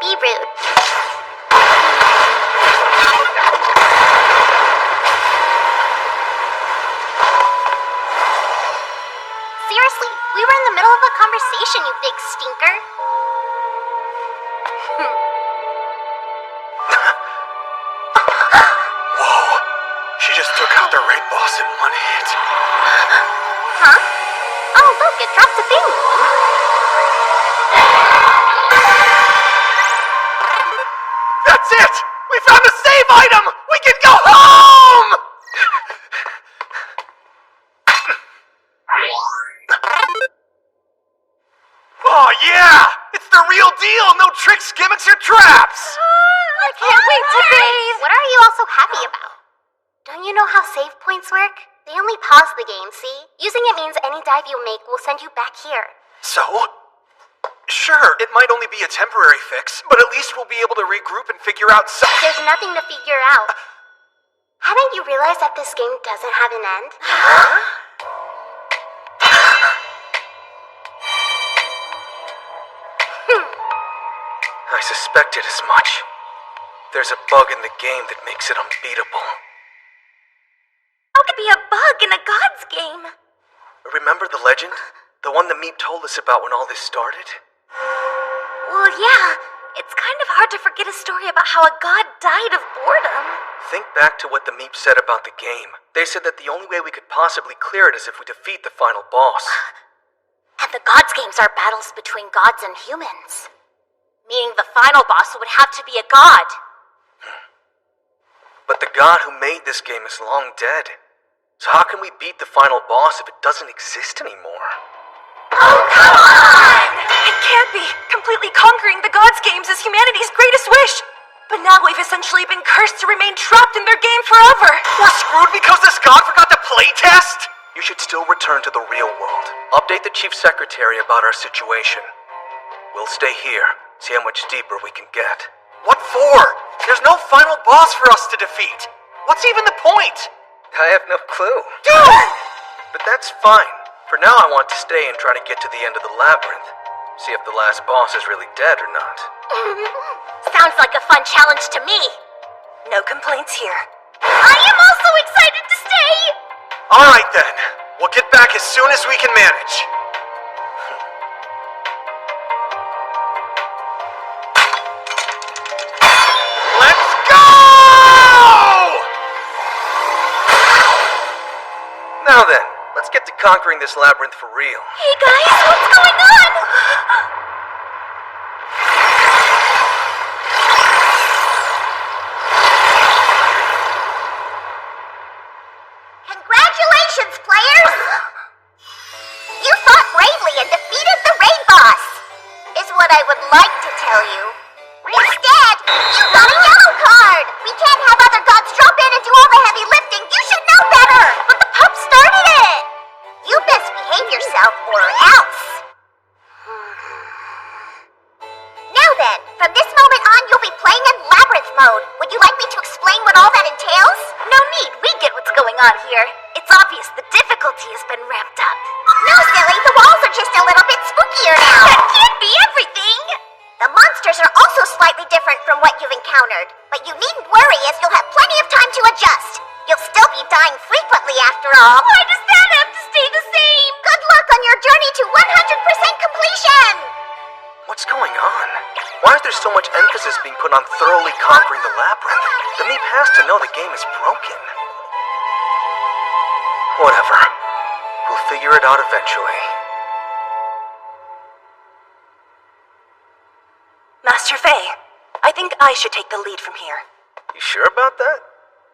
be rude. Seriously, we were in the middle of a conversation, you big stinker. Whoa, she just took out the raid boss in one hit. Huh? Oh, look, it dropped a thing. That's it! We found the save item! We can go home! Oh yeah! It's the real deal! No tricks, gimmicks, or traps! I can't wait to bathe. What are you all so happy about? Don't you know how save points work? They only pause the game, see? Using it means any dive you make will send you back here. So? Sure, it might only be a temporary fix, but at least we'll be able to regroup and figure out some... There's nothing to figure out. Haven't you realized that this game doesn't have an end? Huh? I suspected as much. There's a bug in the game that makes it unbeatable. How could be a bug in a god's game? Remember the legend? The one the Meep told us about when all this started? Well, yeah. It's kind of hard to forget a story about how a god died of boredom. Think back to what the Meep said about the game. They said that the only way we could possibly clear it is if we defeat the final boss. And the gods' games are battles between gods and humans. Meaning the final boss would have to be a god. But the god who made this game is long dead. So how can we beat the final boss if it doesn't exist anymore? Oh, come on! It can't be! Completely conquering the gods' games is humanity's greatest wish! But now we've essentially been cursed to remain trapped in their game forever! We're screwed because this god forgot to playtest? You should still return to the real world. Update the chief secretary about our situation. We'll stay here, see how much deeper we can get. What for? There's no final boss for us to defeat. What's even the point? I have no clue. Dude! But that's fine. For now, I want to stay and try to get to the end of the labyrinth. See if the last boss is really dead or not. Sounds like a fun challenge to me. No complaints here. I am also excited to stay! Alright then. We'll get back as soon as we can manage. Let's go! Now then, let's get to conquering this labyrinth for real. Hey guys, what's going on? Congratulations, players! You fought bravely and defeated the raid boss, is what I would like to tell you. Instead, you got a yellow card! We can't have other gods drop in and do all the heavy lifting. You should know better! But the pup started it! You best behave yourself or else. Now then, from this moment on, you'll be playing in Labyrinth mode. Would you like me to explain what all that entails? No need, we get what's going on here. It's obvious the difficulty has been ramped up. No, silly, the walls are just a little bit spookier now. That can't be everything! The monsters are also slightly different from what you've encountered, but you needn't worry as you'll have plenty of time to adjust. You'll still be dying frequently after all. Why does that have to stay the same? Good luck on your journey to 100% completion! What's going on? Why is there so much emphasis being put on thoroughly conquering the labyrinth? The Meep has to know the game is broken. Whatever. We'll figure it out eventually. Master Faye, I think I should take the lead from here. You sure about that?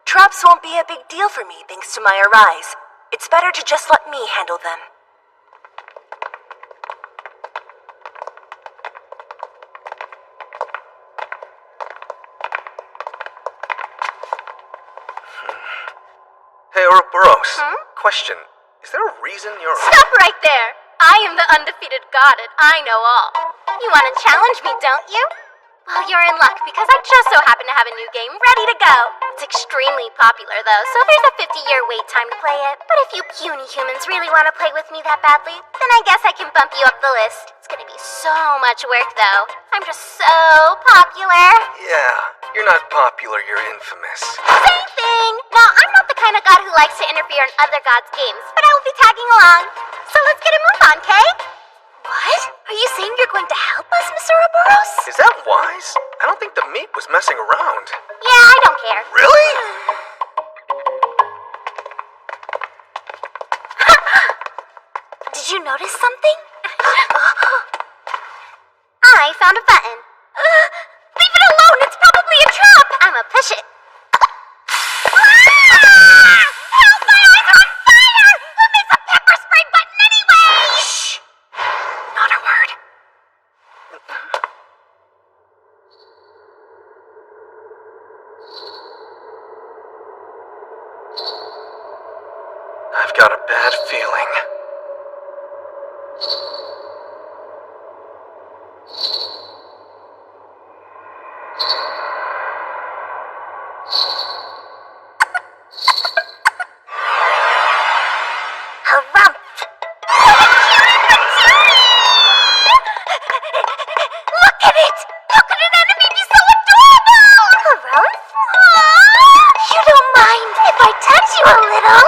Traps won't be a big deal for me thanks to my arise. It's better to just let me handle them. Hey, Ouroboros. Question. Is there a reason you're... Stop right there! I am the undefeated god and I know all. You want to challenge me, don't you? Well, you're in luck because I just so happen to have a new game ready to go. It's extremely popular though, so there's a 50-year wait time to play it. But if you puny humans really want to play with me that badly, then I guess I can bump you up the list. It's gonna be so much work though. I'm just so popular. Yeah, you're not popular, you're infamous. Same thing! No, I'm not the kind of god who likes to interfere in other gods' games, but I will be tagging along. So let's get a move on, Kay? What? Are you saying you're going to help us, Mr. Ouroboros? Is that wise? I don't think the meat was messing around. Yeah, I don't care. Really? Did you notice something? I found a button. Leave it alone! It's probably a trap! I'ma push it. Help! My eyes are on fire! Who makes a pepper spray button anyway? Shh! Not a word. I've got a bad feeling. Harumph! Look at it! How could an enemy be so adorable? Harumph? You don't mind if I touch you a little?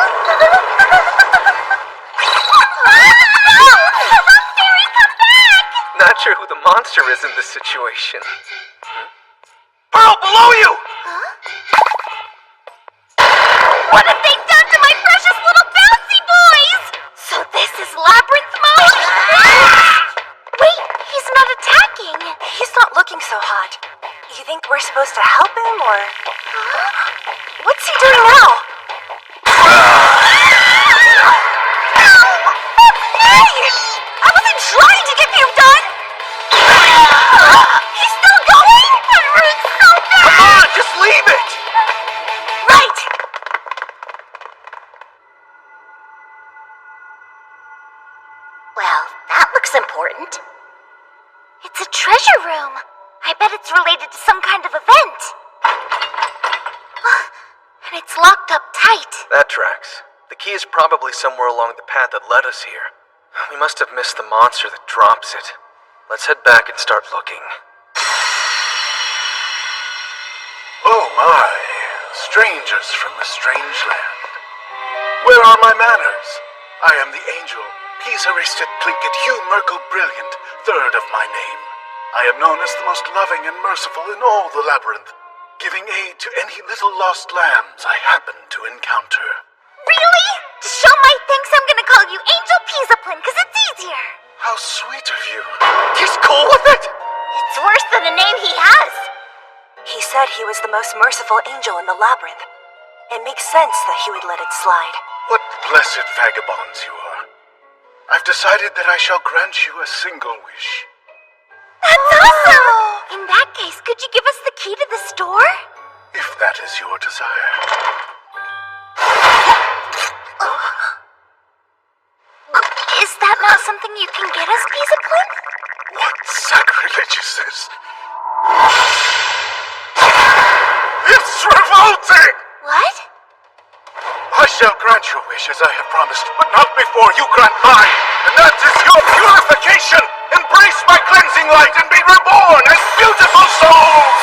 No! Harumph Fairy, come back! Not sure who the monster is in this situation. Pearl, below you! What have they done to my precious little bouncy boys? So this is Labyrinth mode? Wait, he's not attacking. He's not looking so hot. You think we're supposed to help him, or... What's he doing now? Hey! I wasn't trying to get you done! He's still going? That hurts so bad! Come on, just leave it! Right! Well, that looks important. It's a treasure room. I bet it's related to some kind of event. And it's locked up tight. That tracks. The key is probably somewhere along the path that led us here. We must have missed the monster that drops it. Let's head back and start looking. Oh my, strangers from a strange land. Where are my manners? I am the angel, Pisiplin Plinkett Hugh Merkle Brilliant, third of my name. I am known as the most loving and merciful in all the labyrinth, giving aid to any little lost lambs I happen to encounter. Really? To show my thanks, I'm gonna call you Angel Pisiplin, because it's easier. How sweet of you. He's cool with it? It's worse than the name he has. He said he was the most merciful angel in the labyrinth. It makes sense that he would let it slide. What blessed vagabonds you are. I've decided that I shall grant you a single wish. That's awesome! In that case, could you give us the key to the store? If that is your desire. Is that not something you can get us, Pisiplin? What sacrilege is this? It's revolting! What? I shall grant your wish as I have promised, but not before you grant mine. And that is your purification! Embrace my cleansing light and be reborn as beautiful souls!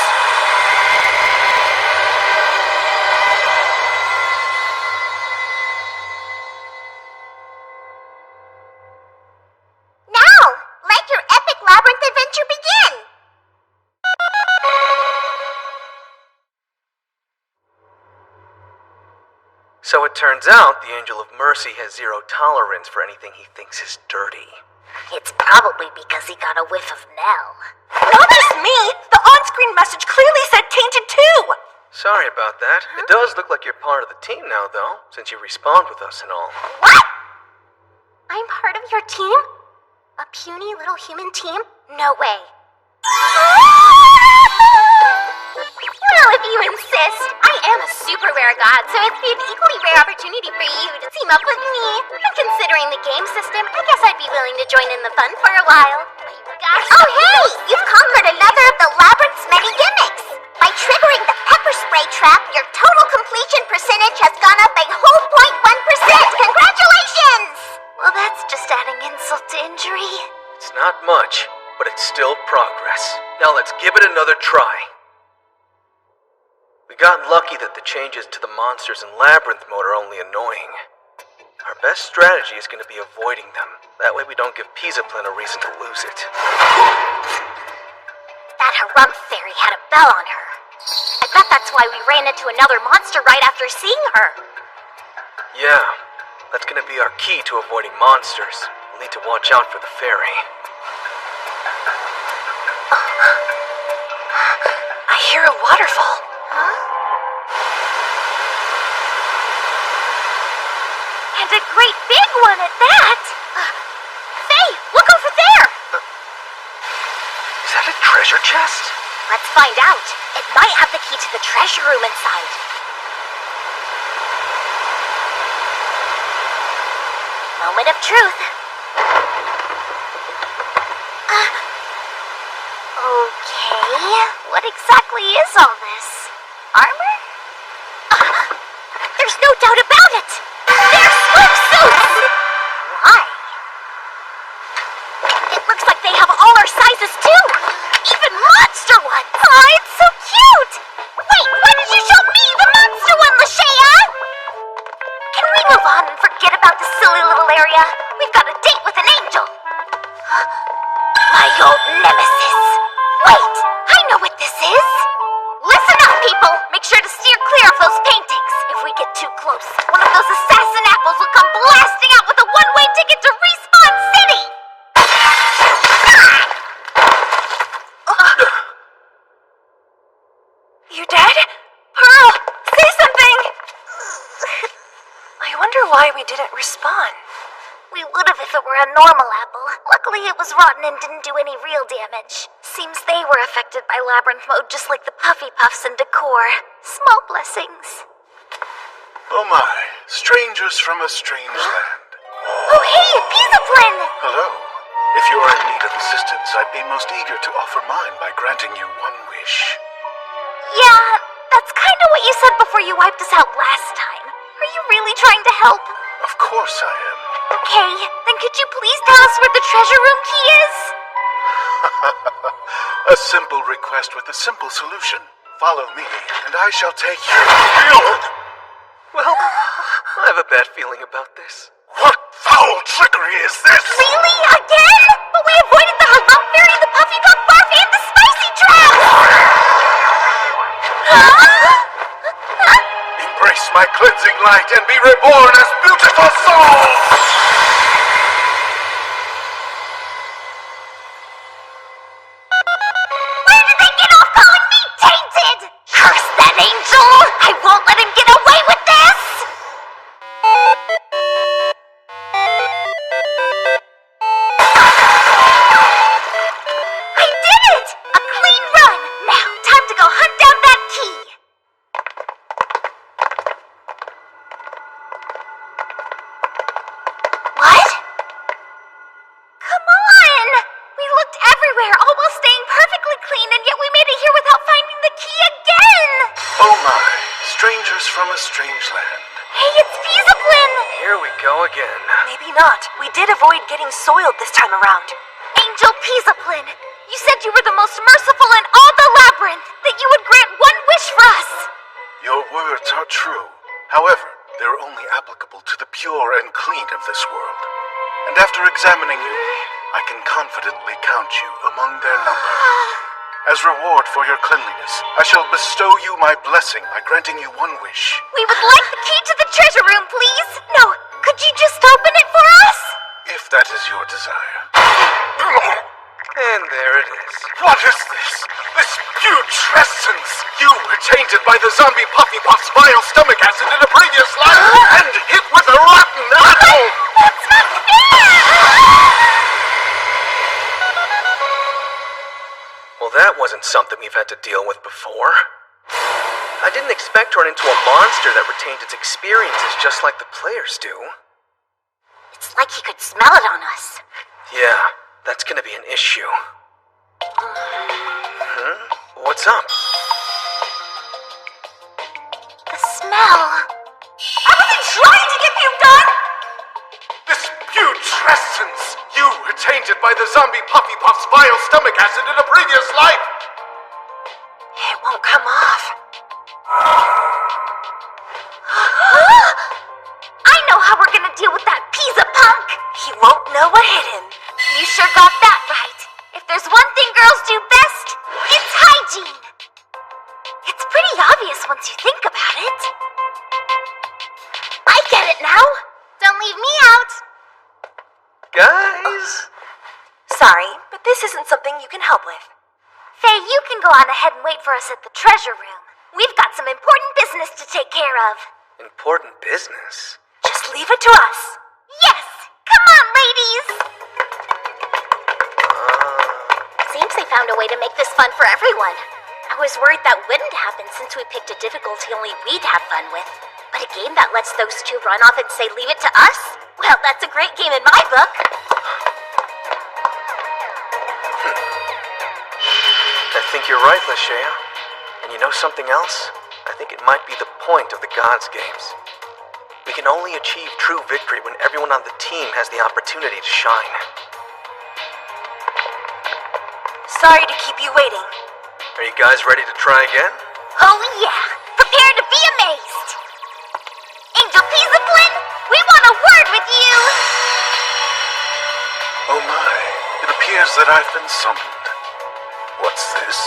Now, let your epic labyrinth adventure begin! So it turns out the Angel of Mercy has zero tolerance for anything he thinks is dirty. It's probably because he got a whiff of Nell. Not just me! The on-screen message clearly said tainted too! Sorry about that. It does look like you're part of the team now, though, since you respawned with us and all. What? I'm part of your team? A puny little human team? No way. Well, if you insist. I am a super rare god, so it'd be an equally rare opportunity for you to team up with me. And considering the game system, I guess I'd be willing to join in the fun for a while. Oh hey! You've conquered another of the labyrinth's many progress. Now let's give it another try. We got lucky that the changes to the monsters in Labyrinth mode are only annoying. Our best strategy is going to be avoiding them. That way we don't give Pisiplin a reason to lose it. That Harumph fairy had a bell on her. I bet that's why we ran into another monster right after seeing her. Yeah, that's going to be our key to avoiding monsters. We'll need to watch out for the fairy. I hear a waterfall. Huh? And a great big one at that! Faye, look over there! Is that a treasure chest? Let's find out. It might have the key to the treasure room inside. Moment of truth. Okay, what exactly is all this? Armor? There's no doubt about it! They're smoke suits! Why? It looks like they have all our sizes too! Even monster ones! Aw, it's so cute! Wait, why did you show me the monster one, Leasha? Can we move on and forget about this silly little area? We've got a date with an angel! My old nemesis! Wait! I know what this is! Listen up, people! Make sure to steer clear of those paintings! If we get too close, one of those assassin apples will come blasting out with a one-way ticket to Respawn City! You dead? Pearl, say something! I wonder why we didn't respond. We would have if it were a normal apple. Luckily it was rotten and didn't do any real damage. Seems they were affected by Labyrinth mode just like the Puffy Puffs and Decor. Small blessings. Oh my, strangers from a strange land. Oh hey, Pisiplin! Hello. If you are in need of assistance, I'd be most eager to offer mine by granting you one wish. Yeah, that's kind of what you said before you wiped us out last time. Are you really trying to help? Of course I am. Okay, then could you please tell us where the treasure room key is? A simple request with a simple solution. Follow me, and I shall take you. Well, I have a bad feeling about this. What foul trickery is this? Really? Again? But we avoided the Harumph fairy, the Puffy Puff Barf, and the spicy trap! Embrace my cleansing light and be reborn as beautiful souls! Where did they get off calling me tainted? Curse that angel! I won't let him get away with this! I did it! A clean run! Now, time to go hunt down that key! What? Come on! We looked everywhere, all while staying perfectly clean, and yet we made it here without finding the key again! Oh my, strangers from a strange land. Hey, it's Pisiplin! Here we go again. Maybe not. We did avoid getting soiled this time around. Angel Pisiplin, you said you were the most merciful in all the labyrinth, that you would grant one wish for us! Your words are true. However, they're only applicable to the pure and clean of this world. And after examining you, I can confidently count you among their number. As reward for your cleanliness, I shall bestow you my blessing by granting you one wish. We would like the key to the treasure room, please! No, could you just open it for us? If that is your desire. And there it is. What is this? This putrescence! You were tainted by the zombie Puffy Puff's vile stomach acid in a previous life and hit with a rotten apple! That's not fair! Well, that wasn't something we've had to deal with before. I didn't expect to run into a monster that retained its experiences just like the players do. It's like he could smell it on us. Yeah, that's gonna be an issue. What's up? The smell. I wasn't trying to get puked on! This putrescence! You were tainted by the zombie Puffy Puff's vile stomach acid in a precious life! It won't come off. I know how we're gonna deal with that Pisiplin! He won't know what hit him. You sure got that right. If there's one thing girls do best, it's hygiene. It's pretty obvious once you think about it. I get it now. Don't leave me out. Guys? Sorry, but this isn't something you can help with. Faye, you can go on ahead and wait for us at the treasure room. We've got some important business to take care of. Important business? Just leave it to us. Yes! Come on, ladies! Seems they found a way to make this fun for everyone. I was worried that wouldn't happen since we picked a difficulty only we'd have fun with. But a game that lets those two run off and say leave it to us? Well, that's a great game in my book. I think you're right, Leasha. And you know something else? I think it might be the point of the Gods Games. We can only achieve true victory when everyone on the team has the opportunity to shine. Sorry to keep you waiting. Are you guys ready to try again? Oh yeah! Prepare to be amazed! Angel Pisiplin, we want a word with you! Oh my, it appears that I've been summoned. What's this?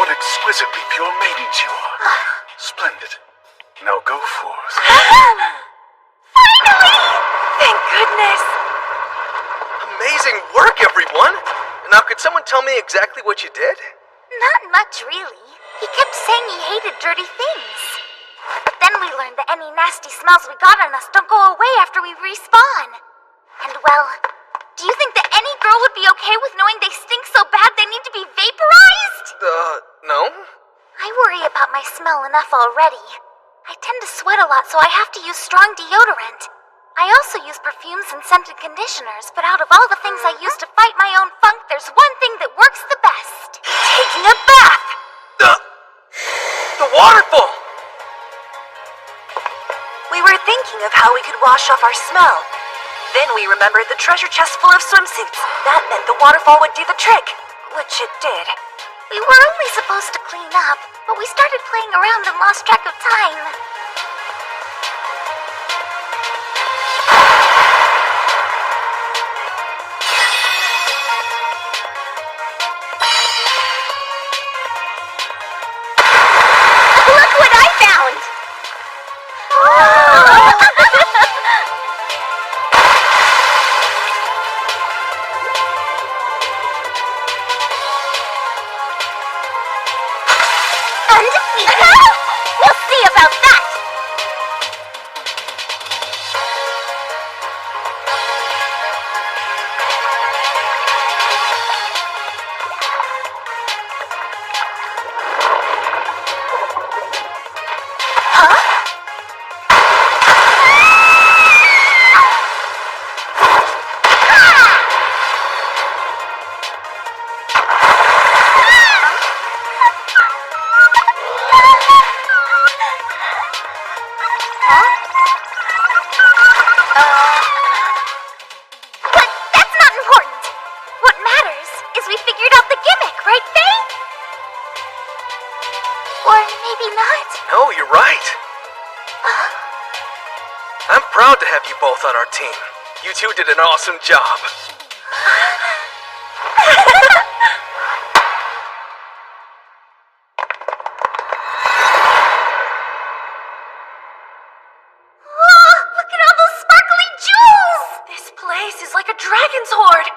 What exquisitely pure maidens you are. Splendid. Now go forth. Finally! Thank goodness. Amazing work, everyone! Now, could someone tell me exactly what you did? Not much, really. He kept saying he hated dirty things. But then we learned that any nasty smells we got on us don't go away after we respawn. And well, do you think that any girl would be okay with knowing they stink so bad they need to be vaporized? No? I worry about my smell enough already. I tend to sweat a lot, so I have to use strong deodorant. I also use perfumes and scented conditioners, but out of all the things I use to fight my own funk, there's one thing that works the best. Taking a bath. The waterfall! We were thinking of how we could wash off our smell. Then we remembered the treasure chest full of swimsuits. That meant the waterfall would do the trick, which it did. We were only supposed to clean up, but we started playing around and lost track of time. Look what I found! Undefeated? We'll see about that! But that's not important. What matters is we figured out the gimmick, right, Faye? Or maybe not. No, you're right. I'm proud to have you both on our team. You two did an awesome job. Whoa, look at all those sparkly jewels! This place is like a dragon's hoard.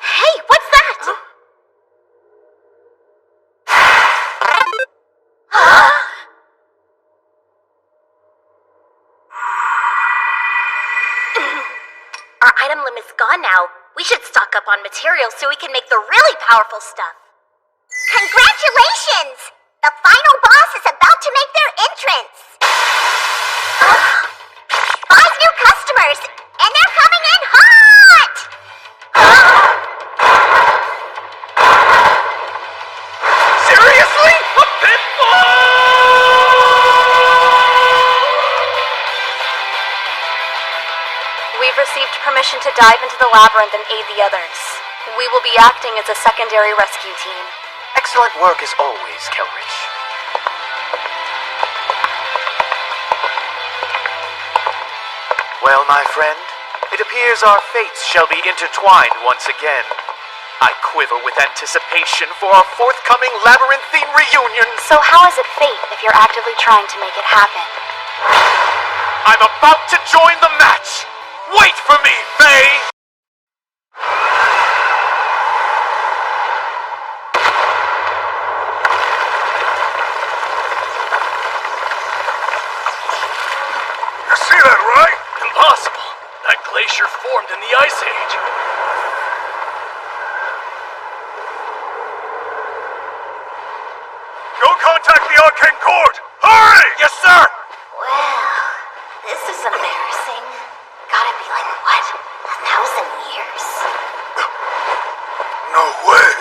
Hey, what's that? Our item limit's gone now. We should stock up on materials so we can make the really powerful stuff. Congratulations! The final boss is about to make their entrance. 5 new customers, and they're coming in hot! Seriously? A pitfall! We've received permission to dive into the labyrinth and aid the others. We will be acting as a secondary rescue team. Excellent work as always, Kelrich. Well, my friend, it appears our fates shall be intertwined once again. I quiver with anticipation for our forthcoming labyrinthine reunion. So how is it fate if you're actively trying to make it happen? I'm about to join the match! Wait for me, Faye! You see that, right? Impossible. That glacier formed in the Ice Age. Go contact the arcane court! Hurry! Yes, sir! Well, this is embarrassing. Gotta be like, what, 1,000 years? No way!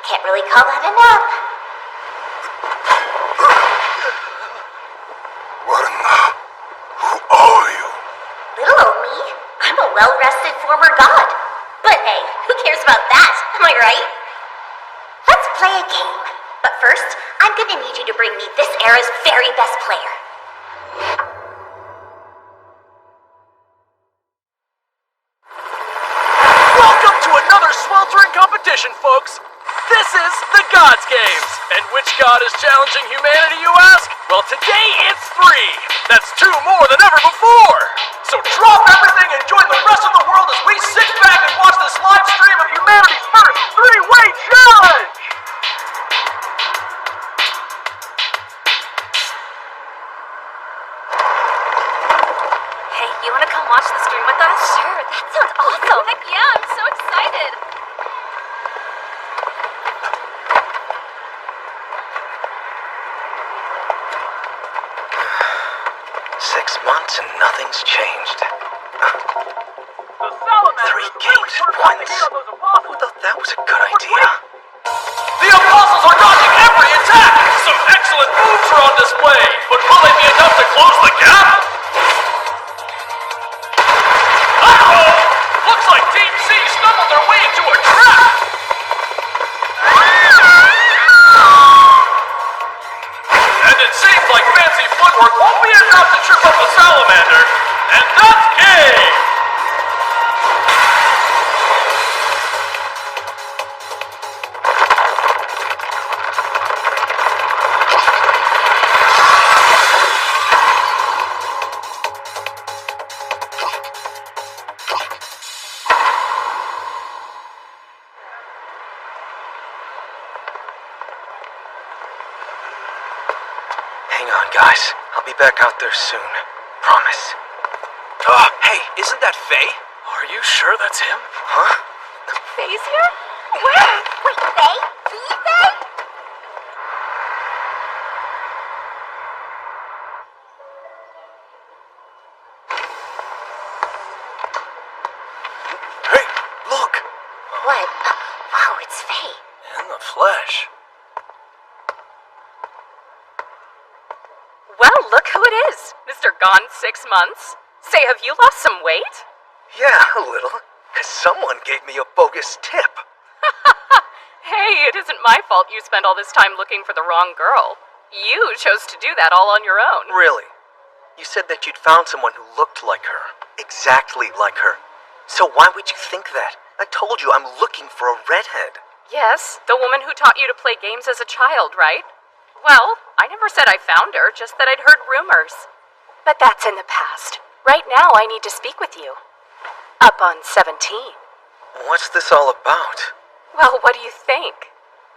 Can't really call that a nap. What in the... Who are you? Little old me. I'm a well-rested former god. But hey, who cares about that? Am I right? Let's play a game. But first, I'm gonna need you to bring me this era's very best player. Welcome to another sweltering competition, folks. This is the Gods Games. And which god is challenging humanity, you ask? Well, today it's 3. That's 2 more than ever before. So drop everything and join the rest of the world as we sit back and watch this live stream of humanity's first 3-way challenge. Hey, you wanna come watch the stream with us? Sure, that sounds awesome! Heck yeah, I'm so excited! 6 months and nothing's changed. 3 games at once. Who thought that was a good idea? The Apostles are dodging every attack! Some excellent moves are on display, but will they be enough to close the gap? Uh-oh! Looks like Team C stumbled their way into a trap! And it seems like fancy footwork won't be enough to trip up a salamander. And that's game! Hang on, guys. I'll be back out there soon. Promise. Hey, isn't that Faye? Are you sure that's him? Huh? Faye's here? Where? Wait, Faye? The Faye? Hey, look! What? Oh, it's Faye. In the flesh. Well, look who it is. Mr. Gone 6 months. Say, have you lost some weight? Yeah, a little. 'Cause someone gave me a bogus tip. Hey, it isn't my fault you spent all this time looking for the wrong girl. You chose to do that all on your own. Really? You said that you'd found someone who looked like her. Exactly like her. So why would you think that? I told you I'm looking for a redhead. Yes, the woman who taught you to play games as a child, right? Well, I never said I found her, just that I'd heard rumors. But that's in the past. Right now, I need to speak with you. Up on 17. What's this all about? Well, what do you think?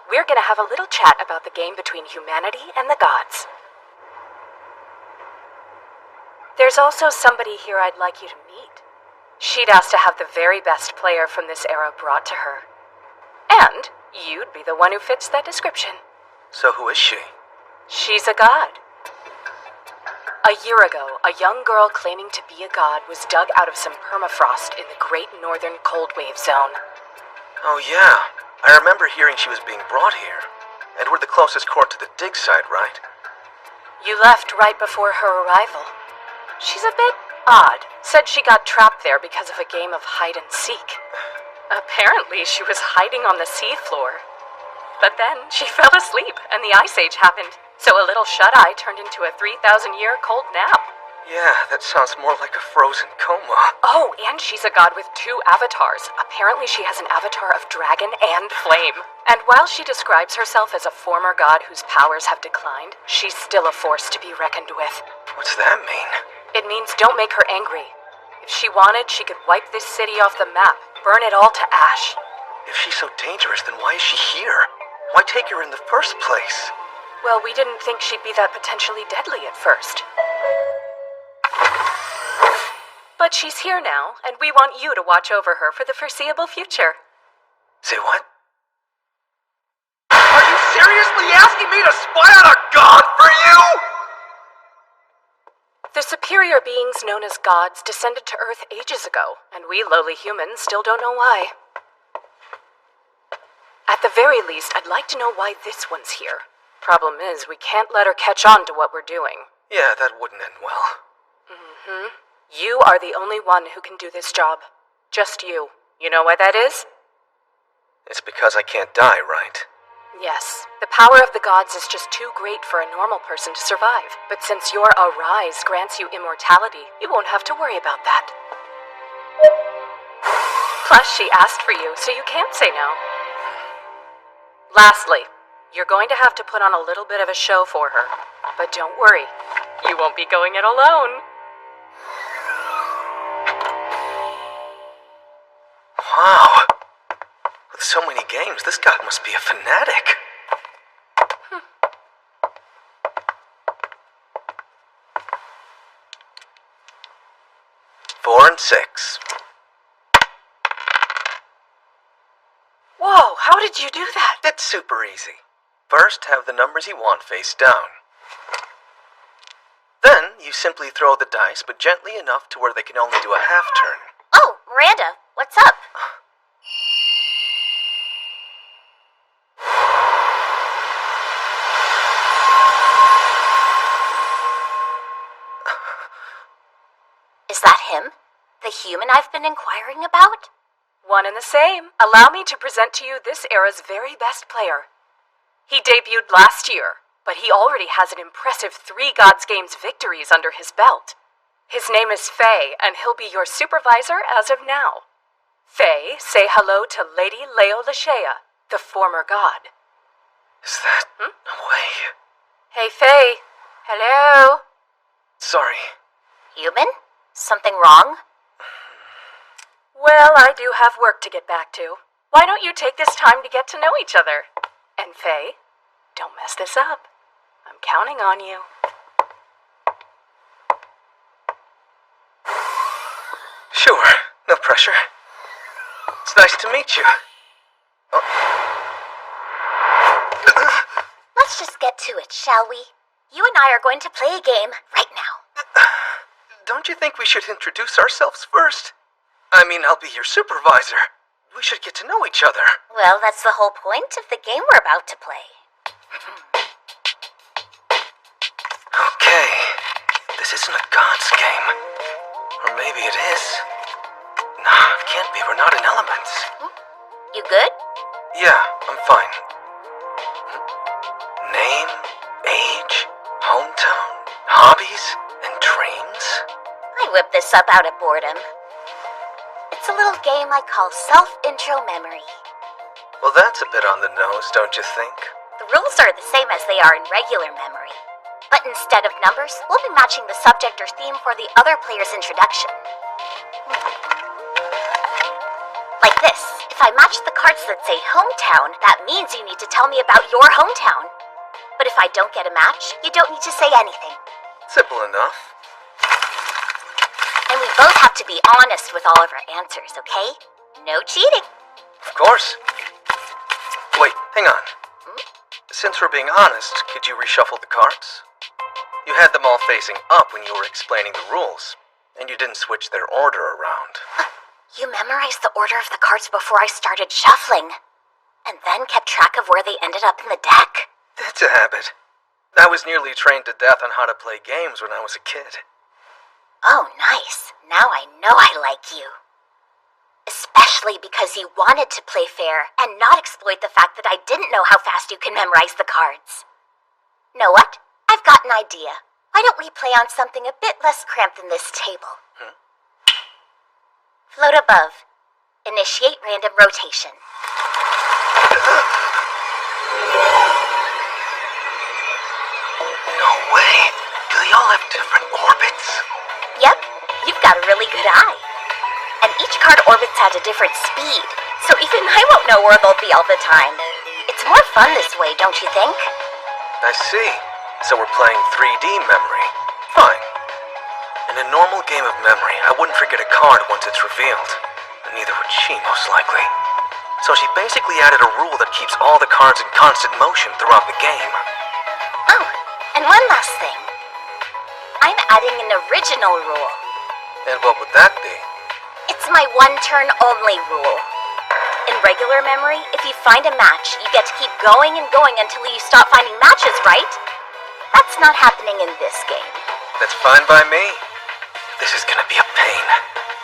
We're gonna have a little chat about the game between humanity and the gods. There's also somebody here I'd like you to meet. She'd asked to have the very best player from this era brought to her. And you'd be the one who fits that description. So who is she? She's a god. A year ago, a young girl claiming to be a god was dug out of some permafrost in the Great Northern Cold Wave Zone. Oh yeah, I remember hearing she was being brought here. And we're the closest court to the dig site, right? You left right before her arrival. She's a bit Odd. Said she got trapped there because of a game of hide and seek. Apparently, she was hiding on the seafloor. But then she fell asleep, and the Ice Age happened. So a little shut-eye turned into a 3,000-year cold nap. Yeah, that sounds more like a frozen coma. Oh, and she's a god with 2 avatars. Apparently she has an avatar of dragon and flame. And while she describes herself as a former god whose powers have declined, she's still a force to be reckoned with. What's that mean? It means don't make her angry. If she wanted, she could wipe this city off the map, burn it all to ash. If she's so dangerous, then why is she here? Why take her in the first place? Well, we didn't think she'd be that potentially deadly at first. But she's here now, and we want you to watch over her for the foreseeable future. Say what? Are you seriously asking me to spy on a god for you? The superior beings known as gods descended to Earth ages ago, and we lowly humans still don't know why. At the very least, I'd like to know why this one's here. Problem is, we can't let her catch on to what we're doing. Yeah, that wouldn't end well. You are the only one who can do this job. Just you. You know why that is? It's because I can't die, right? Yes. The power of the gods is just too great for a normal person to survive. But since your Arise grants you immortality, you won't have to worry about that. Plus, she asked for you, so you can't say no. Lastly, you're going to have to put on a little bit of a show for her. But don't worry, you won't be going it alone. Wow. With so many games, this god must be a fanatic. 4 and 6. Whoa, how did you do that? It's super easy. First, have the numbers you want face down. Then, you simply throw the dice, but gently enough to where they can only do a half turn. Oh, Miranda, what's up? Is that him? The human I've been inquiring about? One and the same. Allow me to present to you this era's very best player. He debuted last year, but he already has an impressive 3 Gods Games victories under his belt. His name is Faye, and he'll be your supervisor as of now. Faye, say hello to Lady Leasha, the former god. Is that... No way. Hey, Faye. Hello? Sorry. Human? Something wrong? Well, I do have work to get back to. Why don't you take this time to get to know each other? And Faye, don't mess this up. I'm counting on you. Sure, no pressure. It's nice to meet you. Let's just get to it, shall we? You and I are going to play a game right now. Don't you think we should introduce ourselves first? I mean, I'll be your supervisor. We should get to know each other. Well, that's the whole point of the game we're about to play. Okay, this isn't a god's game. Or maybe it is. Nah, it can't be. We're not in elements. You good? Yeah, I'm fine. Name, age, hometown, hobbies, and dreams? I whipped this up out of boredom. It's a little game I call self-intro memory. Well, that's a bit on the nose, don't you think? The rules are the same as they are in regular memory. But instead of numbers, we'll be matching the subject or theme for the other player's introduction. Like this. If I match the cards that say hometown, that means you need to tell me about your hometown. But if I don't get a match, you don't need to say anything. Simple enough. And we both have to be honest with all of our answers, okay? No cheating. Of course. Wait, hang on. Since we're being honest, could you reshuffle the cards? You had them all facing up when you were explaining the rules, and you didn't switch their order around. You memorized the order of the cards before I started shuffling, and then kept track of where they ended up in the deck? That's a habit. I was nearly trained to death on how to play games when I was a kid. Oh, nice. Now I know I like you. Especially because you wanted to play fair and not exploit the fact that I didn't know how fast you can memorize the cards. Know what? I've got an idea. Why don't we play on something a bit less cramped than this table? Float above. Initiate random rotation. No way. Do they all have different orbits? Yep, you've got a really good eye. And each card orbits at a different speed, so even I won't know where they'll be all the time. It's more fun this way, don't you think? I see. So we're playing 3D memory. Fine. In a normal game of memory, I wouldn't forget a card once it's revealed. And neither would she, most likely. So she basically added a rule that keeps all the cards in constant motion throughout the game. Oh, and one last thing. I'm adding an original rule. And what would that be? It's my one-turn only rule. In regular memory, if you find a match, you get to keep going and going until you stop finding matches, right? That's not happening in this game. That's fine by me. This is gonna be a pain.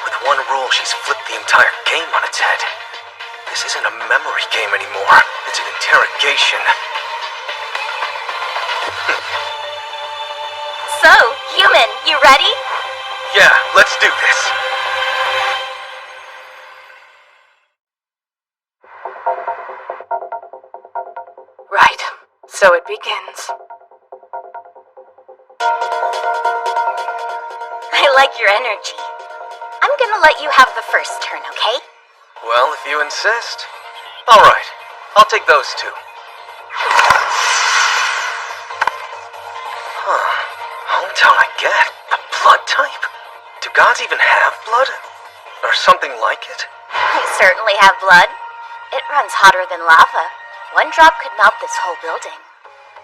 With one rule, she's flipped the entire game on its head. This isn't a memory game anymore. It's an interrogation. So, human, you ready? Yeah, let's do this. Right. So it begins. I like your energy. I'm gonna let you have the first turn, okay? Well, if you insist. Alright, I'll take those two. Huh. Hometown I get. A blood type? Do gods even have blood? Or something like it? I certainly have blood. It runs hotter than lava. One drop could melt this whole building.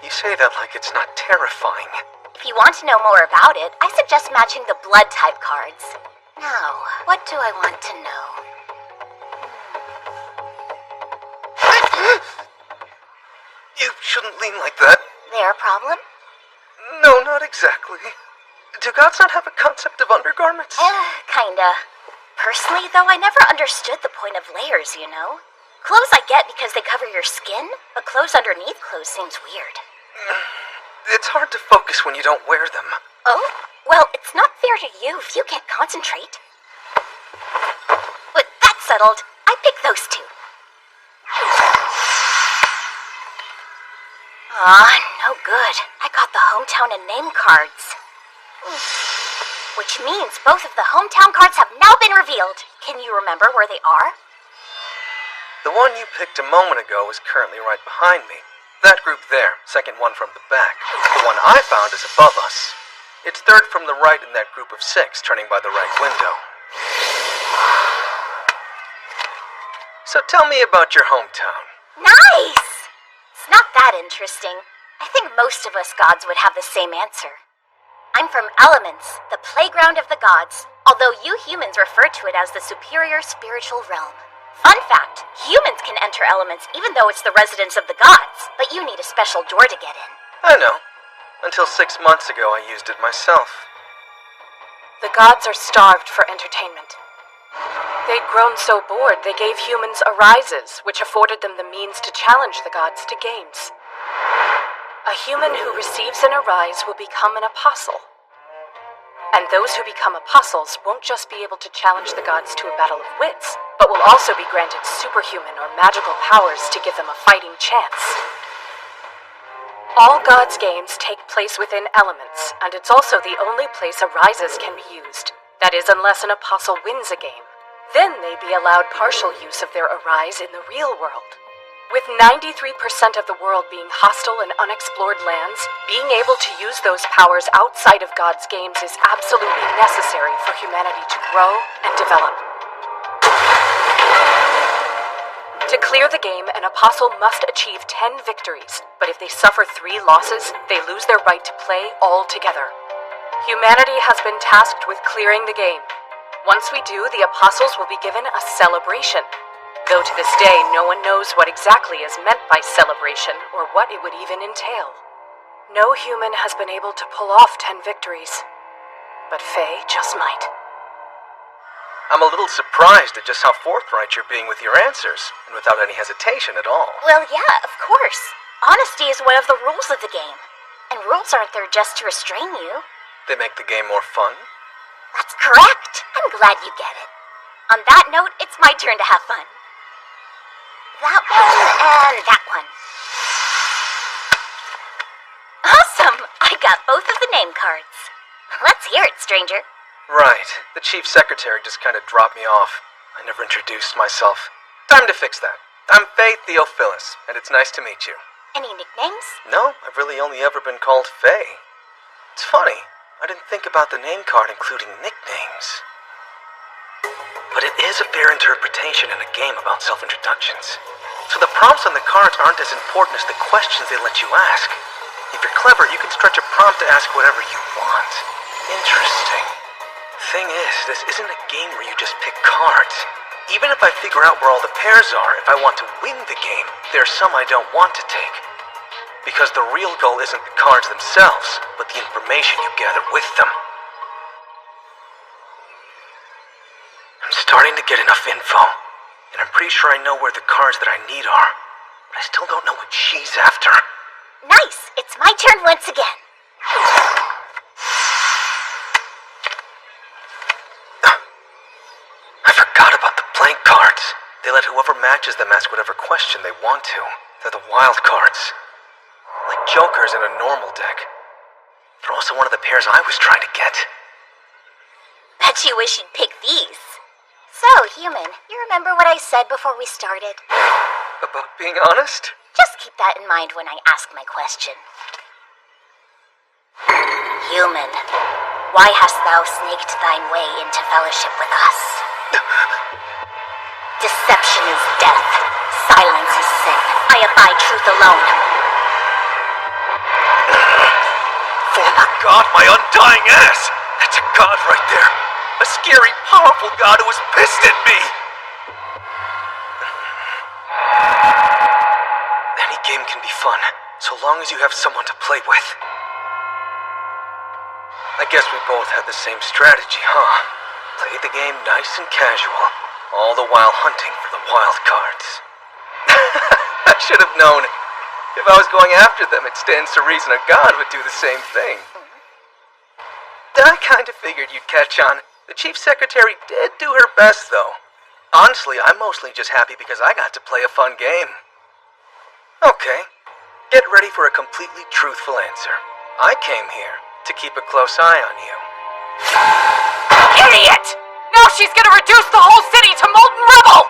You say that like it's not terrifying. If you want to know more about it, I suggest matching the blood type cards. Now, what do I want to know? You shouldn't lean like that. There a problem? No, not exactly. Do gods not have a concept of undergarments? Kinda. Personally, though, I never understood the point of layers, you know? Clothes I get because they cover your skin, but clothes underneath clothes seems weird. It's hard to focus when you don't wear them. Oh? Well, it's not fair to you if you can't concentrate. With that settled, I pick those two. Ah, no good. I got the hometown and name cards. Which means both of the hometown cards have now been revealed. Can you remember where they are? The one you picked a moment ago is currently right behind me. That group there, second one from the back. The one I found is above us. It's third from the right in that group of 6, turning by the right window. So tell me about your hometown. Nice! It's not that interesting. I think most of us gods would have the same answer. I'm from Elements, the playground of the gods, although you humans refer to it as the superior spiritual realm. Fun fact, humans can enter Elements even though it's the residence of the gods, but you need a special door to get in. I know. Until 6 months ago I used it myself. The gods are starved for entertainment. They'd grown so bored they gave humans arises, which afforded them the means to challenge the gods to games. A human who receives an arise will become an apostle. And those who become apostles won't just be able to challenge the gods to a battle of wits, but will also be granted superhuman or magical powers to give them a fighting chance. All gods' games take place within Elements, and it's also the only place arises can be used. That is, unless an apostle wins a game. Then they'd be allowed partial use of their arise in the real world. With 93% of the world being hostile and unexplored lands, being able to use those powers outside of God's games is absolutely necessary for humanity to grow and develop. To clear the game, an apostle must achieve 10 victories, but if they suffer 3 losses, they lose their right to play altogether. Humanity has been tasked with clearing the game. Once we do, the apostles will be given a celebration. Though to this day, no one knows what exactly is meant by celebration or what it would even entail. No human has been able to pull off 10 victories. but Faye just might. I'm a little surprised at just how forthright you're being with your answers, and without any hesitation at all. Well, yeah, of course. Honesty is one of the rules of the game. And rules aren't there just to restrain you. They make the game more fun. That's correct. I'm glad you get it. On that note, it's my turn to have fun. That one and that one. Awesome! I got both of the name cards. Let's hear it, stranger. Right. The chief secretary just kind of dropped me off. I never introduced myself. Time to fix that. I'm Faye Theophilus, and it's nice to meet you. Any nicknames? No, I've really only ever been called Faye. It's funny. I didn't think about the name card including nicknames. But it is a fair interpretation in a game about self-introductions. So the prompts on the cards aren't as important as the questions they let you ask. If you're clever, you can stretch a prompt to ask whatever you want. Interesting. Thing is, this isn't a game where you just pick cards. Even if I figure out where all the pairs are, if I want to win the game, there are some I don't want to take. Because the real goal isn't the cards themselves, but the information you gather with them. I'm starting to get enough info, and I'm pretty sure I know where the cards that I need are, but I still don't know what she's after. Nice! It's my turn once again. I forgot about the blank cards. They let whoever matches them ask whatever question they want to. They're the wild cards. Like jokers in a normal deck. They're also one of the pairs I was trying to get. Bet you wish you'd pick these. So, human, you remember what I said before we started? About being honest? Just keep that in mind when I ask my question. Human, why hast thou snaked thine way into fellowship with us? Deception is death. Silence is sin. I abide truth alone. Former god, my undying ass! That's a god right there. A scary, powerful god who was pissed at me! Any game can be fun, so long as you have someone to play with. I guess we both had the same strategy, huh? Play the game nice and casual, all the while hunting for the wild cards. I should have known. If I was going after them, it stands to reason a god would do the same thing. I kind of figured you'd catch on. The chief secretary did do her best, though. Honestly, I'm mostly just happy because I got to play a fun game. Okay, get ready for a completely truthful answer. I came here to keep a close eye on you. Idiot! Now she's gonna reduce the whole city to molten rubble!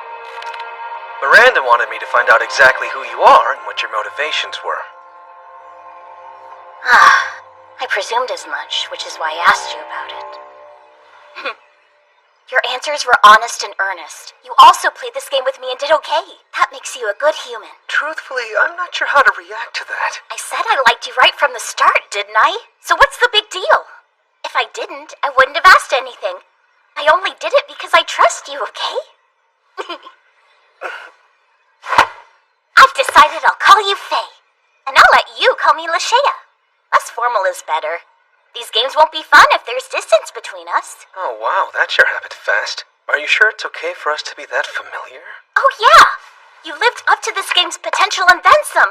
Miranda wanted me to find out exactly who you are and what your motivations were. I presumed as much, which is why I asked you about it. Your answers were honest and earnest. You also played this game with me and did okay. That makes you a good human. Truthfully, I'm not sure how to react to that. I said I liked you right from the start, didn't I? So what's the big deal? If I didn't, I wouldn't have asked anything. I only did it because I trust you, okay? I've decided I'll call you Faye. And I'll let you call me Leasha. Less formal is better. These games won't be fun if there's distance between us. Oh wow, that sure happened fast. Are you sure it's okay for us to be that familiar? Oh yeah! You lived up to this game's potential and then some.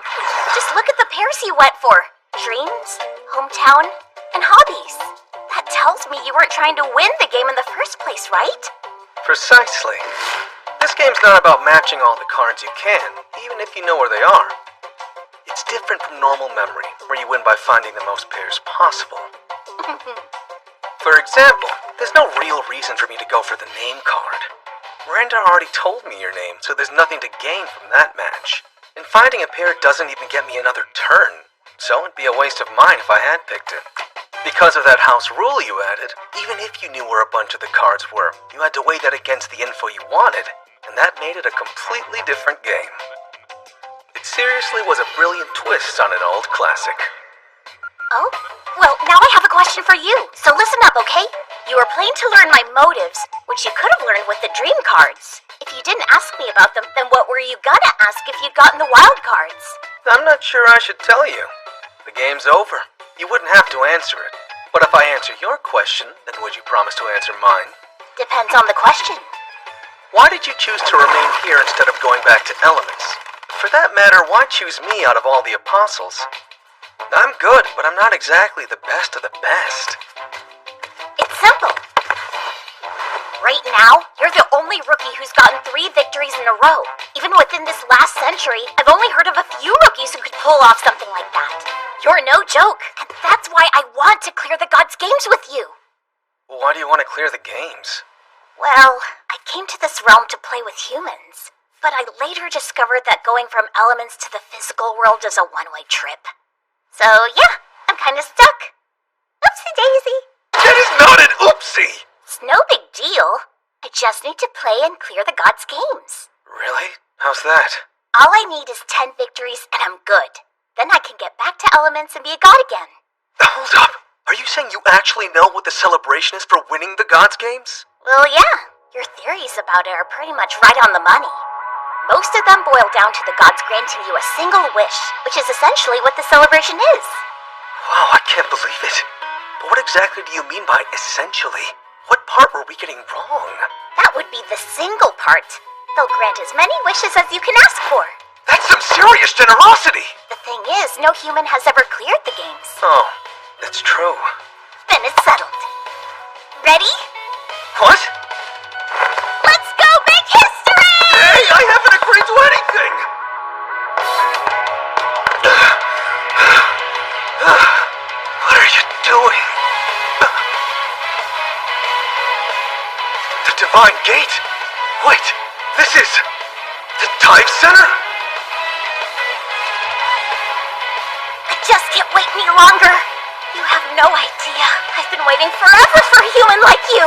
Just look at the pairs you went for. Dreams, hometown, and hobbies. That tells me you weren't trying to win the game in the first place, right? Precisely. This game's not about matching all the cards you can, even if you know where they are. It's different from normal memory, where you win by finding the most pairs possible. For example, there's no real reason for me to go for the name card. Miranda already told me your name, so there's nothing to gain from that match. And finding a pair doesn't even get me another turn, so it'd be a waste of mine if I had picked it. Because of that house rule you added, even if you knew where a bunch of the cards were, you had to weigh that against the info you wanted, and that made it a completely different game. It seriously was a brilliant twist on an old classic. Oh? Well, now I have a question for you, so listen up, okay? You were playing to learn my motives, which you could have learned with the dream cards. If you didn't ask me about them, then what were you gonna ask if you'd gotten the wild cards? I'm not sure I should tell you. The game's over. You wouldn't have to answer it. But if I answer your question, then would you promise to answer mine? Depends on the question. Why did you choose to remain here instead of going back to Elements? For that matter, why choose me out of all the apostles? I'm good, but I'm not exactly the best of the best. It's simple. Right now, you're the only rookie who's gotten 3 victories in a row. Even within this last century, I've only heard of a few rookies who could pull off something like that. You're no joke, and that's why I want to clear the gods' games with you. Why do you want to clear the games? Well, I came to this realm to play with humans, but I later discovered that going from Elements to the physical world is a one-way trip. So yeah, I'm kinda stuck. Oopsie daisy. That is not an oopsie! It's no big deal. I just need to play and clear the gods' games. Really? How's that? All I need is 10 victories and I'm good. Then I can get back to Elements and be a god again. Hold up! Are you saying you actually know what the celebration is for winning the gods' games? Well, yeah. Your theories about it are pretty much right on the money. Most of them boil down to the gods granting you a single wish, which is essentially what the celebration is. Wow, I can't believe it. But what exactly do you mean by essentially? What part were we getting wrong? That would be the single part. They'll grant as many wishes as you can ask for. That's some serious generosity! The thing is, no human has ever cleared the games. Oh, that's true. Then it's settled. Ready? What? Let's go make history! Hey, I haven't agreed to anything! What are you doing? The Divine Gate? Wait, this is... the Dive Center? I just can't wait any longer. You have no idea. I've been waiting forever for a human like you.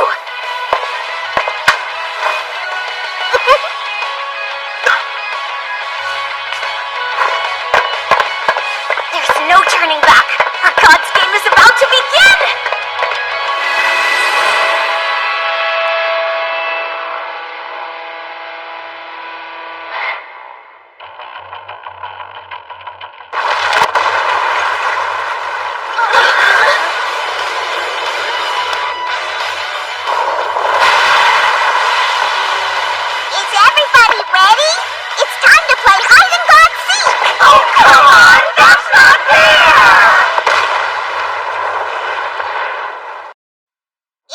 There's no turning back. Our God's game is about to begin! Is everybody ready? It's time to play hide and God seek! Oh, come on! That's not fair!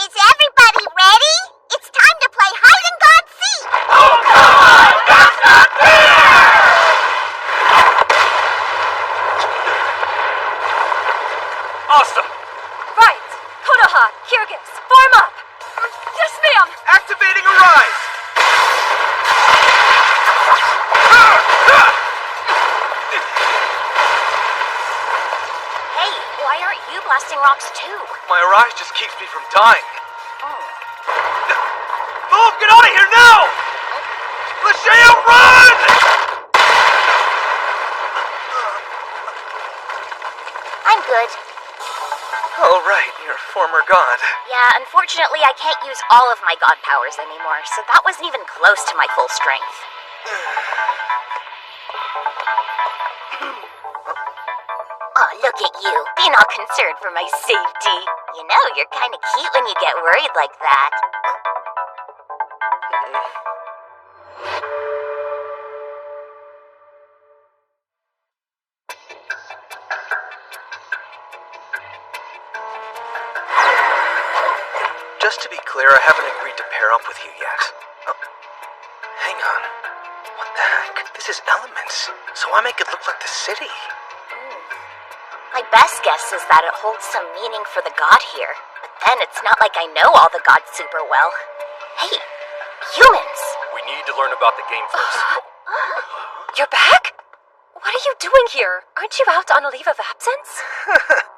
Is everybody ready? It's time to play hide and God seek! Oh, come on! That's not fair! Awesome! Right! Konoha, Kyrgyz, form up! Yes, ma'am! Activating Arise! Hey, why aren't you blasting rocks too? My Arise just keeps me from dying. Move! Get out of here now! Leasha, run! I'm good. Oh, right, you're a former god. Yeah, unfortunately I can't use all of my god powers anymore, so that wasn't even close to my full strength. Oh, look at you, being all concerned for my safety. You know, you're kinda cute when you get worried like that. Just to be clear, I haven't agreed to pair up with you yet. Oh, hang on. What the heck? This is Elements, so I make it look like the city. My best guess is that it holds some meaning for the god here, but then it's not like I know all the gods super well. Hey, humans! We need to learn about the game first. You're back? What are you doing here? Aren't you out on a leave of absence?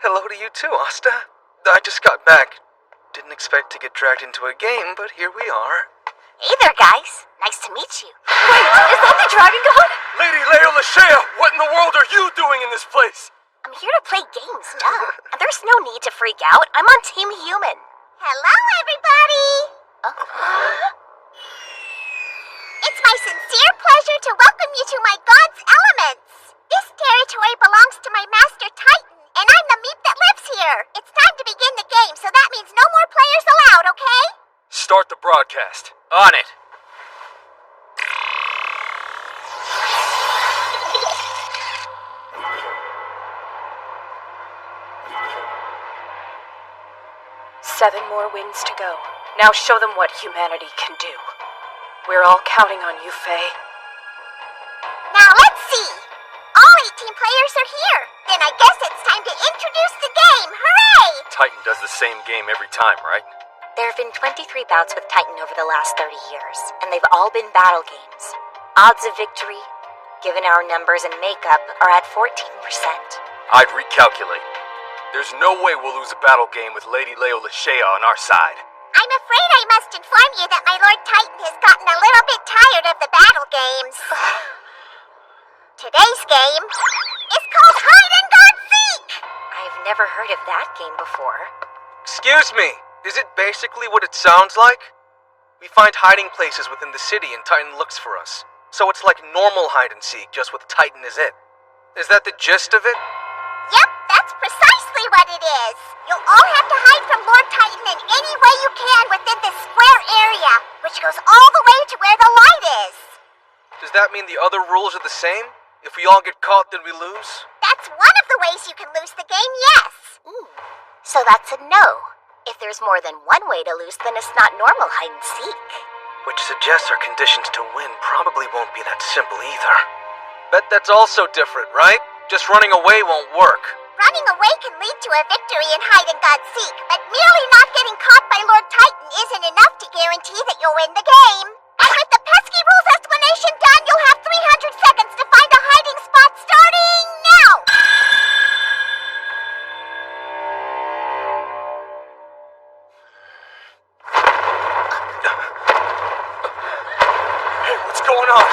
Hello to you too, Asta. I just got back. Didn't expect to get dragged into a game, but here we are. Hey there, guys. Nice to meet you. Wait, is that the dragon god? Lady Leasha, what in the world are you doing in this place? I'm here to play games, duh. And there's no need to freak out. I'm on Team Human. Hello, everybody! It's my sincere pleasure to welcome you to my God's Elements. This territory belongs to my master Titan, and I'm the meep that lives here. It's time to begin the game, so that means no more players allowed, okay? Start the broadcast. On it. Seven more wins to go. Now show them what humanity can do. We're all counting on you, Faye. Now let's see. All 18 players are here. Then I guess it's time to introduce the game. Hooray! Titan does the same game every time, right? There have been 23 bouts with Titan over the last 30 years, and they've all been battle games. Odds of victory, given our numbers and makeup, are at 14%. I'd recalculate. There's no way we'll lose a battle game with Lady Leasha on our side. I'm afraid I must inform you that my Lord Titan has gotten a little bit tired of the battle games. Today's game is called Hide and God Seek! I've never heard of that game before. Excuse me, is it basically what it sounds like? We find hiding places within the city and Titan looks for us. So it's like normal hide and seek, just with Titan as it. Is that the gist of it? Yep, that's precisely what it is. You'll all have to hide from Lord Titan in any way you can within this square area, which goes all the way to where the light is. Does that mean the other rules are the same? If we all get caught, then we lose? That's one of the ways you can lose the game, yes. So that's a no. If there's more than one way to lose, then it's not normal hide and seek. Which suggests our conditions to win probably won't be that simple either. Bet that's also different, right? Just running away won't work. Running away can lead to a victory in Hide and God Seek, but merely not getting caught by Lord Titan isn't enough to guarantee that you'll win the game. And with the pesky rules explanation done, you'll have 300 seconds to find a hiding spot starting now! Hey, what's going on?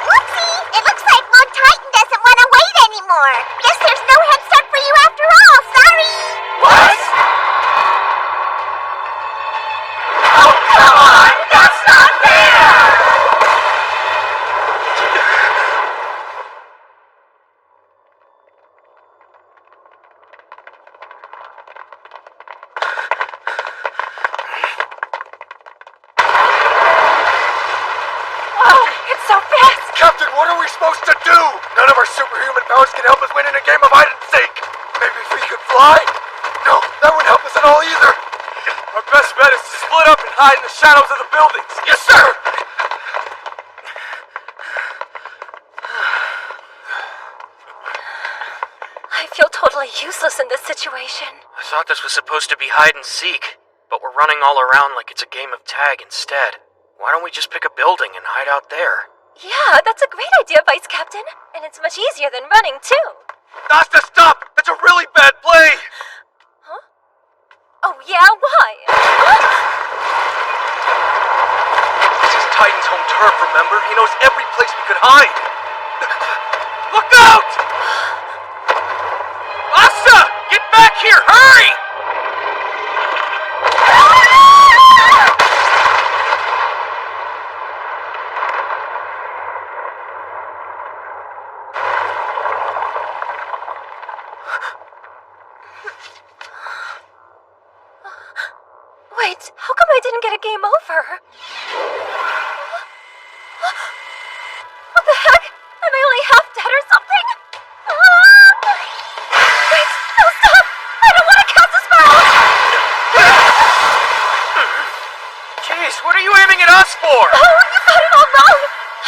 Whoopsie! It looks like Lord Titan doesn't want to wait anymore. Guess there's no head start for you after all, sorry! What? Oh, come on! That's not fair! Whoa, it's so fast! Captain, what are we supposed to do? None of our superhuman powers can help us win in a game of hide and seek. Maybe if we could fly? No, that wouldn't help us at all either. Our best bet is to split up and hide in the shadows of the buildings. Yes, sir! I feel totally useless in this situation. I thought this was supposed to be hide and seek, but we're running all around like it's a game of tag instead. Why don't we just pick a building and hide out there? Yeah, that's a great idea, Vice Captain. And it's much easier than running, too. Nasta, stop! That's a really bad play! Huh? Oh, yeah? Why? This is Titan's home turf, remember? He knows every place we could hide. Look out! Asta! Get back here! Hurry! Wait, how come I didn't get a game over? What the heck? Am I only half dead or something? Wait, no, stop! I don't want to cast a spell! Jeez, what are you aiming at us for? Oh, you got it all wrong!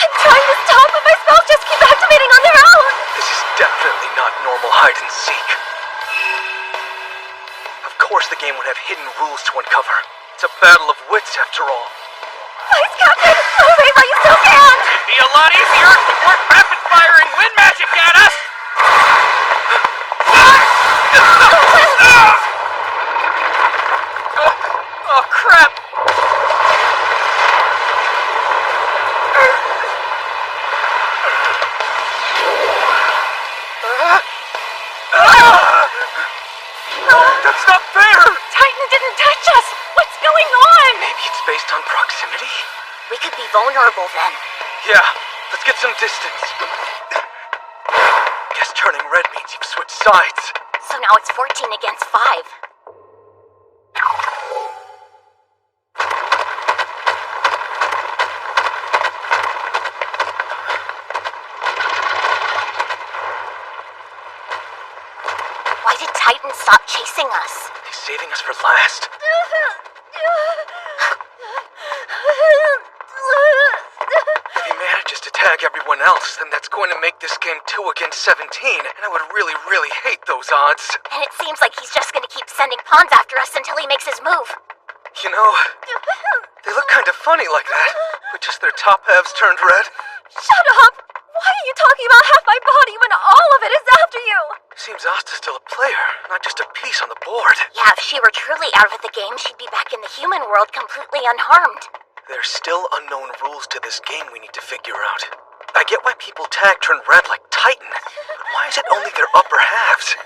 I'm trying to stop, but my spells just keep activating on their own! This is definitely not normal hide and seek. Of course the game would have hidden rules to uncover. It's a battle of wits after all. Vice Captain, hurry while you still can! It'd be a lot easier if we weren't rapid-firing wind magic at us! Oh, crap! That's not fair! Titan didn't touch us! What's going on? Maybe it's based on proximity? We could be vulnerable then. Yeah, let's get some distance. Guess turning red means you've switched sides. So now it's 14 against 5. Why did Titan stop chasing us? He's saving us for last? If he manages to tag everyone else, then that's going to make this game 2 against 17, and I would really, really hate those odds. And it seems like he's just gonna keep sending pawns after us until he makes his move. You know, they look kind of funny like that, with just their top halves turned red. Shut up! Why are you talking about half my body when all of it is after you? Seems Asta's still a player, not just a piece on the board. Yeah, if she were truly out of the game, she'd be back in the human world completely unharmed. There's still unknown rules to this game we need to figure out. I get why people tag turn red like Titan, but why is it only their upper halves?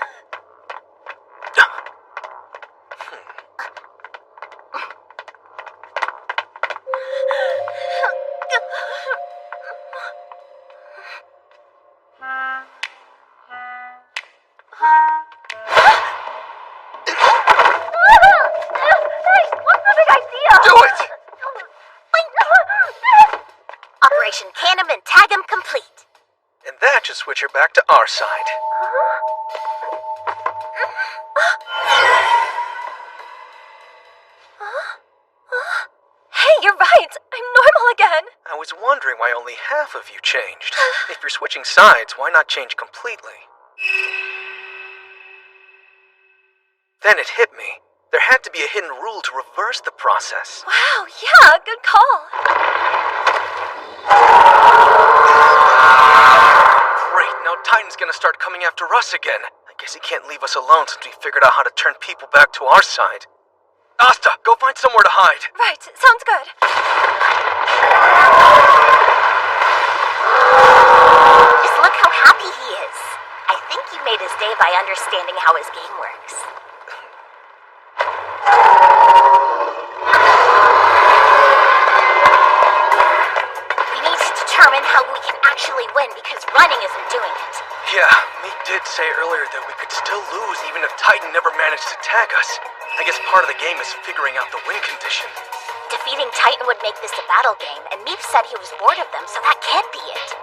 Do it! Operation Can 'em and Tag 'em complete. And that should switch her back to our side. Hey, you're right. I'm normal again. I was wondering why only half of you changed. If you're switching sides, why not change completely? Then it hit me. There had to be a hidden rule to reverse the process. Wow, yeah, good call. Great, now Titan's gonna start coming after us again. I guess he can't leave us alone since we figured out how to turn people back to our side. Asta, go find somewhere to hide. Right, sounds good. Just look how happy he is. I think you made his day by understanding how his game works. We need to determine how we can actually win because running isn't doing it. Yeah, Meat did say earlier that we could still lose even if Titan never managed to tag us. I guess part of the game is figuring out the win condition. Defeating Titan would make this a battle game, and Meep said he was bored of them, so that can't be it.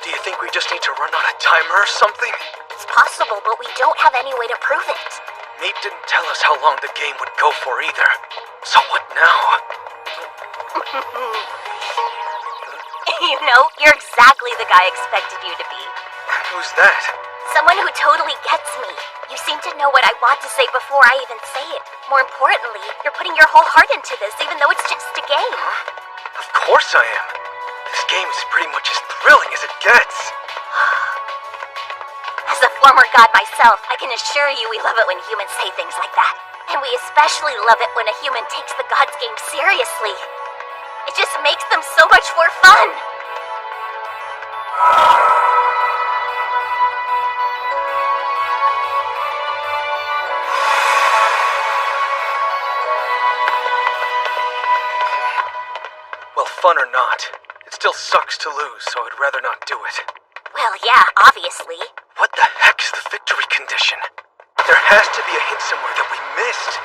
Do you think we just need to run out a timer or something? It's possible, but we don't have any way to prove it. Meep didn't tell us how long the game would go for either. So what now? You know, you're exactly the guy I expected you to be. Who's that? Someone who totally gets me. You seem to know what I want to say before I even say it. More importantly, you're putting your whole heart into this, even though it's just a game. Huh? Of course I am. This game is pretty much as thrilling as it gets. As a former god myself, I can assure you we love it when humans say things like that. And we especially love it when a human takes the god's game seriously. It just makes them so much more fun. Well, fun or not, it still sucks to lose, so I'd rather not do it. Well, yeah, obviously. What the heck is the victory condition? There has to be a hint somewhere that we missed.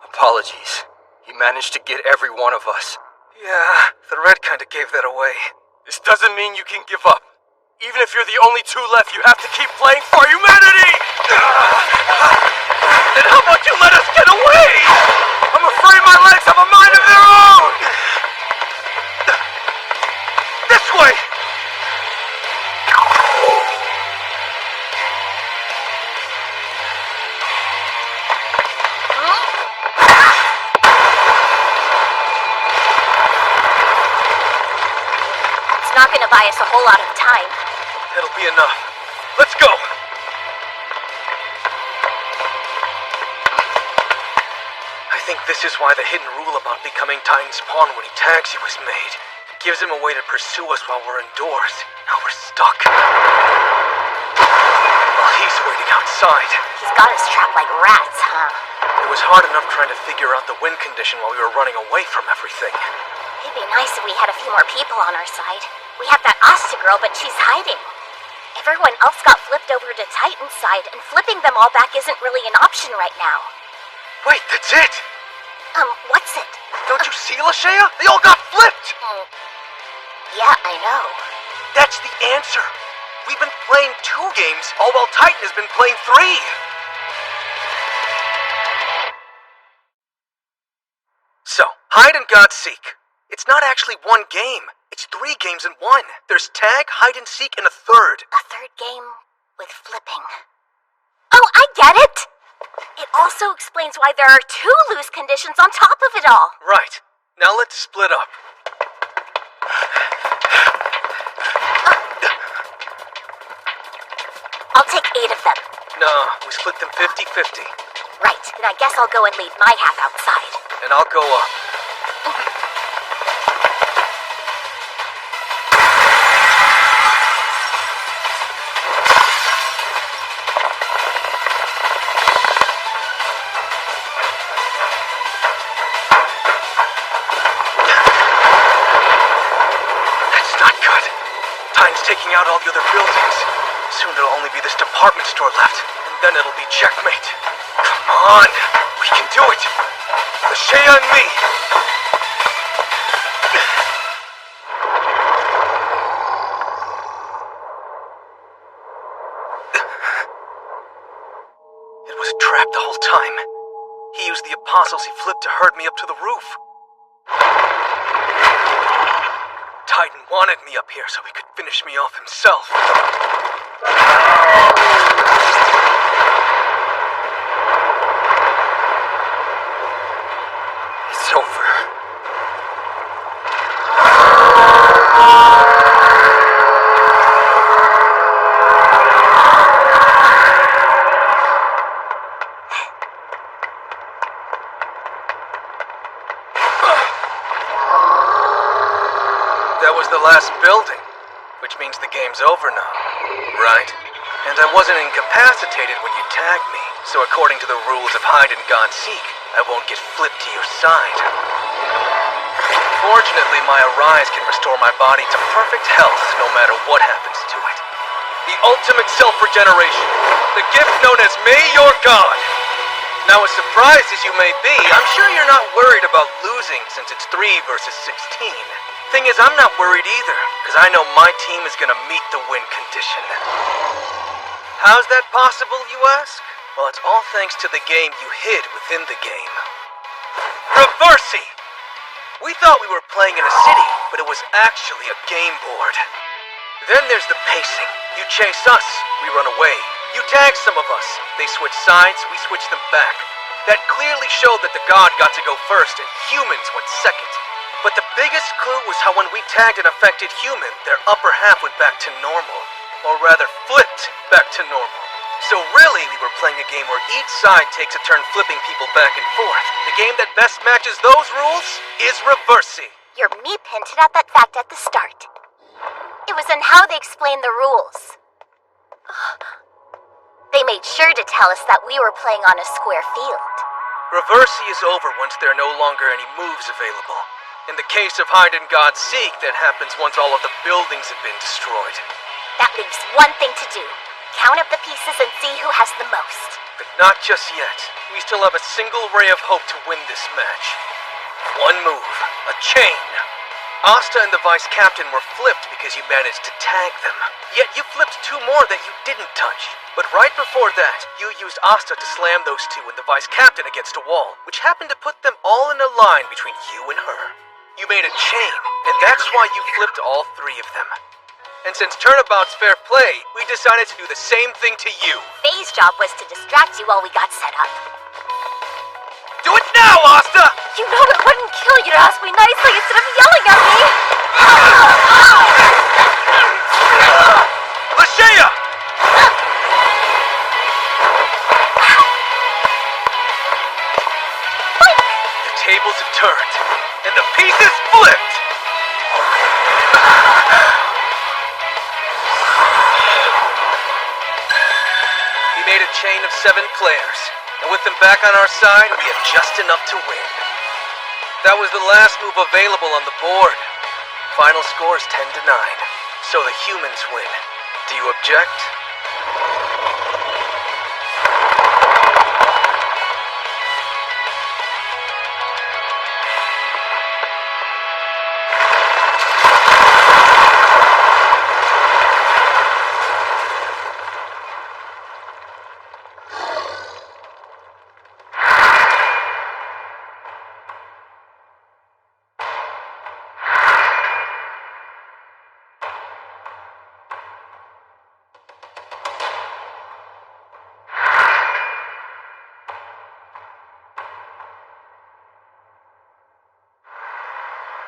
Apologies. He managed to get every one of us. Yeah, the red kinda gave that away. This doesn't mean you can give up. Even if you're the only two left, you have to keep playing for humanity! Then how about you let us get away? I'm afraid my legs have a mind of their own! This way! It's not gonna buy us a whole lot of time. That'll be enough. Let's go! I think this is why the hidden rule about becoming Titan's pawn when he tags you was made. It gives him a way to pursue us while we're indoors. Now we're stuck. While he's waiting outside. He's got us trapped like rats, huh? It It was hard enough trying to figure out the win condition while we were running away from everything. It'd be nice if we had a few more people on our side. We have that Asta girl, but she's hiding. Everyone else got flipped over to Titan's side, and flipping them all back isn't really an option right now. Wait, that's it! What's it? Don't you see, Leasha? They all got flipped! Yeah, I know. That's the answer. We've been playing 2 games, all while Titan has been playing 3. So, hide and God seek. It's not actually 1 game. It's 3 games in 1. There's tag, hide and seek, and a third. A third game with flipping. Oh, I get it! It also explains why there are 2 lose conditions on top of it all. Right. Now let's split up. I'll take 8 of them. No, we split them 50-50. Right, then I guess I'll go and lead my half outside. And I'll go up. Taking out all the other buildings. Soon there'll only be this department store left, and then it'll be checkmate. Come on, we can do it. Leasha and me. It was a trap the whole time. He used the apostles he flipped to herd me up to the roof. Titan wanted me up here so he could finish me off himself. It's over. That was the last building, which means the game's over now, right? And I wasn't incapacitated when you tagged me, so according to the rules of hide and God seek, I won't get flipped to your side. Fortunately, my Arise can restore my body to perfect health no matter what happens to it. The ultimate self-regeneration, the gift known as May Your God. Now, as surprised as you may be, I'm sure you're not worried about losing since it's 3 versus 16. Thing is, I'm not worried either, because I know my team is gonna meet the win condition. How's that possible, you ask? Well, it's all thanks to the game you hid within the game. Reversi! We thought we were playing in a city, but it was actually a game board. Then there's the pacing. You chase us, we run away. You tag some of us, they switch sides, we switch them back. That clearly showed that the god got to go first and humans went second. But the biggest clue was how when we tagged an affected human, their upper half went back to normal. Or rather, flipped back to normal. So really, we were playing a game where each side takes a turn flipping people back and forth. The game that best matches those rules is Reversi. Your meep hinted at that fact at the start. It was in how they explained the rules. They made sure to tell us that we were playing on a square field. Reversi is over once there are no longer any moves available. In the case of Hide and God Seek, that happens once all of the buildings have been destroyed. That leaves one thing to do. Count up the pieces and see who has the most. But not just yet. We still have a single ray of hope to win this match. One move. A chain. Asta and the Vice Captain were flipped because you managed to tag them. Yet you flipped 2 more that you didn't touch. But right before that, you used Asta to slam those 2 and the Vice Captain against a wall, which happened to put them all in a line between you and her. You made a chain, and that's why you flipped all 3 of them. And since turnabout's fair play, we decided to do the same thing to you. Faye's job was to distract you while we got set up. Do it now, Asta! You know it wouldn't kill you to ask me nicely instead of yelling at me! Leasha! The tables have turned, and the pieces flipped! We made a chain of 7 players. And with them back on our side, we have just enough to win. That was the last move available on the board. Final score is 10-9, so the humans win. Do you object?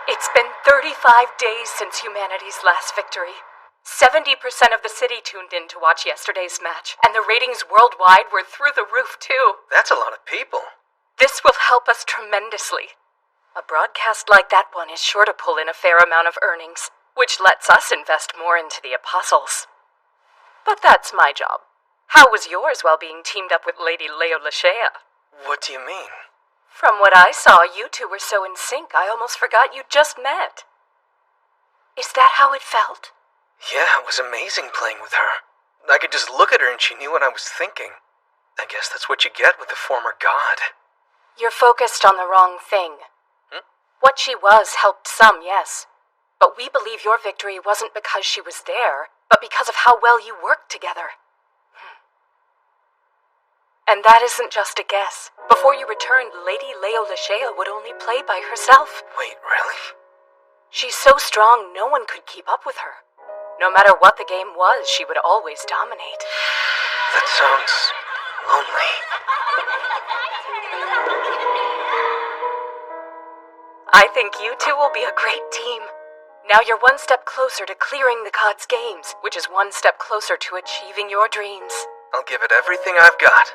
It's been 35 days since humanity's last victory. 70% of the city tuned in to watch yesterday's match, and the ratings worldwide were through the roof, too. That's a lot of people. This will help us tremendously. A broadcast like that one is sure to pull in a fair amount of earnings, which lets us invest more into the apostles. But that's my job. How was yours while being teamed up with Lady Leasha? What do you mean? From what I saw, you two were so in sync, I almost forgot you'd just met. Is that how it felt? Yeah, it was amazing playing with her. I could just look at her and she knew what I was thinking. I guess that's what you get with a former god. You're focused on the wrong thing. What she was helped some, yes. But we believe your victory wasn't because she was there, but because of how well you worked together. And that isn't just a guess. Before you returned, Lady Leasha would only play by herself. Wait, really? She's so strong, no one could keep up with her. No matter what the game was, she would always dominate. That sounds lonely. I think you two will be a great team. Now you're one step closer to clearing the gods' games, which is one step closer to achieving your dreams. I'll give it everything I've got.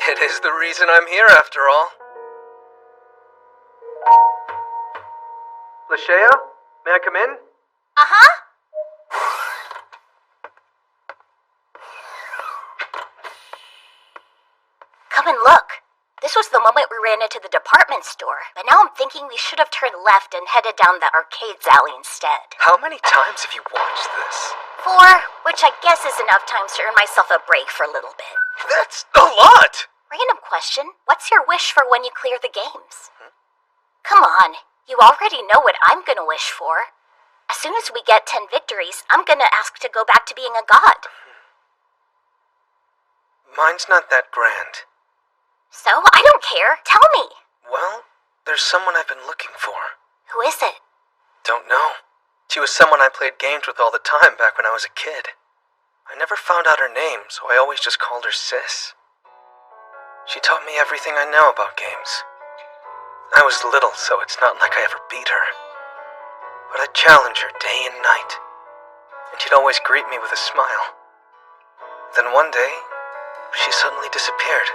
It is the reason I'm here, after all. Leasha, may I come in? Uh-huh. Come and look. This was the moment we ran into the department store, but now I'm thinking we should have turned left and headed down the arcades alley instead. How many times have you watched this? 4, which I guess is enough times to earn myself a break for a little bit. That's a lot! Random question. What's your wish for when you clear the games? Come on. You already know what I'm gonna wish for. As soon as we get 10 victories, I'm gonna ask to go back to being a god. Mine's not that grand. So, I don't care. Tell me. Well, there's someone I've been looking for. Who is it? Don't know. She was someone I played games with all the time back when I was a kid. I never found out her name, so I always just called her Sis. She taught me everything I know about games. I was little, so it's not like I ever beat her. But I'd challenge her day and night, and she'd always greet me with a smile. Then one day, she suddenly disappeared,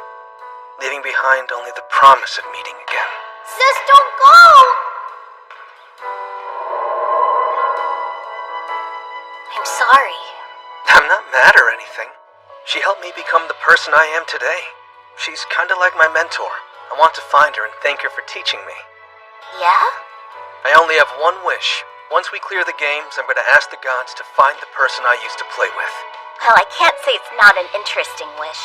leaving behind only the promise of meeting again. Sis, don't go! I'm sorry. I'm not mad or anything. She helped me become the person I am today. She's kinda like my mentor. I want to find her and thank her for teaching me. Yeah? I only have one wish. Once we clear the games, I'm gonna ask the gods to find the person I used to play with. Well, I can't say it's not an interesting wish.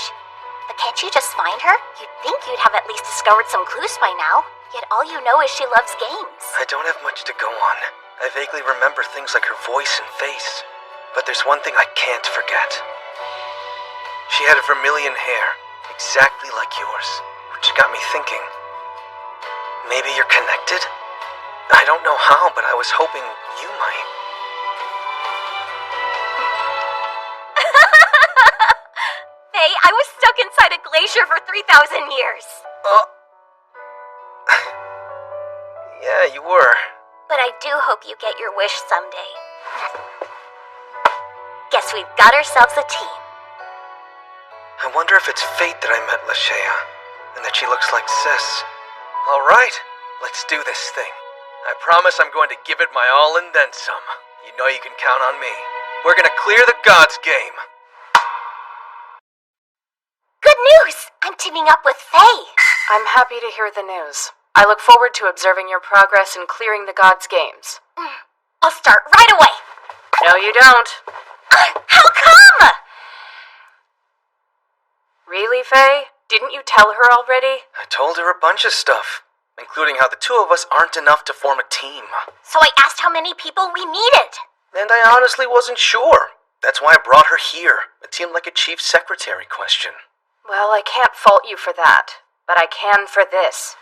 But can't you just find her? You'd think you'd have at least discovered some clues by now. Yet all you know is she loves games. I don't have much to go on. I vaguely remember things like her voice and face. But there's one thing I can't forget. She had vermilion hair, exactly like yours, which got me thinking. Maybe you're connected? I don't know how, but I was hoping you might. Hey, I was stuck inside a glacier for 3,000 years. Yeah, you were. But I do hope you get your wish someday. Guess we've got ourselves a team. I wonder if it's fate that I met Leasha, and that she looks like Sis. Alright, let's do this thing. I promise I'm going to give it my all and then some. You know you can count on me. We're gonna clear the gods game. Good news! I'm teaming up with Faye. I'm happy to hear the news. I look forward to observing your progress in clearing the gods' games. I'll start right away. No, you don't. How come? Really, Faye? Didn't you tell her already? I told her a bunch of stuff, including how the two of us aren't enough to form a team. So I asked how many people we needed. And I honestly wasn't sure. That's why I brought her here. It seemed like a chief secretary question. Well, I can't fault you for that, but I can for this.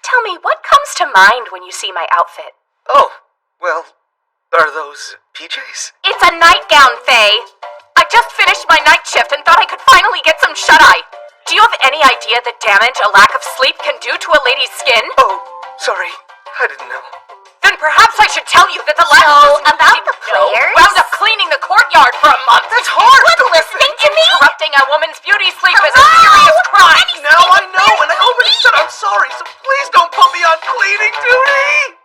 Tell me, what comes to mind when you see my outfit? Oh, well, are those PJs? It's a nightgown, Faye. I just finished my night shift and thought I could finally get some shut-eye. Do you have any idea the damage a lack of sleep can do to a lady's skin? Oh, sorry. I didn't know. Then perhaps I should tell you that the last person who about didn't the know players? wound up cleaning the courtyard for a month. That's hard! Quit listening to me! Interrupting a woman's beauty sleep is a Hello? serious crime. Now I know, and I already said I'm sorry, so please don't put me on cleaning duty!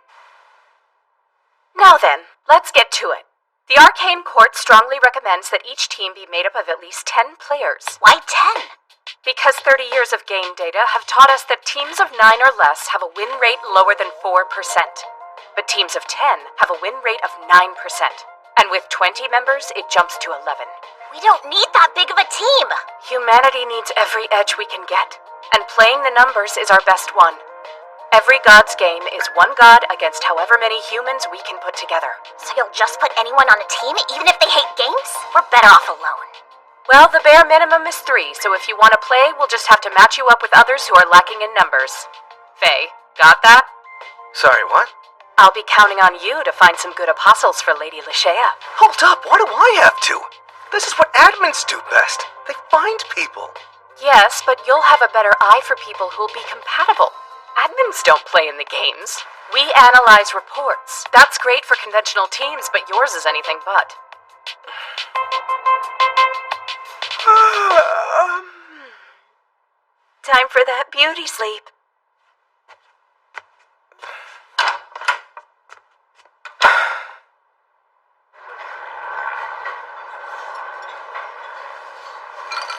Now then, let's get to it. The Arcane Court strongly recommends that each team be made up of at least 10 players. Why 10? Because 30 years of game data have taught us that teams of 9 or less have a win rate lower than 4%. But teams of 10 have a win rate of 9%. And with 20 members, it jumps to 11. We don't need that big of a team. Humanity needs every edge we can get, and playing the numbers is our best one. Every god's game is one god against however many humans we can put together. So you'll just put anyone on a team, even if they hate games? We're better off alone. Well, the bare minimum is 3, so if you want to play, we'll just have to match you up with others who are lacking in numbers. Faye, got that? Sorry, what? I'll be counting on you to find some good apostles for Lady Leasha. Hold up, why do I have to? This is what admins do best. They find people. Yes, but you'll have a better eye for people who'll be compatible. Admins don't play in the games. We analyze reports. That's great for conventional teams, but yours is anything but. Time for that beauty sleep.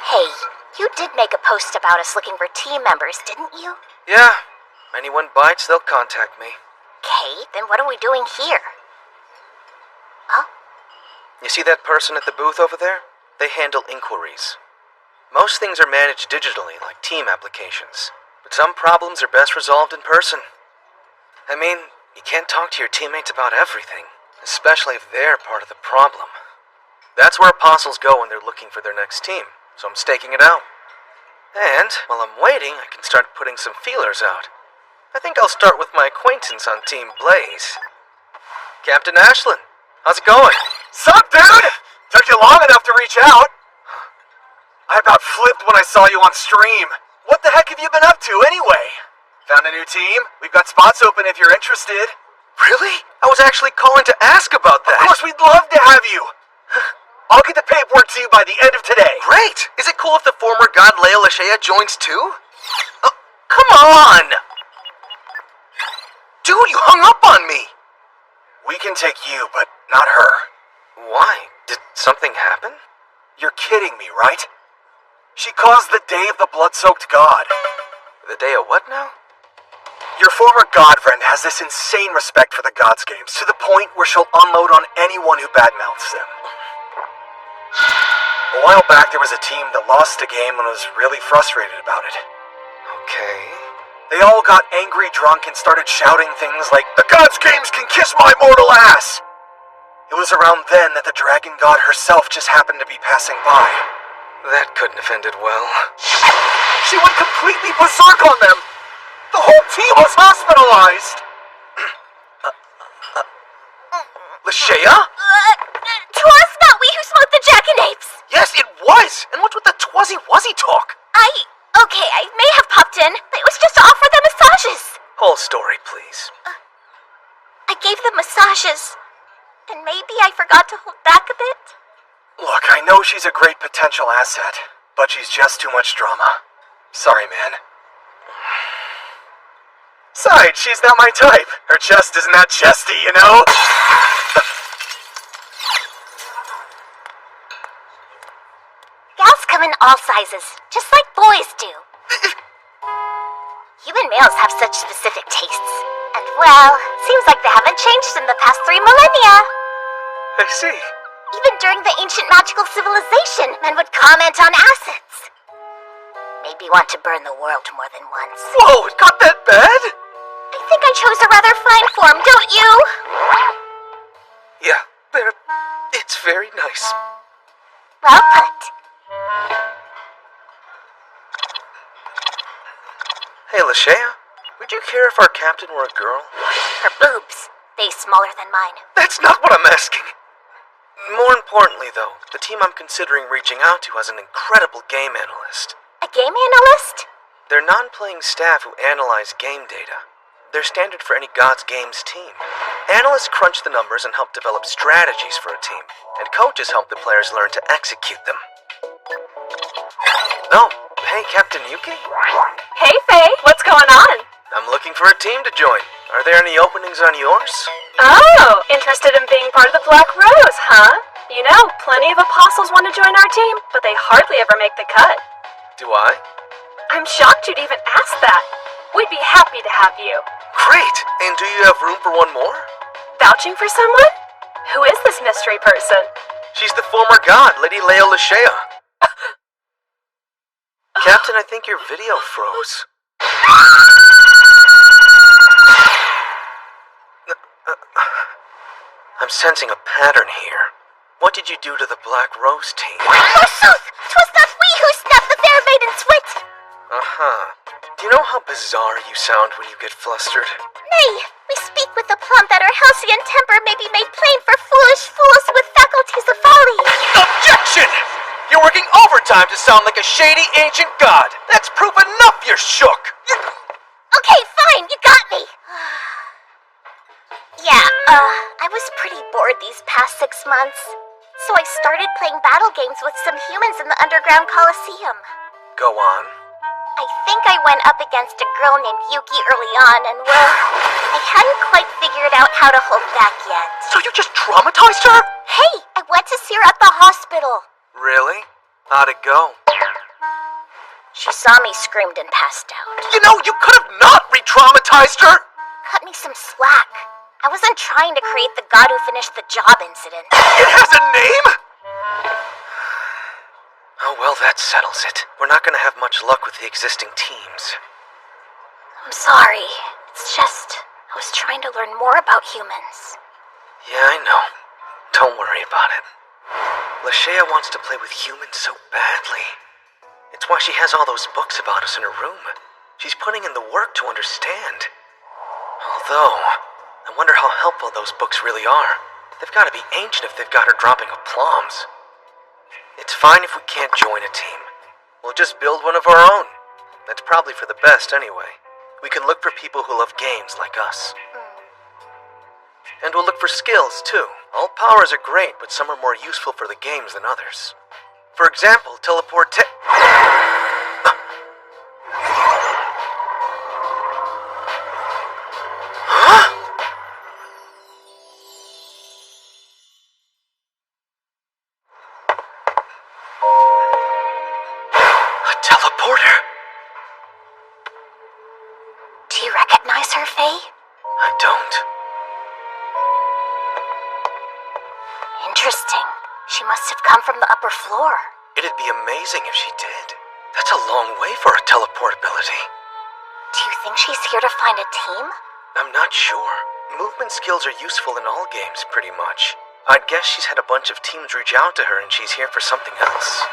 Hey, you did make a post about us looking for team members, didn't you? Yeah, anyone bites, they'll contact me. Okay, then what are we doing here? Huh? You see that person at the booth over there? They handle inquiries. Most things are managed digitally, like team applications. But some problems are best resolved in person. I mean, you can't talk to your teammates about everything, especially if they're part of the problem. That's where apostles go when they're looking for their next team, so I'm staking it out. And while I'm waiting, I can start putting some feelers out. I think I'll start with my acquaintance on Team Blaze. Captain Ashlyn, how's it going? Sup, dude? Took you long enough to reach out. I about flipped when I saw you on stream. What the heck have you been up to, anyway? Found a new team? We've got spots open if you're interested. Really? I was actually calling to ask about that. Of course, we'd love to have you. I'll get the paperwork to you by the end of today. Great! Is it cool if the former god Leasha joins too? Oh, come on! Dude, you hung up on me! We can take you, but not her. Why? Did something happen? You're kidding me, right? She caused the Day of the Blood-Soaked God. The day of what now? Your former god friend has this insane respect for the gods games, to the point where she'll unload on anyone who badmouths them. A while back, there was a team that lost a game and was really frustrated about it. Okay. They all got angry drunk and started shouting things like, "The gods games can kiss my mortal ass!" It was around then that the dragon god herself just happened to be passing by. That couldn't have ended well. She went completely berserk on them! The whole team was hospitalized! Leasha? Twas not we who smoked the jackanapes! Yes, it was! And what's with the twuzzy-wuzzy talk? Okay, I may have popped in, but it was just to offer them massages. Whole story, please. I gave them massages, and maybe I forgot to hold back a bit. Look, I know she's a great potential asset, but she's just too much drama. Sorry, man. Besides, she's not my type. Her chest isn't that chesty, you know? come in all sizes, just like boys do. Human males have such specific tastes. And well, seems like they haven't changed in the past 3 millennia. I see. Even during the ancient magical civilization, men would comment on acids. Made me want to burn the world more than once. Whoa, it got that bad? I think I chose a rather fine form, don't you? Yeah, it's very nice. Well put. Hey, Leasha, would you care if our captain were a girl? Her boobs. They smaller than mine. That's not what I'm asking. More importantly, though, the team I'm considering reaching out to has an incredible game analyst. A game analyst? They're non-playing staff who analyze game data. They're standard for any God's Games team. Analysts crunch the numbers and help develop strategies for a team, and coaches help the players learn to execute them. Oh, hey, Captain Yuki? Hey, Faye, what's going on? I'm looking for a team to join. Are there any openings on yours? Oh, interested in being part of the Black Rose, huh? You know, plenty of apostles want to join our team, but they hardly ever make the cut. Do I? I'm shocked you'd even ask that. We'd be happy to have you. Great! And do you have room for one more? Vouching for someone? Who is this mystery person? She's the former god, Lady Leasha. Captain, I think your video froze. I'm sensing a pattern here. What did you do to the Black Rose team? Forsooth! 'Twas not we who snapped the fair maiden's wit! Uh-huh. Do you know how bizarre you sound when you get flustered? Nay, we speak with the plum that our halcyon temper may be made plain for foolish fools with faculties of folly. Objection! You're working overtime to sound like a shady ancient god. That's proof enough you're shook. Okay, fine, you got me. Yeah, I was pretty bored these past 6 months. So I started playing battle games with some humans in the underground coliseum. Go on. I think I went up against a girl named Yuki early on, and well, I hadn't quite figured out how to hold back yet. So you just traumatized her? Hey, I went to see her at the hospital. Really? How'd it go? She saw me, screamed, and passed out. You know, you could have not re-traumatized her! Cut me some slack. I wasn't trying to create the god who finished the job incident. It has a name?! Oh, well, that settles it. We're not gonna have much luck with the existing teams. I'm sorry. It's just, I was trying to learn more about humans. Yeah, I know. Don't worry about it. Leasha wants to play with humans so badly. It's why she has all those books about us in her room. She's putting in the work to understand. Although, I wonder how helpful those books really are. They've got to be ancient if they've got her dropping aplomb. It's fine if we can't join a team. We'll just build one of our own. That's probably for the best anyway. We can look for people who love games like us. And we'll look for skills, too. All powers are great, but some are more useful for the games than others. For example, teleporter? Do you recognize her, Faye? I don't. Interesting. She must have come from the upper floor. It'd be amazing if she did. That's a long way for her teleportability. Do you think she's here to find a team? I'm not sure. Movement skills are useful in all games, pretty much. I'd guess she's had a bunch of teams reach out to her and she's here for something else.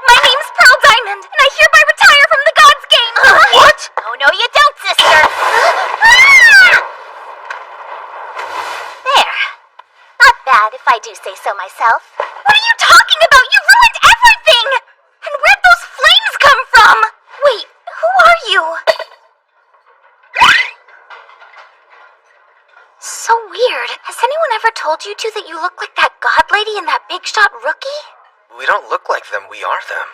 My name's Pearl Diamond, and I hereby retire from the God's Game! What? Oh, no you don't, sister! There. Not bad, if I do say so myself. What are you talking about? You ruined everything! And where'd those flames come from? Wait, who are you? So weird. Has anyone ever told you two that you look like that god lady and that big shot rookie? We don't look like them, we are them.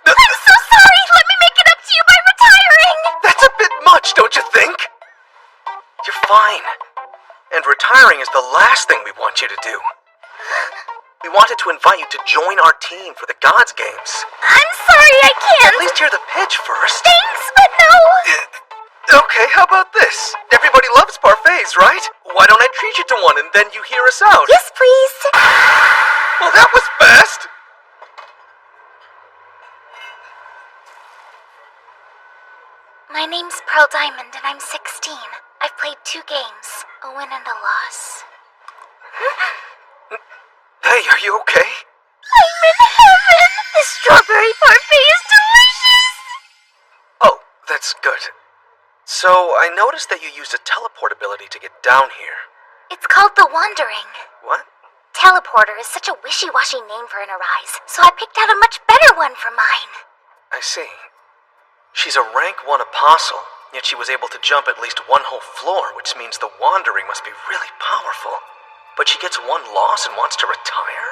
I'm so sorry! Let me make it up to you by retiring! That's a bit much, don't you think? You're fine. And retiring is the last thing we want you to do. We wanted to invite you to join our team for the Gods Games. I'm sorry, I can't. At least hear the pitch first. Thanks, but no. Okay, how about this? Everybody loves parfaits, right? Why don't I treat you to one and then you hear us out? Yes, please. Well, that was fast. My name's Pearl Diamond and I'm 16. I've played 2 games, a win and a loss. Hey, are you okay? I'm in heaven! The strawberry parfait is delicious! Oh, that's good. So, I noticed that you used a teleport ability to get down here. It's called the Wandering. What? Teleporter is such a wishy-washy name for an Arise, so I picked out a much better one for mine. I see. She's a rank 1 apostle, yet she was able to jump at least 1 whole floor, which means the Wandering must be really powerful. But she gets 1 loss and wants to retire?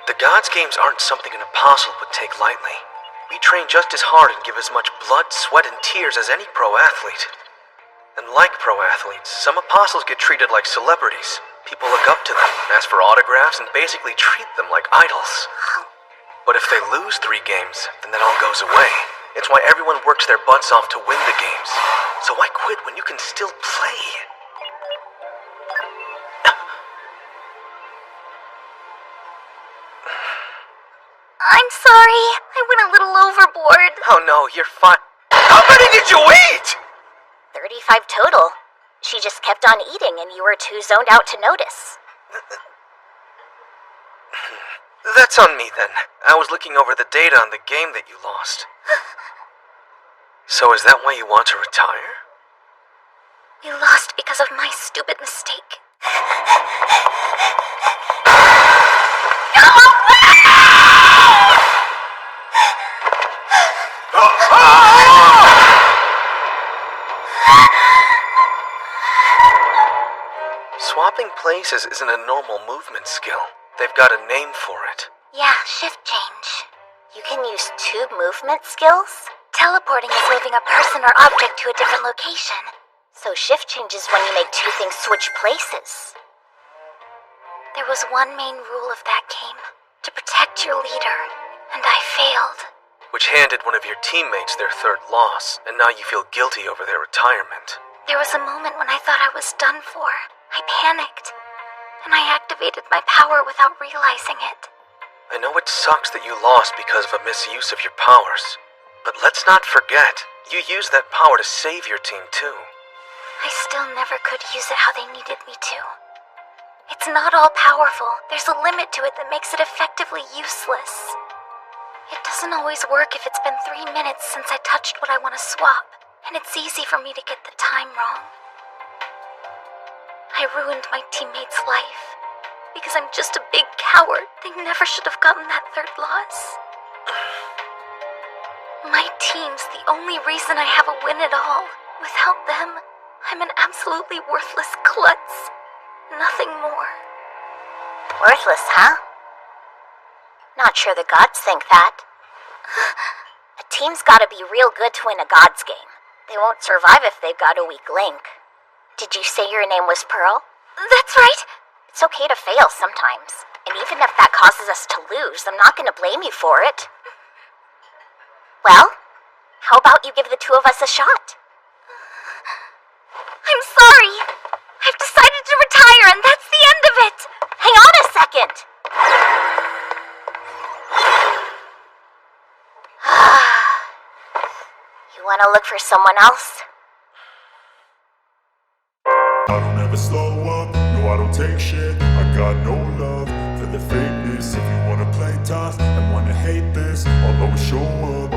The Gods Games aren't something an apostle would take lightly. We train just as hard and give as much blood, sweat, and tears as any pro athlete. And like pro athletes, some apostles get treated like celebrities. People look up to them, ask for autographs, and basically treat them like idols. But if they lose 3 games, then that all goes away. It's why everyone works their butts off to win the games. So why quit when you can still play? I'm sorry. I went a little overboard. Oh no, you're fine. How many did you eat? 35 total. She just kept on eating and you were too zoned out to notice. That's on me then. I was looking over the data on the game that you lost. So is that why you want to retire? We lost because of my stupid mistake. Swapping places isn't a normal movement skill. They've got a name for it. Yeah, shift change. You can use 2 movement skills? Teleporting is moving a person or object to a different location. So shift change is when you make 2 things switch places. There was one main rule of that game, to protect your leader, and I failed. Which handed one of your teammates their 3rd loss, and now you feel guilty over their retirement. There was a moment when I thought I was done for. I panicked, and I activated my power without realizing it. I know it sucks that you lost because of a misuse of your powers, but let's not forget, you used that power to save your team too. I still never could use it how they needed me to. It's not all powerful. There's a limit to it that makes it effectively useless. It doesn't always work if it's been 3 minutes since I touched what I want to swap, and it's easy for me to get the time wrong. I ruined my teammate's life because I'm just a big coward. They never should have gotten that 3rd loss. My team's the only reason I have a win at all. Without them, I'm an absolutely worthless klutz. Nothing more. Worthless, huh? Not sure the gods think that. A team's gotta be real good to win a gods game. They won't survive if they've got a weak link. Did you say your name was Pearl? That's right. It's okay to fail sometimes. And even if that causes us to lose, I'm not gonna blame you for it. Well, how about you give the 2 of us a shot? I'm sorry. I've decided to retire, and that's the end of it. Hang on a second. You wanna look for someone else? I don't ever slow up, no I don't take shit. I got no love for the fakeness. If you wanna play tough and wanna hate this, I'll always show up.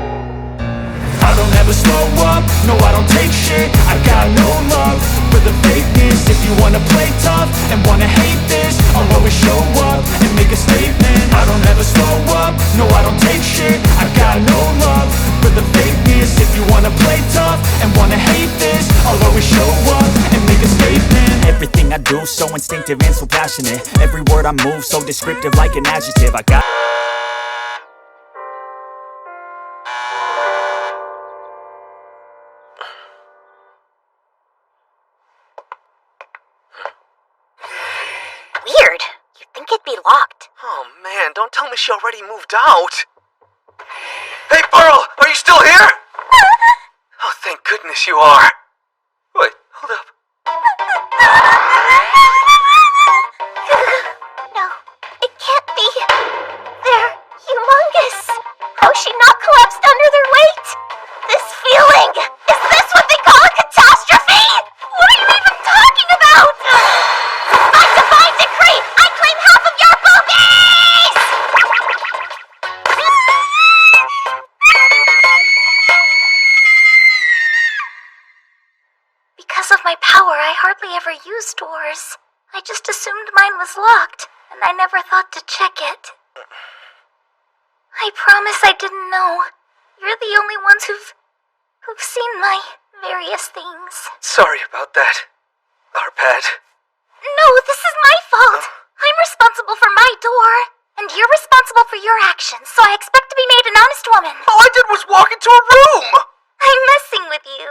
I don't ever slow up, no I don't take shit. I got no love for the fakeness. If you wanna play tough and wanna hate this, I'll always show up and make a statement. I don't ever slow up, no I don't take shit. I got no love for the fakeness. If you wanna play tough and wanna hate this, I'll always show up and make a statement. Everything I do so instinctive and so passionate. Every word I move so descriptive like an adjective. I got man. Don't tell me she already moved out. Hey, Pearl! Are you still here? Oh, thank goodness you are. Wait, hold up. No, it can't be. They're humongous. How she not collapsed under their weight? This feeling! Is this what they call a catastrophe? What are you even talking about? By divine decree, I claim half of your boobies! Because of my power, I hardly ever use doors. I just assumed mine was locked, and I never thought to check it. I promise I didn't know. You're the only ones who've seen my various things. Sorry about that. Our bad. No, this is my fault. I'm responsible for my door, and you're responsible for your actions, so I expect to be made an honest woman. All I did was walk into a room! I'm messing with you.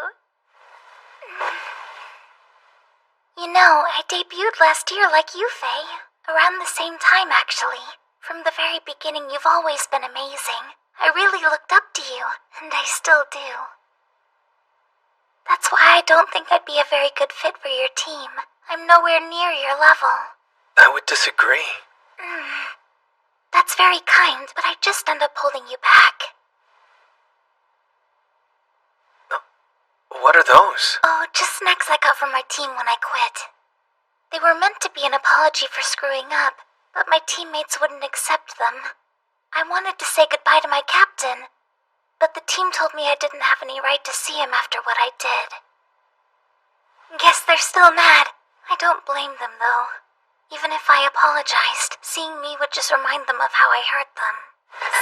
You know, I debuted last year like you, Faye. Around the same time, actually. From the very beginning, you've always been amazing. I really looked up to you, and I still do. That's why I don't think I'd be a very good fit for your team. I'm nowhere near your level. I would disagree. That's very kind, but I just end up holding you back. What are those? Oh, just snacks I got from my team when I quit. They were meant to be an apology for screwing up, but my teammates wouldn't accept them. I wanted to say goodbye to my captain, but the team told me I didn't have any right to see him after what I did. Guess they're still mad. I don't blame them, though. Even if I apologized, seeing me would just remind them of how I hurt them.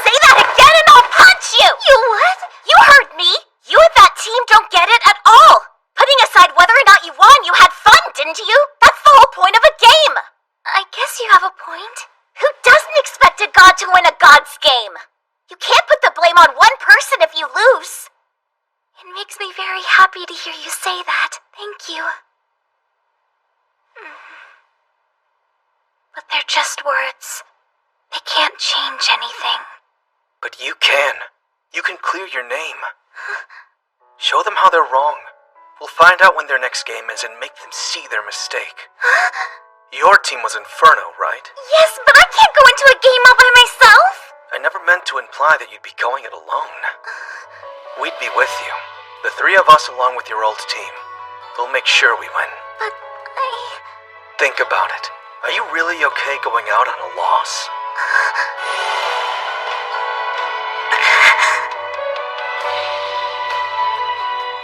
Say that again and I'll punch you! You what? You heard me! You and that team don't get it at all! Putting aside whether or not you won, you had fun, didn't you? That's the whole point of a game! I guess you have a point. Who doesn't expect a god to win a god's game? You can't put the blame on one person if you lose. It makes me very happy to hear you say that. Thank you. But they're just words. They can't change anything. But you can. You can clear your name. Show them how they're wrong. We'll find out when their next game is and make them see their mistake. Your team was Inferno, right? Yes, but I can't go into a game all by myself. I never meant to imply that you'd be going it alone. We'd be with you. The three of us along with your old team. We'll make sure we win. But Think about it. Are you really okay going out on a loss?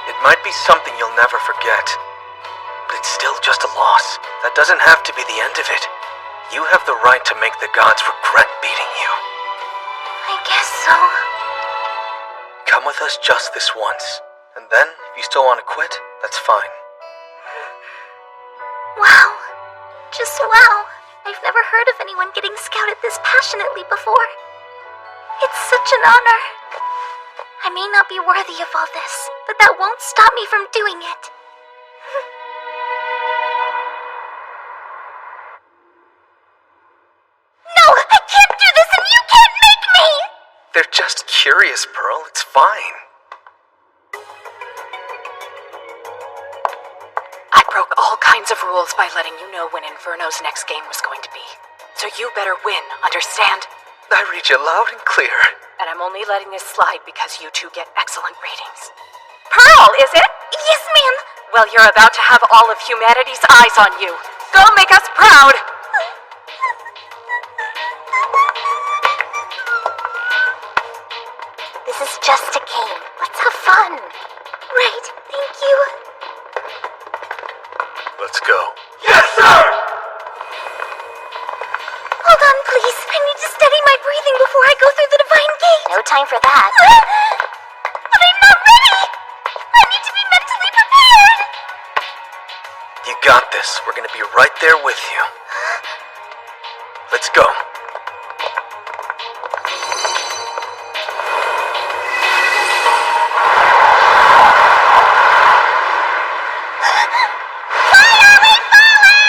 It might be something you'll never forget, but it's still just a loss. That doesn't have to be the end of it. You have the right to make the gods regret beating you. I guess so. Come with us just this once, and then, if you still want to quit, that's fine. Wow. Just wow. I've never heard of anyone getting scouted this passionately before. It's such an honor. I may not be worthy of all this, but that won't stop me from doing it. No, I can't do this and you can't make me! They're just curious, Pearl. It's fine. I broke all kinds of rules by letting you know when Inferno's next game was going to be. So you better win, understand? I read you loud and clear. And I'm only letting this slide because you two get excellent ratings. Pearl, is it? Yes, ma'am. Well, you're about to have all of humanity's eyes on you. Go make us proud! This is just a game. Let's have fun. Right, thank you. Let's go. Yes, sir! Hold on, please. I need to steady my breathing before I go through the divine gate. No time for that. But I'm not ready. I need to be mentally prepared. You got this. We're gonna be right there with you. Let's go. Why are we falling?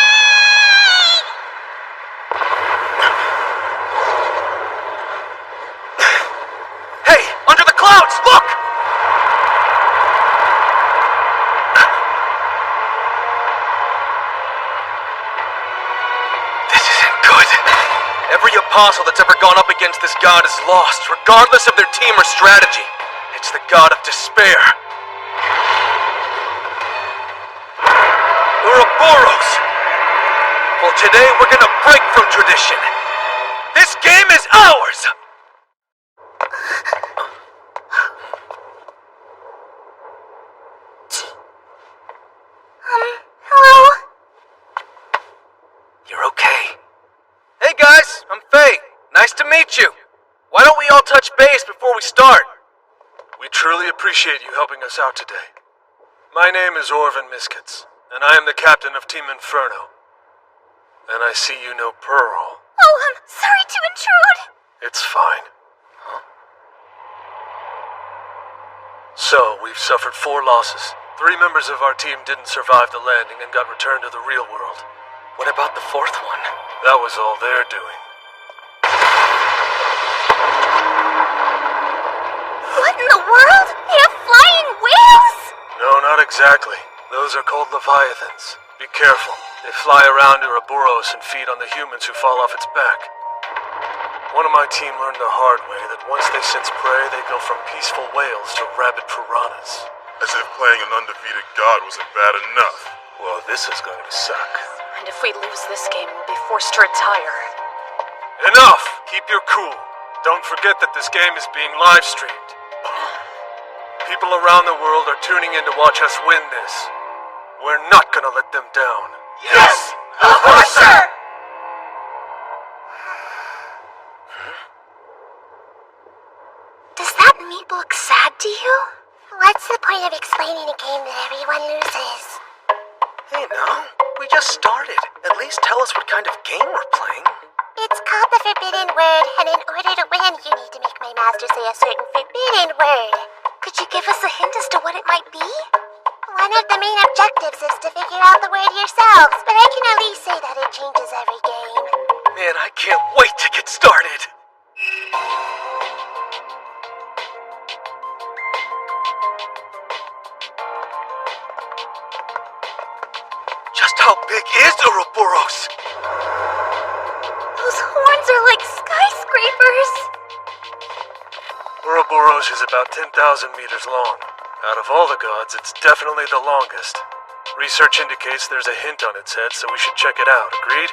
apostle that's ever gone up against this god is lost, regardless of their team or strategy. It's the god of despair. Ouroboros! Well, today we're gonna break from tradition. This game is ours! Hello? You're okay. Hey guys, I'm Faye. Nice to meet you. Why don't we all touch base before we start? We truly appreciate you helping us out today. My name is Orvin Miskets, and I am the captain of Team Inferno. And I see you know Pearl. Oh, I'm sorry to intrude. It's fine. So, we've suffered 4 losses. 3 members of our team didn't survive the landing and got returned to the real world. What about the 4th one? That was all their doing. What in the world? They have flying whales? No, not exactly. Those are called Leviathans. Be careful. They fly around Ouroboros and feed on the humans who fall off its back. One of my team learned the hard way that once they sense prey, they go from peaceful whales to rabid piranhas. As if playing an undefeated god wasn't bad enough. Well, this is going to suck. And if we lose this game, we'll be forced to retire. Enough! Keep your cool. Don't forget that this game is being live streamed. People around the world are tuning in to watch us win this. We're not gonna let them down. Yes! Of course, sir! Does that meat look sad to you? What's the point of explaining a game that everyone loses? Hey, now, we just started. At least tell us what kind of game we're playing. It's called the Forbidden Word, and in order to win, you need to make my master say a certain forbidden word. Could you give us a hint as to what it might be? One of the main objectives is to figure out the word yourselves, but I can at least say that it changes every game. Man, I can't wait to get started. Just how big is Ouroboros? Those horns are like skyscrapers. Ouroboros is about 10,000 meters long. Out of all the gods, it's definitely the longest. Research indicates there's a hint on its head, so we should check it out. Agreed?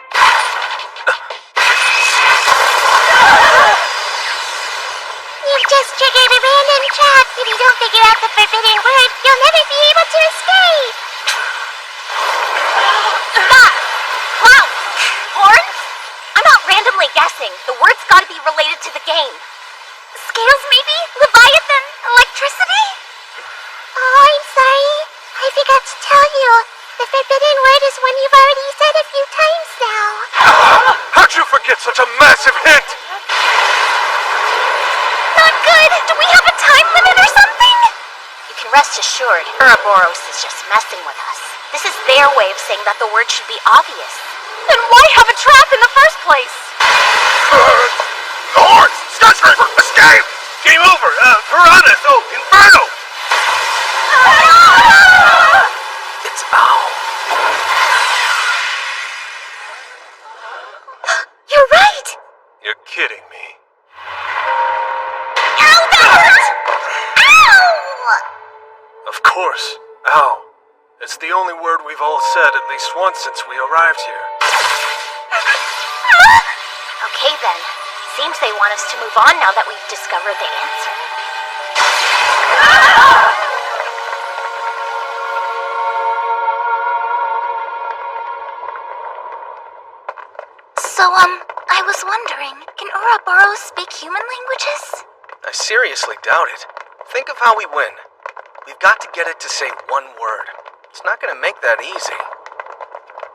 You've just triggered a random trap. If you don't figure out the forbidden word, you'll never be able to escape. Stop! Wow! Horns? I'm not randomly guessing. The word's gotta be related to the game. Scales, maybe? Leviathan? Electricity? Oh, I'm sorry. I forgot to tell you. The forbidden word is one you've already said a few times now. How'd you forget such a massive hint? Not good. Do we have a time limit or something? You can rest assured, Ouroboros is just messing with us. This is their way of saying that the word should be obvious. Then why have a trap in the first place? The horns! Skyscraper! Escape! Game over! Piranhas! Oh, Inferno! It's Owl. You're right. You're kidding me. Ow, that hurt! Ow! Of course. Ow. It's the only word we've all said at least once since we arrived here. Okay then. Seems they want us to move on now that we've discovered the answer. So, I was wondering, can Ouroboros speak human languages? I seriously doubt it. Think of how we win. We've got to get it to say one word. It's not gonna make that easy.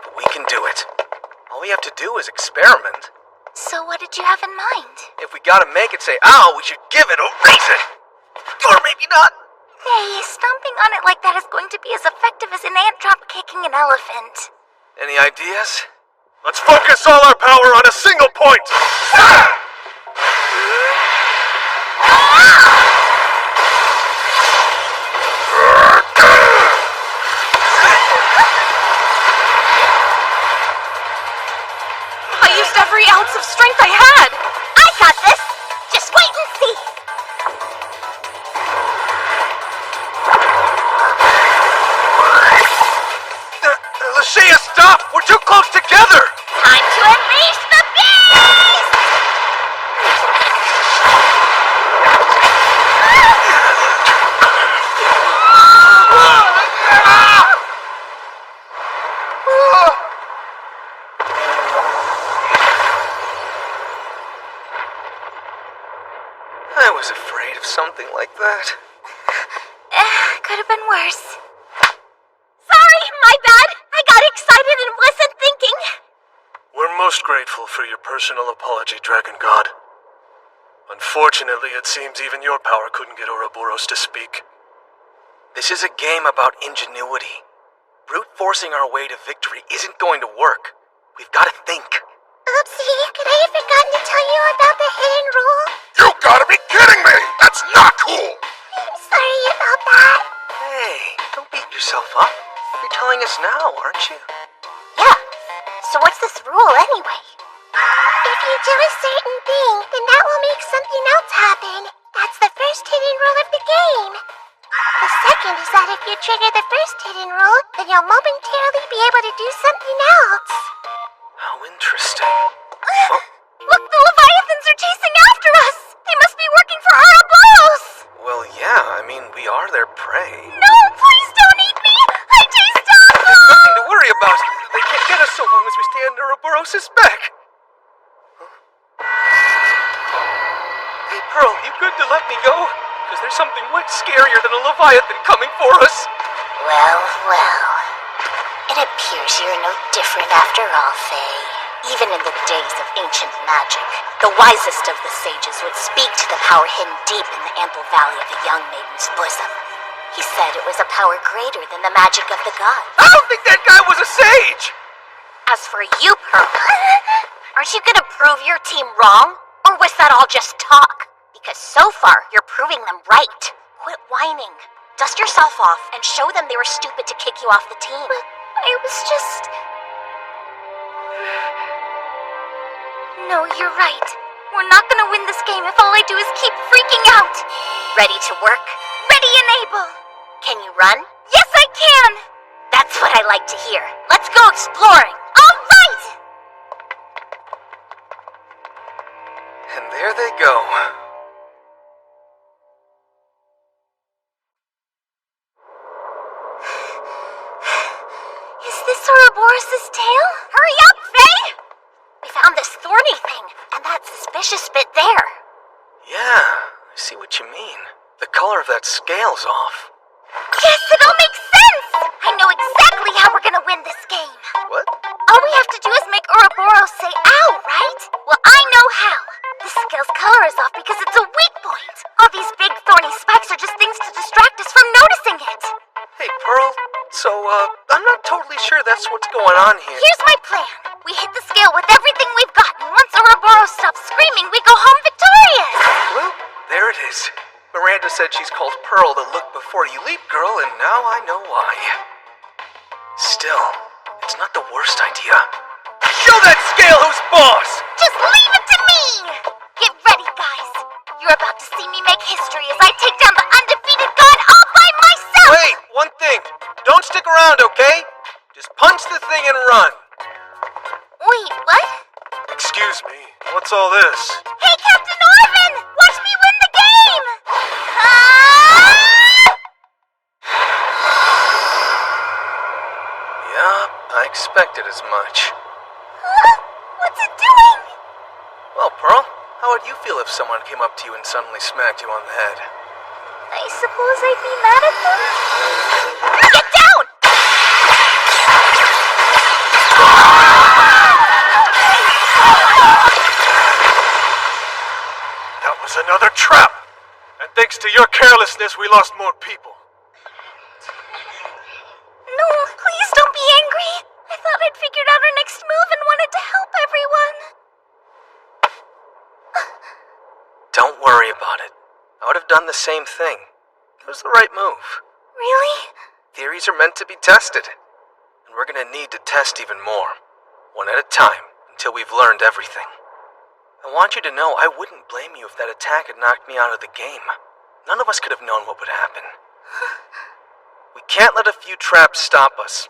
But we can do it. All we have to do is experiment. So what did you have in mind? If we gotta make it say ow, we should give it a reason. Or maybe not. Hey, stomping on it like that is going to be as effective as an ant drop kicking an elephant. Any ideas? Let's focus all our power on a single point! I used every ounce of strength I had! was afraid of something like that. Could have been worse. Sorry, my bad. I got excited and wasn't thinking. We're most grateful for your personal apology, Dragon God. Unfortunately, it seems even your power couldn't get Ouroboros to speak. This is a game about ingenuity. Brute forcing our way to victory isn't going to work. We've got to think. Oopsie, could I have forgotten to tell you about the hidden rule? You gotta be kidding me! That's not cool! I'm sorry about that. Hey, don't beat yourself up. You're telling us now, aren't you? Yeah. So what's this rule anyway? If you do a certain thing, then that will make something else happen. That's the first hidden rule of the game. The second is that if you trigger the first hidden rule, then you'll momentarily be able to do something else. How interesting. Oh, Look, the Leviathans are chasing after us! They must be working for Ouroboros! well, yeah, I mean, we are their prey. No, please don't eat me! I taste awful! Nothing to worry about. They can't get us so long as we stay on Ouroboros' back. Hey, Pearl, you good to let me go? Because there's something way scarier than a Leviathan coming for us. Well, well. It appears you're no different after all, Faye. Even in the days of ancient magic, the wisest of the sages would speak to the power hidden deep in the ample valley of the young maiden's bosom. He said it was a power greater than the magic of the gods. I don't think that guy was a sage! As for you, Pearl, aren't you gonna prove your team wrong? Or was that all just talk? Because so far, you're proving them right. Quit whining. Dust yourself off and show them they were stupid to kick you off the team. But I was just... No, you're right. We're not gonna win this game if all I do is keep freaking out. Ready to work? Ready and able. Can you run? Yes, I can! That's what I like to hear. Let's go exploring. All right! And there they go. Is this Ouroboros' tail? Hurry up, Faye! We found this thorny thing, and that suspicious bit there. Yeah, I see what you mean. The color of that scale's off. Yes, it all makes sense! I know exactly how we're gonna win this game. What? All we have to do is make Ouroboros say ow, right? Well, I know how. This scale's color is off because it's a weak point. All these big thorny spikes are just things to distract us from noticing it. Hey, Pearl. So, I'm not totally sure that's what's going on here. Here's my plan. We hit the scale with everything we've got, and once Ouroboros stops screaming, we go home victorious. Well, there it is. Miranda said she's called Pearl to look before you leap, girl, and now I know why. Still, it's not the worst idea. Show that scale who's boss! Just leave it to me! Get ready, guys. You're about to see me make history as I take down the undefeated god all by myself! Wait, one thing. Don't stick around, okay? Just punch the thing and run. Wait, what? Excuse me, what's all this? Hey, Captain Orvin! Watch me win the game! Ah! Yup, I expected as much. What's it doing? Well, Pearl, how would you feel if someone came up to you and suddenly smacked you on the head? I suppose I'd be mad at them? Get down! That was another trap! And thanks to your carelessness, we lost more people. No, please don't be angry. I thought I'd figured out our next move and wanted to help everyone. Don't worry about it. I would have done the same thing. It was the right move. Really? Theories are meant to be tested. And we're gonna need to test even more. One at a time, until we've learned everything. I want you to know I wouldn't blame you if that attack had knocked me out of the game. None of us could have known what would happen. We can't let a few traps stop us.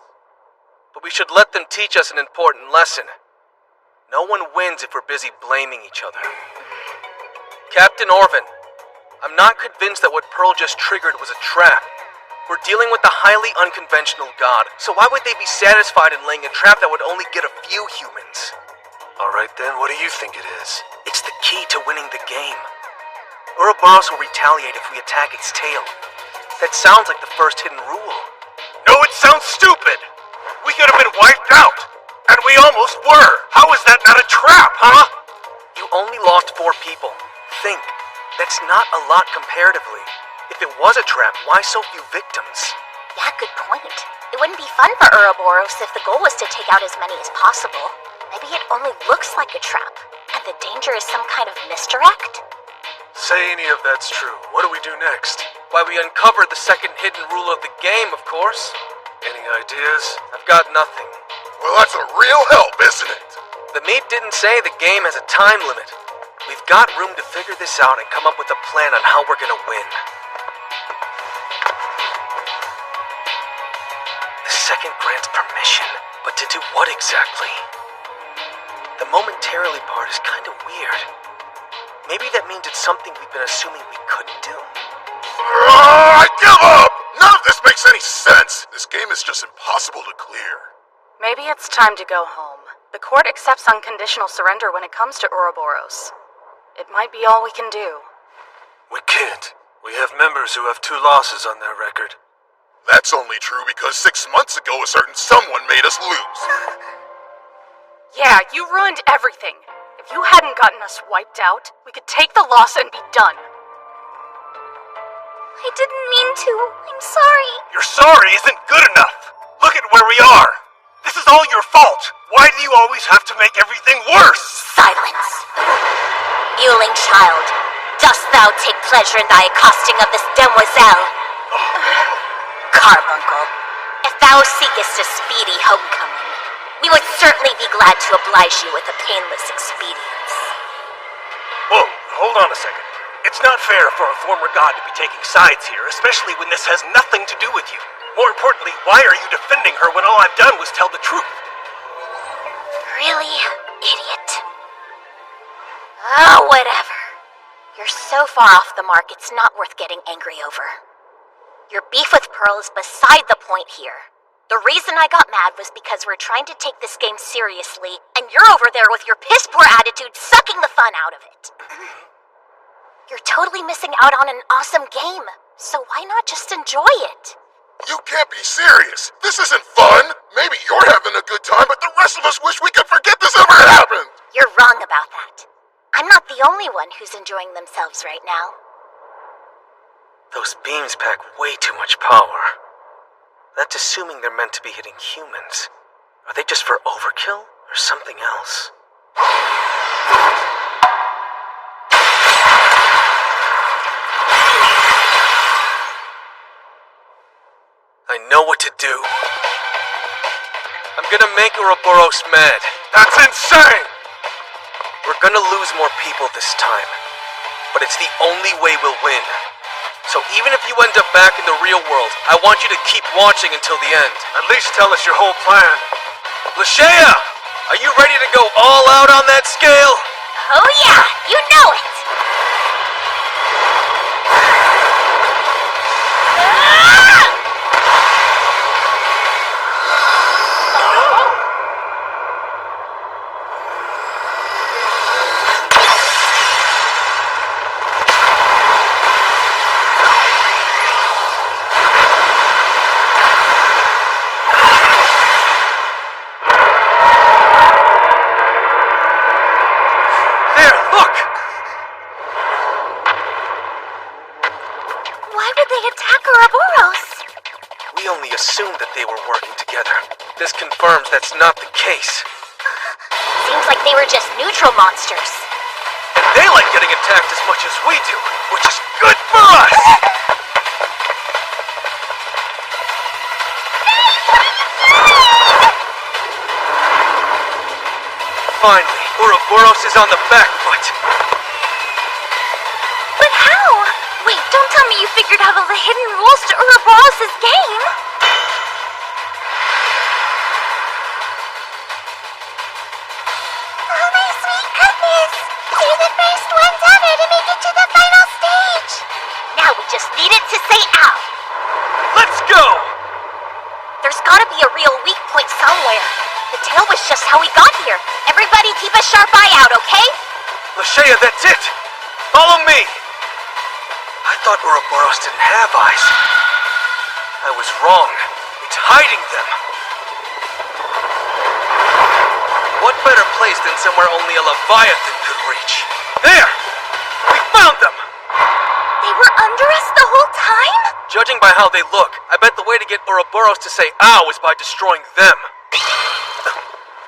But we should let them teach us an important lesson. No one wins if we're busy blaming each other. Captain Orvin, I'm not convinced that what Pearl just triggered was a trap. We're dealing with a highly unconventional god, so why would they be satisfied in laying a trap that would only get a few humans? Alright then, what do you think it is? It's the key to winning the game. Ouroboros will retaliate if we attack its tail. That sounds like the first hidden rule. No, it sounds stupid! We could have been wiped out! And we almost were! How is that not a trap, huh? You only lost 4 people. Think. That's not a lot comparatively. If it was a trap, why so few victims? Yeah, good point. It wouldn't be fun for Ouroboros if the goal was to take out as many as possible. Maybe it only looks like a trap, and the danger is some kind of misdirect? Say any of that's true. What do we do next? Why, we uncovered the second hidden rule of the game, of course. Any ideas? I've got nothing. Well, that's a real help, isn't it? The meat didn't say the game has a time limit. We've got room to figure this out and come up with a plan on how we're gonna win. The second grants permission, but to do what exactly? The momentarily part is kind of weird. Maybe that means it's something we've been assuming we couldn't do. I give up! None of this makes any sense! This game is just impossible to clear. Maybe it's time to go home. The court accepts unconditional surrender when it comes to Ouroboros. It might be all we can do. We can't. We have members who have 2 losses on their record. That's only true because 6 months ago a certain someone made us lose. Yeah, you ruined everything. If you hadn't gotten us wiped out, we could take the loss and be done. I didn't mean to. I'm sorry. Your sorry isn't good enough. Look at where we are. This is all your fault. Why do you always have to make everything worse? Silence! Mewling child, dost thou take pleasure in thy accosting of this demoiselle? Carbuncle, if thou seekest a speedy homecoming, we would certainly be glad to oblige you with a painless expedience. Whoa, hold on a second. It's not fair for a former god to be taking sides here, especially when this has nothing to do with you. More importantly, why are you defending her when all I've done was tell the truth? Really, idiot. Oh, whatever. You're so far off the mark, it's not worth getting angry over. Your beef with Pearl is beside the point here. The reason I got mad was because we're trying to take this game seriously, and you're over there with your piss-poor attitude sucking the fun out of it. You're totally missing out on an awesome game, so why not just enjoy it? You can't be serious. This isn't fun. Maybe you're having a good time, but the rest of us wish we could forget this ever happened. You're wrong about that. I'm not the only one who's enjoying themselves right now. Those beams pack way too much power. That's assuming they're meant to be hitting humans. Are they just for overkill, or something else? I know what to do. I'm gonna make Ouroboros mad. That's insane! We're gonna lose more people this time. But it's the only way we'll win. So even if you end up back in the real world, I want you to keep watching until the end. At least tell us your whole plan. Leasha! Are you ready to go all out on that scale? Oh yeah, you know it! Assumed that they were working together. This confirms that's not the case. Seems like they were just neutral monsters. And they like getting attacked as much as we do, which is good for us! Finally, Ouroboros is on the back foot. But how? Wait, don't tell me you figured out all the hidden rules to Ouroboros' game! Just need it to say ow. Let's go! There's gotta be a real weak point somewhere. The tail was just how we got here. Everybody keep a sharp eye out, okay? Leasha, that's it! Follow me! thought Ouroboros didn't have eyes. I was wrong. It's hiding them. What better place than somewhere only a Leviathan could reach? There! We found them! They were under us the whole time? Judging by how they look, I bet the way to get Ouroboros to say ow is by destroying them.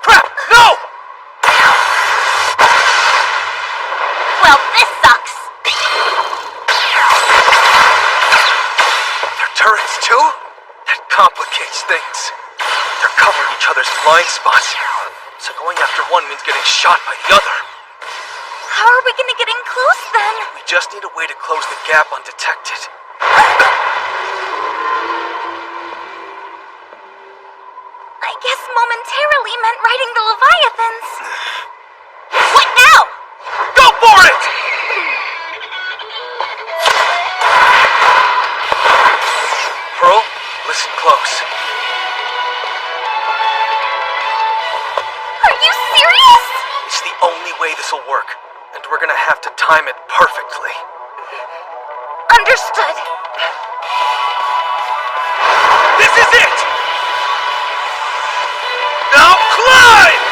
Crap! No! Well, this sucks. They're turrets too? That complicates things. They're covering each other's blind spots. So going after one means getting shot by the other. How are we gonna get in close then? We just need a way to close the gap undetected. I guess momentarily meant riding the Leviathans. What now? Go for it! Pearl, listen close. Are you serious? It's the only way this'll work, and we're gonna have to time it perfectly. Understood. This is it! Now climb!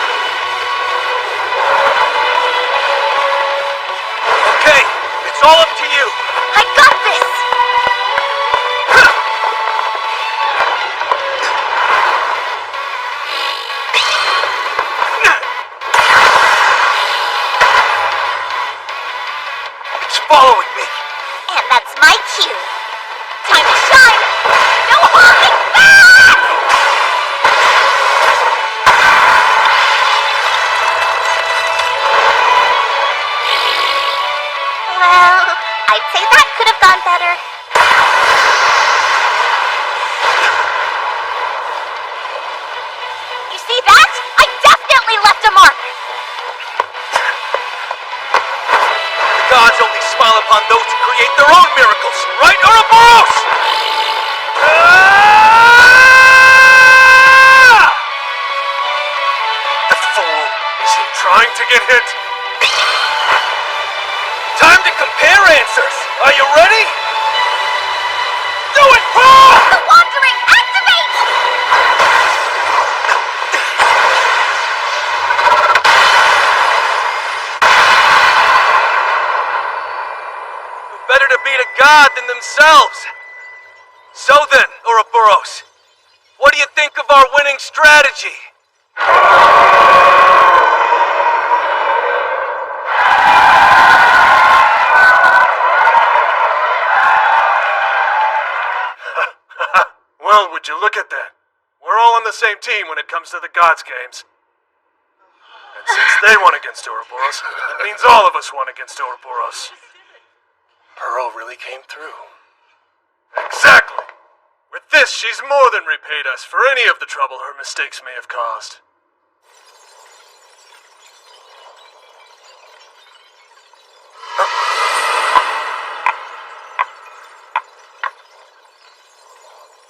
Okay, it's all up to you. I got this! It's following me. And that's my cue. Time to shine! No holding back! Well, I'd say that could have gone better. You see that? I definitely left a mark! Gods only smile upon those who create their own miracles, right, Ouroboros? The fool! Is he trying to get hit? Time to compare answers! Are you ready? Do it, Paul! The Wandering, activate! Better to beat a god than themselves. So then, Ouroboros, what do you think of our winning strategy? Well, would you look at that? We're all on the same team when it comes to the Gods games. And since they won against Ouroboros, that means all of us won against Ouroboros. Pearl really came through. Exactly! With this, she's more than repaid us for any of the trouble her mistakes may have caused.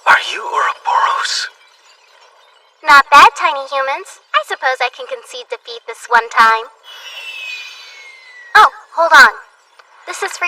Are you Ouroboros? Not bad, tiny humans. I suppose I can concede defeat this one time. Oh, hold on. This is for...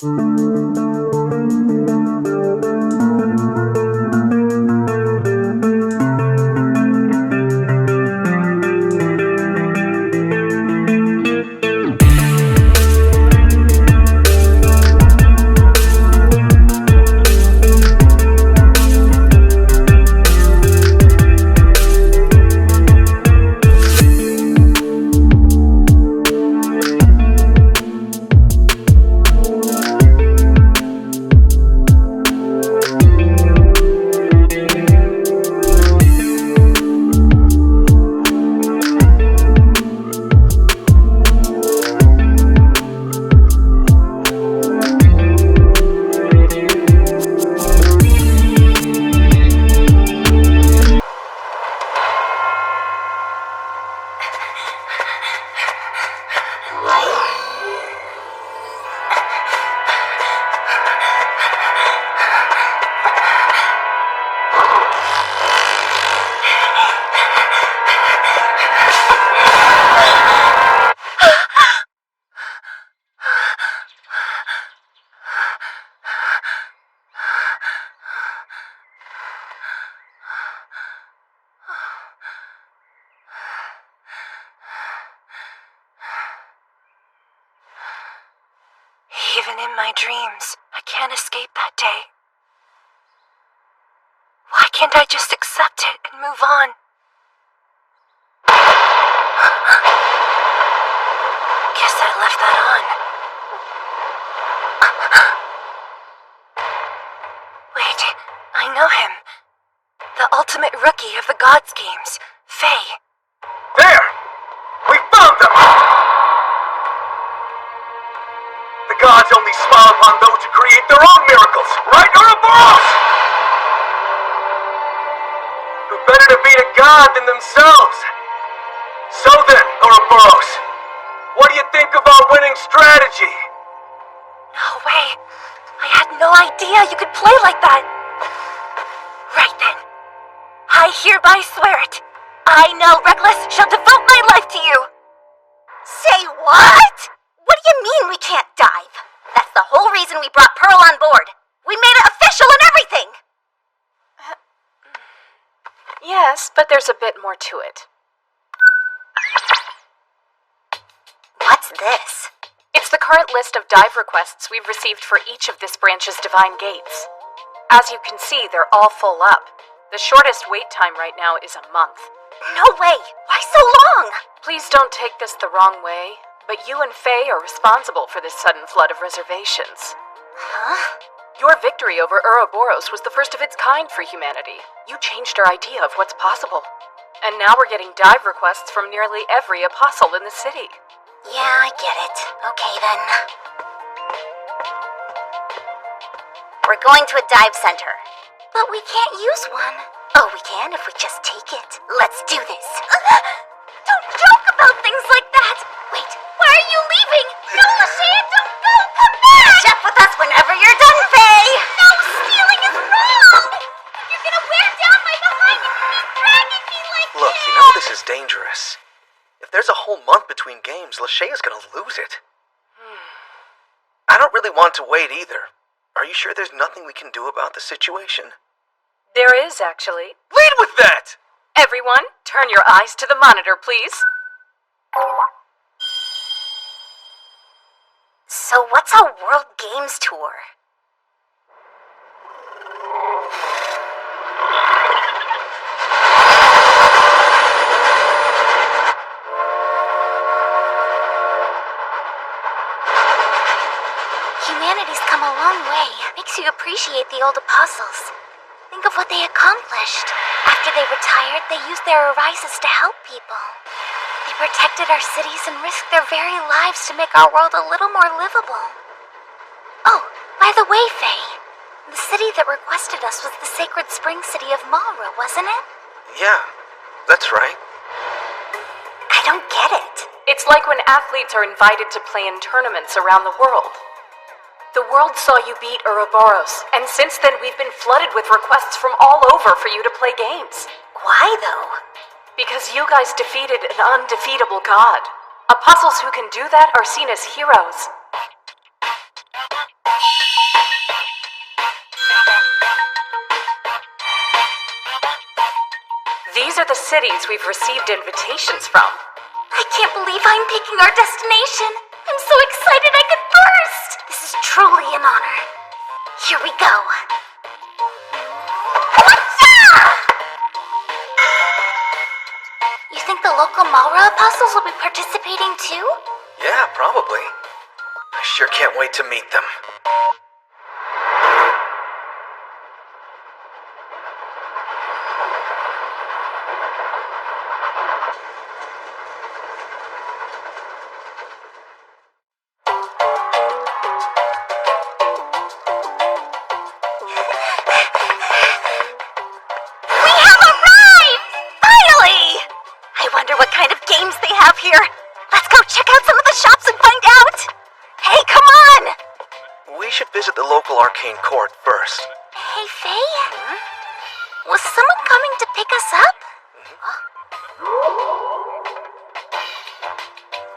Even in my dreams, I can't escape that day. Why can't I just accept it and move on? Guess I left that on. Wait, I know him. The ultimate rookie of the Gods games, Faye. There! We found them! The gods only smile upon those who create their own miracles, right, Ouroboros? Who better to beat a god than themselves? So then, Ouroboros, what do you think of our winning strategy? No way. I had no idea you could play like that. Right then. I hereby swear it. I, Nell Reckless, shall devote my life to you. Say what? What do you mean we can't dive? That's the whole reason we brought Pearl on board. We made it official and everything. Yes, but there's a bit more to it. What's this? It's the current list of dive requests we've received for each of this branch's divine gates. As you can see, they're all full up. The shortest wait time right now is a month. No way! Why so long? Please don't take this the wrong way, but you and Faye are responsible for this sudden flood of reservations. Huh? Your victory over Ouroboros was the first of its kind for humanity. You changed our idea of what's possible. And now we're getting dive requests from nearly every apostle in the city. Yeah, I get it. Okay then. We're going to a dive center. But we can't use one. Oh, we can if we just take it. Let's do this. Don't joke about things like that! Wait, why are you leaving? No, Leasha, don't go! Come back! Check with us whenever you're done, Faye! No, stealing is wrong! You're gonna wear down my behind and keep dragging me like Look, you know this is dangerous. If there's a whole month between games, Leasha is gonna lose it. I don't really want to wait either. Are you sure there's nothing we can do about the situation? There is, actually. Lead with that! Everyone, turn your eyes to the monitor, please. So what's a World Games Tour? Humanity's come a long way. Makes you appreciate the old apostles. Think of what they accomplished. After they retired, they used their arises to help people. They protected our cities and risked their very lives to make our world a little more livable. Oh, by the way, Faye, the city that requested us was the sacred spring city of Malra, wasn't it? Yeah, that's right. I don't get it. It's like when athletes are invited to play in tournaments around the world. The world saw you beat Ouroboros, and since then we've been flooded with requests from all over for you to play games. Why, though? Because you guys defeated an undefeatable god. Apostles who can do that are seen as heroes. These are the cities we've received invitations from. I can't believe I'm picking our destination. I'm so excited I could burst. This is truly an honor. Here we go. You think the local Malra apostles will be participating too? Yeah, probably. I sure can't wait to meet them. Here, let's go check out some of the shops and find out! Hey, come on! We should visit the local arcane court first. Hey, Faye? Was someone coming to pick us up?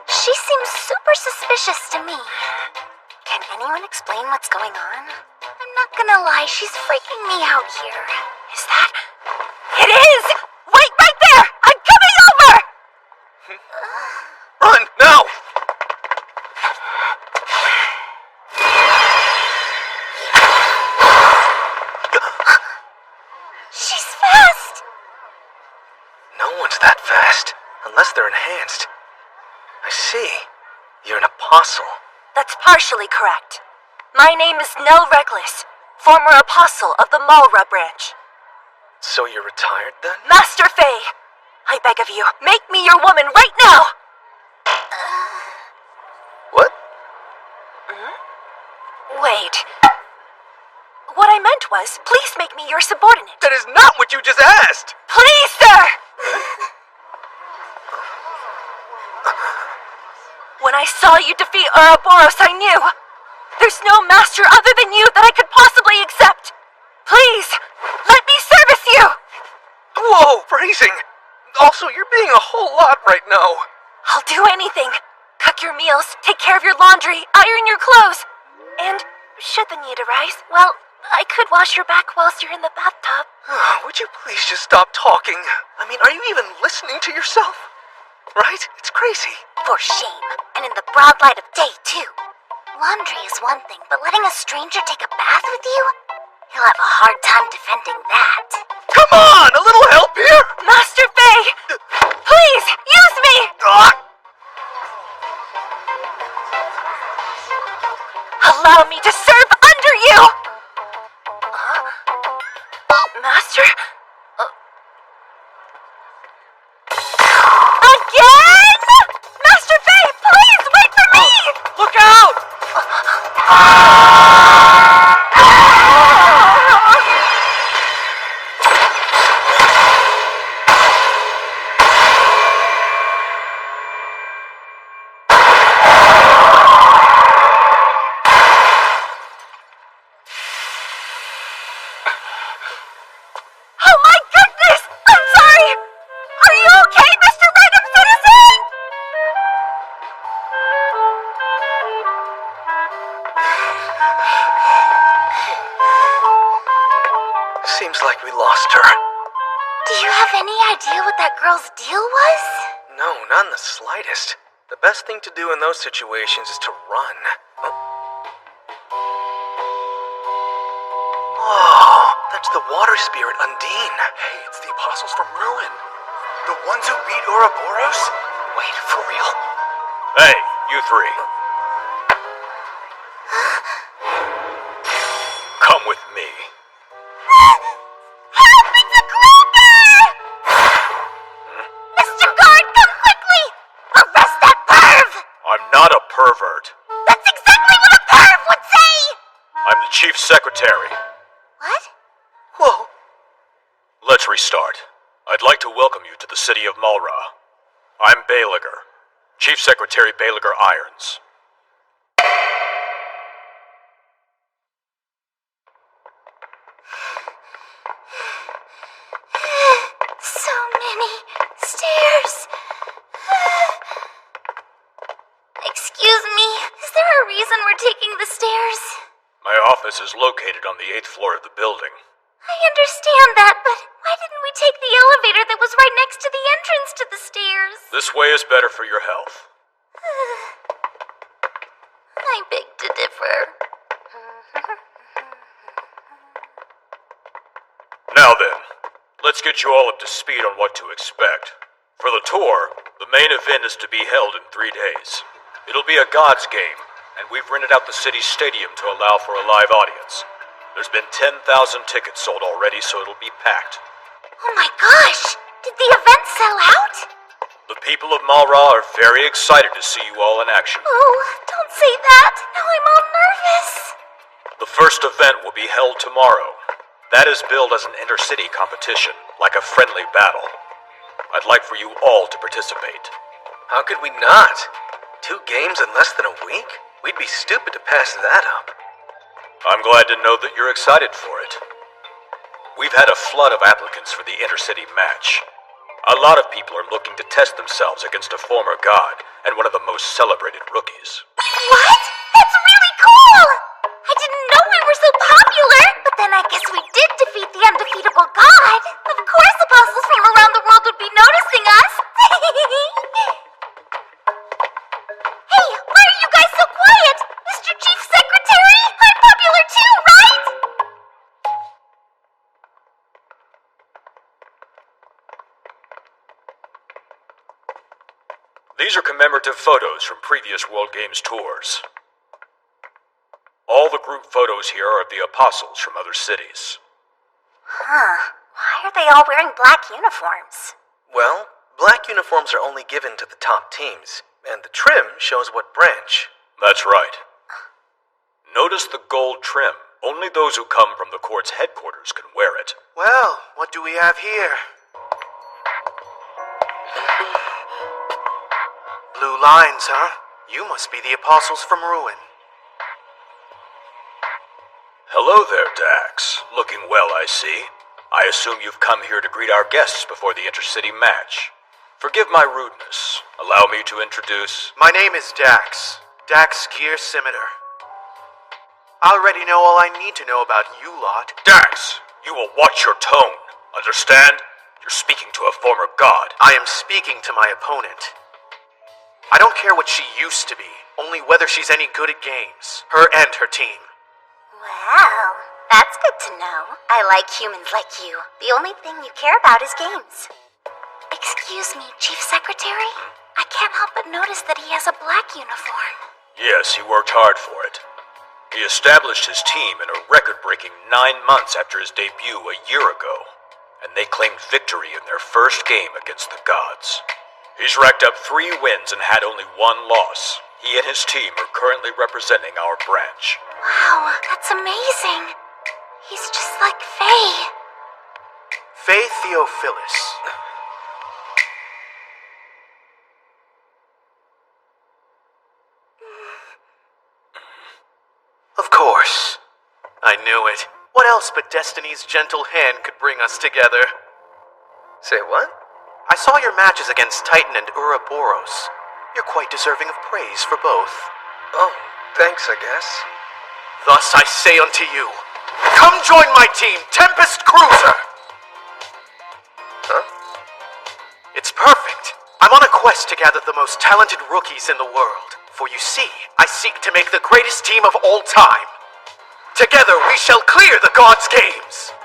She seems super suspicious to me. Can anyone explain what's going on? I'm not gonna lie, she's freaking me out here. Is that... It is! Wait right there! I'm coming over! Run, now! test, unless they're enhanced. I see. You're an apostle. That's partially correct. My name is Nell Reckless, former apostle of the Malra branch. So you're retired then? Master Faye, I beg of you, make me your woman right now! What? Wait. What I meant was, please make me your subordinate. That is not what you just asked! Please, sir! When I saw you defeat Ouroboros, I knew there's no master other than you that I could possibly accept. Please, let me service you! Whoa, phrasing! Also, you're being a whole lot right now. I'll do anything. Cook your meals, take care of your laundry, iron your clothes. And should the need arise, well, I could wash your back whilst you're in the bathtub. Would you please just stop talking? I mean, are you even listening to yourself? Right? It's crazy. For shame. And in the broad light of day, too. Laundry is one thing, but letting a stranger take a bath with you? He'll have a hard time defending that. Come on! A little help here! Master Faye! Please, use me! Allow me to serve under you! Master? Again? Master Faye, please wait for me! Look out! Oh my goodness! I'm sorry! Are you okay, Mr. Random Citizen? Seems like we lost her. Do you have any idea what that girl's deal was? No, not in the slightest. The best thing to do in those situations is to run. Oh, that's the water spirit Undine. Hey, it's the apostles from Ruin. The ones who beat Ouroboros? Wait, for real? Hey, you three. Come with me. Help! It's a creeper! Mr. Guard, come quickly! Arrest that perv! I'm not a pervert. That's exactly what a perv would say! I'm the chief secretary. What? Whoa. Let's restart. I'd like to welcome you to the city of Malra. I'm Baliger, Chief Secretary Baliger Irons. So many stairs. Excuse me, is there a reason we're taking the stairs? My office is located on the 8th floor of the building. I understand that, but why didn't we take the elevator that was right next to the entrance to the stairs? This way is better for your health. I beg to differ. Now then, let's get you all up to speed on what to expect. For the tour, the main event is to be held in 3 days. It'll be a God's game, and we've rented out the city's stadium to allow for a live audience. There's been 10,000 tickets sold already, so it'll be packed. Oh my gosh! Did the event sell out? The people of Malra are very excited to see you all in action. Oh, don't say that. Now I'm all nervous. The first event will be held tomorrow. That is billed as an intercity competition, like a friendly battle. I'd like for you all to participate. How could we not? 2 games in less than a week? We'd be stupid to pass that up. I'm glad to know that you're excited for it. We've had a flood of applicants for the intercity match. A lot of people are looking to test themselves against a former god and one of the most celebrated rookies. What? That's really cool! I didn't know we were so popular, but then I guess we did defeat the undefeatable god. Of course apostles from around the world would be noticing us. Hey, why are you guys so quiet? Mr. Chief Secretary? I'm popular too, right? These are commemorative photos from previous World Games tours. All the group photos here are of the apostles from other cities. Huh. Why are they all wearing black uniforms? Well, black uniforms are only given to the top teams, and the trim shows what branch. That's right. Notice the gold trim. Only those who come from the court's headquarters can wear it. Well, what do we have here? Blue lines, huh? You must be the apostles from Ruin. Hello there, Dax. Looking well, I see. I assume you've come here to greet our guests before the intercity match. Forgive my rudeness. Allow me to introduce... My name is Dax. Dax Gear Scimitar. I already know all I need to know about you lot. Dax, you will watch your tone. Understand? You're speaking to a former god. I am speaking to my opponent. I don't care what she used to be, only whether she's any good at games. Her and her team. Wow, that's good to know. I like humans like you. The only thing you care about is games. Excuse me, Chief Secretary? I can't help but notice that he has a black uniform. Yes, he worked hard for it. He established his team in a record-breaking 9 months after his debut a year ago, and they claimed victory in their first game against the gods. He's racked up 3 wins and had only 1 loss. He and his team are currently representing our branch. Wow, that's amazing. He's just like Faye. Faye Theophilus. Of course. I knew it. What else but Destiny's gentle hand could bring us together? Say what? I saw your matches against Titan and Ouroboros. You're quite deserving of praise for both. Oh, thanks, I guess. Thus I say unto you, come join my team, Tempest Cruiser! Huh? It's perfect. I'm on a quest to gather the most talented rookies in the world. For you see, I seek to make the greatest team of all time. Together we shall clear the gods' games.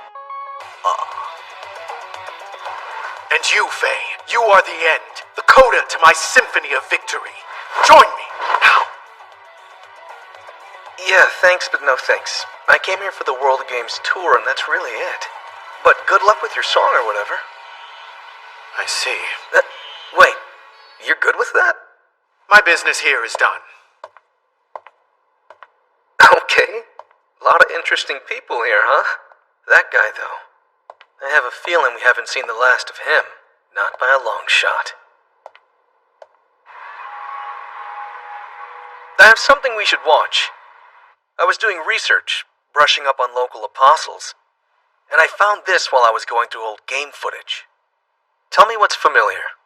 And you, Faye, you are the end, the coda to my symphony of victory. Join me, now. Yeah, thanks, but no thanks. I came here for the World Games tour, and that's really it. But good luck with your song or whatever. I see. Wait, you're good with that? My business here is done. Okay. A lot of interesting people here, huh? That guy, though. I have a feeling we haven't seen the last of him. Not by a long shot. I have something we should watch. I was doing research, brushing up on local apostles, and I found this while I was going through old game footage. Tell me what's familiar.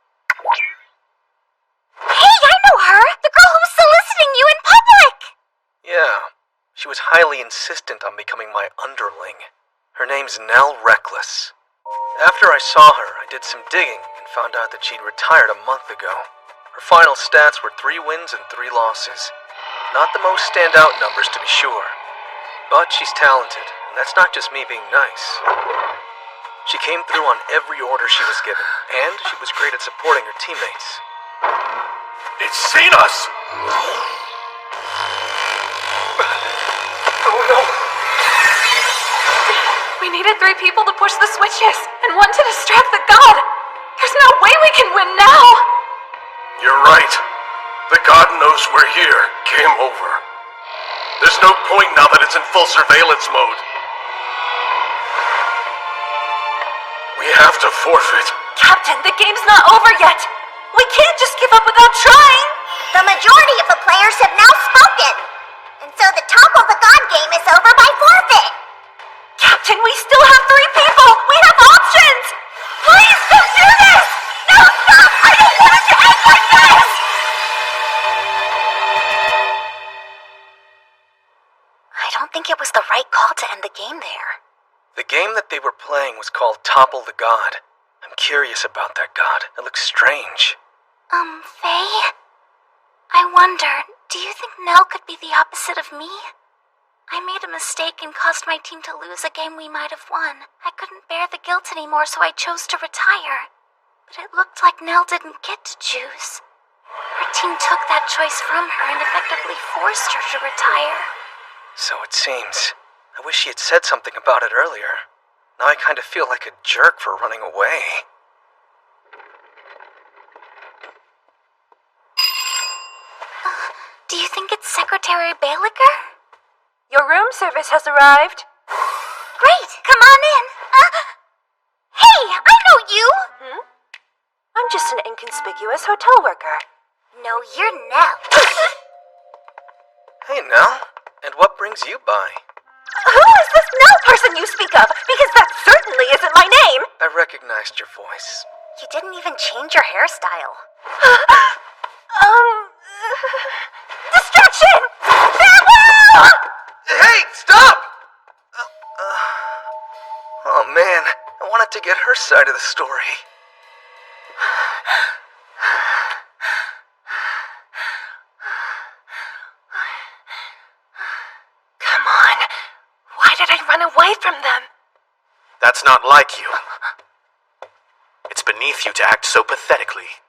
Hey, I know her! The girl who was soliciting you in public! Yeah, she was highly insistent on becoming my underling. Her name's Nell Reckless. After I saw her, I did some digging and found out that she'd retired a month ago. Her final stats were 3 wins and 3 losses. Not the most standout numbers, to be sure. But she's talented, and that's not just me being nice. She came through on every order she was given, and she was great at supporting her teammates. It's seen us! Oh no! We needed 3 people to push the switches, and 1 to distract the god! There's no way we can win now! You're right. The god knows we're here. Game over. There's no point now that it's in full surveillance mode. We have to forfeit. Captain, the game's not over yet! We can't just give up without trying! The majority of the players have now spoken. And so the topple the god game is over by forfeit. Captain, we still have 3 people! We have options! Please, don't do this! No, stop! I don't want it to end like this! I don't think it was the right call to end the game there. The game that they were playing was called Topple the God. I'm curious about that god. It looks strange. Faye? I wonder, do you think Nell could be the opposite of me? I made a mistake and caused my team to lose a game we might have won. I couldn't bear the guilt anymore, so I chose to retire. But it looked like Nell didn't get to choose. team took that choice from her and effectively forced her to retire. So it seems. I wish he had said something about it earlier. Now I kind of feel like a jerk for running away. Do you think it's Secretary Baelicker? Your room service has arrived. Great, come on in. Hey, I know you! I'm just an inconspicuous hotel worker. No, you're Nell. Hey, Nell. And what brings you by? Who is this Nell person you speak of? Because that certainly isn't my name! I recognized your voice. You didn't even change your hairstyle. Distraction! Farewell! Hey, stop! Oh man, I wanted to get her side of the story. Come on. Why did I run away from them? That's not like you. It's beneath you to act so pathetically.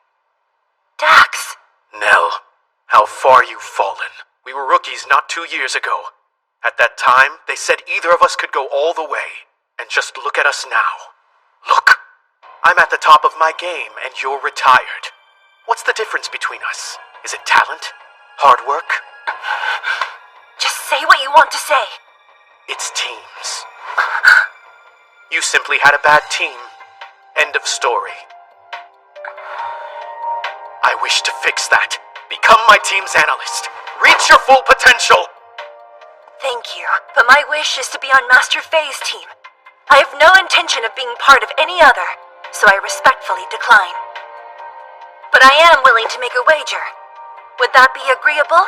Dax. Nell, how far you've fallen. We were rookies not 2 years ago. At that time, they said either of us could go all the way. And just look at us now. Look, I'm at the top of my game and you're retired. What's the difference between us? Is it talent? Hard work? Just say what you want to say. It's teams. You simply had a bad team. End of story. I wish to fix that. Become my team's analyst. Reach your full potential. Thank you, but my wish is to be on Master Faye's team. I have no intention of being part of any other, so I respectfully decline. But I am willing to make a wager. Would that be agreeable?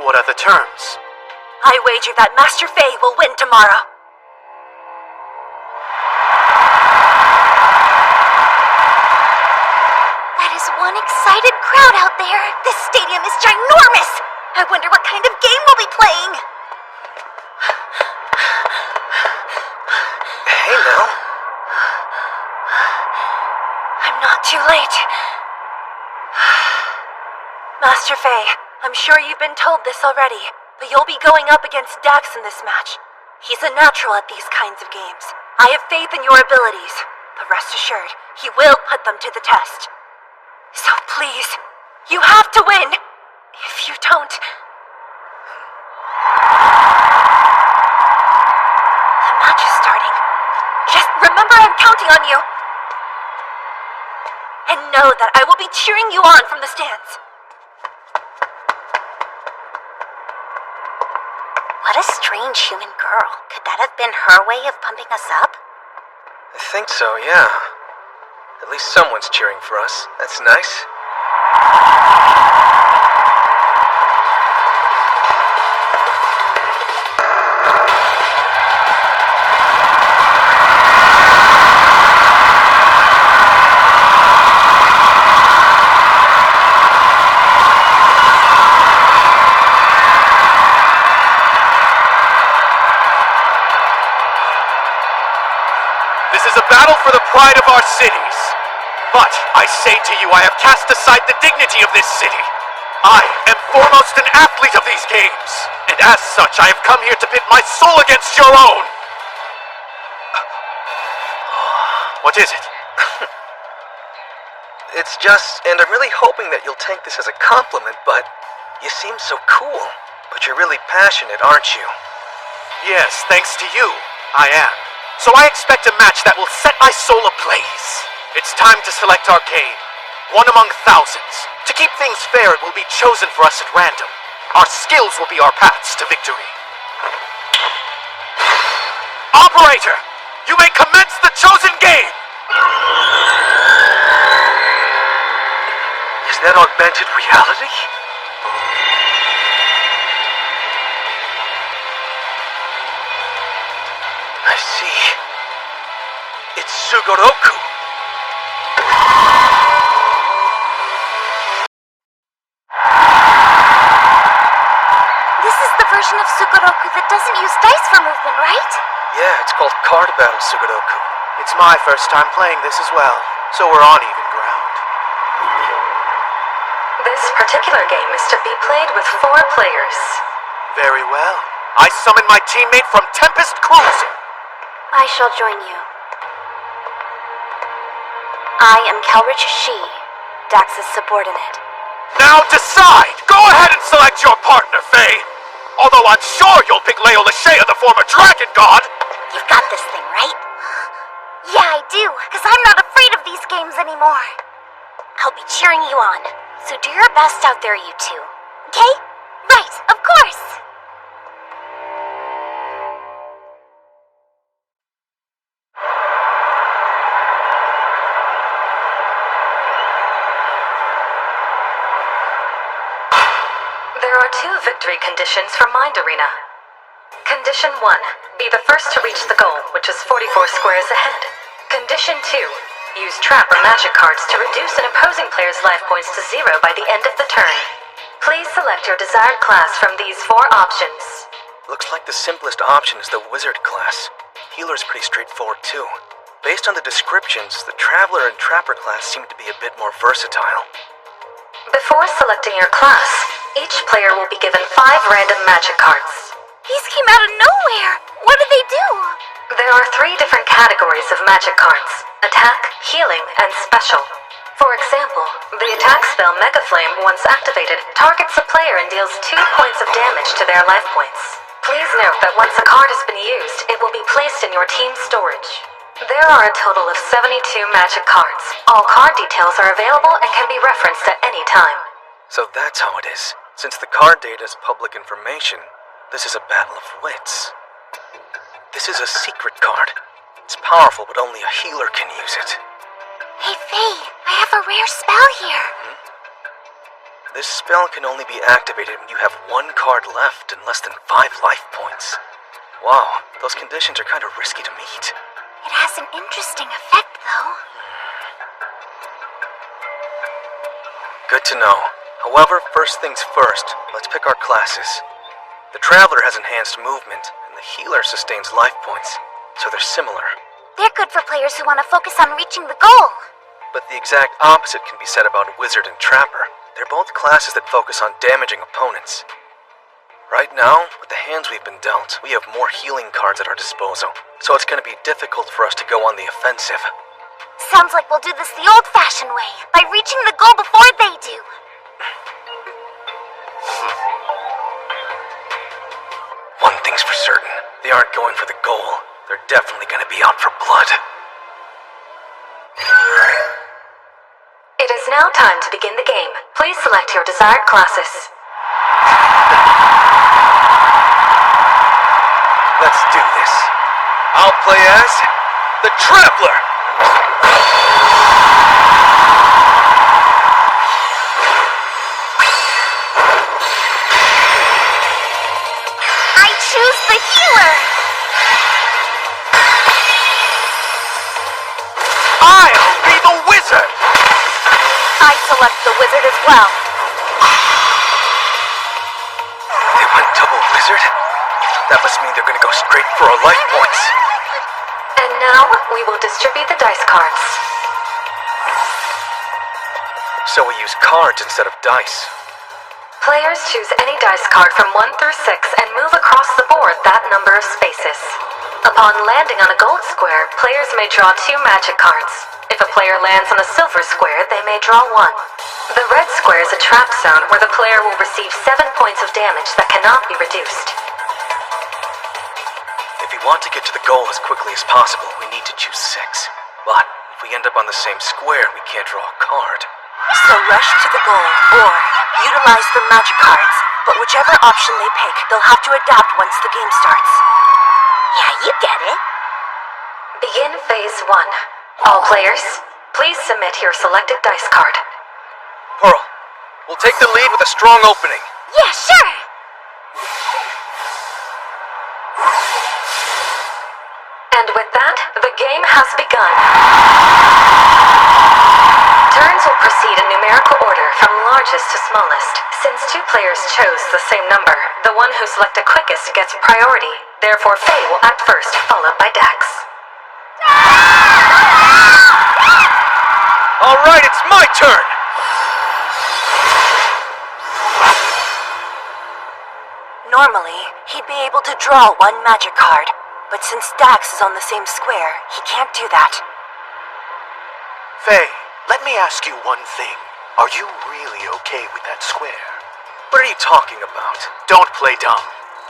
What are the terms? I wager that Master Faye will win tomorrow. That is one excited crowd out there. This stadium is ginormous. I wonder what kind of game we'll be playing. Hey, Nell. I'm not too late. Master Faye, I'm sure you've been told this already, but you'll be going up against Dax in this match. He's a natural at these kinds of games. I have faith in your abilities, but rest assured, he will put them to the test. So please, you have to win! If you don't... The match is starting. Just remember I'm counting on you. And know that I will be cheering you on from the stands. What a strange human girl. Could that have been her way of pumping us up? I think so, yeah. At least someone's cheering for us. That's nice. This is a battle for the pride of our cities. But I say to you, I have cast aside the dignity of this city. I am foremost an athlete of these games. And as such, I have come here to pit my soul against your own. What is it? It's just, and I'm really hoping that you'll take this as a compliment, but you seem so cool. But you're really passionate, aren't you? Yes, thanks to you, I am. So I expect a match that will set my soul ablaze. It's time to select our game. One among thousands. To keep things fair, it will be chosen for us at random. Our skills will be our paths to victory. Operator, you may commence the chosen game! Is that augmented reality? I see. It's Sugoroku. This is the version of Sugoroku that doesn't use dice for movement, right? Yeah, it's called Card Battle Sugoroku. It's my first time playing this as well, so we're on even ground. particular game is to be played with 4 players. Very well. I summon my teammate from Tempest Cruiser. I shall join you. I am Kelrich Shi, Dax's subordinate. Now decide! Go ahead and select your partner, Faye! Although I'm sure you'll pick Leasha, the former dragon god! You've got this thing, right? Yeah, I do, because I'm not afraid of these games anymore. I'll be cheering you on, so do your best out there, you two. Okay? Right, of course! There are 2 victory conditions for Mind Arena. Condition 1, be the first to reach the goal, which is 44 squares ahead. Condition 2, use trap or magic cards to reduce an opposing player's life points to 0 by the end of the turn. Please select your desired class from these 4 options. Looks like the simplest option is the wizard class. Healer's pretty straightforward too. Based on the descriptions, the Traveler and Trapper class seem to be a bit more versatile. Before selecting your class, each player will be given 5 random magic cards. These came out of nowhere! What do they do? There are 3 different categories of magic cards: attack, healing, and special. For example, the attack spell Mega Flame, once activated, targets a player and deals 2 points of damage to their life points. Please note that once a card has been used, it will be placed in your team's storage. There are a total of 72 magic cards. All card details are available and can be referenced at any time. So that's how it is. Since the card data is public information, this is a battle of wits. This is a secret card. It's powerful, but only a healer can use it. Hey, Faye, I have a rare spell here. This spell can only be activated when you have 1 card left and less than 5 life points. Wow, those conditions are kind of risky to meet. It has an interesting effect, though. Good to know. However, first things first, let's pick our classes. The Traveler has enhanced movement, and the Healer sustains life points, so they're similar. They're good for players who want to focus on reaching the goal. But the exact opposite can be said about Wizard and Trapper. They're both classes that focus on damaging opponents. Right now, with the hands we've been dealt, we have more healing cards at our disposal, so it's going to be difficult for us to go on the offensive. Sounds like we'll do this the old-fashioned way, by reaching the goal before they do. One thing's for certain, they aren't going for the goal. They're definitely going to be out for blood. It is now time to begin the game. Please select your desired classes. Let's do this. I'll play as the Traveler! I choose the healer! I'll be the wizard! I select the wizard as well. They went double wizard? That must mean they're gonna go straight for our life points. And now, we will distribute the dice cards. So we use cards instead of dice. Players choose any dice card from 1 through 6 and move across the board that number of spaces. Upon landing on a gold square, players may draw 2 magic cards. If a player lands on a silver square, they may draw 1. The red square is a trap zone where the player will receive 7 points of damage that cannot be reduced. If we want to get to the goal as quickly as possible, we need to choose 6. But if we end up on the same square, we can't draw a card. So rush to the goal, or utilize the magic cards. But whichever option they pick, they'll have to adapt once the game starts. Yeah, you get it. Begin phase 1. All players, please submit your selected dice card. Pearl, we'll take the lead with a strong opening. Yeah, sure! And with that, the game has begun. Turns will proceed in numerical order from largest to smallest. Since 2 players chose the same number, the one who selected quickest gets priority. Therefore, Faye will act first, followed by Dax. Alright, it's my turn! Normally, he'd be able to draw one magic card, but since Dax is on the same square, he can't do that. Faye, let me ask you one thing. Are you really okay with that square? What are you talking about? Don't play dumb.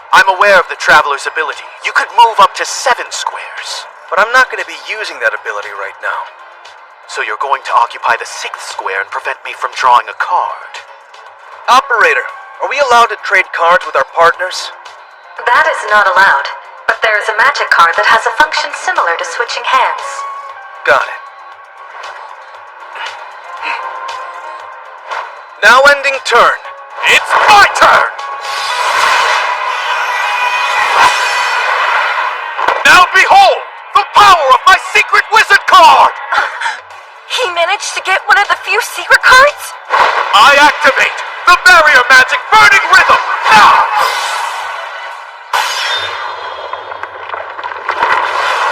I'm aware of the Traveler's ability. You could move up to 7 squares. But I'm not going to be using that ability right now. So you're going to occupy the 6th square and prevent me from drawing a card. Operator, are we allowed to trade cards with our partners? That is not allowed, but there is a magic card that has a function similar to switching hands. Got it. Now ending turn. It's my turn! Now behold, the power of my secret wizard card! He managed to get one of the few secret cards? I activate the barrier magic burning rhythm now!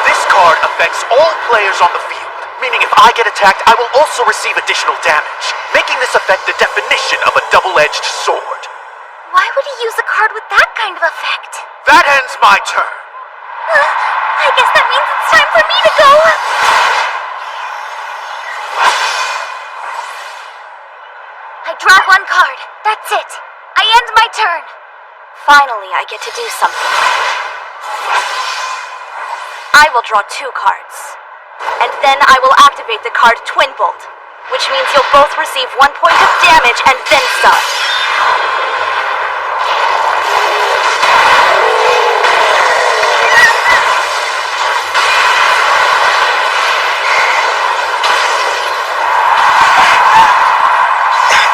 This card affects all players on the field, meaning if I get attacked, I will also receive additional damage, making this effect the definition of a double-edged sword. Why would he use a card with that kind of effect? That ends my turn. I guess that means it's time for me to go. I draw one card. That's it. I end my turn. Finally, I get to do something. I will draw 2 cards. And then I will activate the card Twin Bolt, which means you'll both receive 1 point of damage and then some.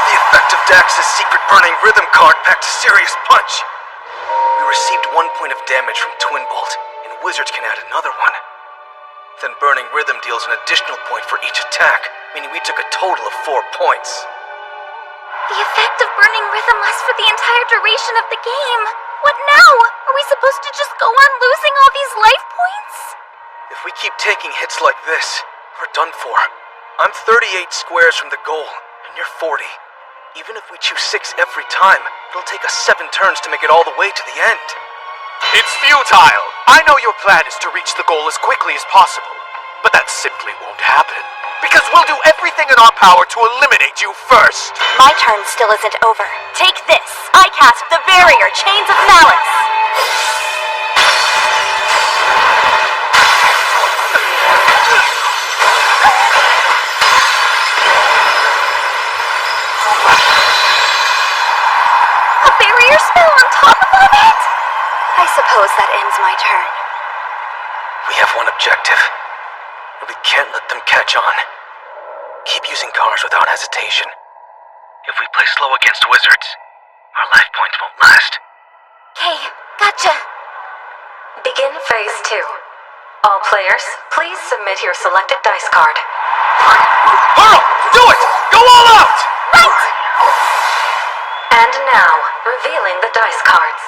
The effect of Dax's secret burning rhythm card packed a serious punch. We received 1 point of damage from Twin Bolt, and wizards can add another one. Then burning rhythm deals an additional point for each attack, meaning we took a total of 4 points. The effect of burning rhythm lasts for the entire duration of the game. What now? Are we supposed to just go on losing all these life points? If we keep taking hits like this, we're done for. I'm 38 squares from the goal, and you're 40. Even if we choose 6 every time, it'll take us 7 turns to make it all the way to the end. It's futile! I know your plan is to reach the goal as quickly as possible, but that simply won't happen. Because we'll do everything in our power to eliminate you first! My turn still isn't over. Take this! I cast the barrier Chains of Malice! A barrier spell on top of all that? I suppose that ends my turn. We have one objective, and we can't let them catch on. Keep using cards without hesitation. If we play slow against wizards, our life points won't last. Okay, gotcha. Begin phase 2. All players, please submit your selected dice card. Pearl! Do it! Go all out! Right! And now, revealing the dice cards.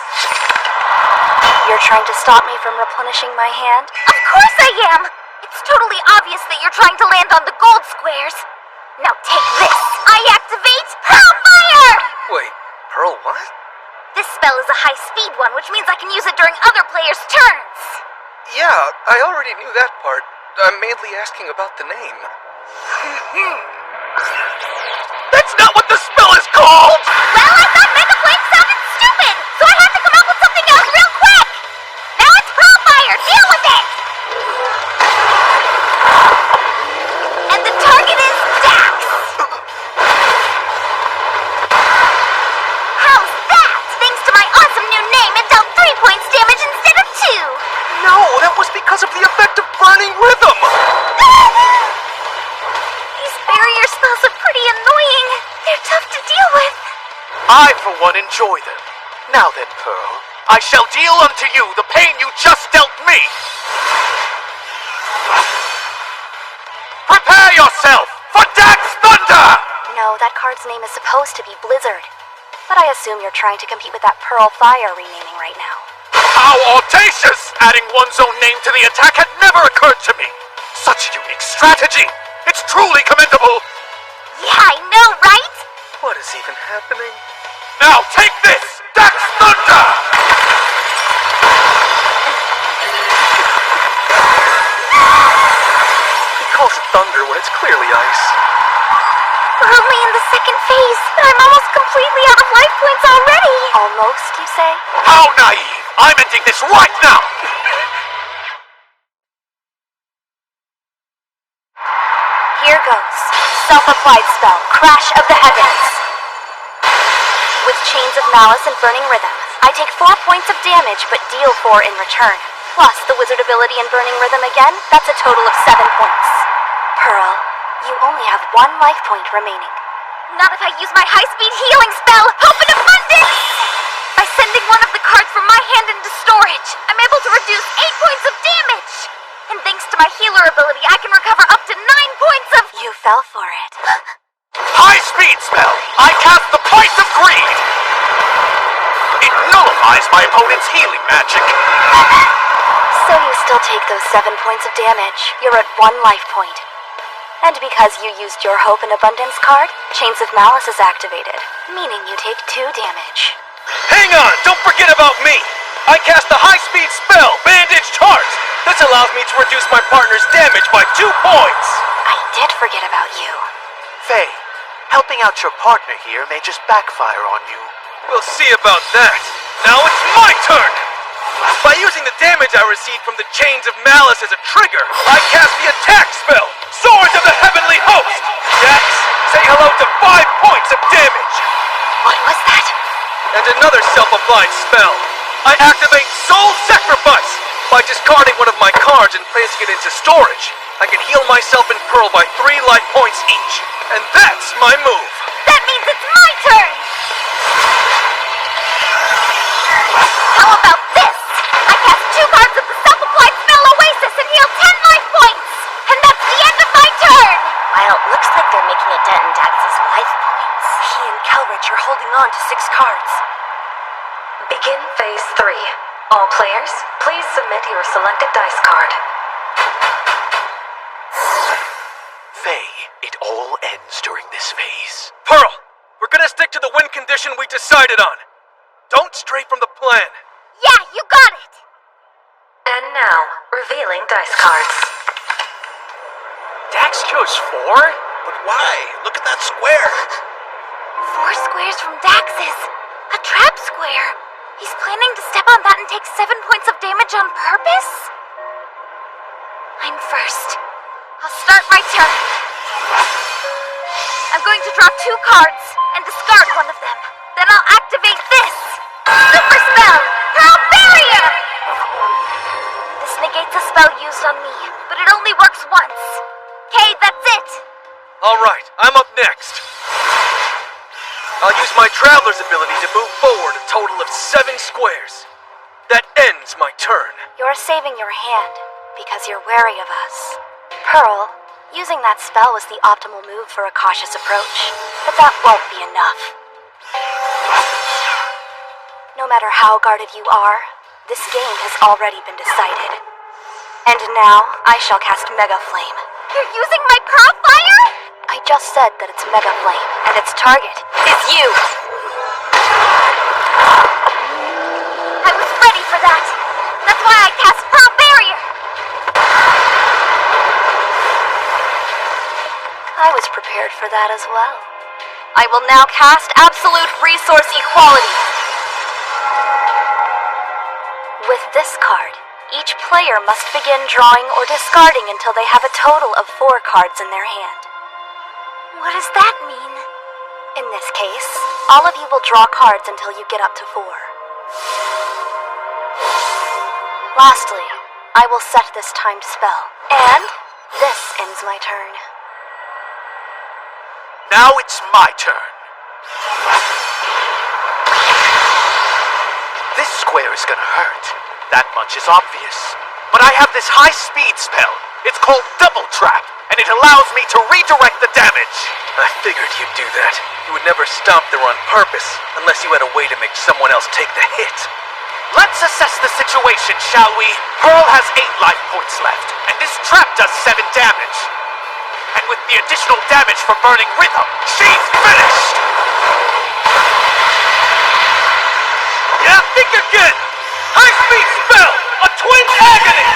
You're trying to stop me from replenishing my hand? Of course I am! It's totally obvious that you're trying to land on the gold squares. Now take this! I activate Pearl Fire! Wait, Pearl what? This spell is a high-speed one, which means I can use it during other players' turns. Yeah, I already knew that part. I'm mainly asking about the name. That's not what the spell is called! Well, I thought Mega Flame sounded stupid, so I had to come up with something else real quick! Now it's Pearl Fire! Deal with it! And the target is Dax! How's that? Thanks to my awesome new name, it dealt 3 points damage instead of 2! No, that was because of the effect of burning rhythm! These barrier spells are pretty annoying. They're tough to deal with. I, for one, enjoy them. Now then, Pearl, I shall deal unto you the pain you just dealt me! Prepare yourself for Dax Thunder! No, that card's name is supposed to be Blizzard. But I assume you're trying to compete with that Pearl Fire renaming right now. How audacious! Adding one's own name to the attack had never occurred to me! Such a unique strategy! It's truly commendable! Yeah, I know, right? What is even happening? Now take this, Dax Thunder! It's clearly ice. We're only in the second phase, and I'm almost completely out of life points already. Almost, you say? How naive! I'm ending this right now! Here goes. Self-applied spell, Crash of the Heavens. With Chains of Malice and Burning Rhythm, I take 4 points of damage, but deal 4 in return. Plus the wizard ability and Burning Rhythm again, that's a total of 7 points. Pearl, you only have 1 life point remaining. Not if I use my high-speed healing spell, Hope and Abundance! By sending one of the cards from my hand into storage, I'm able to reduce 8 points of damage! And thanks to my healer ability, I can recover up to 9 points of— You fell for it. High speed spell! I cast the Price of Greed! It nullifies my opponent's healing magic. So you still take those 7 points of damage. You're at 1 life point. And because you used your Hope and Abundance card, Chains of Malice is activated, meaning you take 2 damage. Hang on! Don't forget about me! I cast the high-speed spell, Bandaged Heart! This allows me to reduce my partner's damage by 2 points! I did forget about you. Faye, helping out your partner here may just backfire on you. We'll see about that. Now it's my turn! By using the damage I received from the Chains of Malice as a trigger, I cast the attack spell, Swords of the Heavenly Host! Jax, say hello to 5 points of damage! What was that? And another self-applied spell. I activate Soul Sacrifice! By discarding one of my cards and placing it into storage, I can heal myself and Pearl by 3 life points each. And that's my move! That means it's my turn! How about this? I cast 2 cards of the self-applied spell Oasis and heal 10 life points! And that's the end of my turn! Well, it looks like they're making a dent in Dax's life points. He and Kelrich are holding on to 6 cards. Begin phase 3. All players, please submit your selected dice card. Faye, it all ends during this phase. Pearl, we're gonna stick to the win condition we decided on. Don't stray from the plan. Yeah, you got it! And now, revealing dice cards. Dax chose 4? But why? Look at that square! 4 squares from Dax's. A trap square. He's planning to step on that and take 7 points of damage on purpose? I'm first. I'll start my turn. I'm going to draw 2 cards and discard one of them. Then I'll activate this. Super spell, Pearl Barrier! This negates a spell used on me, but it only works once. Okay, that's it. Alright, I'm up next. I'll use my Traveler's ability to move forward a total of 7 squares. That ends my turn. You're saving your hand because you're wary of us. Pearl, using that spell was the optimal move for a cautious approach, but that won't be enough. No matter how guarded you are, this game has already been decided. And now, I shall cast Mega Flame. You're using my Pearl Fire? I just said that it's Mega Flame, and its target is you! I was ready for that. That's why I cast Pearl Barrier. I was prepared for that as well. I will now cast Absolute Resource Equality. With this card, each player must begin drawing or discarding until they have a total of 4 cards in their hand. What does that mean? In this case, all of you will draw cards until you get up to 4. Lastly, I will set this timed spell. And this ends my turn. Now it's my turn. This square is gonna hurt. That much is obvious. But I have this high-speed spell. It's called Double Trap, and it allows me to redirect the damage. I figured you'd do that. You would never stomp there on purpose, unless you had a way to make someone else take the hit. Let's assess the situation, shall we? Pearl has 8 life points left, and this trap does 7 damage. And with the additional damage from Burning Rhythm, she's finished! Yeah, think again! High-speed spell! A Twin Agony!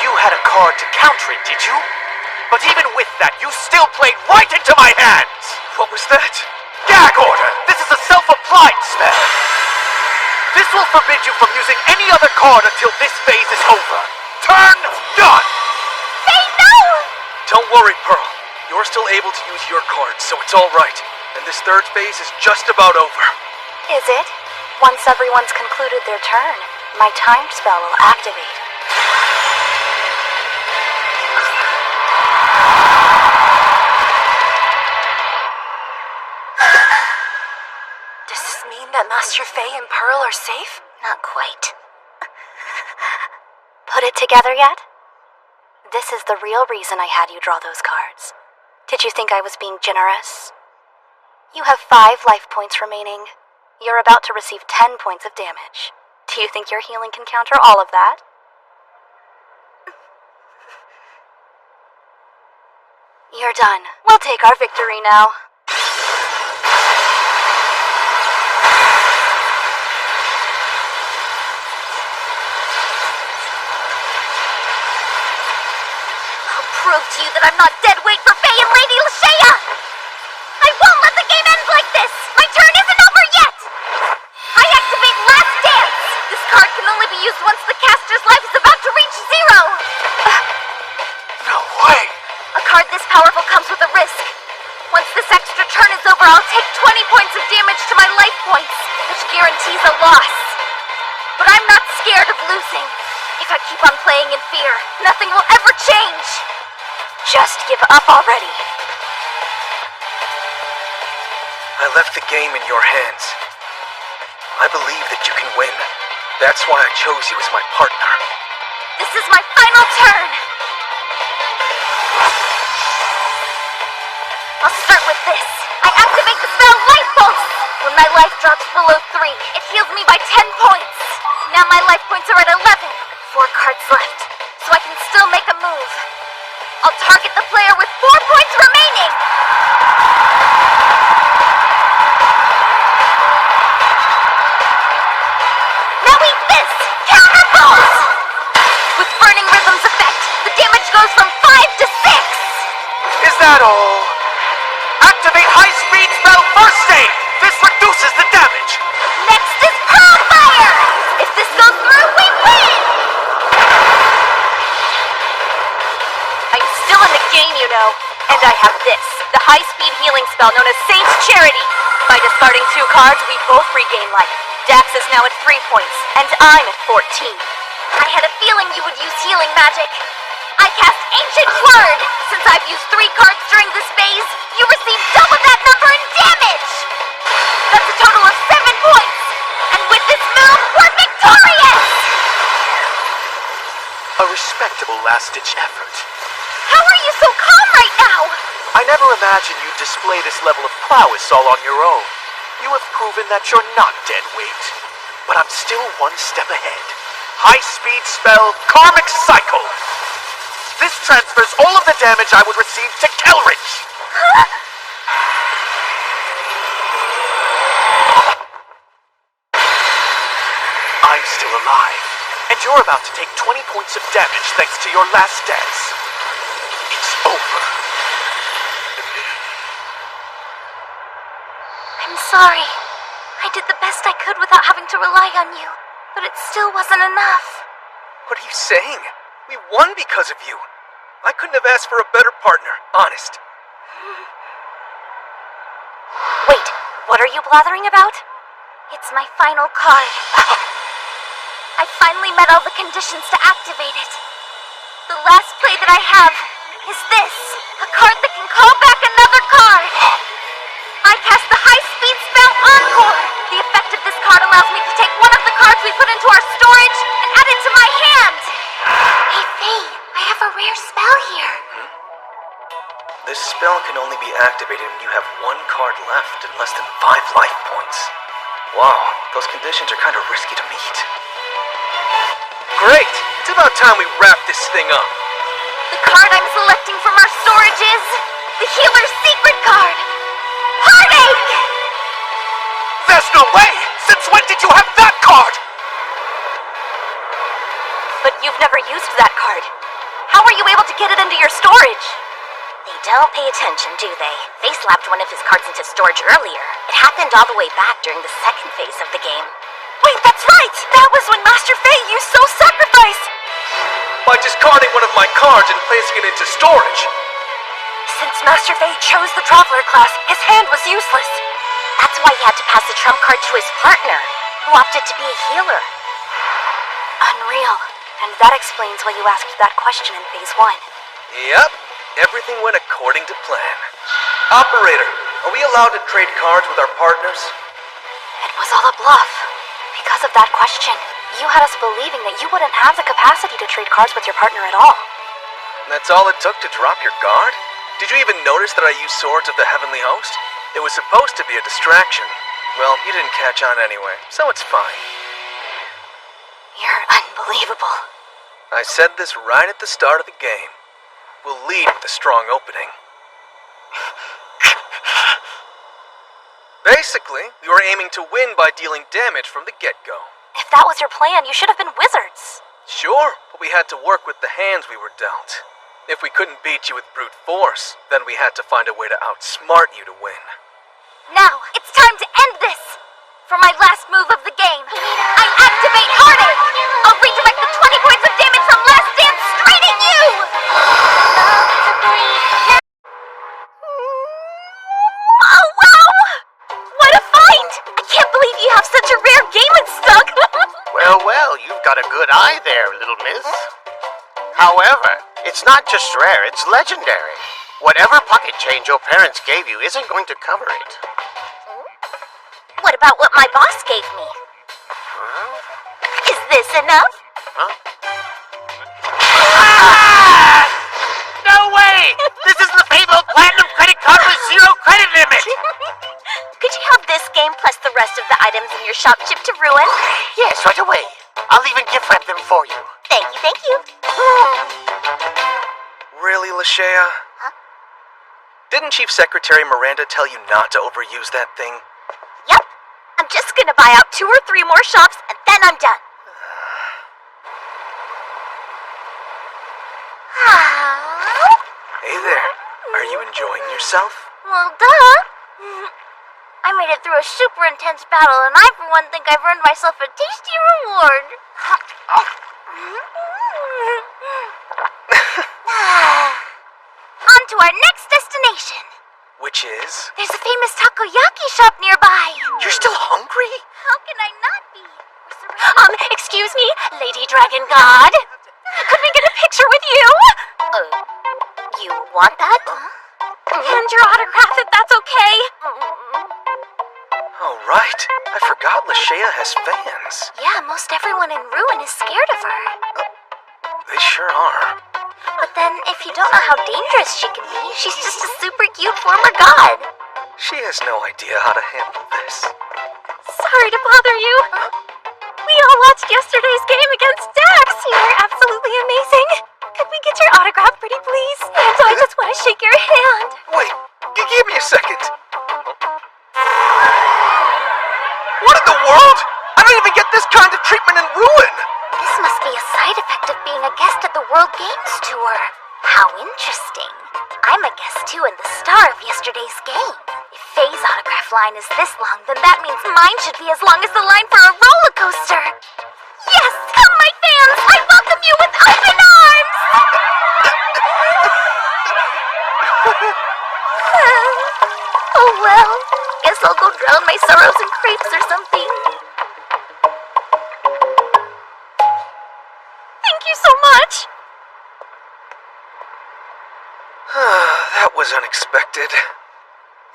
You had a card to counter it, did you? But even with that, you still played right into my hands! What was that? Gag order! This is a self-applied spell! This will forbid you from using any other card until this phase is over. Turn done! Say no! Don't worry, Pearl. You're still able to use your cards, so it's alright. And this third phase is just about over. Is it? Once everyone's concluded their turn, my timed spell will activate. Does this mean that Master Faye and Pearl are safe? Not quite. Put it together yet? This is the real reason I had you draw those cards. Did you think I was being generous? You have 5 life points remaining. You're about to receive 10 points of damage. Do you think your healing can counter all of that? You're done. We'll take our victory now. Prove to you that I'm not dead weight for Faye and Lady Leasha! I won't let the game end like this! My turn isn't over yet! I activate Last Dance! This card can only be used once the caster's life is about to reach 0! No way! A card this powerful comes with a risk. Once this extra turn is over, I'll take 20 points of damage to my life points, which guarantees a loss. But I'm not scared of losing. If I keep on playing in fear, nothing will ever change! Just give up already. I left the game in your hands. I believe that you can win. That's why I chose you as my partner. This is my final turn! I'll start with this. I activate the spell Life Pulse! When my life drops below 3, it heals me by 10 points. Now my life points are at 11. 4 cards left, so I can still make a move. I'll target the player with 4 points remaining! Now eat this! Counter Pulse! With Burning Rhythm's effect, the damage goes from 5 to 6! Is that all? Activate high-speed spell First Aid! This reduces the damage! Next is Pearl Fire! If this goes through, we win! I'm still in the game, you know. And I have this, the high-speed healing spell known as Saint's Charity. By discarding 2 cards, we both regain life. Dax is now at 3 points, and I'm at 14. I had a feeling you would use healing magic. I cast Ancient Word! Since I've used 3 cards during this phase, you receive double that number in damage! That's a total of 7 points! And with this move, we're victorious! A respectable last-ditch effort. How are you so calm right now? I never imagined you'd display this level of prowess all on your own. You have proven that you're not dead weight. But I'm still 1 step ahead. High-speed spell Karmic Cycle! This transfers all of the damage I would receive to Kelridge! Huh? I'm still alive, and you're about to take 20 points of damage thanks to your last dance. It's over. I'm sorry. I did the best I could without having to rely on you, but it still wasn't enough. What are you saying? We won because of you. I couldn't have asked for a better partner, honest. Wait, what are you blathering about? It's my final card. I finally met all the conditions to activate it. The last play that I have is this, a card that can call back another card. I cast the high-speed spell Encore. The effect of this card allows me to take one of the cards we put into our storage and add it to my hand. Hey, Faye, I have a rare spell here. This spell can only be activated when you have 1 card left and less than 5 life points. Wow, those conditions are kind of risky to meet. Great! It's about time we wrap this thing up. The card I'm selecting from our storage is the Healer's Secret card. Heartache! There's no way! Since when did you have that card? But you've never used that card. How were you able to get it into your storage? They don't pay attention, do they? They slapped one of his cards into storage earlier. It happened all the way back during the second phase of the game. Wait, that's right! That was when Master Fei used Soul Sacrifice! By discarding one of my cards and placing it into storage. Since Master Fei chose the Traveler class, his hand was useless. That's why he had to pass the trump card to his partner, who opted to be a healer. Unreal. And that explains why you asked that question in Phase 1. Yep, everything went according to plan. Operator, are we allowed to trade cards with our partners? It was all a bluff. Because of that question, you had us believing that you wouldn't have the capacity to trade cards with your partner at all. That's all it took to drop your guard? Did you even notice that I used Swords of the Heavenly Host? It was supposed to be a distraction. Well, you didn't catch on anyway, so it's fine. You're unbelievable. I said this right at the start of the game. We'll lead with a strong opening. Basically, we were aiming to win by dealing damage from the get-go. If that was your plan, you should have been wizards. Sure, but we had to work with the hands we were dealt. If we couldn't beat you with brute force, then we had to find a way to outsmart you to win. Now, it's time to end this! For my last move of the game, I activate Heartache! I'll redirect the 20 points of damage from Last Dance straight at you! Oh, wow! What a find! I can't believe you have such a rare game in stock! Well, you've got a good eye there, little miss. However, it's not just rare, it's legendary. Whatever pocket change your parents gave you isn't going to cover it. What about what my boss gave me? Is this enough? Ah! No way! This is the fabled platinum credit card with 0 credit limit! Could you have this game plus the rest of the items in your shop shipped to Ruin? Yes, right away. I'll even gift wrap them for you. Thank you, thank you. Really, Leasha? Huh? Didn't Chief Secretary Miranda tell you not to overuse that thing? Yep. I'm just gonna buy out 2 or 3 more shops, and then I'm done. Hey there. Are you enjoying yourself? Well, duh. I made it through a super intense battle, and I, for one, think I've earned myself a tasty reward. On to our next destination. Which is? There's a famous takoyaki shop nearby. You're still hungry? How can I not be? Excuse me, Lady Dragon God? Could we get a picture with you? You want that? And your autograph if that's okay. Oh, right. I forgot Leasha has fans. Yeah, most everyone in Ruin is scared of her. They sure are. But then, if you don't know how dangerous she can be, she's just a super cute former god. She has no idea how to handle this. Sorry to bother you. We all watched yesterday's game against Dax. You were absolutely amazing. Could we get your autograph, pretty please? And I just want to shake your hand. Wait, give me a second. What in the world? I don't even get this kind of treatment in Ruin. This must be a side effect of being a guest at the World Games Tour. How interesting. I'm a guest too and the star of yesterday's game. If Faye's autograph line is this long, then that means mine should be as long as the line for a roller coaster. Yes! Come, my fans! I welcome you with open arms! Oh well. Guess I'll go drown my sorrows in crepes or something. Thank you so much. That was unexpected.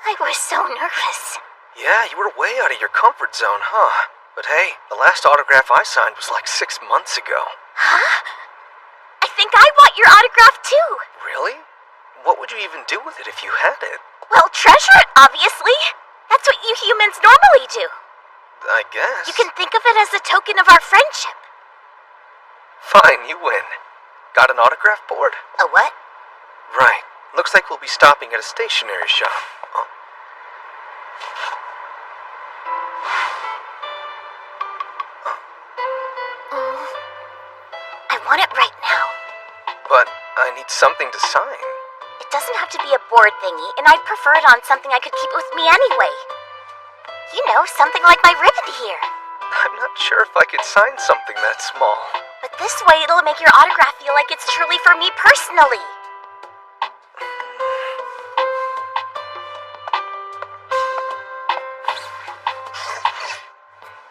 I was so nervous. Yeah, you were way out of your comfort zone, huh? But hey, the last autograph I signed was like 6 months ago. Huh? I think I want your autograph too. Really? What would you even do with it if you had it? Well, treasure it, obviously. That's what you humans normally do. I guess. You can think of it as a token of our friendship. Fine, you win. Got an autograph board? A what? Right. Looks like we'll be stopping at a stationery shop. Oh. I want it right now. But I need something to sign. It doesn't have to be a board thingy, and I'd prefer it on something I could keep with me anyway. You know, something like my ribbon here. I'm not sure if I could sign something that small. But this way it'll make your autograph feel like it's truly for me personally.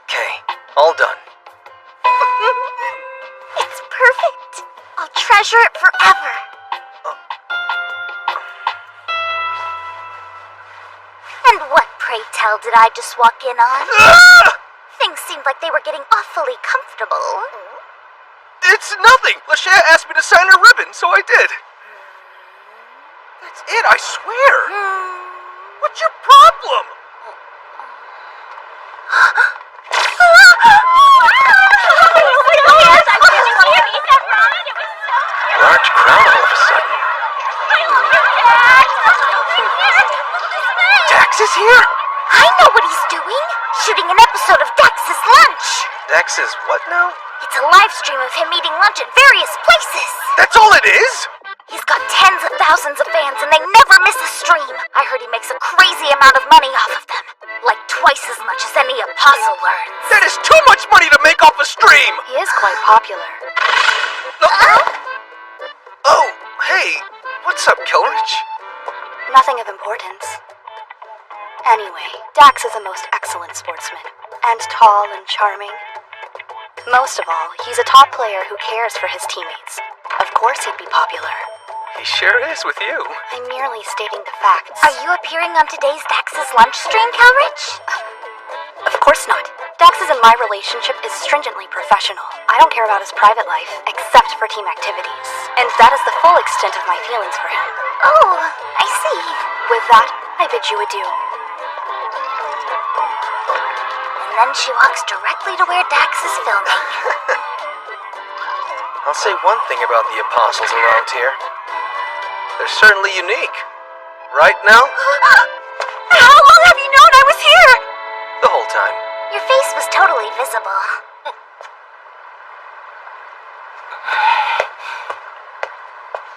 Okay, all done. It's perfect. I'll treasure it forever. And what, pray tell, did I just walk in on? Things seemed like they were getting awfully comfortable. It's nothing! Leasha asked me to sign her ribbon, so I did. That's it, I swear. What's your problem? Large crowd all of a sudden. Dax is here? I know what he's doing. Shooting an episode of Dax's Lunch. Dax's what now? It's a live stream of him eating lunch at various places. That's all it is? He's got tens of thousands of fans and they never miss a stream. I heard he makes a crazy amount of money off of them. Like twice as much as any apostle earns. That is too much money to make off a stream! He is quite popular. Oh, hey, what's up, Kilrich? Nothing of importance. Anyway, Dax is a most excellent sportsman, and tall and charming. Most of all, he's a top player who cares for his teammates. Of course he'd be popular. He sure is with you. I'm merely stating the facts. Are you appearing on today's Dax's Lunch stream, Kilrich? Of course not. Dax's and my relationship is stringently professional. I don't care about his private life, except for team activities. And that is the full extent of my feelings for him. Oh, I see. With that, I bid you adieu. And then she walks directly to where Dax is filming. I'll say one thing about the apostles around here. They're certainly unique. Right, Nell? How long have you known I was here? The whole time. Your face was totally visible.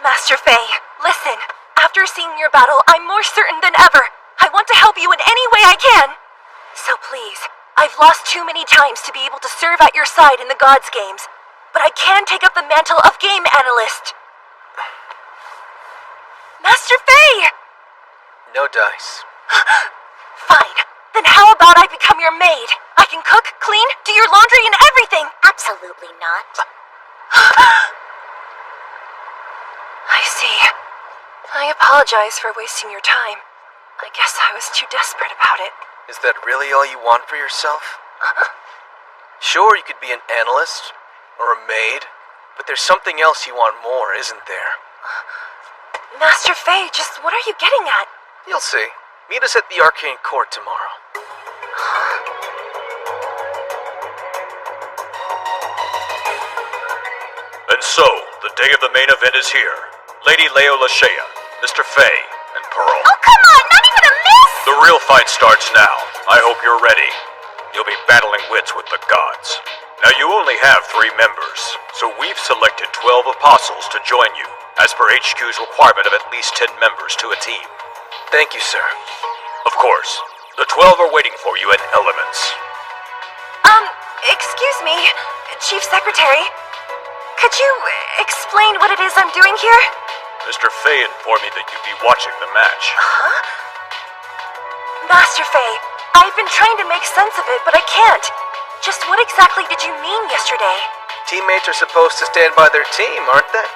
Master Faye, listen. After seeing your battle, I'm more certain than ever. I want to help you in any way I can. So please, I've lost too many times to be able to serve at your side in the Gods games. But I can take up the mantle of game analyst. Master Faye! No dice. Fine. Then how about I become your maid? I can cook, clean, do your laundry and everything. Absolutely not. I see. I apologize for wasting your time. I guess I was too desperate about it. Is that really all you want for yourself? Sure, you could be an analyst, or a maid, but there's something else you want more, isn't there? Master Faye, just what are you getting at? You'll see. Meet us at the Arcane Court tomorrow. And so, the day of the main event is here. Lady Leasha, Mr. Faye, and Pearl. Oh, come on, not even a miss! The real fight starts now. I hope you're ready. You'll be battling wits with the gods. Now you only have 3 members, so we've selected 12 apostles to join you, as per HQ's requirement of at least 10 members to a team. Thank you, sir. Of course, the 12 are waiting for you in Elements. Excuse me, Chief Secretary. Could you explain what it is I'm doing here? Mr. Faye informed me that you'd be watching the match. Huh? Master Faye, I've been trying to make sense of it, but I can't. Just what exactly did you mean yesterday? Teammates are supposed to stand by their team, aren't they?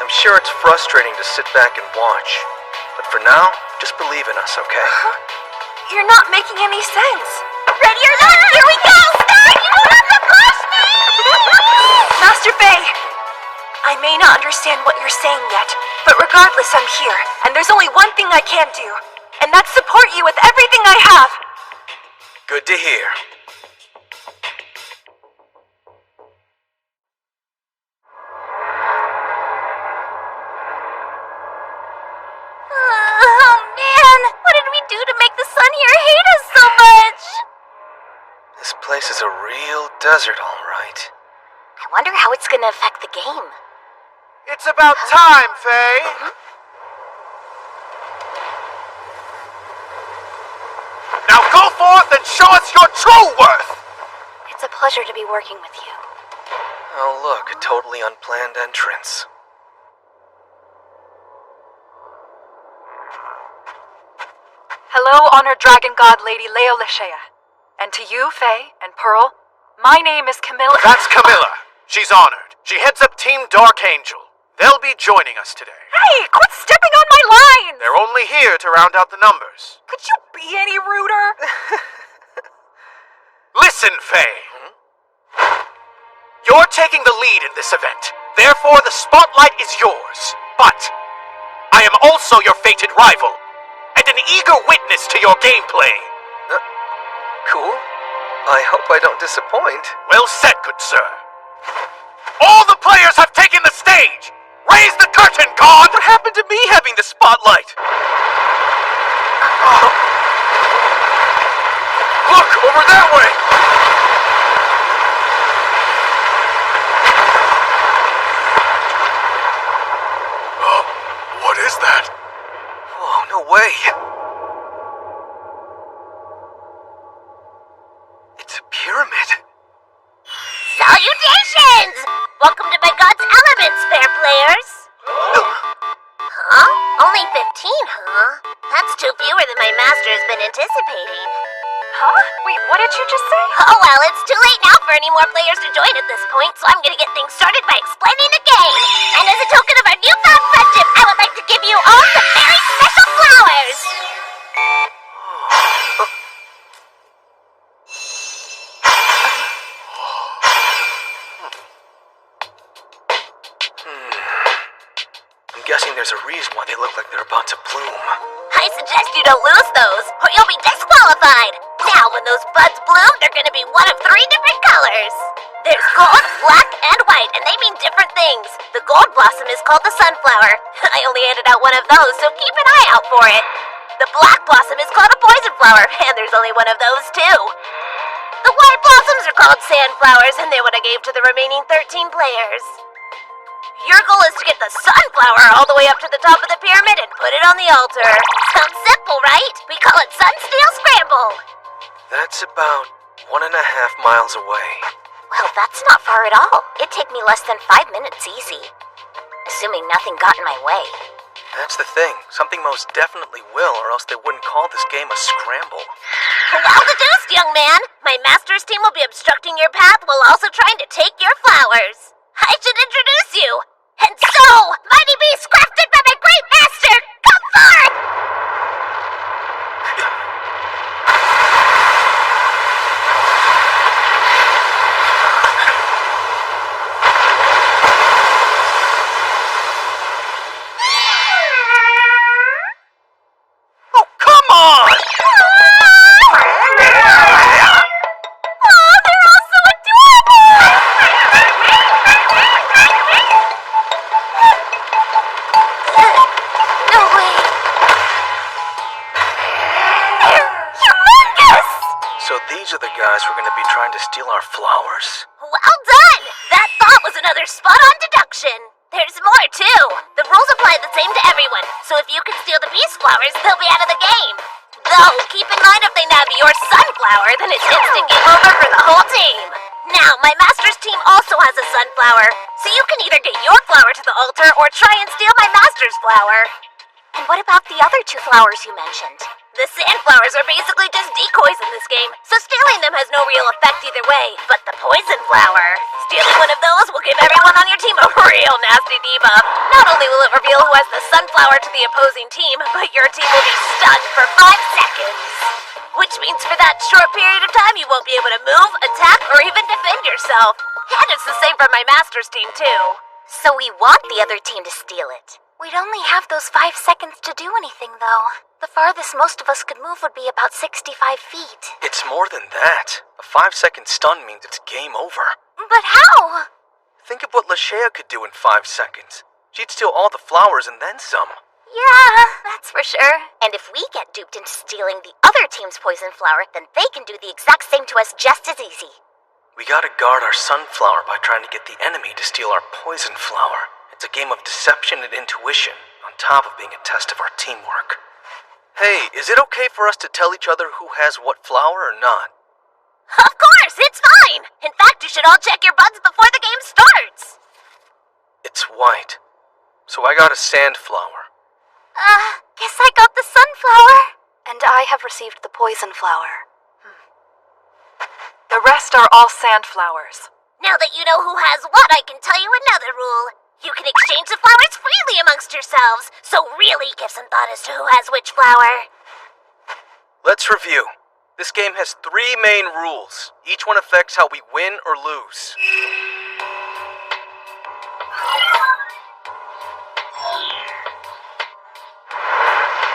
I'm sure it's frustrating to sit back and watch. But for now, just believe in us, okay? You're not making any sense. Ready or not, here we go! Stop! You don't have to push me! Master Faye! I may not understand what you're saying yet, but regardless, I'm here, and there's only one thing I can do, and that's support you with everything I have. Good to hear. Oh man, what did we do to make the sun here hate us so much? This place is a real desert, all right. I wonder how it's gonna affect the game. It's about time, Faye. Now go forth and show us your true worth! It's a pleasure to be working with you. Oh look, a totally unplanned entrance. Hello, Honored Dragon God Lady Leasha. And to you, Faye and Pearl, my name is Camilla. That's Camilla. She's honored. She heads up Team Dark Angel. They'll be joining us today. Hey, quit stepping on my lines! They're only here to round out the numbers. Could you be any ruder? Listen, Faye. You're taking the lead in this event. Therefore, the spotlight is yours. But I am also your fated rival, and an eager witness to your gameplay. Cool. I hope I don't disappoint. Well said, good sir. All the players have taken the stage! Raise the curtain, God! What happened to me having the spotlight? Look, over that way! What is that? Oh, no way. It's a pyramid. Salutations! Welcome to my God's Elements, fair players. Huh? Only 15, huh? That's two fewer than my master has been anticipating. Huh? Wait, what did you just say? Oh well, it's too late now for any more players to join at this point, so I'm gonna get things started by explaining the game. And as a token of our newfound friendship, I would like to give you all some very special flowers. I'm guessing there's a reason why they look like they're about to bloom. I suggest you don't lose those, or you'll be disqualified. Now, when those buds bloom, they're gonna be one of 3 different colors. There's gold, black, and white, and they mean different things. The gold blossom is called the sunflower. I only handed out one of those, so keep an eye out for it. The black blossom is called a poison flower, and there's only one of those, too. The white blossoms are called sandflowers, and they're what I gave to the remaining 13 players. Your goal is to get the sunflower all the way up to the top of the pyramid and put it on the altar. Sounds simple, right? We call it Sunsteel Scramble. That's about 1.5 miles away. Well, that's not far at all. It'd take me less than 5 minutes easy. Assuming nothing got in my way. That's the thing. Something most definitely will, or else they wouldn't call this game a scramble. Well deduced, young man. My master's team will be obstructing your path while also trying to take your flowers. I should introduce you. And so, mighty beasts crafted by my great master, come forth! Oh, come on! Oh, they're all so adorable! No way. They're humongous! So these are the guys who are going to be trying to steal our flowers? Well done! That thought was another spot-on deduction. There's more, too. The rules apply the same to everyone, so if you can steal the beast flowers, they'll be out of the game. Though, keep in mind if they nab your sunflower, then it's instant game over for the whole team. Now, my master's team also has a sunflower, so you can either get your flower to the altar or try and steal my master's flower. And what about the other 2 flowers you mentioned? The sandflowers are basically just decoys in this game, so stealing them has no real effect either way. But the poison flower, stealing one of those will give everyone on your team a real nasty debuff. Not only will it reveal who has the sunflower to the opposing team, but your team will be stunned for 5 seconds. Which means for that short period of time you won't be able to move, attack, or even defend yourself. And it's the same for my master's team too. So we want the other team to steal it. We'd only have those 5 seconds to do anything, though. The farthest most of us could move would be about 65 feet. It's more than that. A 5-second stun means it's game over. But how? Think of what Leasha could do in 5 seconds. She'd steal all the flowers and then some. Yeah, that's for sure. And if we get duped into stealing the other team's poison flower, then they can do the exact same to us just as easy. We gotta guard our sunflower by trying to get the enemy to steal our poison flower. It's a game of deception and intuition, on top of being a test of our teamwork. Hey, is it okay for us to tell each other who has what flower or not? Of course, it's fine! In fact, you should all check your buds before the game starts! It's white, so I got a sandflower. Guess I got the sunflower. And I have received the poison flower. The rest are all sandflowers. Now that you know who has what, I can tell you another rule. You can exchange the flowers freely amongst yourselves, so really give some thought as to who has which flower. Let's review. This game has 3 main rules. Each one affects how we win or lose.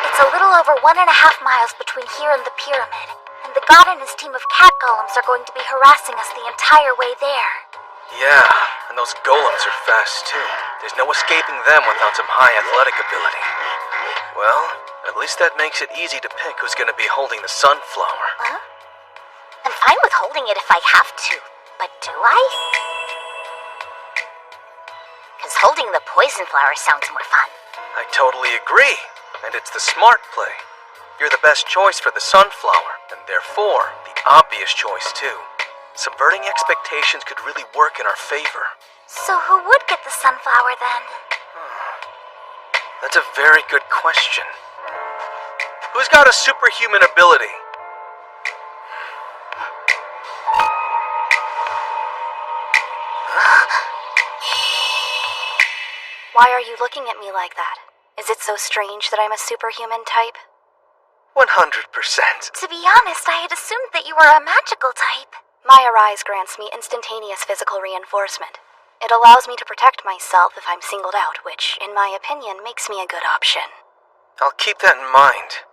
It's a little over 1.5 miles between here and the pyramid, and the god and his team of cat golems are going to be harassing us the entire way there. Yeah, and those golems are fast too. There's no escaping them without some high athletic ability. Well, at least that makes it easy to pick who's gonna be holding the sunflower. Huh? I'm fine with holding it if I have to, but do I? Because holding the poison flower sounds more fun. I totally agree, and it's the smart play. You're the best choice for the sunflower, and therefore, the obvious choice too. Subverting expectations could really work in our favor. So who would get the sunflower then? That's a very good question. Who's got a superhuman ability? Why are you looking at me like that? Is it so strange that I'm a superhuman type? 100%. To be honest, I had assumed that you were a magical type. My arise grants me instantaneous physical reinforcement. It allows me to protect myself if I'm singled out, which, in my opinion, makes me a good option. I'll keep that in mind.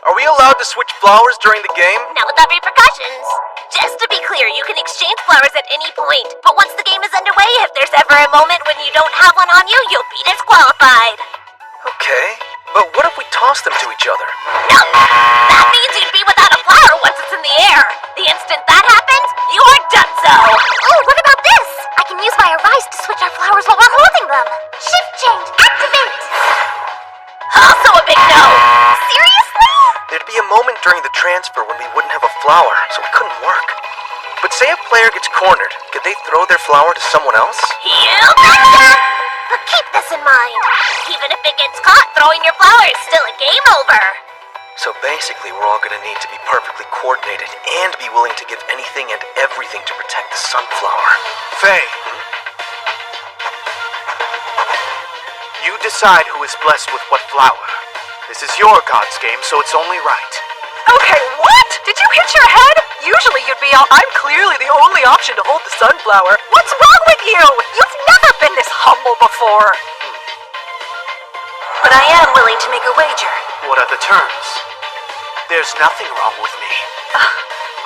Are we allowed to switch flowers during the game? Not without repercussions. Just to be clear, you can exchange flowers at any point, but once the game is underway, if there's ever a moment when you don't have one on you, you'll be disqualified. Okay, but what if we toss them to each other? No! That means you'd be without a flower once it's in the air. The instant that happens, you are done so. Oh, what about this? I can use my arise to switch our flowers while we're holding them. Shift change, activate. Also a big no. Seriously? There'd be a moment during the transfer when we wouldn't have a flower, so it couldn't work. But say a player gets cornered, could they throw their flower to someone else? You betcha! But keep this in mind. Even if it gets caught, throwing your flower is still a game over. So basically, we're all gonna need to be perfectly coordinated and be willing to give anything and everything to protect the sunflower. Faye. You decide who is blessed with what flower. This is your God's game, so it's only right. Okay, what? Did you hit your head? Usually you'd be all, I'm clearly the only option to hold the sunflower. What's wrong with you? You've never been this humble before. But I am willing to make a wager. What are the terms? There's nothing wrong with me.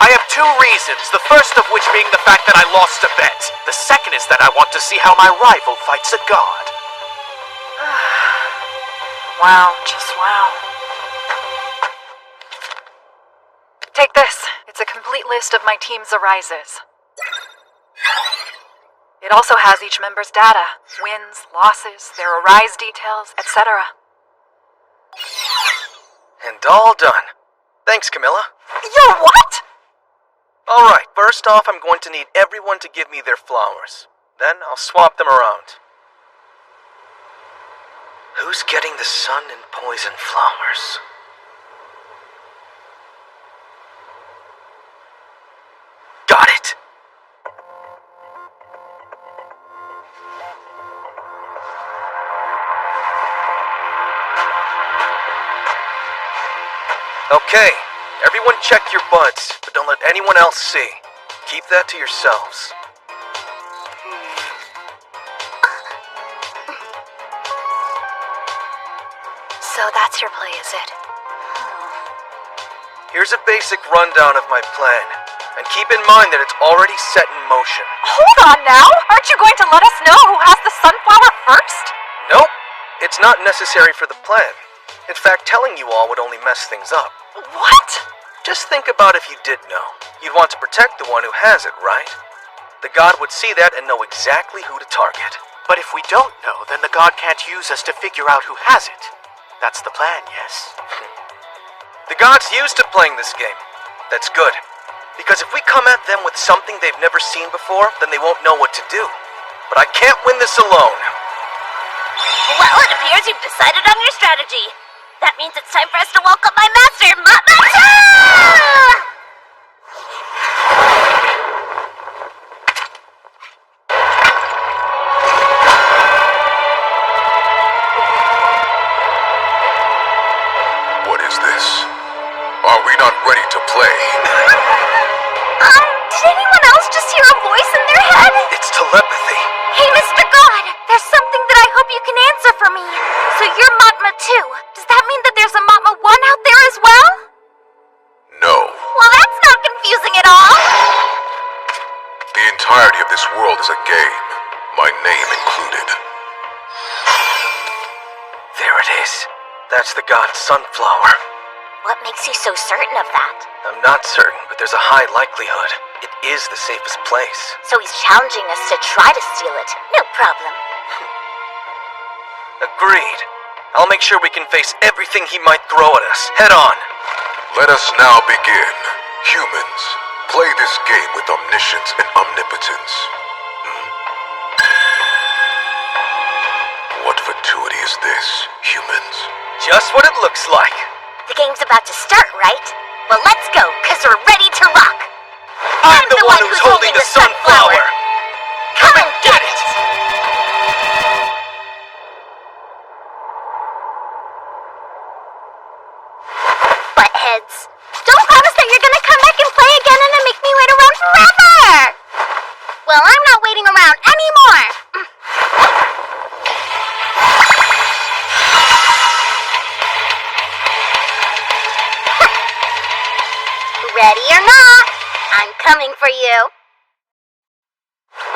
I have 2 reasons, the first of which being the fact that I lost a bet. The second is that I want to see how my rival fights a god. Wow, just wow. Take this. It's a complete list of my team's arises. It also has each member's data, wins, losses, their arise details, etc. And all done. Thanks, Camilla. You're what? Alright, first off, I'm going to need everyone to give me their flowers. Then I'll swap them around. Who's getting the sun and poison flowers? Got it! Okay, everyone check your buds, but don't let anyone else see. Keep that to yourselves. So that's your play, is it? Here's a basic rundown of my plan, and keep in mind that it's already set in motion. Hold on now! Aren't you going to let us know who has the sunflower first? Nope, it's not necessary for the plan. In fact, telling you all would only mess things up. What? Just think about if you did know. You'd want to protect the one who has it, right? The god would see that and know exactly who to target. But if we don't know, then the god can't use us to figure out who has it. That's the plan, yes? The gods used to playing this game. That's good. Because if we come at them with something they've never seen before, then they won't know what to do. But I can't win this alone. Well, it appears you've decided on your strategy. That means it's time for us to welcome my master, Matma 2! What is this? Are we not ready to play? Did anyone else just hear a voice in their head? It's telepathy. Hey, Mr. God, there's something that I hope you can answer for me. So you're Matma 2. Does that mean that there's a Matma 1 out there as well? No. Well, that's not confusing at all. The entirety of this world is a game, my name included. There it is. That's the god Sunflower. What makes you so certain of that? I'm not certain, but there's a high likelihood. It is the safest place. So he's challenging us to try to steal it. No problem. Agreed. I'll make sure we can face everything he might throw at us, head on. Let us now begin. Humans, play this game with omniscience and omnipotence. What fatuity is this, humans? Just what it looks like. The game's about to start, right? Well, let's go, cause we're ready to rock. I'm the one who's holding the sunflower. Come and get it! Buttheads. Don't promise that you're gonna come back and play again and then make me wait around forever! Well, I'm not waiting around anymore! Ready or not, I'm coming for you.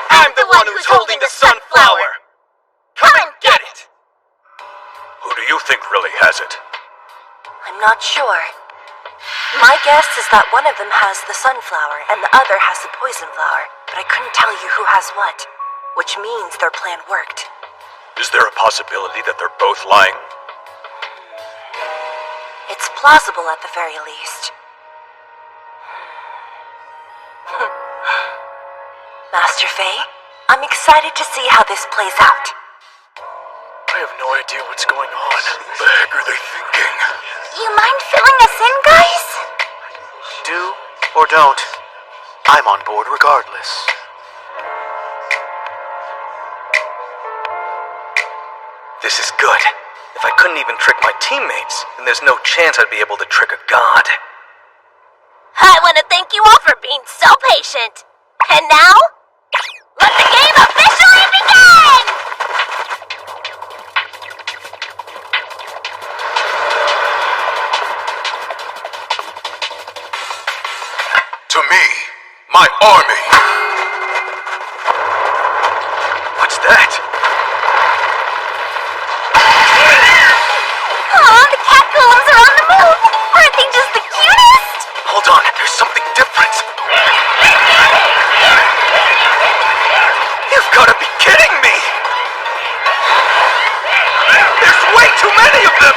I'm the one who's holding the sunflower. Come and get it! Who do you think really has it? I'm not sure. My guess is that one of them has the sunflower and the other has the poison flower, but I couldn't tell you who has what, which means their plan worked. Is there a possibility that they're both lying? It's plausible at the very least. Master Faye, I'm excited to see how this plays out. I have no idea what's going on. The heck are they thinking? You mind filling us in, guys? Do or don't, I'm on board regardless. This is good. If I couldn't even trick my teammates, then there's no chance I'd be able to trick a god. I want to thank you all for being so patient. And now, let the game officially begin! To me, my army. What's that? Aw, the cat golems are on the move! Aren't they just the cutest? Hold on, there's something different. You've got to be kidding me! There's way too many of them!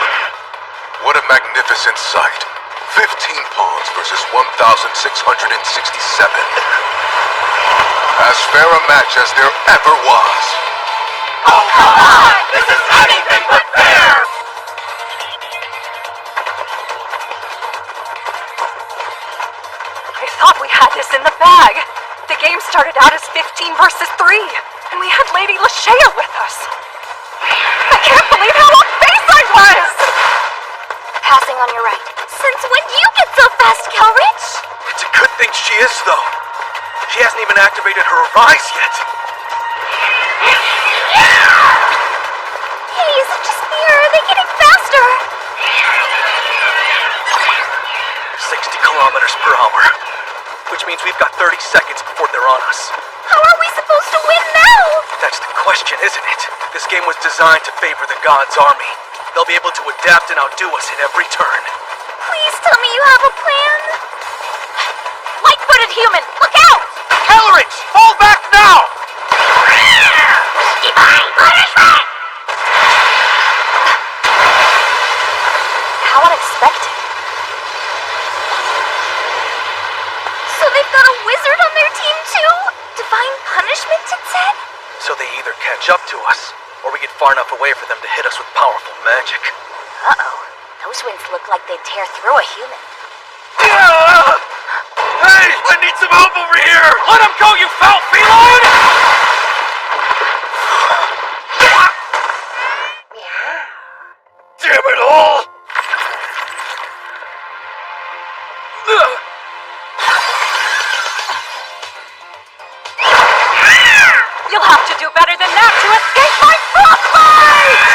What a magnificent sight. 15 pawns versus 1,667. As fair a match as there ever was. Oh, come on! This is anything but fair! I thought we had this in the bag. The game started out as 15 versus 3, and we had Lady Leasha with us. I can't believe how off-base I was! Passing on your right. Since when do you get so fast, Kelrich? It's a good thing she is, though. She hasn't even activated her rise yet. Hey, isn't just near? Are they getting faster? 60 kilometers per hour. Which means we've got 30 seconds before they're on us. How are we supposed to win now? That's the question, isn't it? This game was designed to favor the God's army. They'll be able to adapt and outdo us at every turn. Please tell me you have a plan. Light-footed human, look out! Kelrich, fall back now! Divine! catch up to us, or we get far enough away for them to hit us with powerful magic. Uh-oh. Those wings look like they'd tear through a human. Hey! I need some help over here! Let him go, you foul feline! Damn it all! You'll have to do better than that to escape my frostbite!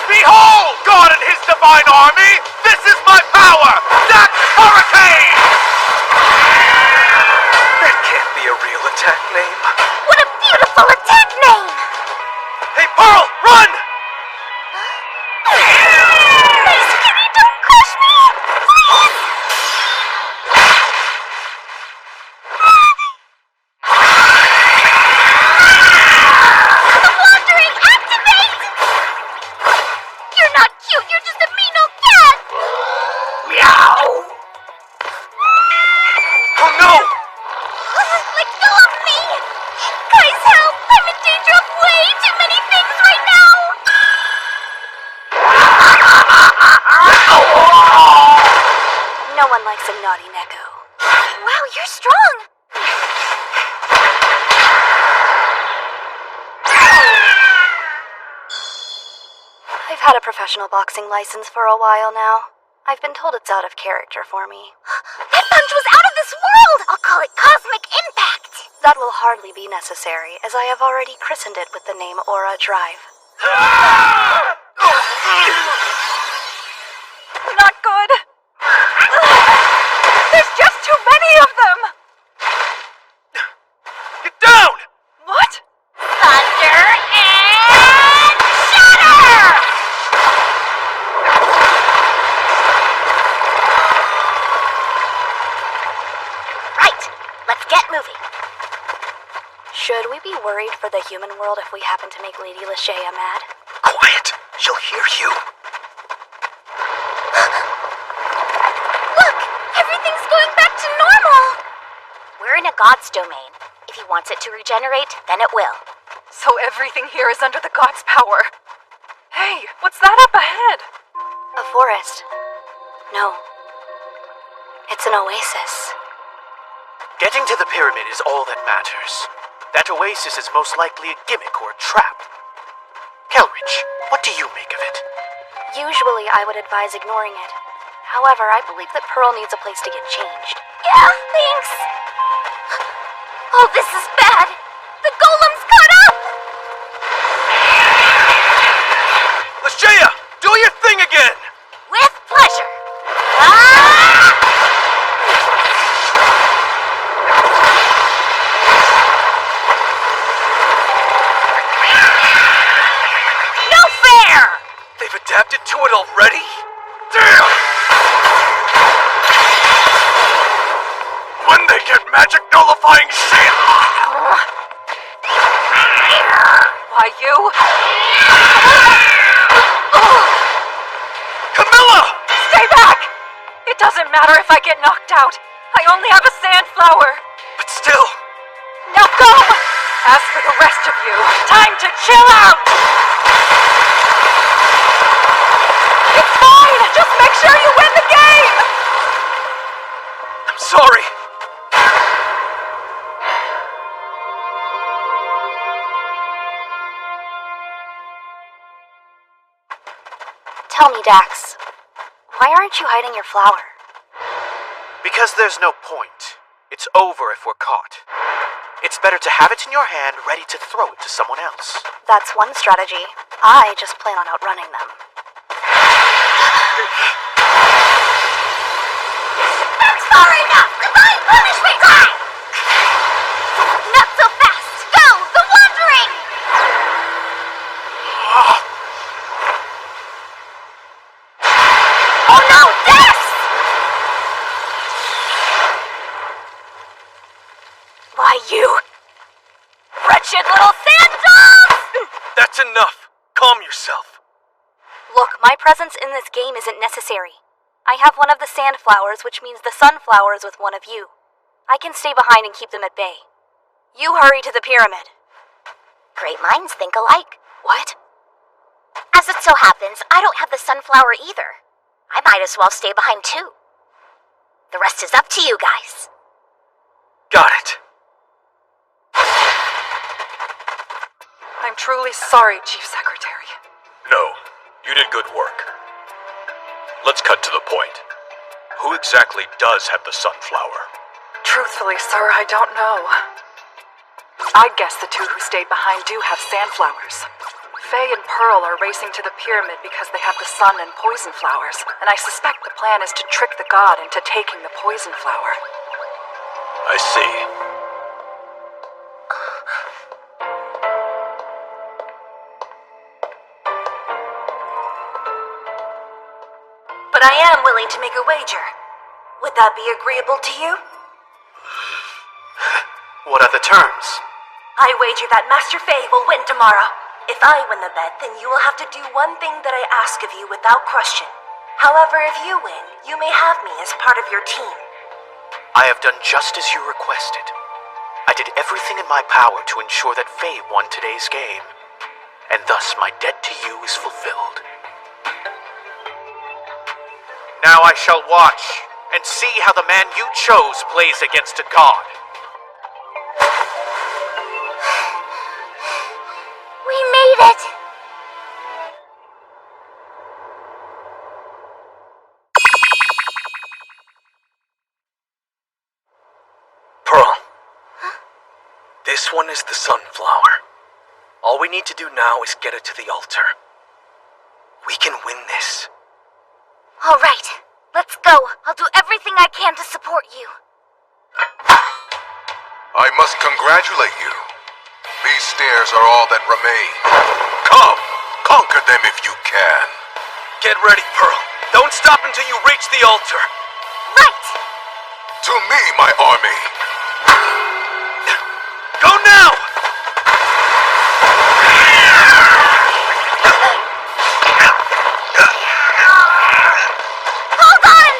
Behold, God and his divine army! This is my power! Zack Hurricane! That can't be a real attack name. What a beautiful attack name! Hey, Pearl, run! Please, Kitty, don't crush me! Please! The Wandering, activate! You're not cute, you're just a mean old cat! Meow! Oh no! Let go of me! Guys, help! I'm in danger of way too many things right now! No one likes a naughty Neko. Wow, you're strong! I've had a professional boxing license for a while now. I've been told it's out of character for me. That punch was out of this world! I'll call it Cosmic Impact! That will hardly be necessary, as I have already christened it with the name Aura Drive. Not good! There's just too many of them! Get down! What? Thunder and Shatter! Right, let's get moving. Should we be worried for the human world if we happen to make Lady Leasha mad? Quiet! She'll hear you. Look! Everything's going back to normal! We're in a god's domain. If he wants it to regenerate, then it will. So everything here is under the god's power. Hey, what's that up ahead? A forest. No. It's an oasis. Getting to the pyramid is all that matters. That oasis is most likely a gimmick or a trap. Kelridge, what do you make of it? Usually I would advise ignoring it. However, I believe that Pearl needs a place to get changed. Yeah, thanks! Oh, this is bad! The golem's caught up! Leasha, do your thing again! With pleasure! Ah! No fair! They've adapted to it already? Damn! When they get magic nullifying shit! Why, you? Camilla! Stay back! It doesn't matter if I get knocked out. I only have a sandflower. But still... Now go! As for the rest of you, time to chill out! It's fine! Just make sure you win the game! I'm sorry. Tell me, Dax, why aren't you hiding your flower? Because there's no point. It's over if we're caught. It's better to have it in your hand, ready to throw it to someone else. That's one strategy. I just plan on outrunning them. That's far enough! Divine punishment time! Not so fast! Go! The Wandering! Oh no! This! Why, you Wretched little sand dogs! That's enough. Calm yourself. Look, my presence in this game isn't necessary. I have one of the sandflowers, which means the sunflower is with one of you. I can stay behind and keep them at bay. You hurry to the pyramid. Great minds think alike. What? As it so happens, I don't have the sunflower either. I might as well stay behind too. The rest is up to you guys. Got it. I'm truly sorry, Chief Secretary. No, you did good work. Let's cut to the point. Who exactly does have the sunflower? Truthfully, sir, I don't know. I'd guess the two who stayed behind do have sandflowers. Faye and Pearl are racing to the pyramid because they have the sun and poison flowers, and I suspect the plan is to trick the god into taking the poison flower. I see. But I am willing to make a wager. Would that be agreeable to you? What are the terms? I wager that Master Faye will win tomorrow. If I win the bet, then you will have to do one thing that I ask of you without question. However, if you win, you may have me as part of your team. I have done just as you requested. I did everything in my power to ensure that Faye won today's game, and thus my debt to you is fulfilled. Now I shall watch and see how the man you chose plays against a god. We made it! Pearl. This one is the sunflower. All we need to do now is get it to the altar. We can win this. All right, let's go. I'll do everything I can to support you. I must congratulate you. These stairs are all that remain. Come, conquer them if you can. Get ready, Pearl. Don't stop until you reach the altar. Right! To me, my army. Go now! Hold on!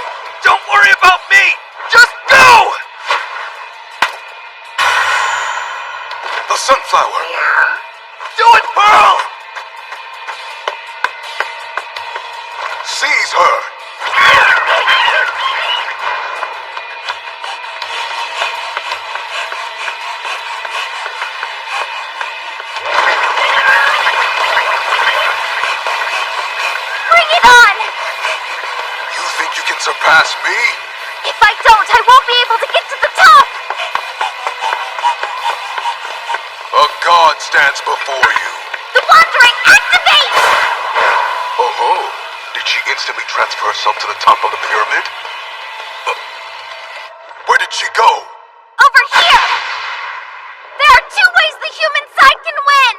Don't worry about me! Just go! The sunflower. Do it, Pearl! Seize her. Bring it on! You think you can surpass me? If I don't, I won't be able to get to the top! A god stands before you. The Wandering, activate! Oh ho! Did she instantly transfer herself to the top of the pyramid? Where did she go? Over here! There are two ways the human side can win!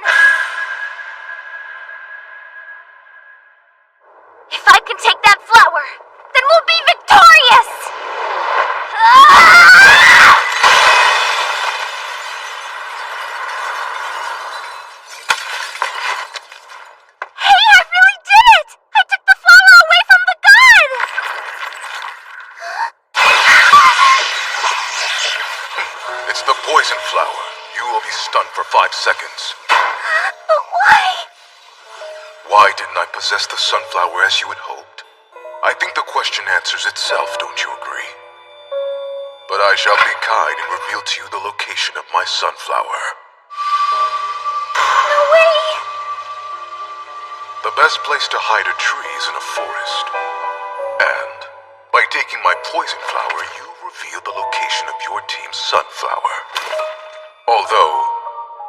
If I can take that flower, then we'll be victorious! Ah! Hey, I really did it! I took the flower away from the god! It's the poison flower. You will be stunned for 5 seconds. But why? Why didn't I possess the sunflower as you had hoped? I think the question answers itself, don't you agree? But I shall be kind and reveal to you the location of my sunflower. No way! The best place to hide a tree is in a forest. And by taking my poison flower, you reveal the location of your team's sunflower. Although,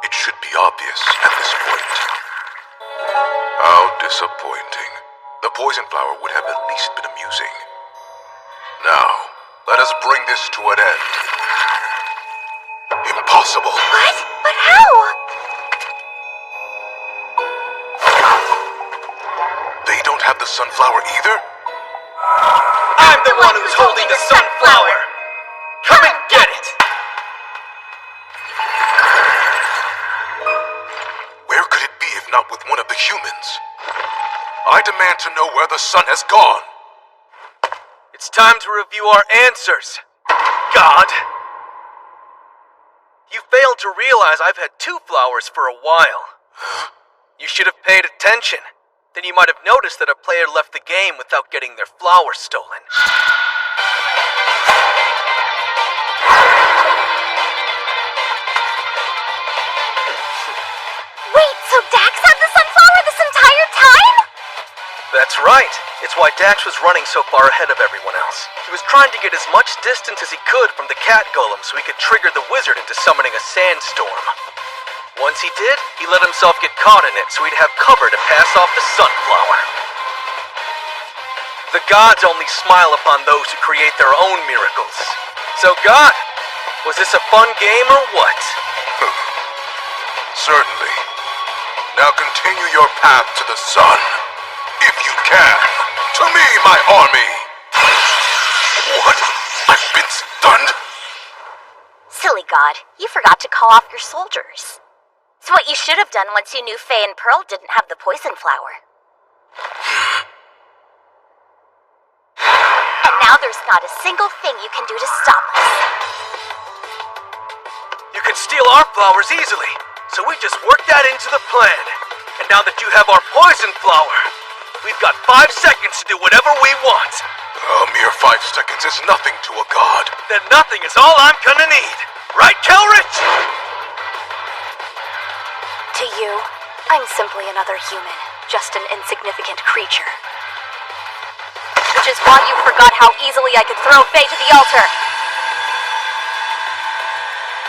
it should be obvious at this point. How disappointing. The poison flower would have at least been amusing. Now, let us bring this to an end. Impossible. What? But how? They don't have the sunflower either? I'm the one who's holding the sunflower! Come and get it! Where could it be if not with one of the humans? I demand to know where the sun has gone. It's time to review our answers, God. you failed to realize I've had 2 flowers for a while. You should have paid attention. Then you might have noticed that a player left the game without getting their flower stolen. Wait, so Dax had the sunflower this entire time? That's right. It's why Dax was running so far ahead of everyone else. He was trying to get as much distance as he could from the cat golem so he could trigger the wizard into summoning a sandstorm. Once he did, he let himself get caught in it so he'd have cover to pass off the sunflower. The gods only smile upon those who create their own miracles. So God, was this a fun game or what? Certainly. Now continue your path to the sun. If you can. To me, my army! What? I've been stunned? Silly god, you forgot to call off your soldiers. It's what you should have done once you knew Faye and Pearl didn't have the poison flower. And now there's not a single thing you can do to stop us. You can steal our flowers easily, so we just worked that into the plan. And now that you have our poison flower, we've got 5 seconds to do whatever we want. A mere 5 seconds is nothing to a god. Then nothing is all I'm gonna need. Right, Kelrich? To you, I'm simply another human, just an insignificant creature. Which is why you forgot how easily I could throw Faye to the altar.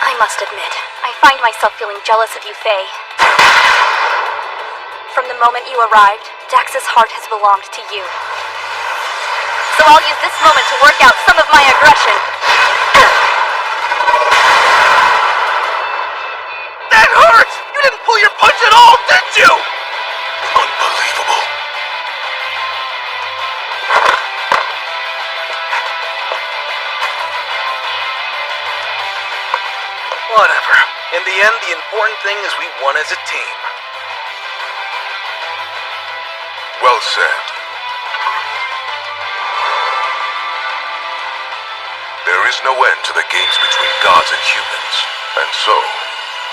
I must admit, I find myself feeling jealous of you, Faye. From the moment you arrived, Dax's heart has belonged to you. So I'll use this moment to work out some of my aggression. That hurt! You didn't pull your punch at all, did you? Unbelievable. Whatever. In the end, the important thing is we won as a team. Well said. There is no end to the games between gods and humans, and so,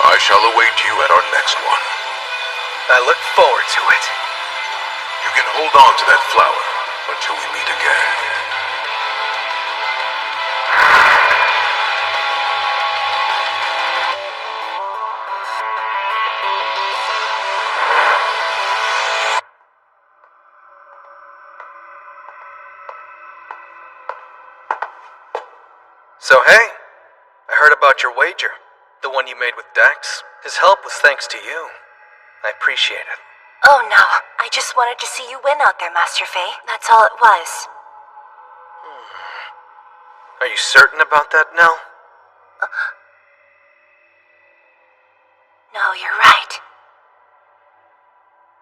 I shall await you at our next one. I look forward to it. You can hold on to that flower until we meet again. So hey, I heard about your wager. The one you made with Dax. His help was thanks to you. I appreciate it. Oh no, I just wanted to see you win out there, Master Faye. That's all it was. Are you certain about that, Nell? No, you're right.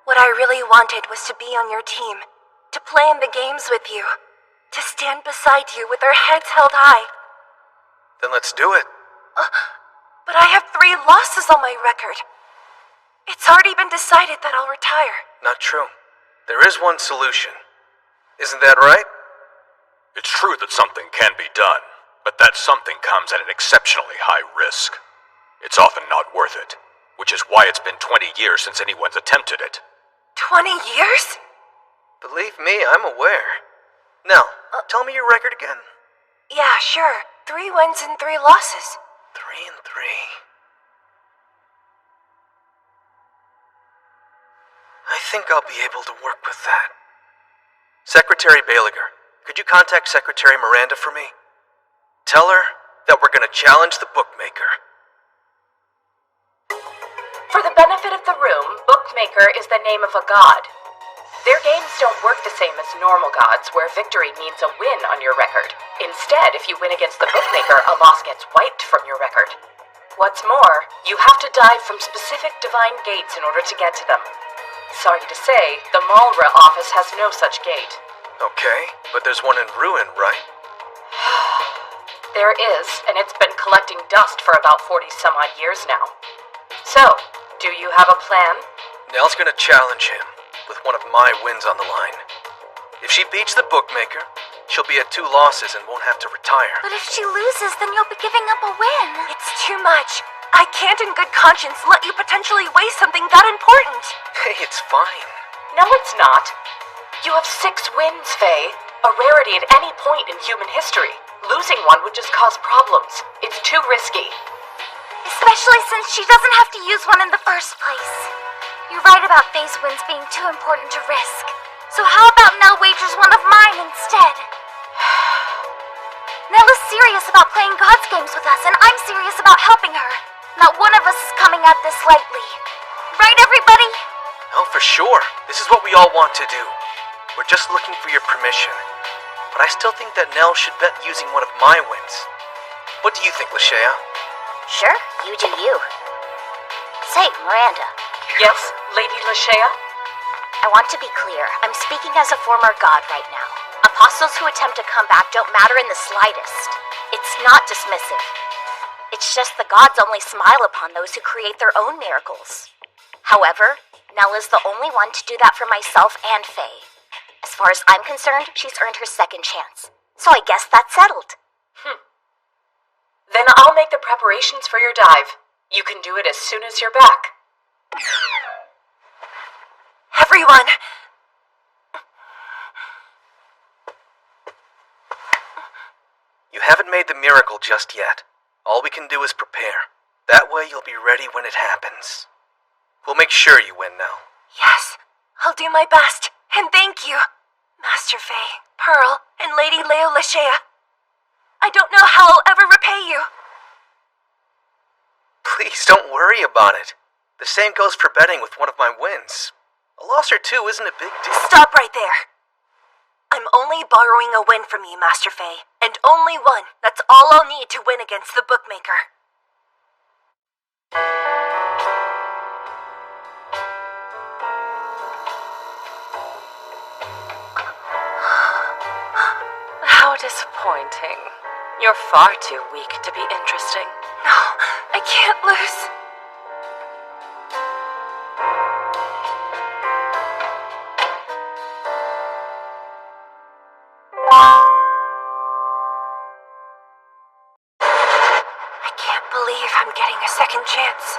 What I really wanted was to be on your team, to play in the games with you, to stand beside you with our heads held high. Then let's do it. But I have 3 losses on my record. It's already been decided that I'll retire. Not true. There is one solution. Isn't that right? It's true that something can be done, but that something comes at an exceptionally high risk. It's often not worth it, which is why it's been 20 years since anyone's attempted it. 20 years? Believe me, I'm aware. Now, tell me your record again. Yeah, sure. 3 wins and 3 losses. 3 and 3. I think I'll be able to work with that. Secretary Baliger, could you contact Secretary Miranda for me? Tell her that we're gonna challenge the Bookmaker. For the benefit of the room, Bookmaker is the name of a god. Their games don't work the same as normal gods, where victory means a win on your record. Instead, if you win against the Bookmaker, a loss gets wiped from your record. What's more, you have to dive from specific divine gates in order to get to them. Sorry to say, the Malra office has no such gate. Okay, but there's one in ruin, right? There is, and it's been collecting dust for about 40-some-odd years now. So, do you have a plan? Nell's gonna challenge him, with one of my wins on the line. If she beats the Bookmaker, she'll be at 2 losses and won't have to retire. But if she loses, then you'll be giving up a win. It's too much. I can't in good conscience let you potentially waste something that important. Hey, it's fine. No, it's not. You have 6 wins, Faye. A rarity at any point in human history. Losing one would just cause problems. It's too risky. Especially since she doesn't have to use one in the first place. You're right about Faye's wins being too important to risk. So how about Nell wagers one of mine instead? Nell is serious about playing God's games with us, and I'm serious about helping her. Not one of us is coming at this lightly. Right, everybody? Oh, for sure. This is what we all want to do. We're just looking for your permission. But I still think that Nell should bet using one of my wins. What do you think, Leasha? Sure, you do you. Say, Miranda. Yes, Lady Leasha? I want to be clear. I'm speaking as a former god right now. Apostles who attempt to come back don't matter in the slightest. It's not dismissive. It's just the gods only smile upon those who create their own miracles. However, Nell is the only one to do that for myself and Faye. As far as I'm concerned, she's earned her second chance. So I guess that's settled. Then I'll make the preparations for your dive. You can do it as soon as you're back. Everyone! You haven't made the miracle just yet. All we can do is prepare. That way you'll be ready when it happens. We'll make sure you win now. Yes, I'll do my best, and thank you, Master Faye, Pearl, and Lady Leasha. I don't know how I'll ever repay you. Please don't worry about it. The same goes for betting with one of my wins. A loss or two isn't a big deal. Stop right there. I'm only borrowing a win from you, Master Faye, and only one. That's all I'll need to win against the Bookmaker. How disappointing. You're far too weak to be interesting. No, I can't lose. I can't believe I'm getting a second chance.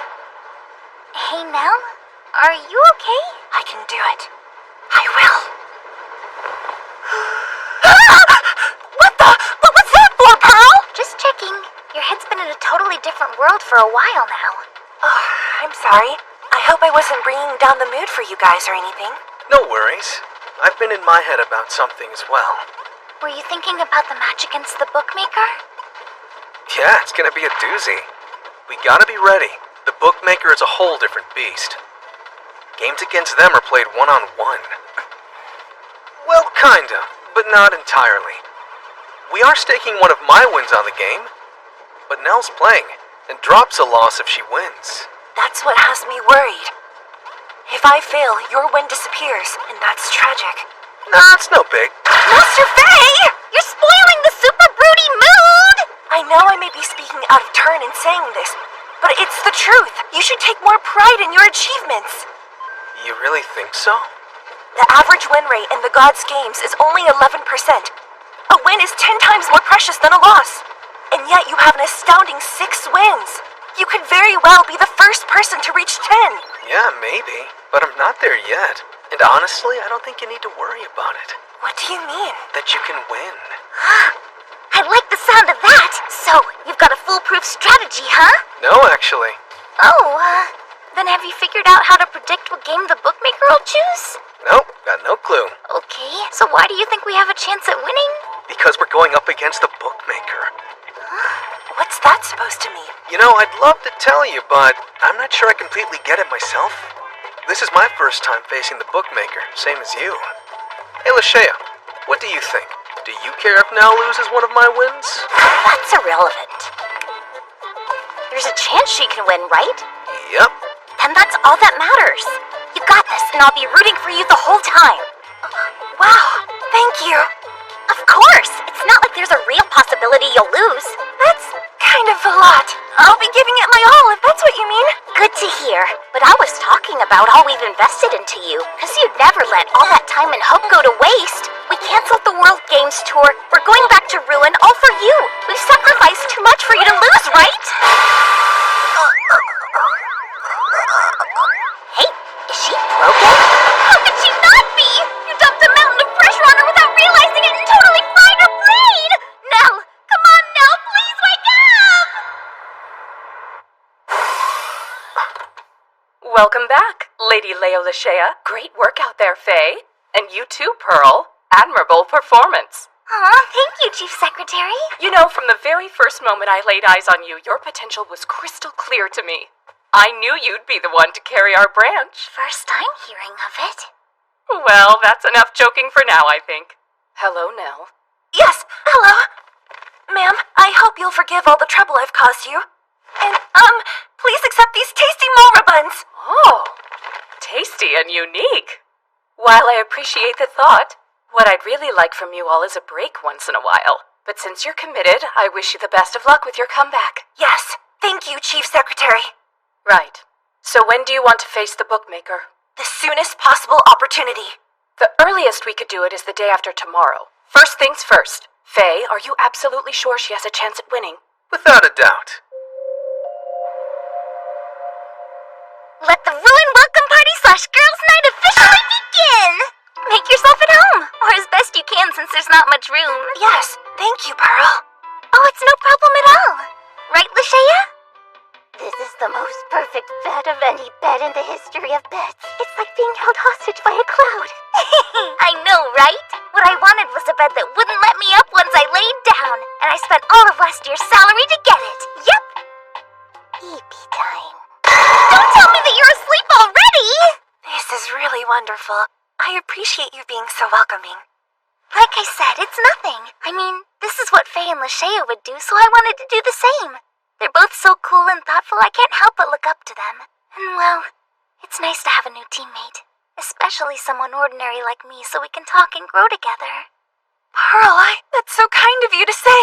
Hey, Nell? Are you okay? I can do it. I will. What was that for, Pearl? Just checking. Your head's been in a totally different world for a while now. Oh, I'm sorry. I hope I wasn't bringing down the mood for you guys or anything. No worries. I've been in my head about something as well. Were you thinking about the match against the Bookmaker? Yeah, it's gonna be a doozy. We gotta be ready. The Bookmaker is a whole different beast. Games against them are played one-on-one. Well, kinda, but not entirely. We are staking one of my wins on the game, but Nell's playing, and drops a loss if she wins. That's what has me worried. If I fail, your win disappears, and that's tragic. Nah, it's no big. Master Faye! You're spoiling the super broody mood! I know I may be speaking out of turn in saying this, but it's the truth. You should take more pride in your achievements. You really think so? The average win rate in the Gods games is only 11%. A win is 10 times more precious than a loss. And yet you have an astounding 6 wins. You could very well be the first person to reach 10. Yeah, maybe. But I'm not there yet. And honestly, I don't think you need to worry about it. What do you mean? That you can win. I like the sound of that. So, you've got a foolproof strategy, huh? No, actually. Oh, then have you figured out how to predict what game the Bookmaker will choose? Nope, got no clue. Okay, so why do you think we have a chance at winning? Because we're going up against the Bookmaker. What's that supposed to mean? You know, I'd love to tell you, but I'm not sure I completely get it myself. This is my first time facing the Bookmaker, same as you. Hey, Leasha, what do you think? Do you care if Nell loses one of my wins? That's irrelevant. There's a chance she can win, right? Yep. And that's all that matters. You got this, and I'll be rooting for you the whole time. Wow, thank you. Of course. It's not like there's a real possibility you'll lose. That's kind of a lot. I'll be giving it my all, if that's what you mean. Good to hear. But I was talking about all we've invested into you, because you'd never let all that time and hope go to waste. We canceled the World Games tour. We're going back to Ruin, all for you. We've sacrificed too much for you to lose, right? Welcome back, Lady Leasha. Great work out there, Faye. And you too, Pearl. Admirable performance. Aw, thank you, Chief Secretary. You know, from the very first moment I laid eyes on you, your potential was crystal clear to me. I knew you'd be the one to carry our branch. First time hearing of it. Well, that's enough joking for now, I think. Hello, Nell. Yes, hello. Ma'am, I hope you'll forgive all the trouble I've caused you. And, please accept these tasty Mora buns. Oh, tasty and unique. While I appreciate the thought, what I'd really like from you all is a break once in a while. But since you're committed, I wish you the best of luck with your comeback. Yes, thank you, Chief Secretary. Right. So when do you want to face the Bookmaker? The soonest possible opportunity. The earliest we could do it is the day after tomorrow. First things first. Faye, are you absolutely sure she has a chance at winning? Without a doubt. Let the Ruin Welcome Party / Girls' Night officially begin! Make yourself at home, or as best you can since there's not much room. Yes, thank you, Pearl. Oh, it's no problem at all. Right, Leasha? This is the most perfect bed of any bed in the history of beds. It's like being held hostage by a cloud. I know, right? What I wanted was a bed that wouldn't let me up once I laid down, and I spent all of last year's salary to get it. Yep. EP time. Don't tell me that you're asleep already! This is really wonderful. I appreciate you being so welcoming. Like I said, it's nothing. I mean, this is what Faye and Leasha would do, so I wanted to do the same. They're both so cool and thoughtful, I can't help but look up to them. And well, it's nice to have a new teammate. Especially someone ordinary like me, so we can talk and grow together. Pearl, that's so kind of you to say.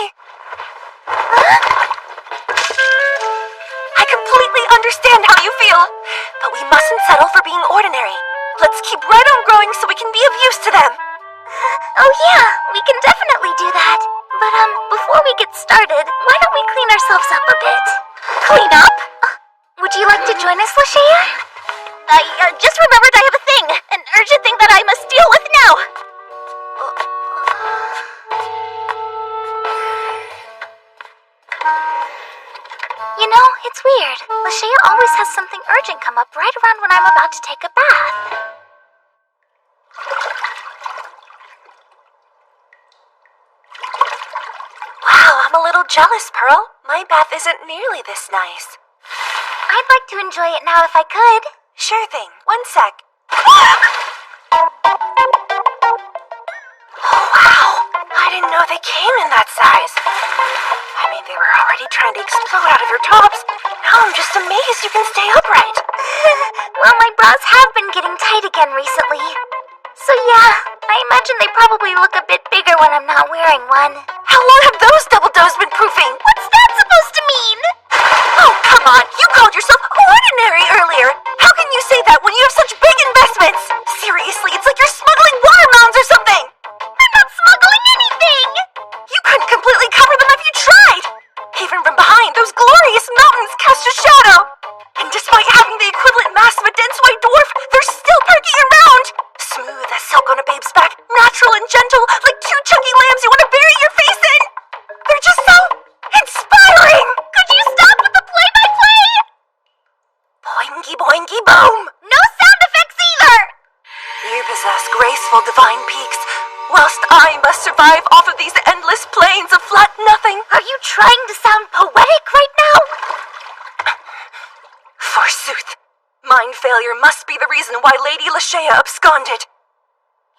I completely understand how you feel, but we mustn't settle for being ordinary. Let's keep right on growing so we can be of use to them. Oh yeah, we can definitely do that. But before we get started, why don't we clean ourselves up a bit? Clean up? Would you like to join us, Leasha? I just remembered I have a thing, an urgent thing that I must deal with now. You know, it's weird. Leasha always has something urgent come up right around when I'm about to take a bath. Wow, I'm a little jealous, Pearl. My bath isn't nearly this nice. I'd like to enjoy it now if I could. Sure thing. 1 sec. Oh, wow. I didn't know they came in that size. I mean, they were already trying to explode out of your tops. Now I'm just amazed you can stay upright. Well, my bras have been getting tight again recently. So yeah, I imagine they probably look a bit bigger when I'm not wearing one. How long have those double does been proofing? What's that supposed to mean? Oh, come on. You called yourself ordinary earlier. How can you say that when you have such big investments? Seriously, it's like you're smuggling watermelons or something. I'm not smuggling anything. You couldn't completely cover them if you tried. Even from behind, those glorious mountains cast a shadow. And despite having the equivalent mass of a dense white dwarf, they're still perking around. Smooth as silk on a babe's back, natural and gentle, like 2 chunky lambs you want to bury your face in. They're just so inspiring. Could you stop with the play-by-play? Boingy boingy boom. No sound effects either. You possess graceful divine peaks, whilst I must survive off of these endless plains of flat nothing. Are you trying to sound poetic right now? Forsooth. Mind failure must be the reason why Lady Leasha absconded.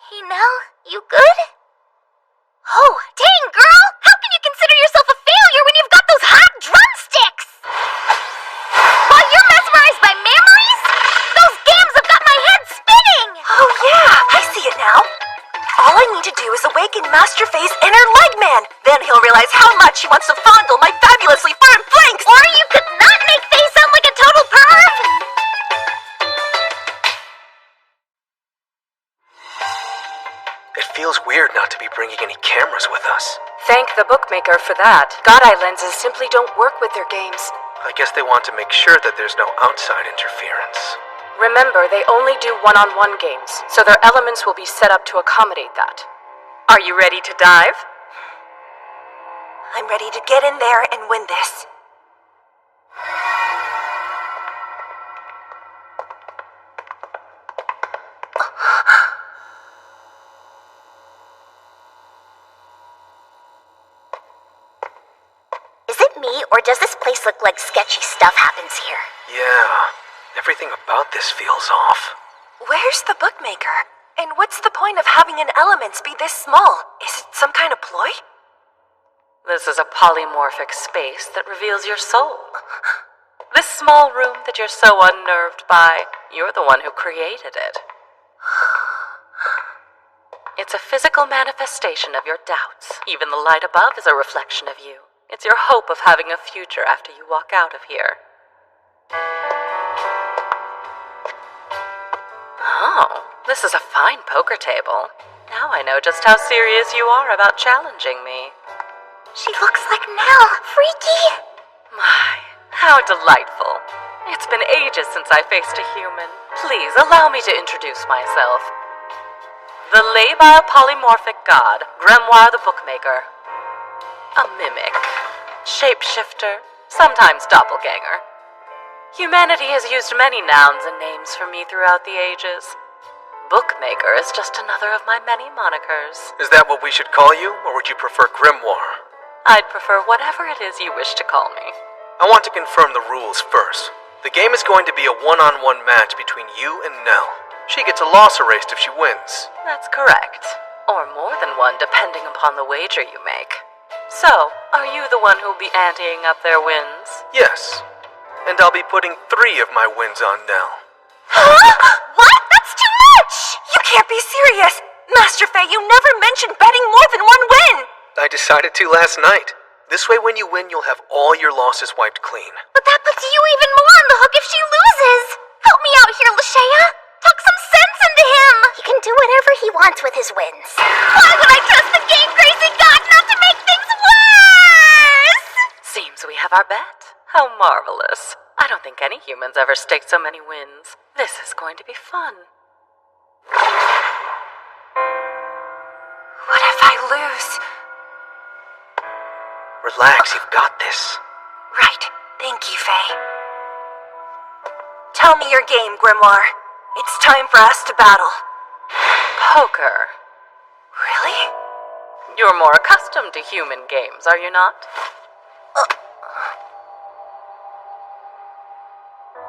Hey, Nell, you good? Oh, dang, girl! How can you consider yourself a failure when you've got those hot drumsticks? While you're mesmerized by memories? Those games have got my head spinning! Oh yeah, I see it now. All I need to do is awaken Master Faye's inner leg man. Then he'll realize how much he wants to fondle my fabulously firm flanks. Or you could not make Faye sound like a total perv! It feels weird not to be bringing any cameras with us. Thank the Bookmaker for that. God Eye lenses simply don't work with their games. I guess they want to make sure that there's no outside interference. Remember, they only do one-on-one games, so their elements will be set up to accommodate that. Are you ready to dive? I'm ready to get in there and win this. me, or does this place look like sketchy stuff happens here? Yeah, everything about this feels off. Where's the Bookmaker? And what's the point of having an elements be this small? Is it some kind of ploy? This is a polymorphic space that reveals your soul. This small room that you're so unnerved by, you're the one who created it. It's a physical manifestation of your doubts. Even the light above is a reflection of you. It's your hope of having a future after you walk out of here. Oh, this is a fine poker table. Now I know just how serious you are about challenging me. She looks like Nell. Freaky. My, how delightful. It's been ages since I faced a human. Please allow me to introduce myself. The labile polymorphic god, Grimoire the Bookmaker. A mimic, shapeshifter, sometimes doppelganger. Humanity has used many nouns and names for me throughout the ages. Bookmaker is just another of my many monikers. Is that what we should call you, or would you prefer Grimoire? I'd prefer whatever it is you wish to call me. I want to confirm the rules first. The game is going to be a one-on-one match between you and Nell. She gets a loss erased if she wins. That's correct. Or more than one, depending upon the wager you make. So, are you the one who'll be anteing up their wins? Yes. And I'll be putting 3 of my wins on Nell. Huh? What? That's too much! You can't be serious! Master Faye, you never mentioned betting more than one win! I decided to last night. This way when you win, you'll have all your losses wiped clean. But that puts you even more on the hook if she loses. Help me out here, Leasha. Talk some sense into him. He can do whatever he wants with his wins. Why would I trust the game-crazy god not to make things worse? Seems we have our bet. How marvelous. I don't think any humans ever staked so many wins. This is going to be fun. What if I lose? Relax, you've got this. Right. Thank you, Faye. Tell me your game, Grimoire. It's time for us to battle. Poker. Really? You're more accustomed to human games, are you not?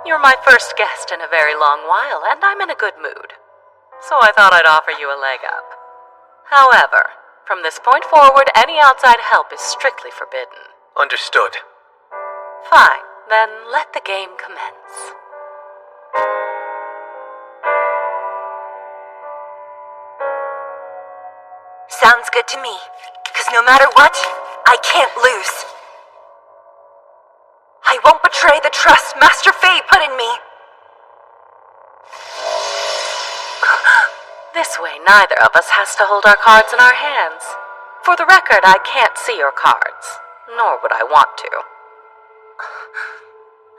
You're my first guest in a very long while, and I'm in a good mood. So I thought I'd offer you a leg up. However, from this point forward, any outside help is strictly forbidden. Understood. Fine, then let the game commence. Sounds good to me, because no matter what, I can't lose. I won't betray the trust Master Faye put in me. This way, neither of us has to hold our cards in our hands. For the record, I can't see your cards, nor would I want to.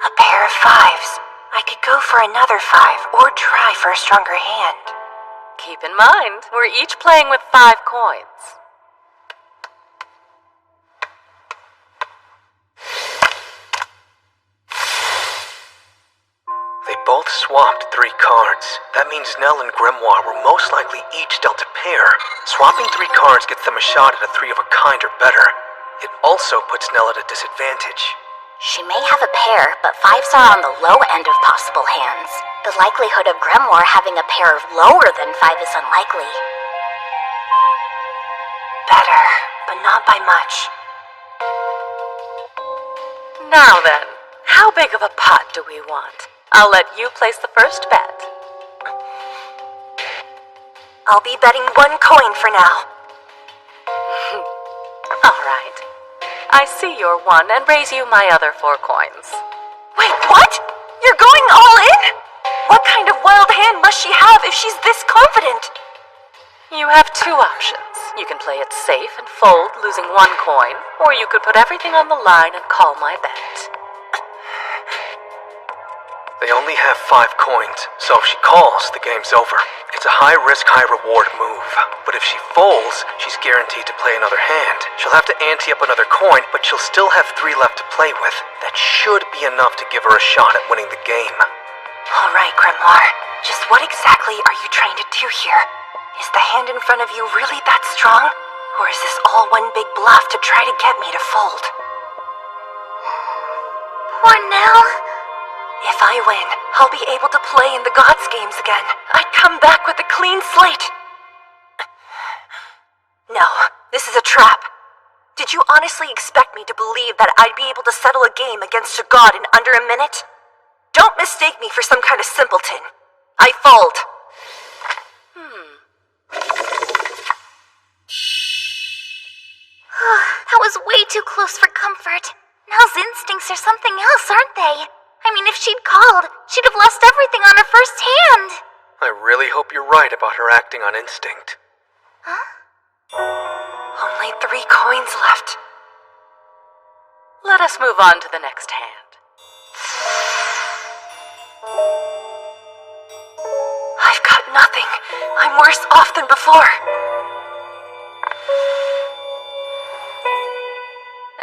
A pair of 5s. I could go for another 5, or try for a stronger hand. Keep in mind, we're each playing with 5 coins. They both swapped 3 cards. That means Nell and Grimoire were most likely each dealt a pair. Swapping 3 cards gets them a shot at a 3 of a kind or better. It also puts Nell at a disadvantage. She may have a pair, but 5s are on the low end of possible hands. The likelihood of Grimoire having a pair lower than 5 is unlikely. Better, but not by much. Now then, how big of a pot do we want? I'll let you place the first bet. I'll be betting 1 coin for now. All right. I see your 1 and raise you my other 4 coins. Wait, what? You're going all in? What kind of wild hand must she have if she's this confident? You have 2 options. You can play it safe and fold, losing 1 coin, or you could put everything on the line and call my bet. They only have 5 coins, so if she calls, the game's over. It's a high-risk, high-reward move. But if she folds, she's guaranteed to play another hand. She'll have to ante up another coin, but she'll still have 3 left to play with. That should be enough to give her a shot at winning the game. All right, Grimoire. Just what exactly are you trying to do here? Is the hand in front of you really that strong? Or is this all one big bluff to try to get me to fold? Or Nell? If I win, I'll be able to play in the Gods games again. I'd come back with a clean slate. No, this is a trap. Did you honestly expect me to believe that I'd be able to settle a game against a god in under a minute? Don't mistake me for some kind of simpleton. I fold. That was way too close for comfort. Nell's instincts are something else, aren't they? I mean, if she'd called, she'd have lost everything on her first hand. I really hope you're right about her acting on instinct. Only 3 coins left. Let us move on to the next hand. I've got nothing. I'm worse off than before.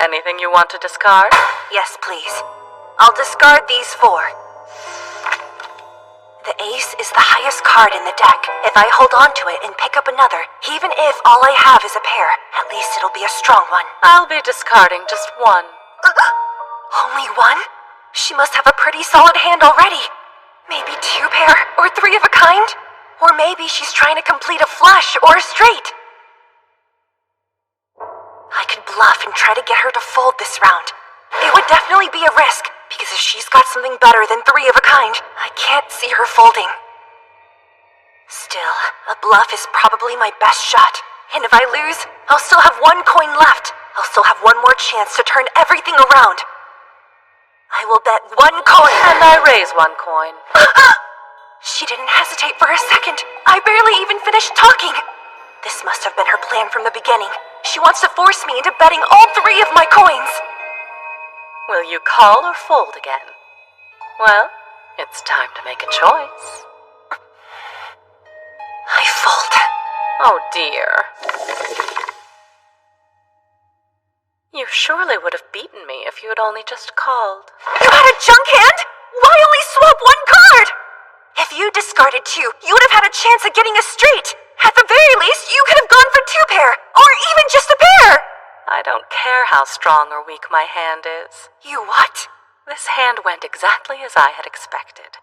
Anything you want to discard? Yes, please. I'll discard these 4. The ace is the highest card in the deck. If I hold on to it and pick up another, even if all I have is a pair, at least it'll be a strong one. I'll be discarding just 1. Only 1? She must have a pretty solid hand already. Maybe 2 pair, or 3 of a kind? Or maybe she's trying to complete a flush or a straight. I could bluff and try to get her to fold this round. It would definitely be a risk, because if she's got something better than 3 of a kind, I can't see her folding. Still, a bluff is probably my best shot. And if I lose, I'll still have 1 coin left. I'll still have 1 more chance to turn everything around. I will bet 1 coin. And I raise 1 coin. She didn't hesitate for a second. I barely even finished talking. This must have been her plan from the beginning. She wants to force me into betting all 3 of my coins. Will you call or fold again? Well, it's time to make a choice. I fold. Oh dear. You surely would have beaten me if you had only just called. You had a junk hand? Why only swap 1 card? If you discarded 2, you would have had a chance at getting a straight. At the very least, you could have gone for 2 pair, or even just a pair. I don't care how strong or weak my hand is. You what? This hand went exactly as I had expected.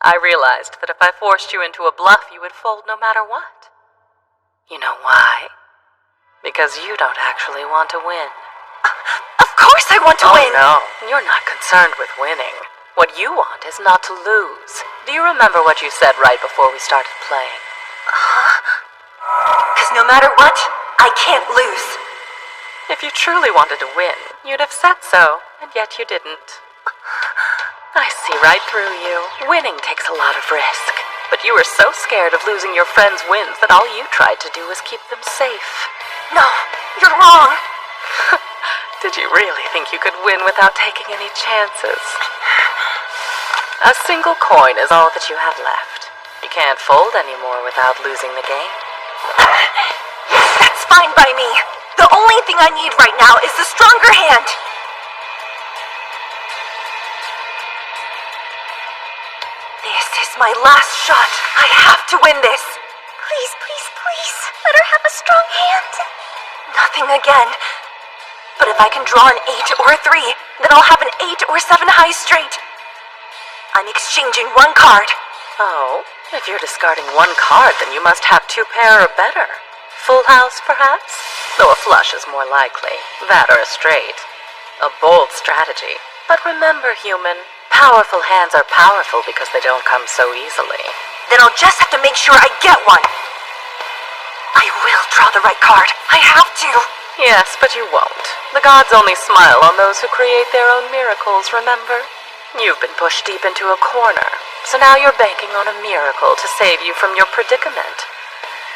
I realized that if I forced you into a bluff, you would fold no matter what. You know why? Because you don't actually want to win. Of course I want to win! No, you're not concerned with winning. What you want is not to lose. Do you remember what you said right before we started playing? Because no matter what, I can't lose. If you truly wanted to win, you'd have said so, and yet you didn't. I see right through you. Winning takes a lot of risk, but you were so scared of losing your friends' wins that all you tried to do was keep them safe. No, you're wrong. Did you really think you could win without taking any chances? A single coin is all that you have left. You can't fold anymore without losing the game. That's fine by me. The only thing I need right now is the stronger hand. This is my last shot. I have to win this. Please, please, please, let her have a strong hand. Nothing again. But if I can draw an 8 or a 3, then I'll have an 8 or 7 high straight. I'm exchanging 1 card. Oh, if you're discarding 1 card, then you must have 2 pair or better. Full house, perhaps? Though a flush is more likely. That or a straight. A bold strategy. But remember, human, powerful hands are powerful because they don't come so easily. Then I'll just have to make sure I get one. I will draw the right card. I have to. Yes, but you won't. The gods only smile on those who create their own miracles, remember? You've been pushed deep into a corner, so now you're banking on a miracle to save you from your predicament.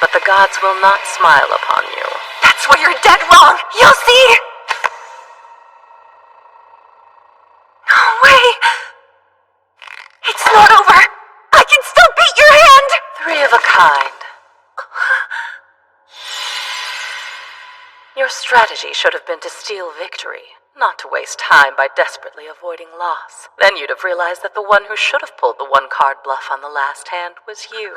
But the gods will not smile upon you. That's where you're dead wrong! You'll see! No way! It's not over! I can still beat your hand! 3 of a kind. Your strategy should have been to steal victory, not to waste time by desperately avoiding loss. Then you'd have realized that the one who should have pulled the 1-card bluff on the last hand was you.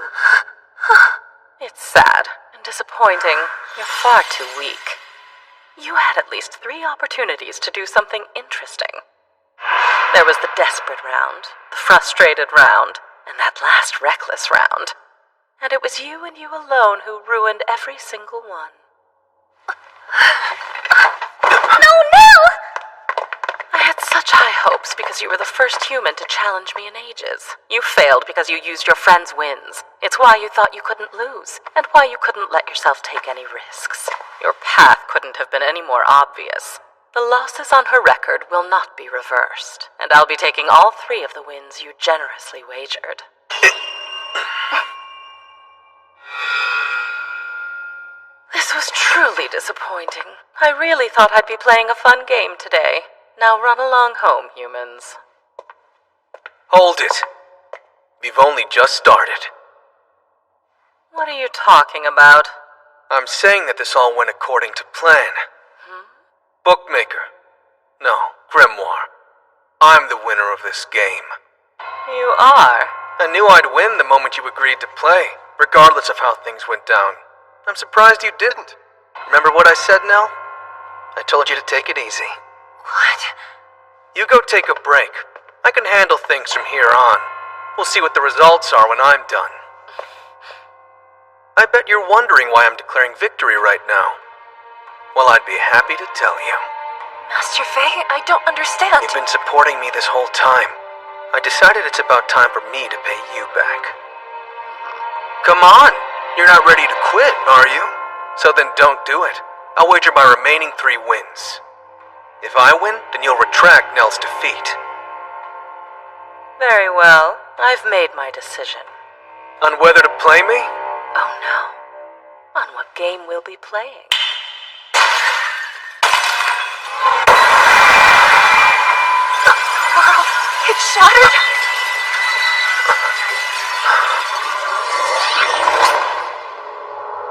It's sad and disappointing. You're far too weak. You had at least 3 opportunities to do something interesting. There was the desperate round, the frustrated round, and that last reckless round. And it was you and you alone who ruined every single one. No, Nell! I had such high hopes because you were the first human to challenge me in ages. You failed because you used your friend's wins. It's why you thought you couldn't lose, and why you couldn't let yourself take any risks. Your path couldn't have been any more obvious. The losses on her record will not be reversed, and I'll be taking all 3 of the wins you generously wagered. This was truly disappointing. I really thought I'd be playing a fun game today. Now run along home, humans. Hold it. We've only just started. What are you talking about? I'm saying that this all went according to plan. Bookmaker. No, Grimoire. I'm the winner of this game. You are? I knew I'd win the moment you agreed to play, regardless of how things went down. I'm surprised you didn't. Remember what I said, Nell? I told you to take it easy. What? You go take a break. I can handle things from here on. We'll see what the results are when I'm done. I bet you're wondering why I'm declaring victory right now. Well, I'd be happy to tell you. Master Faye, I don't understand. You've been supporting me this whole time. I decided it's about time for me to pay you back. Come on! You're not ready to quit, are you? So then don't do it. I'll wager my remaining 3 wins. If I win, then you'll retract Nell's defeat. Very well. I've made my decision. On whether to play me? Oh no. On what game we'll be playing. The world, it's shattered!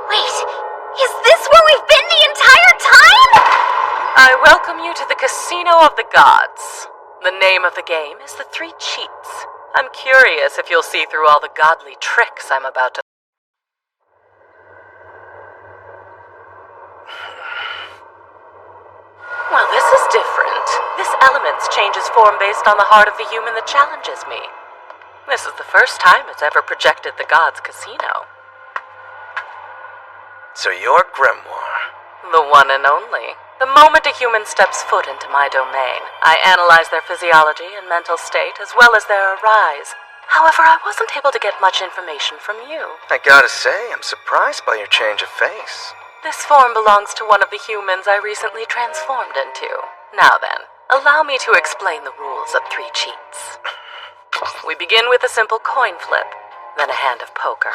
Wait, is this where we've been the entire time? I welcome you to the Casino of the Gods. The name of the game is the 3 Cheats. I'm curious if you'll see through all the godly tricks I'm about to... Well, this is different. This elements changes form based on the heart of the human that challenges me. This is the first time it's ever projected the gods' casino. So you're Grimoire. The one and only. The moment a human steps foot into my domain, I analyze their physiology and mental state as well as their arise. However, I wasn't able to get much information from you. I gotta say, I'm surprised by your change of face. This form belongs to one of the humans I recently transformed into. Now then, allow me to explain the rules of 3 Cheats. We begin with a simple coin flip, then a hand of poker.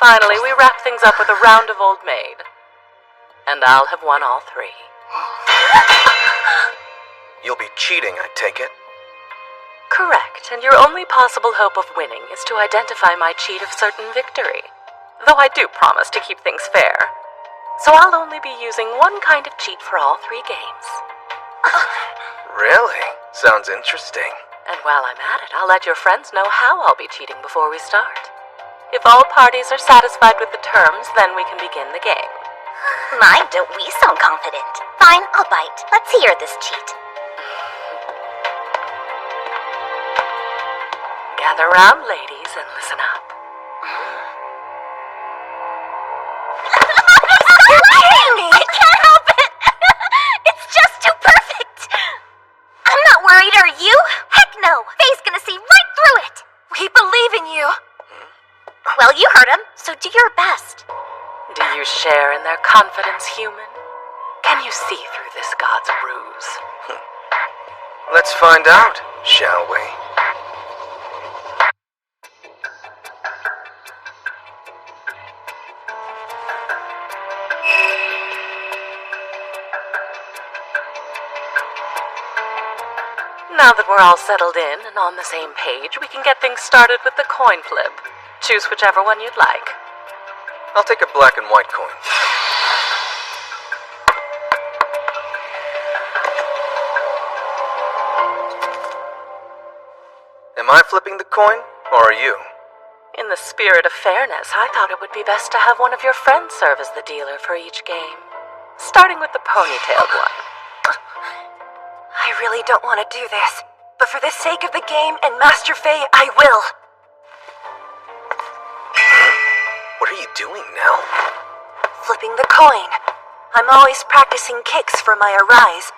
Finally, we wrap things up with a round of Old Maid. And I'll have won all 3. You'll be cheating, I take it? Correct, and your only possible hope of winning is to identify my cheat of certain victory. Though I do promise to keep things fair. So I'll only be using one kind of cheat for all 3 games. Really? Sounds interesting. And while I'm at it, I'll let your friends know how I'll be cheating before we start. If all parties are satisfied with the terms, then we can begin the game. My, don't we sound confident. Fine, I'll bite. Let's hear this cheat. Gather round, ladies, and listen up. I can't help it! It's just too perfect! I'm not worried, are you? Heck no! Faye's gonna see right through it! We believe in you! Well, you heard him, so do your best. Do you share in their confidence, human? Can you see through this god's ruse? Let's find out, shall we? Now that we're all settled in and on the same page, we can get things started with the coin flip. Choose whichever one you'd like. I'll take a black and white coin. Am I flipping the coin, or are you? In the spirit of fairness, I thought it would be best to have one of your friends serve as the dealer for each game. Starting with the ponytailed one. I really don't want to do this, but for the sake of the game and Master Faye, I will. What are you doing, Nell? Flipping the coin. I'm always practicing kicks for my arise,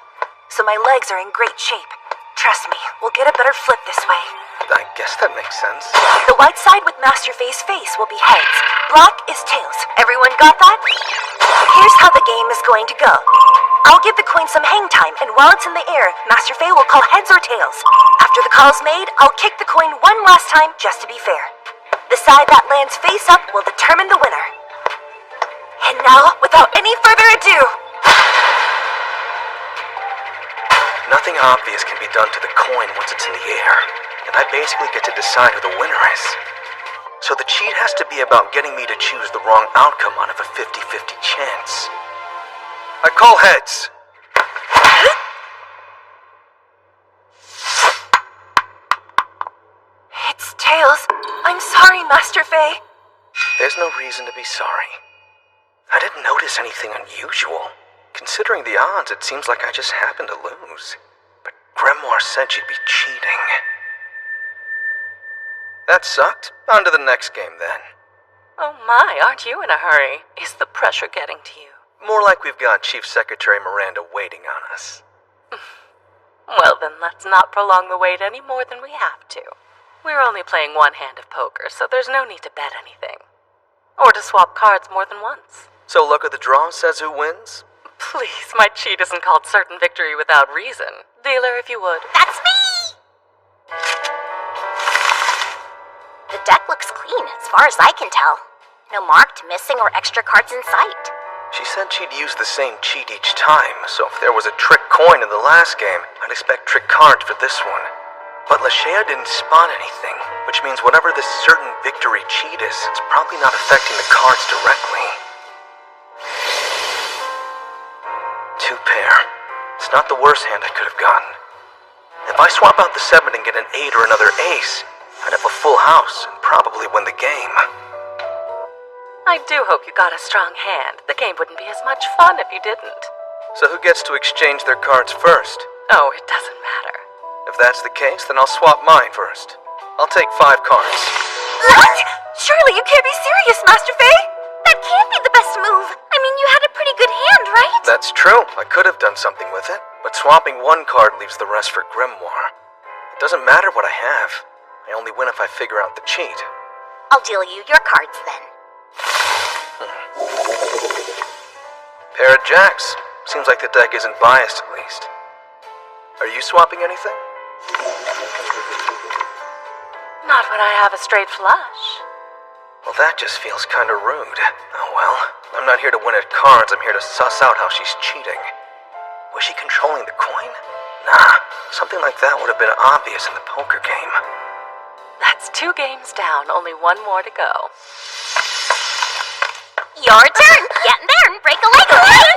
so my legs are in great shape. Trust me, we'll get a better flip this way. I guess that makes sense. The white side with Master Faye's face will be heads. Black is tails. Everyone got that? Here's how the game is going to go. I'll give the coin some hang time, and while it's in the air, Master Faye will call heads or tails. After the call's made, I'll kick the coin one last time, just to be fair. The side that lands face up will determine the winner. And now, without any further ado... Nothing obvious can be done to the coin once it's in the air, and I basically get to decide who the winner is. So the cheat has to be about getting me to choose the wrong outcome out of a 50-50 chance. I call heads. It's tails. I'm sorry, Master Faye. There's no reason to be sorry. I didn't notice anything unusual. Considering the odds, it seems like I just happened to lose. But Grimoire said she'd be cheating. That sucked. On to the next game, then. Oh my, aren't you in a hurry? Is the pressure getting to you? More like we've got Chief Secretary Miranda waiting on us. Well, then let's not prolong the wait any more than we have to. We're only playing one hand of poker, so there's no need to bet anything. Or to swap cards more than once. So luck of the draw says who wins? Please, my cheat isn't called certain victory without reason. Dealer, if you would. That's me! The deck looks clean, as far as I can tell. No marked, missing, or extra cards in sight. She said she'd use the same cheat each time, so if there was a trick coin in the last game, I'd expect trick cards for this one. But Leasha didn't spot anything, which means whatever this certain victory cheat is, it's probably not affecting the cards directly. Two pair. It's not the worst hand I could have gotten. If I swap out the 7 and get an 8 or another ace, I'd have a full house and probably win the game. I do hope you got a strong hand. The game wouldn't be as much fun if you didn't. So who gets to exchange their cards first? Oh, it doesn't matter. If that's the case, then I'll swap mine first. I'll take 5 cards. What? Surely you can't be serious, Master Faye! That can't be the best move. I mean, you had a pretty good hand, right? That's true. I could have done something with it, but swapping one card leaves the rest for Grimoire. It doesn't matter what I have. I only win if I figure out the cheat. I'll deal you your cards then. Pair of jacks. Seems like the deck isn't biased, at least. Are you swapping anything? Not when I have a straight flush. Well, that just feels kinda rude. Oh well, I'm not here to win at cards, I'm here to suss out how she's cheating. Was she controlling the coin? Nah, something like that would have been obvious in the poker game. That's 2 games down, only 1 more to go. Your turn! Get in there and break a leg, okay?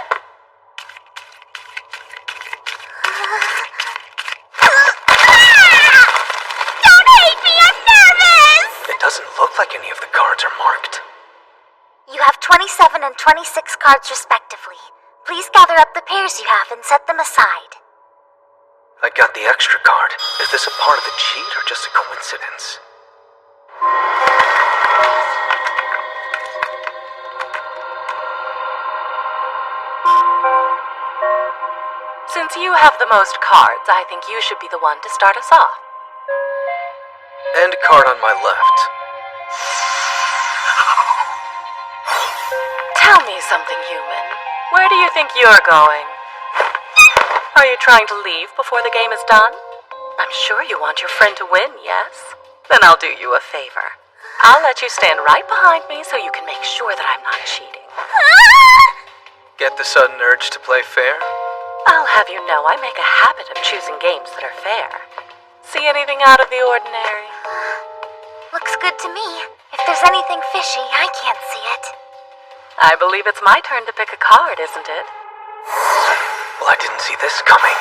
Don't hate me, I'm nervous! It doesn't look like any of the cards are marked. You have 27 and 26 cards respectively. Please gather up the pairs you have and set them aside. I got the extra card. Is this a part of the cheat or just a coincidence? Since you have the most cards, I think you should be the one to start us off. End card on my left. Tell me something, human. Where do you think you're going? Are you trying to leave before the game is done? I'm sure you want your friend to win, yes? Then I'll do you a favor. I'll let you stand right behind me so you can make sure that I'm not cheating. Get the sudden urge to play fair? I'll have you know I make a habit of choosing games that are fair. See anything out of the ordinary? Looks good to me. If there's anything fishy, I can't see it. I believe it's my turn to pick a card, isn't it? Well, I didn't see this coming.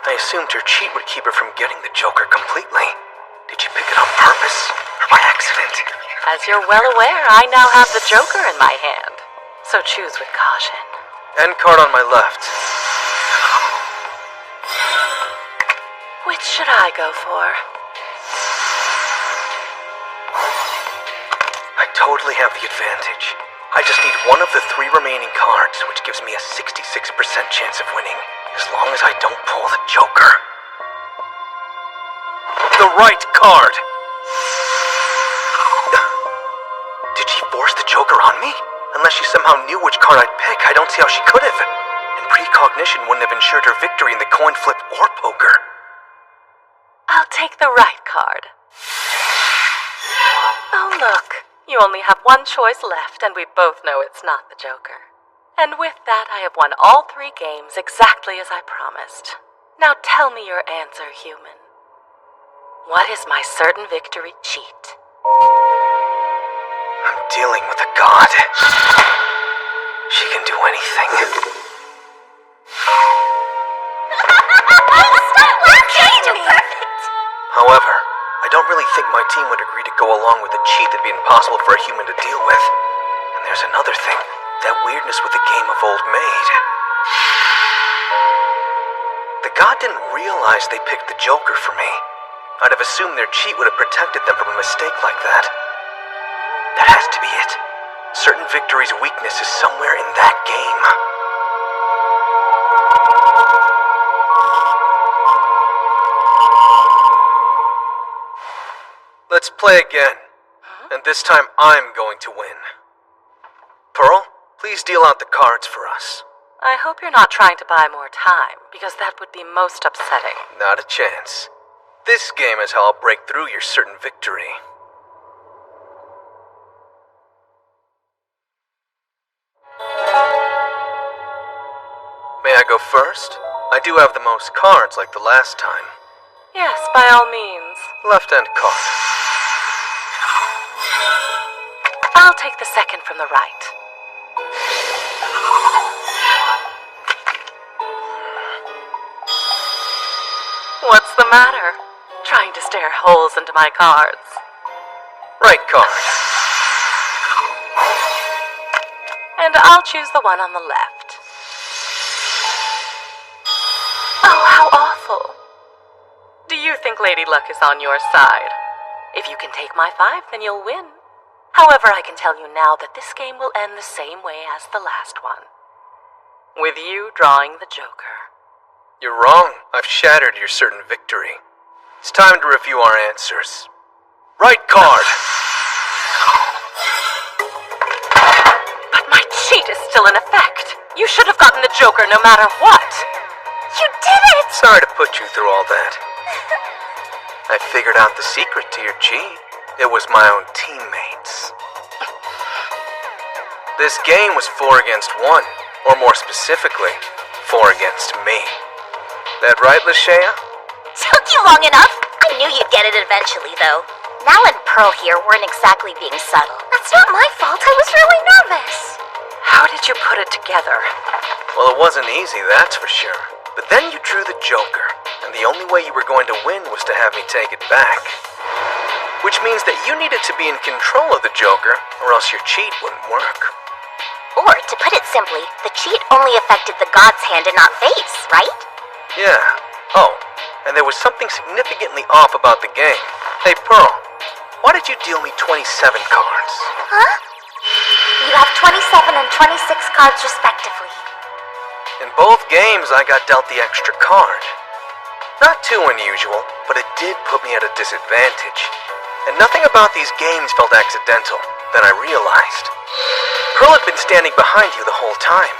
I assumed her cheat would keep her from getting the Joker completely. Did you pick it on purpose or by accident? As you're well aware, I now have the Joker in my hand. So choose with caution. End card on my left. Which should I go for? I totally have the advantage. I just need one of the 3 remaining cards, which gives me a 66% chance of winning, as long as I don't pull the Joker. The right card! Did she force the Joker on me? Unless she somehow knew which card I'd pick, I don't see how she could have. And precognition wouldn't have ensured her victory in the coin flip or poker. I'll take the right card. Oh, look. You only have one choice left, and we both know it's not the Joker. And with that, I have won all 3 games exactly as I promised. Now tell me your answer, human. What is my certain victory cheat? I'm dealing with a god. She can do anything. However, I don't really think my team would agree to go along with a cheat that'd be impossible for a human to deal with. And there's another thing, that weirdness with the game of Old Maid. The god didn't realize they picked the Joker for me. I'd have assumed their cheat would have protected them from a mistake like that. That has to be it. Certain Victory's weakness is somewhere in that game. Let's play again. And this time I'm going to win. Pearl, please deal out the cards for us. I hope you're not trying to buy more time, because that would be most upsetting. Not a chance. This game is how I'll break through your certain victory. May I go first? I do have the most cards like the last time. Yes, by all means. Left-hand card. I'll take the second from the right. What's the matter? Trying to stare holes into my cards. Right card. And I'll choose the one on the left. Oh, how awful. Do you think Lady Luck is on your side? If you can take my 5, then you'll win. However, I can tell you now that this game will end the same way as the last one. With you drawing the Joker. You're wrong. I've shattered your certain victory. It's time to review our answers. Right card! But my cheat is still in effect. You should have gotten the Joker no matter what. You did it! Sorry to put you through all that. I figured out the secret to your cheat. It was my own teammates. This game was 4 against 1, or more specifically, 4 against me. That right, Leasha? Took you long enough. I knew you'd get it eventually, though. Nell and Pearl here weren't exactly being subtle. That's not my fault. I was really nervous. How did you put it together? Well, it wasn't easy, that's for sure. But then you drew the Joker, and the only way you were going to win was to have me take it back. Which means that you needed to be in control of the Joker, or else your cheat wouldn't work. Or, to put it simply, the cheat only affected the god's hand and not face, right? Yeah. Oh, and there was something significantly off about the game. Hey, Pearl, why did you deal me 27 cards? Huh? You have 27 and 26 cards respectively. In both games, I got dealt the extra card. Not too unusual, but it did put me at a disadvantage. And nothing about these games felt accidental. Then I realized. Pearl had been standing behind you the whole time.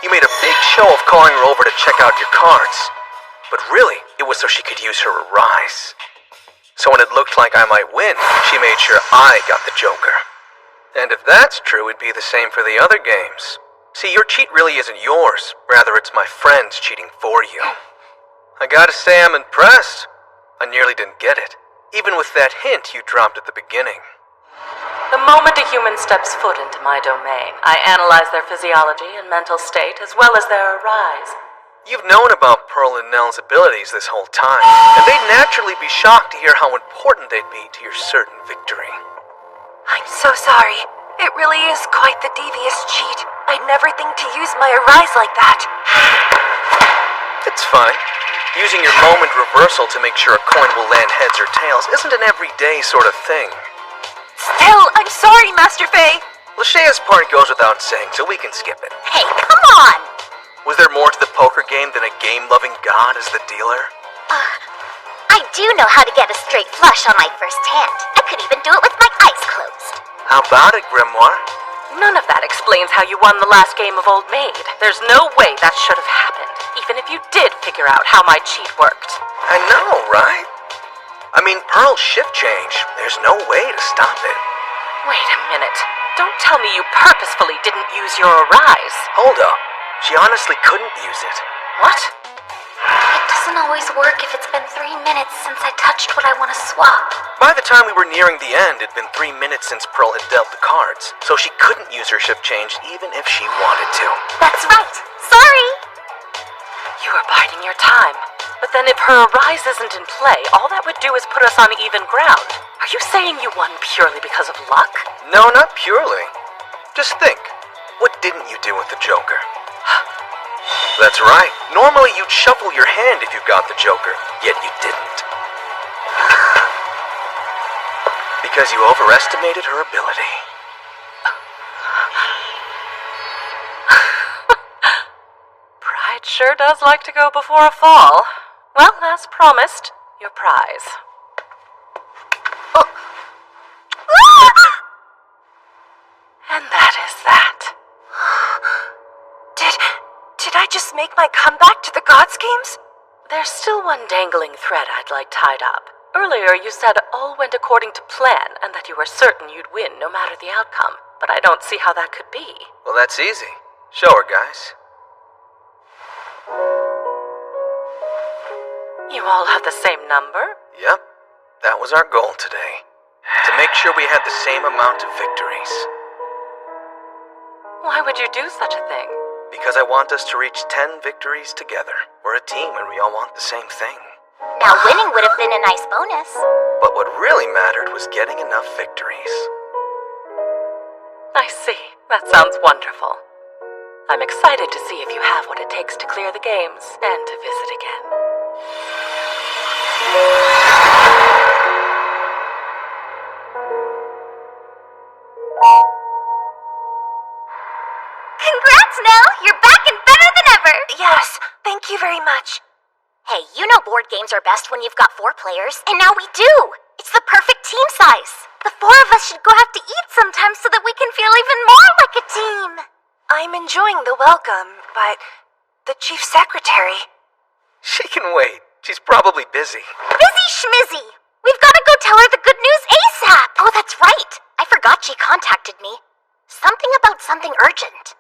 You made a big show of calling her over to check out your cards. But really, it was so she could use her rise. So when it looked like I might win, she made sure I got the Joker. And if that's true, it'd be the same for the other games. See, your cheat really isn't yours. Rather, it's my friends cheating for you. I gotta say I'm impressed. I nearly didn't get it. Even with that hint you dropped at the beginning. The moment a human steps foot into my domain, I analyze their physiology and mental state as well as their arise. You've known about Pearl and Nell's abilities this whole time, and they'd naturally be shocked to hear how important they'd be to your certain victory. I'm so sorry. It really is quite the devious cheat. I'd never think to use my arise like that. It's fine. Using your moment reversal to make sure a coin will land heads or tails isn't an everyday sort of thing. Still, I'm sorry, Master Faye. Leasha's part goes without saying, so we can skip it. Hey, come on! Was there more to the poker game than a game-loving god as the dealer? I do know how to get a straight flush on my first hand. I could even do it with my eyes closed. How about it, Grimoire? None of that explains how you won the last game of Old Maid. There's no way that should have happened, even if you did figure out how my cheat worked. I know, right? I mean, Pearl's shift change. There's no way to stop it. Wait a minute. Don't tell me you purposefully didn't use your Arise. Hold up. She honestly couldn't use it. What? It doesn't always work if it's been 3 minutes since I touched what I want to swap. By the time we were nearing the end, it'd been 3 minutes since Pearl had dealt the cards, so she couldn't use her shift change even if she wanted to. That's right. Sorry. You were biding your time. But then if her Arise isn't in play, all that would do is put us on even ground. Are you saying you won purely because of luck? No, not purely. Just think. What didn't you do with the Joker? That's right. Normally you'd shuffle your hand if you got the Joker, yet you didn't. Because you overestimated her ability. Pride sure does like to go before a fall. Well, as promised, your prize. And that is that. Did I just make my comeback to the Gods Games? There's still one dangling thread I'd like tied up. Earlier you said all went according to plan and that you were certain you'd win no matter the outcome, but I don't see how that could be. Well, that's easy. Show her, guys. You all have the same number? Yep. That was our goal today. To make sure we had the same amount of victories. Why would you do such a thing? Because I want us to reach 10 victories together. We're a team and we all want the same thing. Now winning would have been a nice bonus. But what really mattered was getting enough victories. I see. That sounds wonderful. I'm excited to see if you have what it takes to clear the games and to visit again. Congrats, Nell! You're back and better than ever! Yes, thank you very much. Hey, you know board games are best when you've got 4 players, and now we do! It's the perfect team size! The 4 of us should go out to eat sometime so that we can feel even more like a team! I'm enjoying the welcome, but the chief secretary... She can wait. She's probably busy. Busy schmizzy! We've got to go tell her the good news ASAP! Oh, that's right! I forgot she contacted me. Something about something urgent.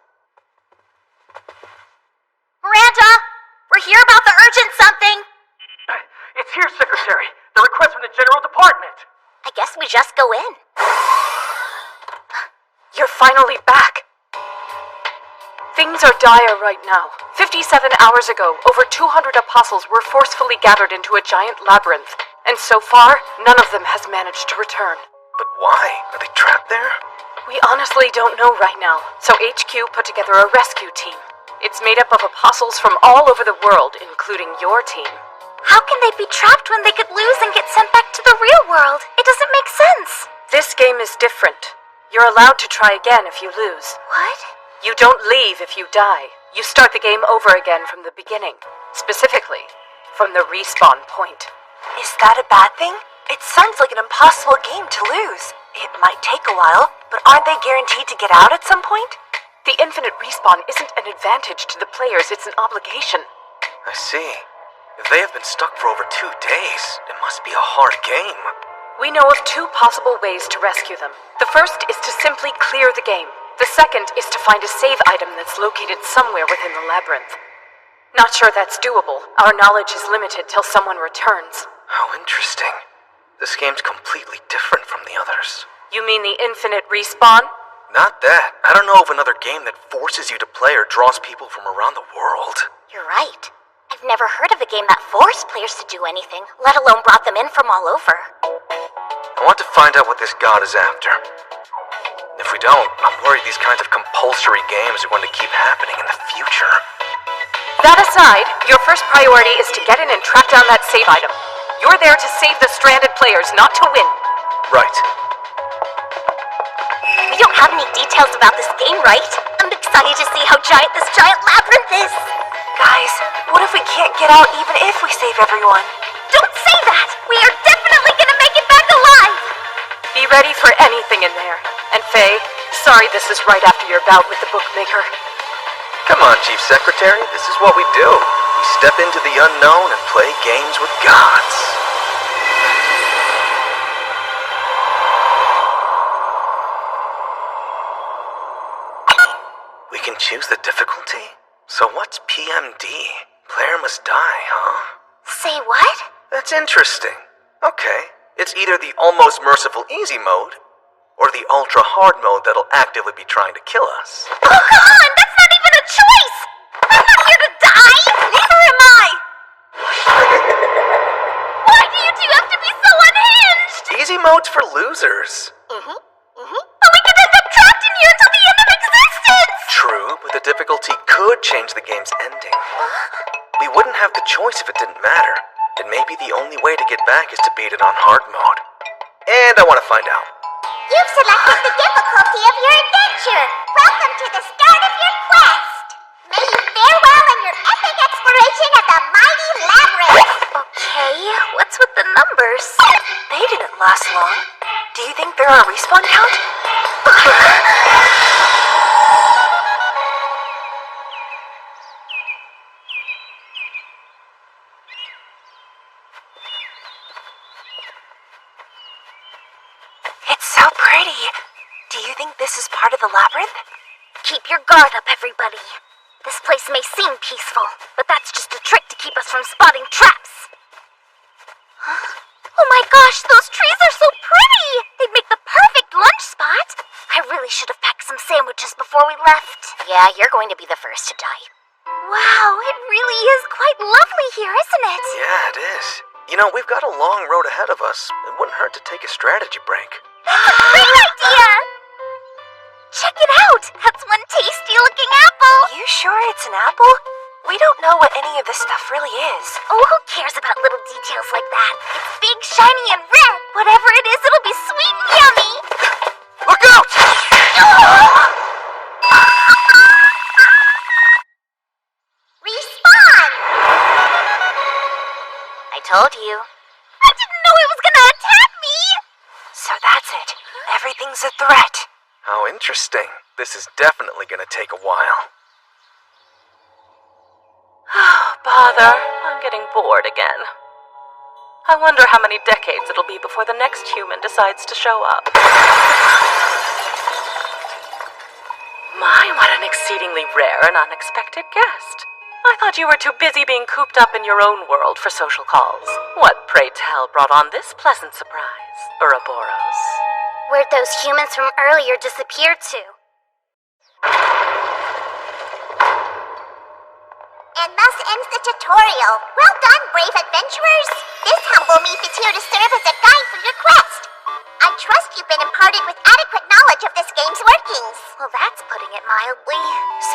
Miranda! We're here about the urgent something! It's here, Secretary. The request from the General Department. I guess we just go in. You're finally back. Things are dire right now. 57 hours ago, over 200 apostles were forcefully gathered into a giant labyrinth. And so far, none of them has managed to return. But why? Are they trapped there? We honestly don't know right now, so HQ put together a rescue team. It's made up of apostles from all over the world, including your team. How can they be trapped when they could lose and get sent back to the real world? It doesn't make sense. This game is different. You're allowed to try again if you lose. What? You don't leave if you die. You start the game over again from the beginning. Specifically, from the respawn point. Is that a bad thing? It sounds like an impossible game to lose. It might take a while, but aren't they guaranteed to get out at some point? The infinite respawn isn't an advantage to the players, it's an obligation. I see. If they have been stuck for over 2 days, it must be a hard game. We know of 2 possible ways to rescue them. The first is to simply clear the game. The second is to find a save item that's located somewhere within the labyrinth. Not sure that's doable. Our knowledge is limited till someone returns. How interesting. This game's completely different from the others. You mean the infinite respawn? Not that. I don't know of another game that forces you to play or draws people from around the world. You're right. I've never heard of a game that forced players to do anything, let alone brought them in from all over. I want to find out what this god is after. If we don't, I'm worried these kinds of compulsory games are going to keep happening in the future. That aside, your first priority is to get in and track down that save item. You're there to save the stranded players, not to win. Right. We don't have any details about this game, right? I'm excited to see how giant this giant labyrinth is. Guys, what if we can't get out even if we save everyone? Don't say that! We are definitely gonna make it back alive! Be ready for anything in there. And Faye, sorry this is right after your bout with the Bookmaker. Come on, Chief Secretary. This is what we do. We step into the unknown and play games with gods. We can choose the difficulty? So what's PMD? Player must die, huh? Say what? That's interesting. Okay. It's either the almost merciful easy mode, or the ultra hard mode that'll actively be trying to kill us. Oh, come on! That's not even a choice! I'm not here to die! Neither am I! Why do you two have to be so unhinged? Easy mode's for losers. But we could end up trapped in here until the end of existence! True, but the difficulty could change the game's ending. We wouldn't have the choice if it didn't matter. And maybe the only way to get back is to beat it on hard mode. And I want to find out. You've selected the difficulty of your adventure. Welcome to the start of your quest. May you fare well in your epic exploration of the mighty labyrinth. Okay, what's with the numbers? They didn't last long. Do you think they're a respawn count? It's so pretty. Do you think this is part of the labyrinth? Keep your guard up, everybody. This place may seem peaceful, but that's just a trick to keep us from spotting traps. Huh? Oh my gosh, those trees are so pretty! They'd make the perfect lunch spot. I really should have packed some sandwiches before we left. Yeah, you're going to be the first to die. Wow, it really is quite lovely here, isn't it? Yeah, it is. You know, we've got a long road ahead of us. It wouldn't hurt to take a strategy break. That's a great idea! Check it out! That's one tasty-looking apple! You sure it's an apple? We don't know what any of this stuff really is. Oh, who cares about little details like that? It's big, shiny, and red. Whatever it is, it'll be sweet and yummy. Look out! Respawn! I told you. I didn't know it was gonna attack me! So that's it. Everything's a threat. How interesting. This is definitely gonna take a while. Bother. I'm getting bored again. I wonder how many decades it'll be before the next human decides to show up. My, what an exceedingly rare and unexpected guest. I thought you were too busy being cooped up in your own world for social calls. What, pray tell, brought on this pleasant surprise, Ouroboros? Where'd those humans from earlier disappear to? And thus ends the tutorial. Well done, brave adventurers. This humble meep is here to serve as a guide for your quest. I trust you've been imparted with adequate knowledge of this game's workings. Well, that's putting it mildly.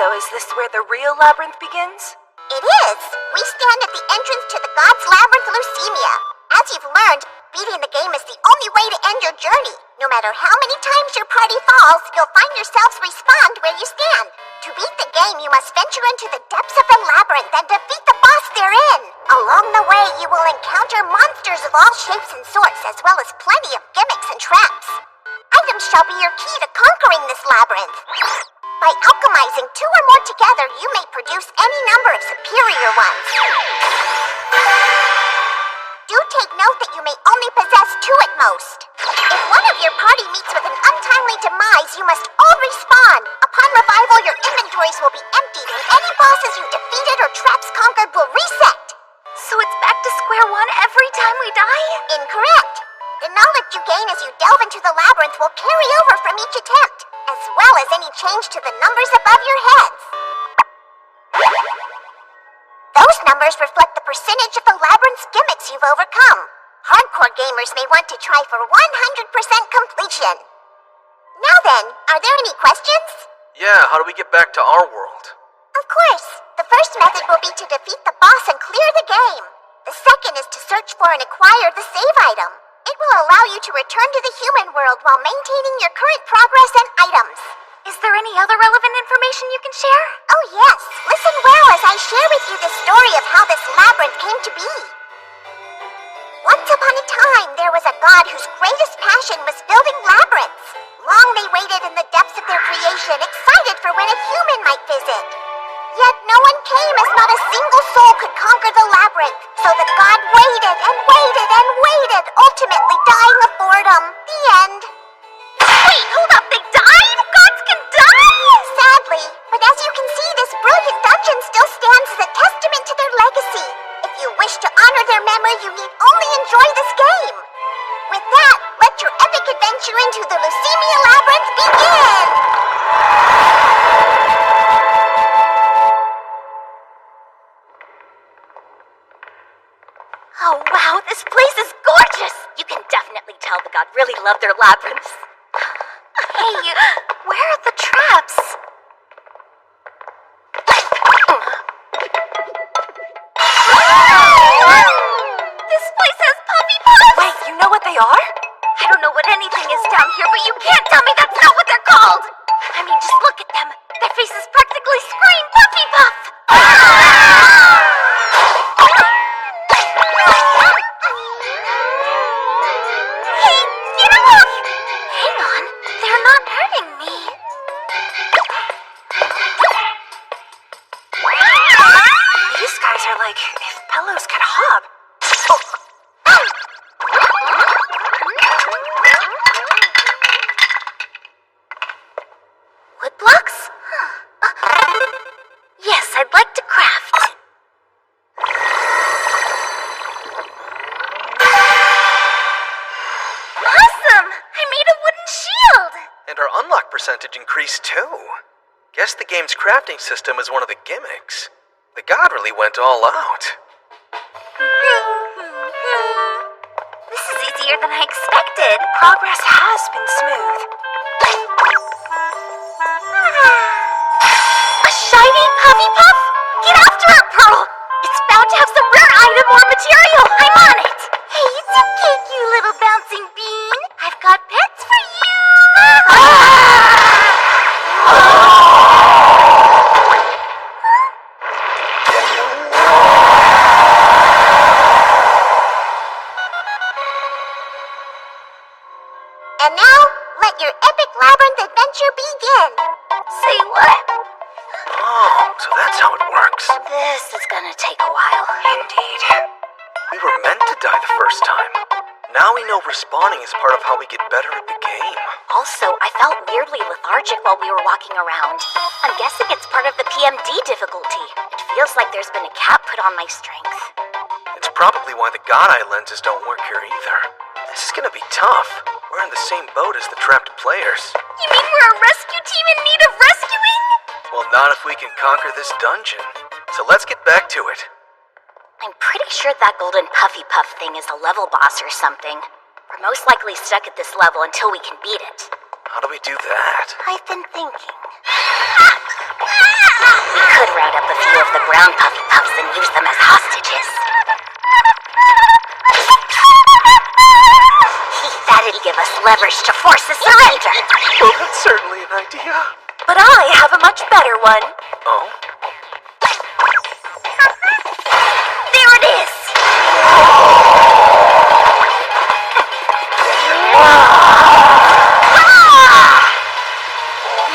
So is this where the real labyrinth begins? It is. We stand at the entrance to the God's Labyrinth Leucemia. As you've learned, beating the game is the only way to end your journey. No matter how many times your party falls, you'll find yourselves respawned where you stand. To beat the game, you must venture into the depths of the labyrinth and defeat the boss therein. Along the way, you will encounter monsters of all shapes and sorts, as well as plenty of gimmicks and traps. Items shall be your key to conquering this labyrinth. By alchemizing two or more together, you may produce any number of superior ones. Do take note that you may only possess two at most. If one of your party meets with an untimely demise, you must all respawn. Upon revival, your inventories will be emptied and any bosses you defeated or traps conquered will reset. So it's back to square one every time we die? Incorrect. The knowledge you gain as you delve into the labyrinth will carry over from each attempt, as well as any change to the numbers above your heads. Those numbers reflect the percentage of the labyrinth's gimmicks you've overcome. Hardcore gamers may want to try for 100% completion. Now then, are there any questions? Yeah, how do we get back to our world? Of course. The The first method will be to defeat the boss and clear the game. The second is to search for and acquire the save item. It will allow you to return to the human world while maintaining your current progress and items. Is there any other relevant information you can share? Oh yes, listen well as I share with you the story of how this labyrinth came to be. Once upon a time, there was a god whose greatest passion was building labyrinths. Long they waited in the depths of their creation, excited for when a human might visit. Yet no one came as not a single soul could conquer the labyrinth. So the god waited and waited and waited, ultimately dying of boredom. The end. Wait, hold up, they died? Gods can die? Sadly, but as you can see, this brilliant dungeon still stands as a testament to their legacy. If you wish to honor their memory, you need only enjoy this game. With that, let your epic adventure into the Leukemia Labyrinth begin! Oh wow, this place is gorgeous! You can definitely tell the god really loved their labyrinths. Hey, where are the traps? This place has puppy puffs! Wait, you know what they are? I don't know what anything is down here, but you can't tell me that's not what they're called! I mean, just look at them. Their faces practically scream Puffy Puff! Hey, get off! Hang on, they're not hurting me. These guys are like if pillows could hop. Wood blocks? Yes, I'd like to craft. Awesome! I made a wooden shield! And our unlock percentage increased too. Guess the game's crafting system is one of the gimmicks. The god really went all out. This is easier than I expected. Progress has been smooth. A shiny Puffy Puff? Get after it, Pearl! It's bound to have some rare item or material. I'm on it! Hey, it's okay, you little bouncing bean. I've got pets for you! And now, let your epic labyrinth adventure begin. Say what? Oh, so that's how it works. This is gonna take a while. Indeed. We were meant to die the first time. Now we know respawning is part of how we get better at the game. Also, I felt weirdly lethargic while we were walking around. I'm guessing it's part of the PMD difficulty. It feels like there's been a cap put on my strength. It's probably why the God Eye lenses don't work here either. This is gonna be tough. We're in the same boat as the trapped players. You mean we're a rescue team in need of rescuing? Well, not if we can conquer this dungeon. So let's get back to it. I'm pretty sure that golden puffy puff thing is a level boss or something. We're most likely stuck at this level until we can beat it. How do we do that? I've been thinking. We could round up a few of the brown puffy puffs and use them as hostages. That'd give us leverage to force a surrender. Well, that's certainly an idea. But I have a much better one. Oh? There it is!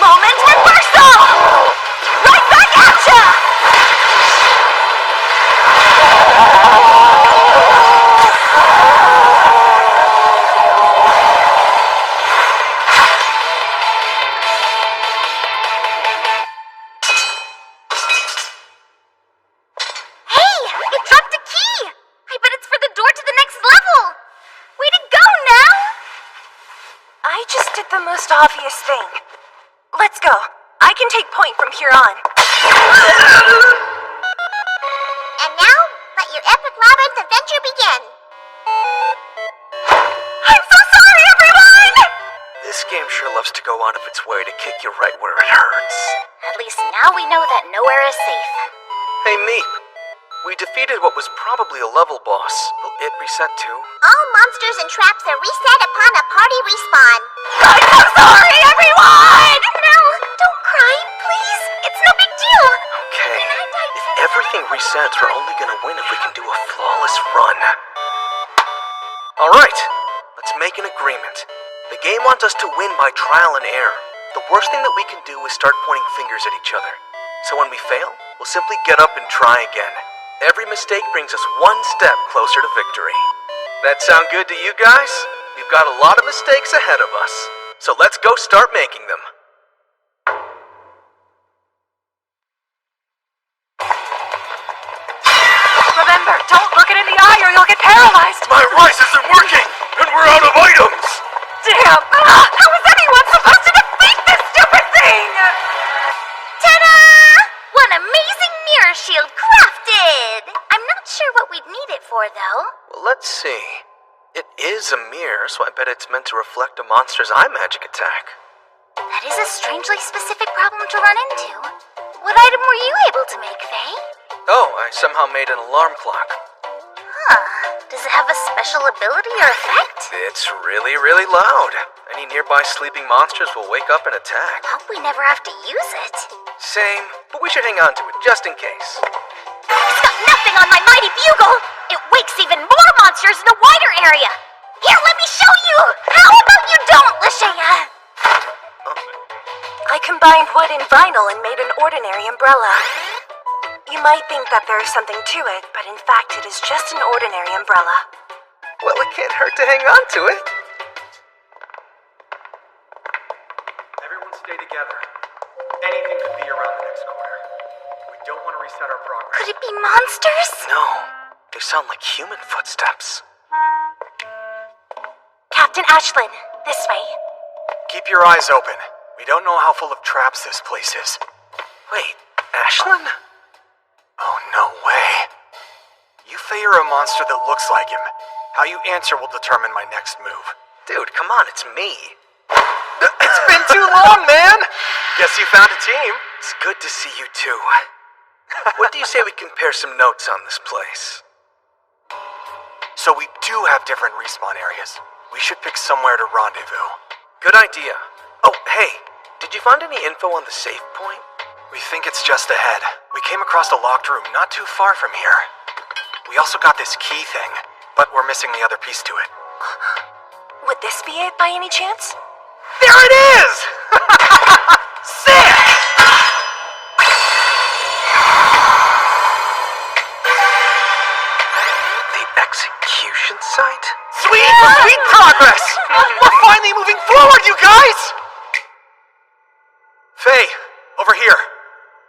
Moment reversal! Right back at ya! Hey! It dropped a key! I bet it's for the door to the next level! Way to go, Nell! I just did the most obvious thing. Let's go. I can take point from here on. And now, let your epic labyrinth adventure begin. I'm so sorry, everyone! This game sure loves to go out of its way to kick you right where it hurts. At least now we know that nowhere is safe. Hey, Meep. We defeated what was probably a level boss. Will it reset too? All monsters and traps are reset upon a party respawn. I'm so sorry, everyone! No, don't cry, please. It's no big deal. Okay. If everything resets, we're only gonna win if we can do a flawless run. Alright, let's make an agreement. The game wants us to win by trial and error. The worst thing that we can do is start pointing fingers at each other. So when we fail, we'll simply get up and try again. Every mistake brings us one step closer to victory. That sound good to you guys? We've got a lot of mistakes ahead of us. So let's go start making them. Remember, don't look it in the eye or you'll get paralyzed. My rice isn't working, and we're out of items! Damn! How is anyone supposed to defeat this stupid thing? Ta-da! One amazing mirror shield crafted! I'm not sure what we'd need it for, though. Well, let's see. It is a mirror, so I bet it's meant to reflect a monster's eye magic attack. That is a strangely specific problem to run into. What item were you able to make, Faye? Oh, I somehow made an alarm clock. Huh. Does it have a special ability or effect? It's really, really loud. Any nearby sleeping monsters will wake up and attack. Hope we never have to use it. Same, but we should hang on to it just in case. It's got nothing on my mighty bugle! It wakes even more monsters in a wider area! Here, let me show you! How about you don't, Leasha? I combined wood and vinyl and made an ordinary umbrella. You might think that there is something to it, but in fact it is just an ordinary umbrella. Well, it can't hurt to hang on to it. Everyone stay together. Anything could be around the next corner. We don't want to reset our progress. Could it be monsters? No, they sound like human footsteps. Captain Ashlyn, this way. Keep your eyes open. We don't know how full of traps this place is. Wait, Ashlyn? Oh, no way. You Faye are a monster that looks like him. How you answer will determine my next move. Dude, come on, it's me. It's been too long, man! Guess you found a team. It's good to see you too. What do you say we compare some notes on this place? So we do have different respawn areas. We should pick somewhere to rendezvous. Good idea. Oh, hey, did you find any info on the save point? We think it's just ahead. We came across a locked room not too far from here. We also got this key thing, but we're missing the other piece to it. Would this be it by any chance? There it is! Sick! The execution site? Sweet progress! We're finally moving forward, you guys! Faye, over here.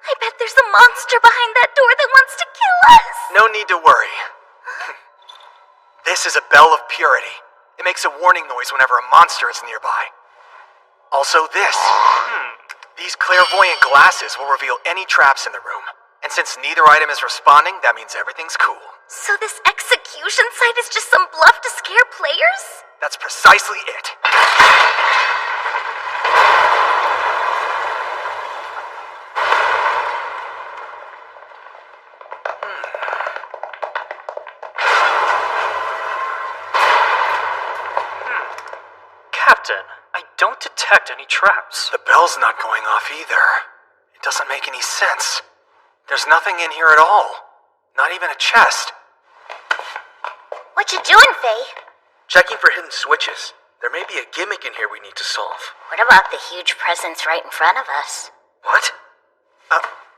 I bet there's a monster behind that door that wants to kill us. No need to worry. This is a bell of purity. It makes a warning noise whenever a monster is nearby. Also this. These clairvoyant glasses will reveal any traps in the room. And since neither item is responding, that means everything's cool. So this execution site is just some bluff to scare players? That's precisely it. Captain, I don't detect any traps. The bell's not going off either. It doesn't make any sense. There's nothing in here at all. Not even a chest. What you doing, Faye? Checking for hidden switches. There may be a gimmick in here we need to solve. What about the huge presence right in front of us? What?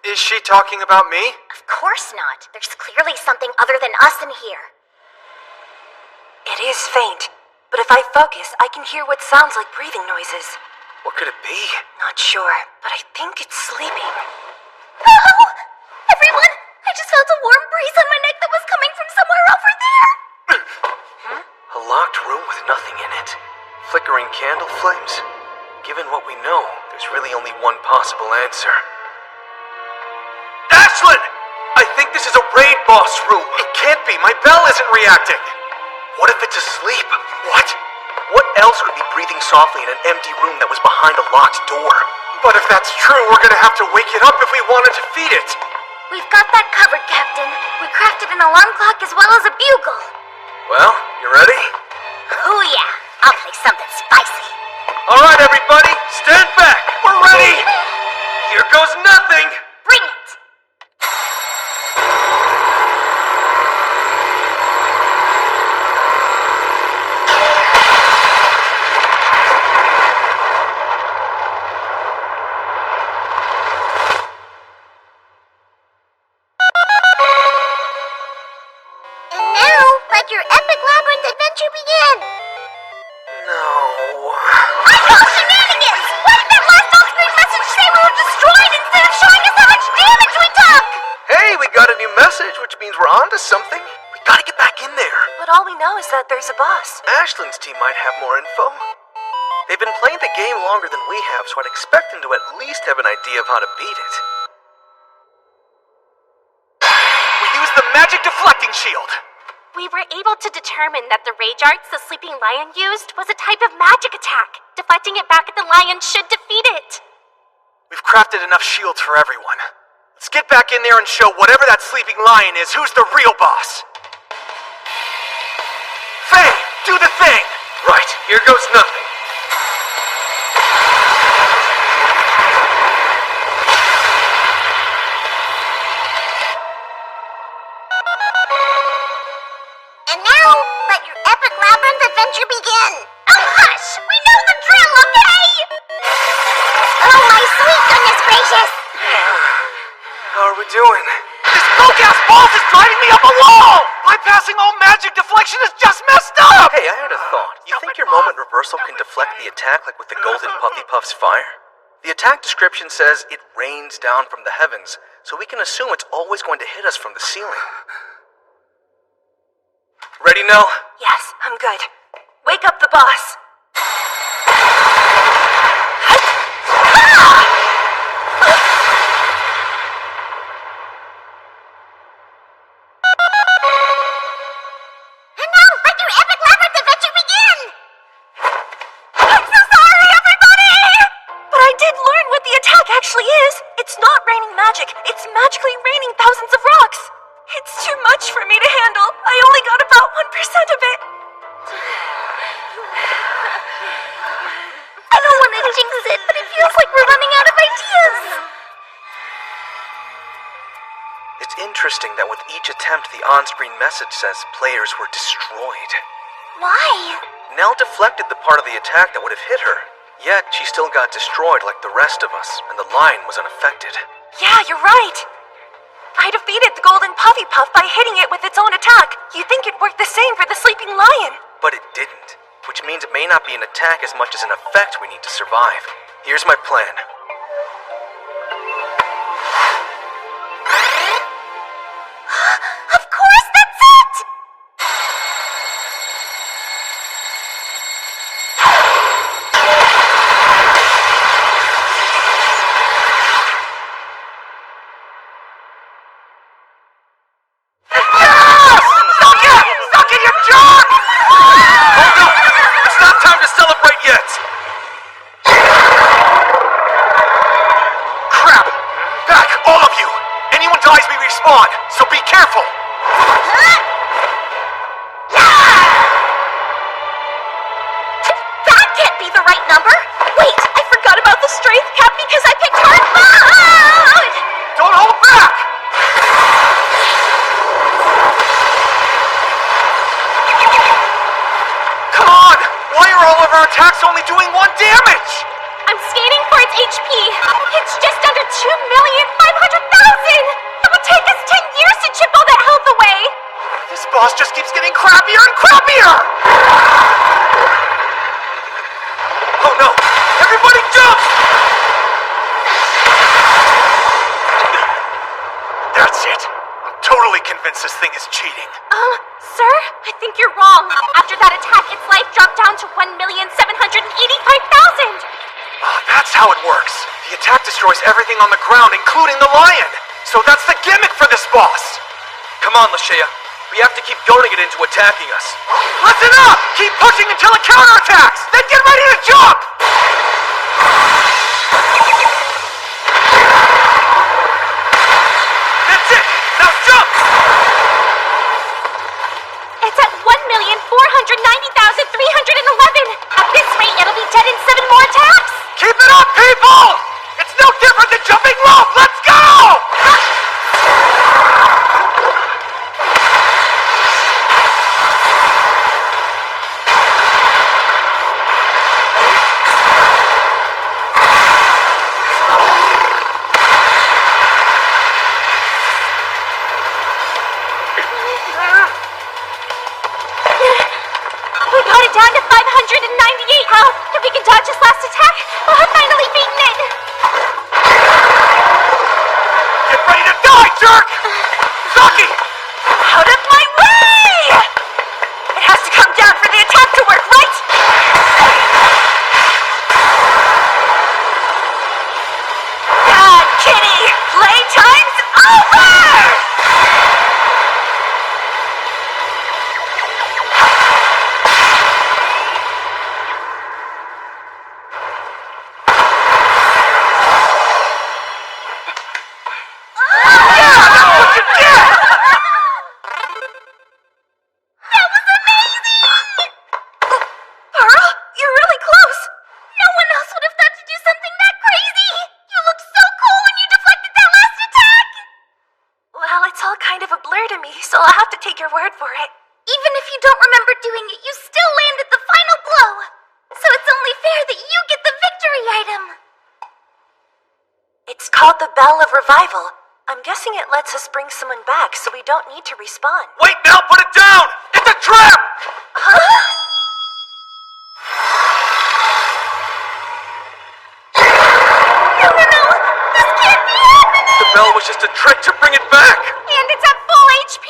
Is she talking about me? Of course not. There's clearly something other than us in here. It is faint, but if I focus, I can hear what sounds like breathing noises. What could it be? Not sure, but I think it's sleeping. Oh! Everyone! I just felt a warm breeze on my neck that was coming from somewhere over there! A locked room with nothing in it. Flickering candle flames. Given what we know, there's really only one possible answer. Ashlyn! I think this is a raid boss room. It can't be. My bell isn't reacting. What if it's asleep? What? What else would be breathing softly in an empty room that was behind a locked door? But if that's true, we're gonna have to wake it up if we want to defeat it. We've got that covered, Captain. We crafted an alarm clock as well as a bugle. Well, you ready? Oh yeah, I'll play something spicy. All right, everybody, stand back. We're ready. Here goes nothing. Bring it. And now, let your epic labyrinth adventure begin. No. I call shenanigans! Why did that last off-screen message say we were destroyed instead of showing us how much damage we took? Hey, we got a new message, which means we're onto something. We gotta get back in there. But all we know is that there's a boss. Ashland's team might have more info. They've been playing the game longer than we have, so I'd expect them to at least have an idea of how to beat it. We used the magic deflecting shield. We were able to determine that the rage arts the sleeping lion used was a type of magic attack. Deflecting it back at the lion should defeat it. We've crafted enough shields for everyone. Let's get back in there and show whatever that sleeping lion is who's the real boss. Faye, do the thing! Right, here goes nothing. And now, let your epic labyrinth adventure begin. Oh, hush! We know the drill, okay? Oh, my sweet goodness gracious! How are we doing? This broke-ass boss is driving me up a wall! Bypassing all magic deflection is just messed up! Hey, I had a thought. You think your moment reversal can deflect the attack like with the golden Puffy Puff's fire? The attack description says it rains down from the heavens, so we can assume it's always going to hit us from the ceiling. Ready, Nell? Yes, I'm good. Wake up the boss. And now, let your epic labyrinth adventure begin! I'm so sorry, everybody! But I did learn what the attack actually is. It's not raining magic. It's magically raining thousands of rocks. It's too much for me to handle. I only got about 1% of it. I don't want to jinx it, but it feels like we're running out of ideas. It's interesting that with each attempt, the on-screen message says players were destroyed. Why? Nell deflected the part of the attack that would have hit her, yet she still got destroyed like the rest of us, and the line was unaffected. Yeah, you're right. I defeated the golden Puffy Puff by hitting it with its own attack. You'd think it worked the same for the sleeping lion. But it didn't, which means it may not be an attack as much as an effect we need to survive. Here's my plan. Of course, that's it! Suck it, you jerk! Hold up! It's not time to celebrate yet! Crap! Back, all of you! Anyone dies, we respawn, so be careful! That can't be the right number! Wait, I forgot about the strength cap because I picked hard mode! Don't hold back! Come on! Why are all of our attacks only doing 1 damage? I'm scanning for its HP. It's just under 2,500,000! It would take us 10 years to chip all that health away! This boss just keeps getting crappier and crappier! Oh no! Everybody jump! That's it. I'm totally convinced this thing is cheating. Sir? I think you're wrong. After that attack, its life dropped down to 1,785,000! That's how it works. The attack destroys everything on the ground, including the lion. So that's the gimmick for this boss. Come on, Leasha. We have to keep goading it into attacking us. Listen up! Keep pushing until it counterattacks! Then get ready to jump! It's jump! It's at 1,490,311. At this rate, it'll be dead in 7 more attacks. Keep it up, people! It's no different than jumping rope! Let's go! We got it down to 598 health. If we can dodge his last attack, we'll have finally beaten it. Get ready to die, jerk! Saki! Out of my way! It has to come down for the attack to work, right? God, kitty! Playtime's over! So I'll have to take your word for it. Even if you don't remember doing it, you still landed the final blow. So it's only fair that you get the victory item. It's called the Bell of Revival. I'm guessing it lets us bring someone back so we don't need to respawn. Wait, Nell, put it down! It's a trap! Huh? No! This can't be happening! The bell was just a trick to bring it back! And it's at full HP!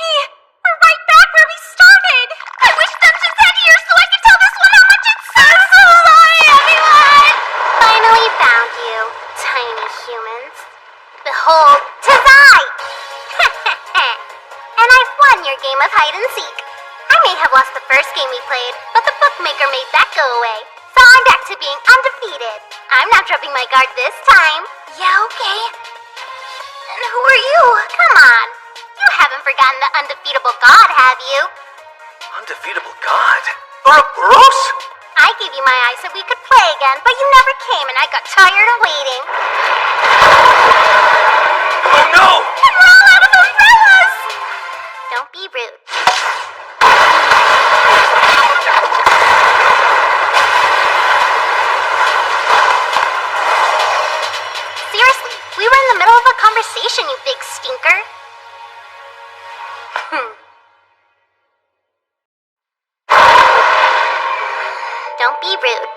We're right back where we started! I wish Dungeons had here so I could tell this one how much it sucks! I'm so sorry, everyone! Finally found you, tiny humans. Behold, 'tis I! And I've won your game of hide and seek. I may have lost the first game we played, but the Bookmaker made that go away. So I'm back to being undefeated. I'm not dropping my guard this time. Yeah, okay. And who are you? Come on. You haven't forgotten the undefeatable god, have you? Undefeatable god? Ouroboros? I gave you my eye so we could play again, but you never came and I got tired of waiting. Oh no! And we're all out of umbrellas! Don't be rude. Seriously, we were in the middle of a conversation, you big stinker. Don't be rude.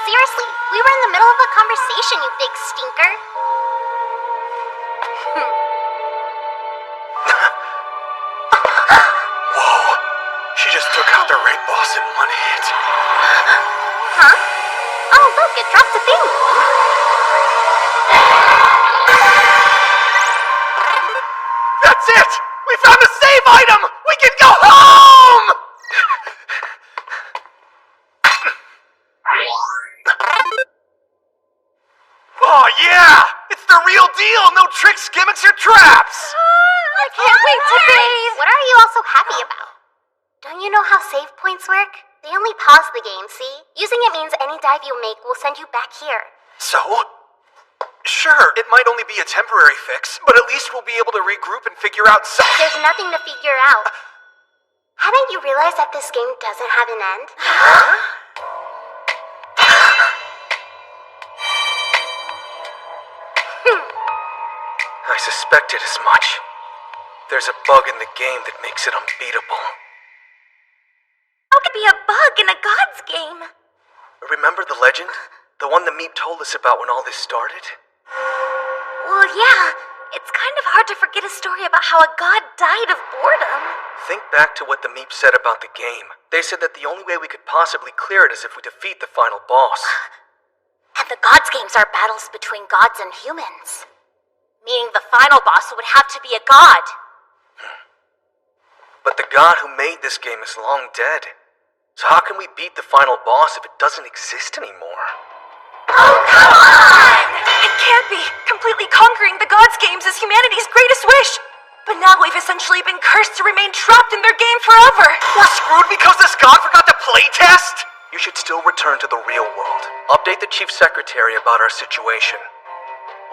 Seriously, we were in the middle of a conversation, you big stinker. Whoa, she just took out the raid boss in one hit. Huh? Oh, look, it dropped a thing. That's it! We found the save item! We can go home! Oh yeah! It's the real deal! No tricks, gimmicks, or traps! I can't wait to bathe. What are you all so happy about? Don't you know how save points work? They only pause the game, see? Using it means any dive you make will send you back here. So? Sure, it might only be a temporary fix, but at least we'll be able to regroup and figure out some— There's nothing to figure out. Haven't you realized that this game doesn't have an end? I suspected as much. There's a bug in the game that makes it unbeatable. How could be a bug in a god's game? Remember the legend? The one the Meep told us about when all this started? Well, yeah. It's kind of hard to forget a story about how a god died of boredom. Think back to what the Meep said about the game. They said that the only way we could possibly clear it is if we defeat the final boss. And the gods' games are battles between gods and humans. Meaning the final boss would have to be a god. But the god who made this game is long dead. So how can we beat the final boss if it doesn't exist anymore? Oh, come on! It can't be! Completely conquering the gods' games is humanity's greatest wish! But now we've essentially been cursed to remain trapped in their game forever! We're screwed because this god forgot to playtest? You should still return to the real world. Update the Chief Secretary about our situation.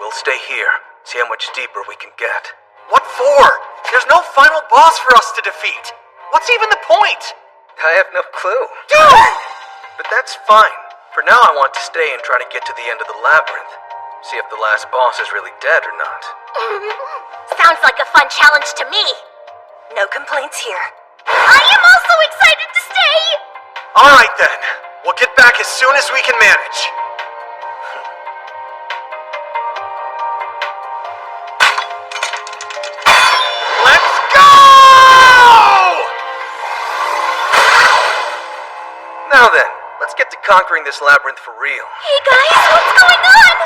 We'll stay here, see how much deeper we can get. What for? There's no final boss for us to defeat. What's even the point? I have no clue. Dude! But that's fine. For now, I want to stay and try to get to the end of the labyrinth. See if the last boss is really dead or not. Sounds like a fun challenge to me. No complaints here. I am also excited to stay! Alright then. We'll get back as soon as we can manage. Let's go! Now then, let's get to conquering this labyrinth for real. Hey guys, what's going on?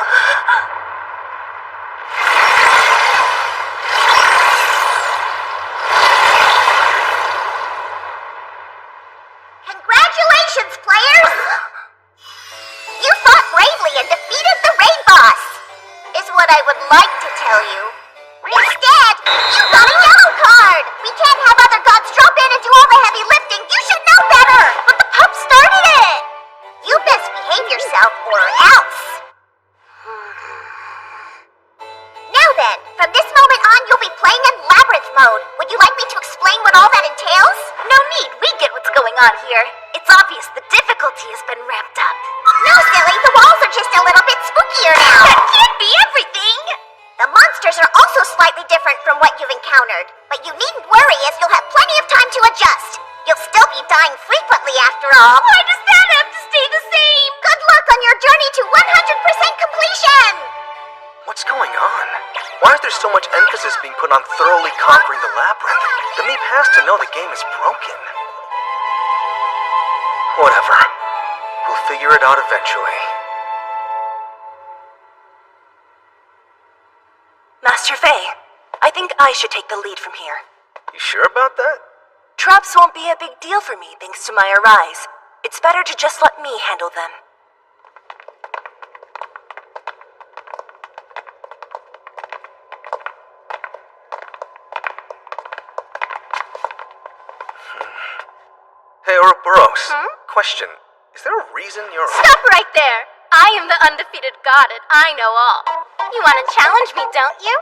Congratulations, players! You fought bravely and defeated the raid boss, is what I would like to tell you. Instead, you got a yellow card! We can't have other gods drop in and do all the heavy lifting. You should know better! But the pup started it! You best behave yourself or else. Now then, from this moment on, you'll be playing in Labyrinth mode. Would you like me to explain what all that entails? No need, we get what's going on here. It's obvious the difficulty has been ramped up. No, silly, the walls are just a little bit spookier now. That can't be everything! The monsters are also slightly different from what you've encountered, but you needn't worry as you'll have plenty of time to adjust. You'll still be dying frequently after all. Why does that have to stay the same? Good luck on your journey to 100% completion! What's going on? Why is there so much emphasis being put on thoroughly conquering the labyrinth? The Meep has to know the game is broken. Whatever. We'll figure it out eventually. Master Faye, I think I should take the lead from here. You sure about that? Traps won't be a big deal for me thanks to my arise. It's better to just let me handle them. Hey, Ouroboros. Question. Is there a reason you're... Stop right there! I am the undefeated god and I know all. You want to challenge me, don't you?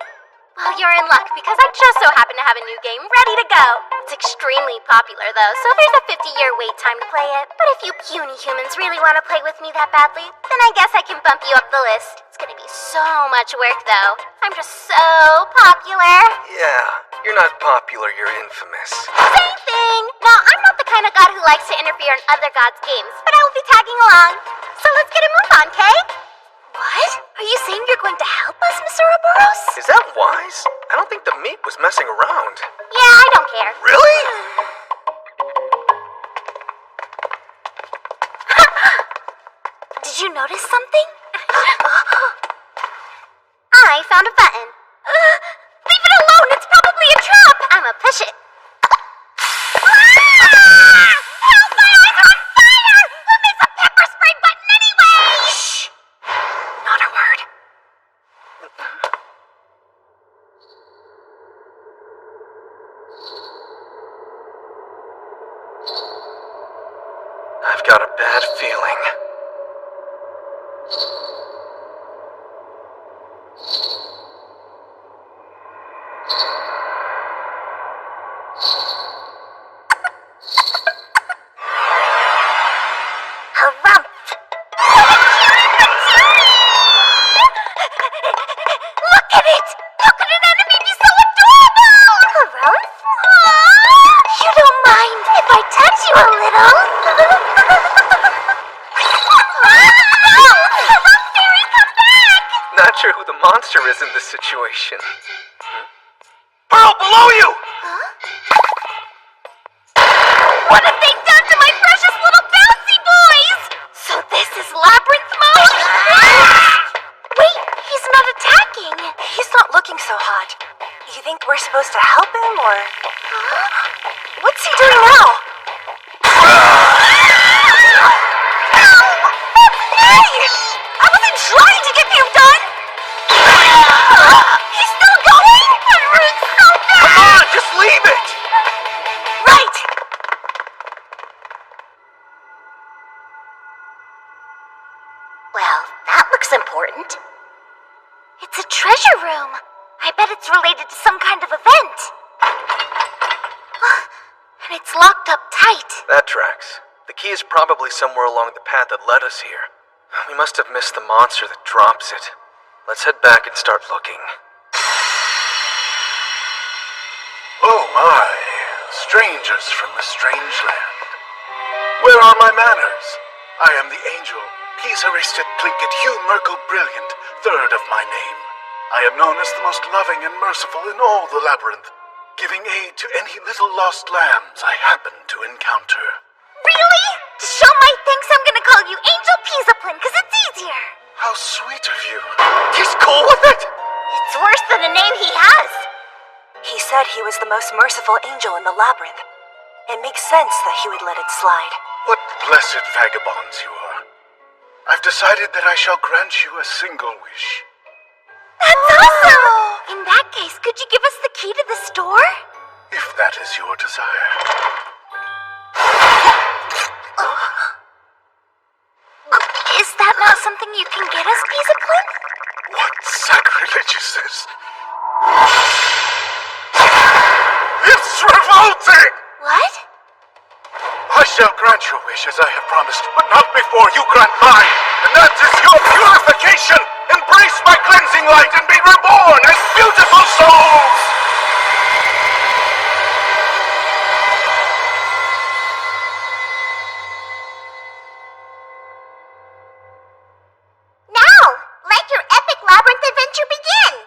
Well, you're in luck because I just so happen to have a new game ready to go. It's extremely popular though, so there's a 50-year wait time to play it. But if you puny humans really want to play with me that badly, then I guess I can bump you up the list. It's gonna be so much work though. I'm just so popular. Yeah, you're not popular, you're infamous. Same thing! Now, I'm not the kind of god who likes to interfere in other gods' games, but I will be tagging along. So let's get a move on, Kay? What? Are you saying you're going to help us, Mr. Ouroboros? Is that wise? I don't think the Meep was messing around. Yeah, I don't care. Really? Did you notice something? I found a button. Leave it alone! It's probably a trap! I'ma push it. Help! My eyes are on fire! Who makes a pepper spray button anyway? Shh! Not a word. I've got a bad feeling. Look at it! How could an enemy be so adorable? Harumph? You don't mind if I touch you a little? Harumph Fairy, come back! Not sure who the monster is in this situation. Pearl, below you! What have they done to my precious little bouncy boys? So this is Labyrinth mode? Wait, he's not attacking. He's not looking so hot. You think we're supposed to help him, or... What's he doing now? looks important. It's a treasure room. I bet it's related to some kind of event. And it's locked up tight. That tracks. The key is probably somewhere along the path that led us here. We must have missed the monster that drops it. Let's head back and start looking. Oh my, strangers from a strange land. Where are my manners? I am the angel, Pisiplin, Merkel Brilliant, third of my name. I am known as the most loving and merciful in all the labyrinth, giving aid to any little lost lambs I happen to encounter. Really? To show my thanks, I'm gonna call you Angel Pisiplin, because it's easier. How sweet of you. He's cool with it? It's worse than a name he has. He said he was the most merciful angel in the labyrinth. It makes sense that he would let it slide. What blessed vagabonds you are. I've decided that I shall grant you a single wish. That's awesome! In that case, could you give us the key to the store? If that is your desire. Is that not something you can get us, Pisiplin? What sacrilege is this? It's revolting! What? I shall grant your wish as I have promised, but not before you grant mine. And that is your purification! Embrace my cleansing light and be reborn as beautiful souls! Now, let your epic labyrinth adventure begin!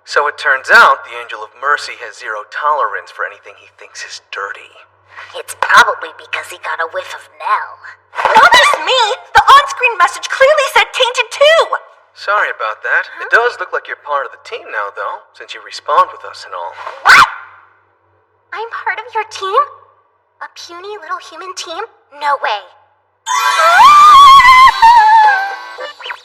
So it turns out the Angel of Mercy has zero tolerance for anything he thinks is dirty. It's probably because he got a whiff of Nell. Not just me! The on-screen message clearly said tainted too! Sorry about that. It does look like you're part of the team now, though, since you respawned with us and all. What? I'm part of your team? A puny little human team? No way.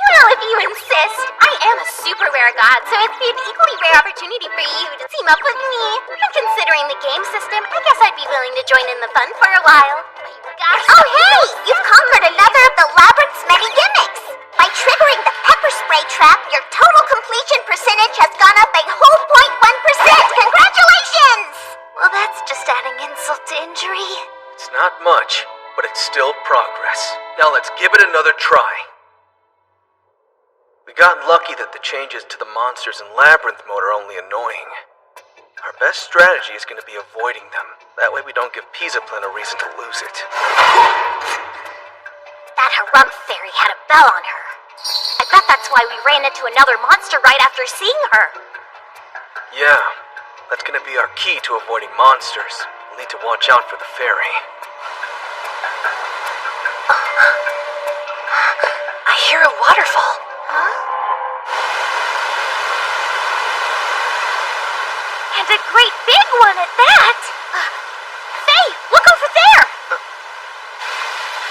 Well, if you insist. I am a super rare god, so it'd be an equally rare opportunity for you to team up with me. And considering the game system, I guess I'd be willing to join in the fun for a while. Oh hey! You've conquered another of the Labyrinth's many gimmicks! By triggering the pepper spray trap, your total completion percentage has gone up a whole 0.1%! Congratulations! Well, that's just adding insult to injury. It's not much, but it's still progress. Now let's give it another try. We got lucky that the changes to the monsters in Labyrinth mode are only annoying. Our best strategy is going to be avoiding them. That way we don't give Pisiplin a reason to lose it. That Harumph fairy had a bell on her. I bet that's why we ran into another monster right after seeing her. Yeah, that's going to be our key to avoiding monsters. We'll need to watch out for the fairy. I hear a waterfall. And a great big one at that! Faye, look over there!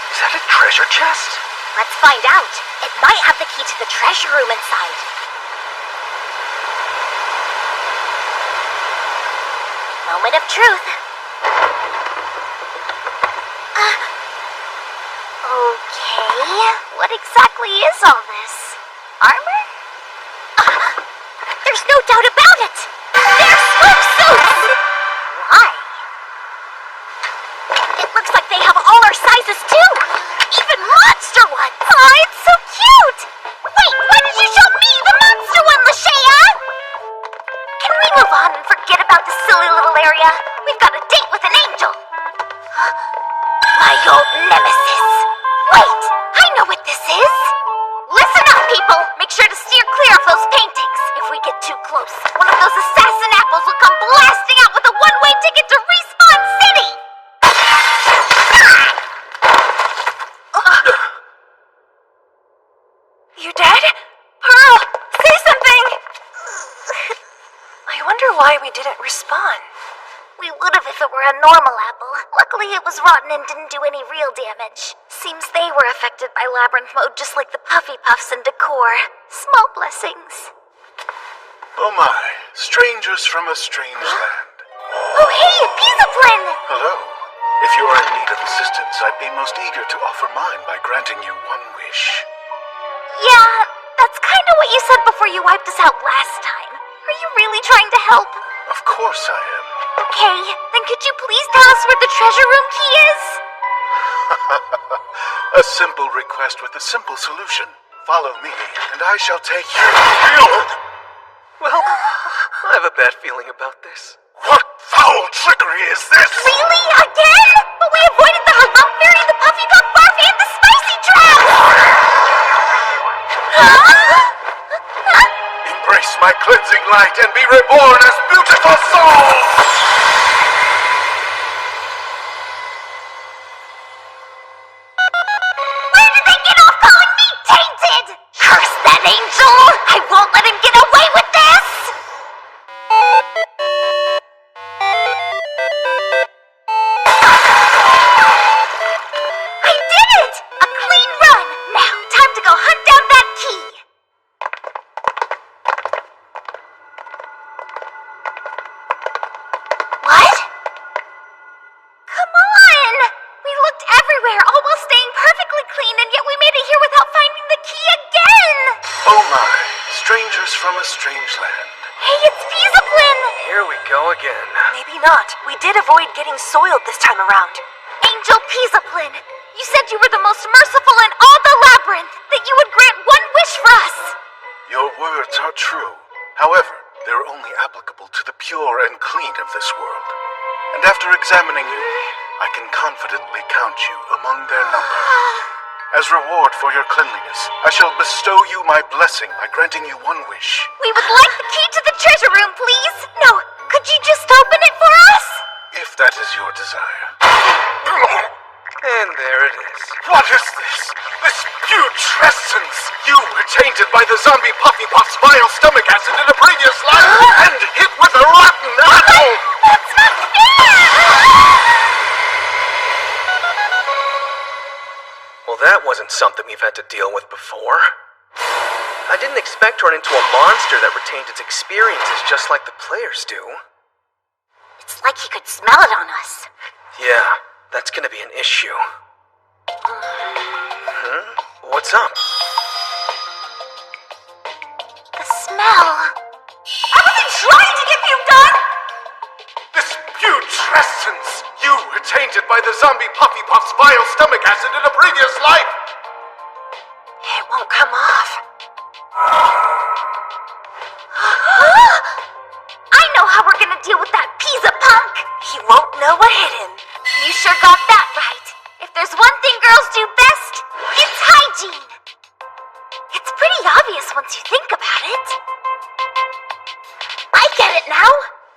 Is that a treasure chest? Let's find out. It might have the key to the treasure room inside. Moment of truth. Okay, what exactly is all this? Armor? There's no doubt about it! They're smoke suits! Why? It looks like they have all our sizes too! Even monster ones! Oh, it's so cute! Wait, why did you show me the monster one, Leasha? Can we move on and forget about this silly little area? We've got a date with an angel! My old nemesis! Wait, I know what this is! Listen up, people! Make sure to steer clear of those paintings! If we get too close, one of those assassin apples will come blasting out with a one-way ticket to Respawn City! You dead? Pearl, say something! I wonder why we didn't respawn. We would have if it were a normal apple. Luckily it was rotten and didn't do any real damage. Seems they were affected by Labyrinth mode just like the Puffy Puffs and Decor. Small blessings. Oh my, strangers from a strange land. Oh hey, Pisiplin! Hello. If you are in need of assistance, I'd be most eager to offer mine by granting you one wish. Yeah, that's kind of what you said before you wiped us out last time. Are you really trying to help? Of course I am. Okay, then could you please tell us where the treasure room key is? A simple request with a simple solution. Follow me, and I shall take you. Well, I have a bad feeling about this. What foul trickery is this? Really? Again? But we avoided the Halum Fairy, the Puffy Puff Barf, and the Spicy Trap! Embrace my cleansing light and be reborn as beautiful souls! Where did they get off calling me tainted? Curse that angel! I won't let him get away with this! I did it! A clean run! Now, time to go hunt down that key! What? Come on! We looked everywhere, all while staying perfectly clean, and yet we made it here without finding the key again! Oh my, strangers from a strange land. Hey, it's Pisiplin! Here we go again. Maybe not. We did avoid getting soiled this time around. Angel Pisiplin, you said you were the most merciful in all the labyrinth, that you would grant one wish for us! Your words are true. However, they're only applicable to the pure and clean of this world. And after examining you, I can confidently count you among their number. As reward for your cleanliness, I shall bestow you my blessing by granting you one wish. We would like the key to the treasure room, please! No, could you just open it for us? If that is your desire. And there it is. What is this? This putrescence! You were tainted by the zombie Puffy Puff's vile stomach acid in a previous life, and hit with a rotten apple! That's not fair! Well, that wasn't something we've had to deal with before. I didn't expect to run into a monster that retained its experiences just like the players do. It's like he could smell it on us. Yeah, that's gonna be an issue. What's up? The smell. I wasn't trying to get fumed on! This putrescence! You were tainted by the zombie Puffy Puff's vile stomach acid in a previous life! It won't come off. I know how we're gonna deal with that pizza punk! He won't know what hit him. You sure got that right. If there's one thing girls do best, it's hygiene. It's pretty obvious once you think about it. I get it now.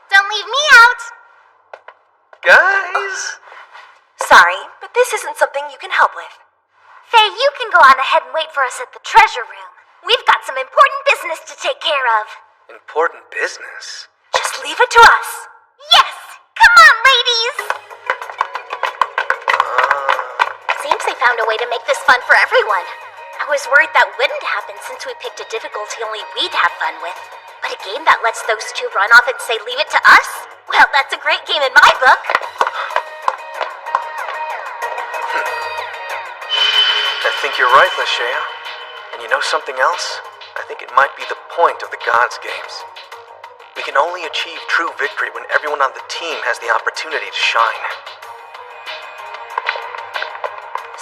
Don't leave me out. Guys? Sorry, but this isn't something you can help with. Faye, you can go on ahead and wait for us at the treasure room. We've got some important business to take care of. Important business? Just leave it to us. Yes! Come on, ladies! Seems they found a way to make this fun for everyone. I was worried that wouldn't happen since we picked a difficulty only we'd have fun with. But a game that lets those two run off and say leave it to us? Well, that's a great game in my book. I think you're right, Leasha. And you know something else? I think it might be the point of the Gods games. We can only achieve true victory when everyone on the team has the opportunity to shine.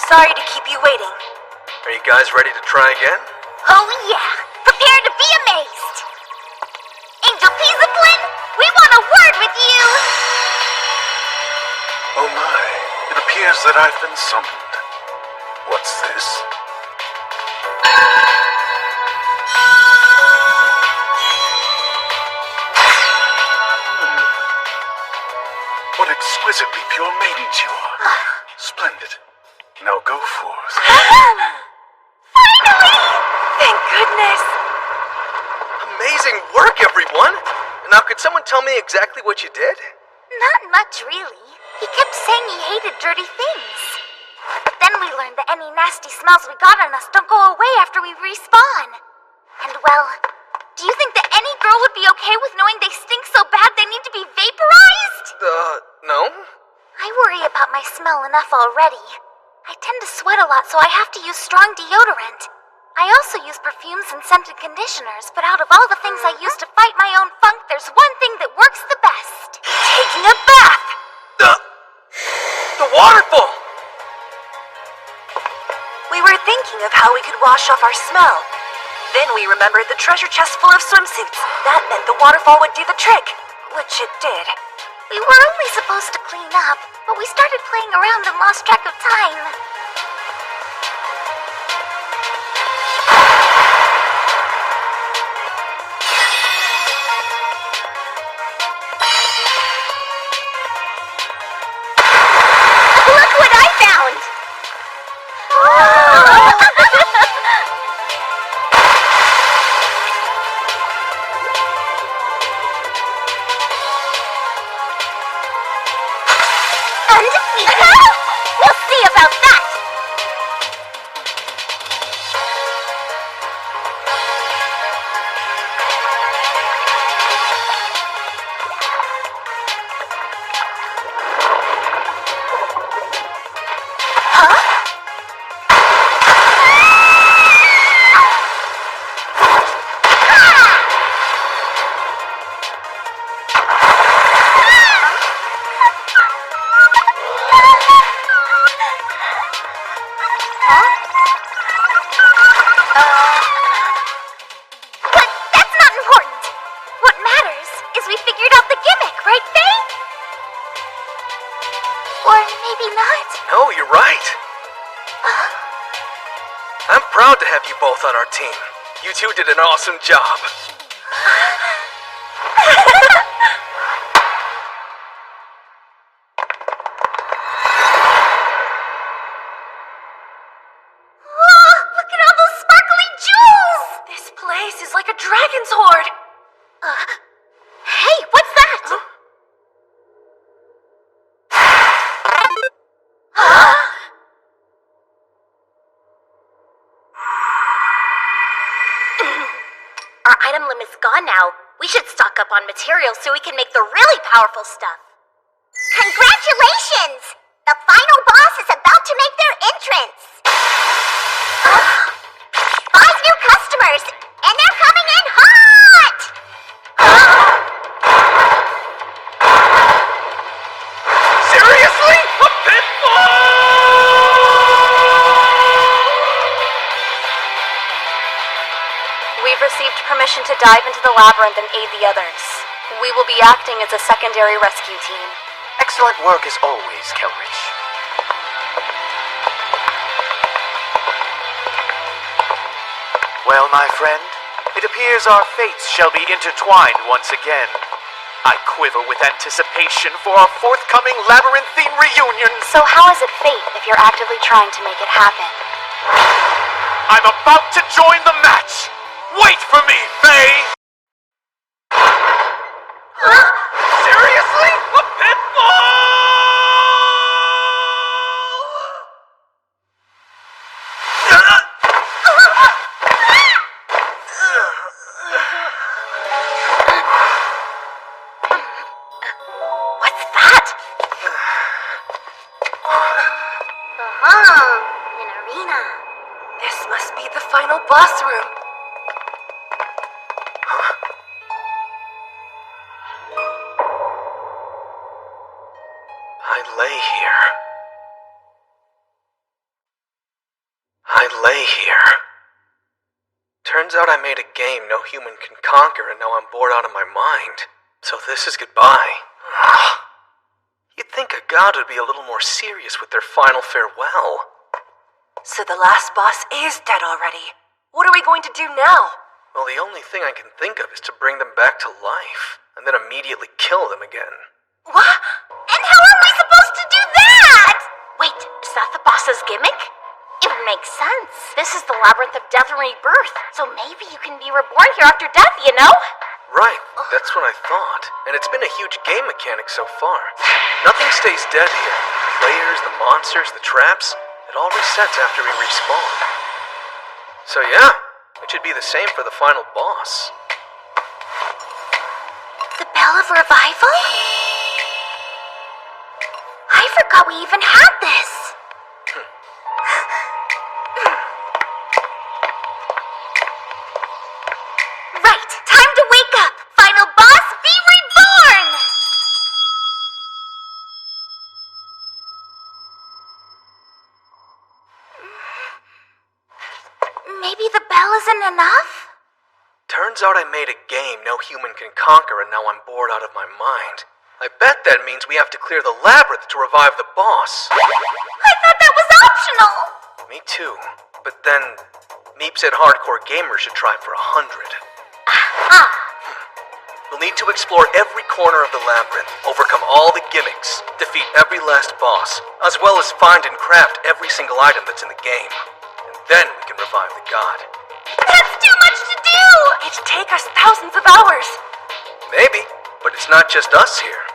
Sorry to keep you waiting. Are you guys ready to try again? Oh yeah! Prepare to be amazed! Angel Pisiplin, we want a word with you! Oh my, it appears that I've been summoned. What's this? What exquisitely pure maidens you are. Splendid. Now go forth. Finally! Thank goodness. Amazing work, everyone! Now, could someone tell me exactly what you did? Not much, really. He kept saying he hated dirty things. But then we learned that any nasty smells we got on us don't go away after we respawn. And well, do you think that any girl would be okay with knowing they stink so bad they need to be vaporized? No? I worry about my smell enough already. I tend to sweat a lot, so I have to use strong deodorant. I also use perfumes and scented conditioners, but out of all the things I use to fight my own funk, there's one thing that works the best. Taking a bath! The waterfall! We were thinking of how we could wash off our smell. Then we remembered the treasure chest full of swimsuits. That meant the waterfall would do the trick, which it did. We were only supposed to clean up, but we started playing around and lost track of time. Look what I found! Undefeated? We'll see about that! But that's not important. What matters is we figured out the gimmick, right, Faye? Or maybe not. No, you're right. I'm proud to have you both on our team. You two did an awesome job. Look at all those sparkly jewels! This place is like a dragon's hoard. Hey, what's that? Our item limit's gone now. We should stock up on materials so we can make the really powerful stuff. Congratulations! The final boss is about to make their entrance. 5 new customers, and they're coming in hot! Seriously? A pitfall! We've received permission to dive into the labyrinth and aid the others. We will be acting as a secondary rescue team. Excellent work as always, Kelrich. Well, my friend, it appears our fates shall be intertwined once again. I quiver with anticipation for our forthcoming labyrinthine reunion. So how is it fate if you're actively trying to make it happen? I'm about to join the match! Wait for me, Faye! Seriously? A pitfall! What's that? An arena. This must be the final boss room. I lay here. Turns out I made a game no human can conquer, and now I'm bored out of my mind. So this is goodbye. You'd think a god would be a little more serious with their final farewell. So the last boss is dead already. What are we going to do now? Well, the only thing I can think of is to bring them back to life, and then immediately kill them again. What? And how are we supposed to do that? Wait, is that the boss's gimmick? It would make sense. This is the Labyrinth of Death and Rebirth, so maybe you can be reborn here after death, you know? Right, that's what I thought. And it's been a huge game mechanic so far. Nothing stays dead here. The players, the monsters, the traps, it all resets after we respawn. So yeah, it should be the same for the final boss. The Bell of Revival? I I forgot we even had this. Right, time to wake up. Final boss, be reborn! Maybe the bell isn't enough? Turns out I made a game no human can conquer, and now I'm bored out of my mind. I bet that means we have to clear the labyrinth to revive the boss. I thought that was optional! Me too. But then, Meep said hardcore gamers should try for 100. We'll need to explore every corner of the labyrinth, overcome all the gimmicks, defeat every last boss, as well as find and craft every single item that's in the game. And then we can revive the god. That's too much to do! It'd take us thousands of hours. Maybe, but it's not just us here.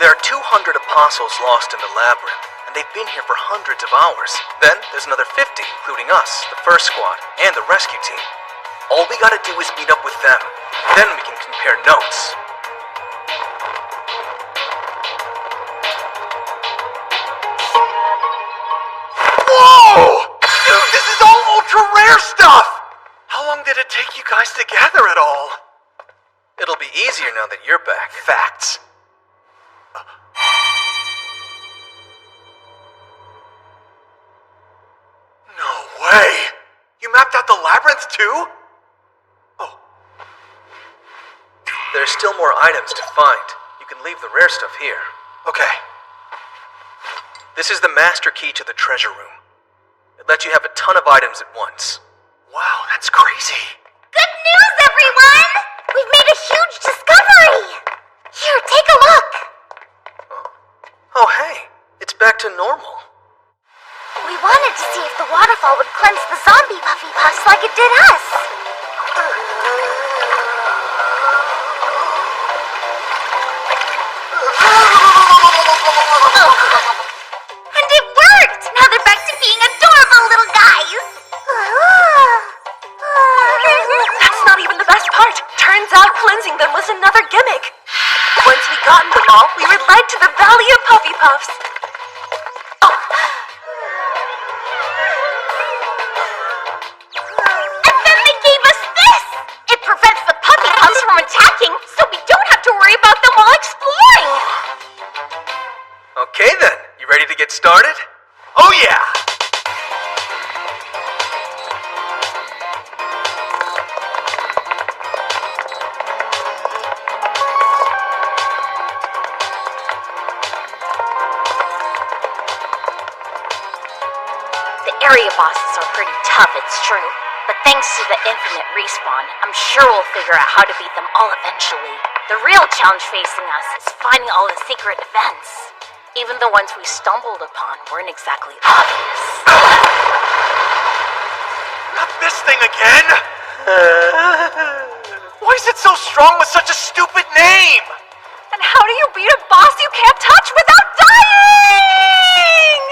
There are 200 apostles lost in the labyrinth, and they've been here for hundreds of hours. Then there's another 50, including us, the first squad, and the rescue team. All we gotta do is meet up with them. Then we can compare notes. Whoa! Dude, this is all ultra-rare stuff! How long did it take you guys to gather it all? It'll be easier now that you're back. Facts. No way! You mapped out the labyrinth too? Oh. There's still more items to find. You can leave the rare stuff here. Okay. This is the master key to the treasure room. It lets you have a ton of items at once. Wow, that's crazy. Good news, everyone! We've made a huge discovery! Here, take a look! Oh, hey. It's back to normal. We wanted to see if the waterfall would cleanse the zombie Puffy Puffs like it did us. And it worked! Now they're back to being adorable little guys! That's not even the best part. Turns out cleansing them was another gimmick. Once we gotten them all, we were led to the Valley of Puffy Puffs. And then they gave us this! It prevents the Puffy Puffs from attacking, so we don't have to worry about them while exploring! Okay then, you ready to get started? Oh yeah! The area bosses are pretty tough, it's true. But thanks to the infinite respawn, I'm sure we'll figure out how to beat them all eventually. The real challenge facing us is finding all the secret events. Even the ones we stumbled upon weren't exactly obvious. Not this thing again! Why is it so strong with such a stupid name? And how do you beat a boss you can't touch without dying?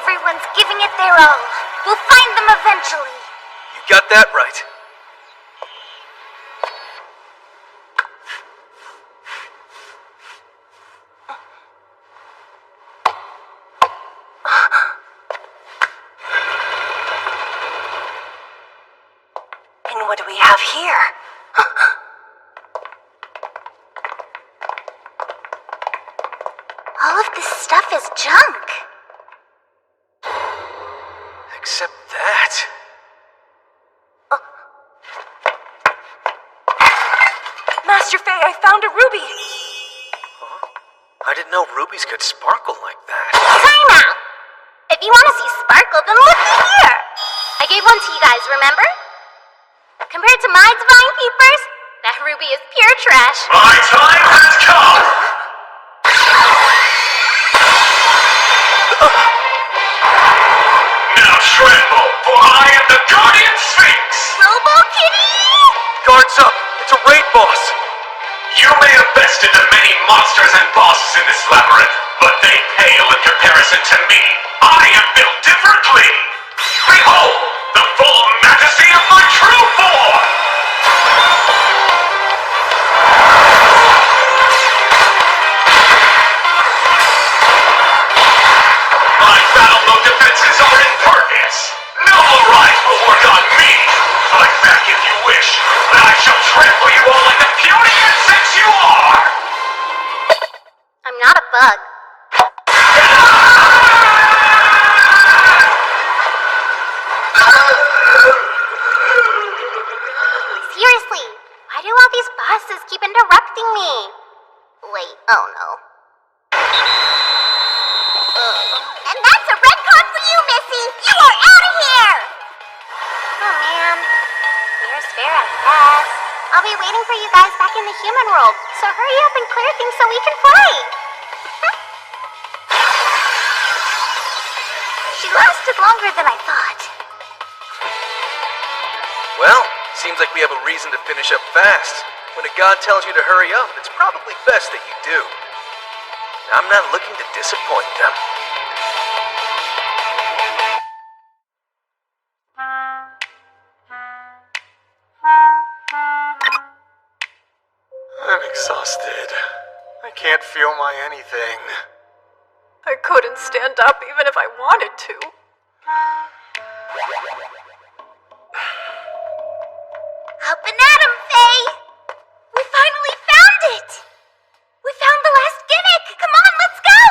Everyone's giving it their all. We'll find them eventually. You got that right. And what do we have here? All of this stuff is junk. Except that. Master Faye, I found a ruby. I didn't know rubies could sparkle like that. Time out! If you want to see sparkle, then look here! I gave one to you guys, remember? Compared to my divine peepers, that ruby is pure trash. My time has come! Now tremble, for I am the Guardian Sphinx! Robo Kitty! Guards up! It's a raid boss! You may have bested the many monsters and bosses in this labyrinth, but they pale in comparison to me. I am built differently! Behold, the full majesty of my true form! My battle mode defenses are in progress. No rise will work on me. Fight back if you wish, but I shall trample you all like the puny insects you are. I'm not a bug. Seriously, why do all these bosses keep interrupting me? Wait, oh no. And that's a red card for you, Missy! You are out of here! Oh man. Fair's fair, I guess. I'll be waiting for you guys back in the human world, so hurry up and clear things so we can play! She lasted longer than I thought. Well, seems like we have a reason to finish up fast. When a god tells you to hurry up, it's probably best that you do. I'm not looking to disappoint them. I'm exhausted. I can't feel my anything. I couldn't stand up even if I wanted to. Up and at 'em, Faye! We finally found it! We found the last gimmick! Come on, let's go!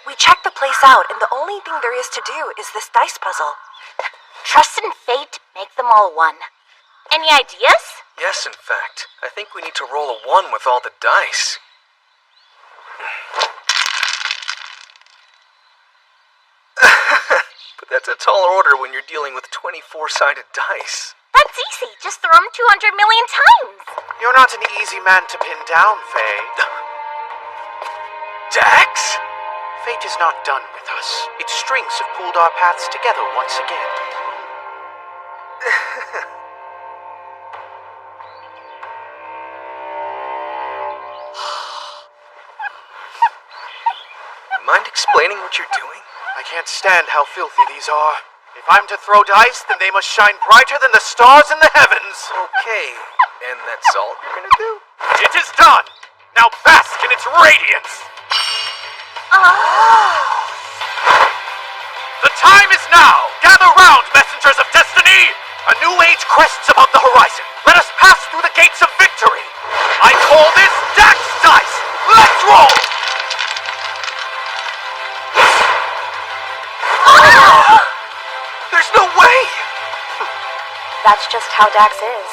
We checked the place out, and the only thing there is to do is this dice puzzle. Trust in fate, make them all one. Any ideas? Yes, in fact. I think we need to roll a 1 with all the dice. But that's a tall order when you're dealing with 24-sided dice. That's easy. Just throw them 200 million times. You're not an easy man to pin down, Faye. Dax? Fate is not done with us. Its strings have pulled our paths together once again. Mind explaining what you're doing? I can't stand how filthy these are. If I'm to throw dice, then they must shine brighter than the stars in the heavens. Okay, and that's all you're gonna do? It is done! Now bask in its radiance! The time is now! Gather round, messengers of destiny! A new age crests above the horizon. Let us pass through the gates of victory! I call this Dax Dice! Let's roll! There's no way! That's just how Dax is.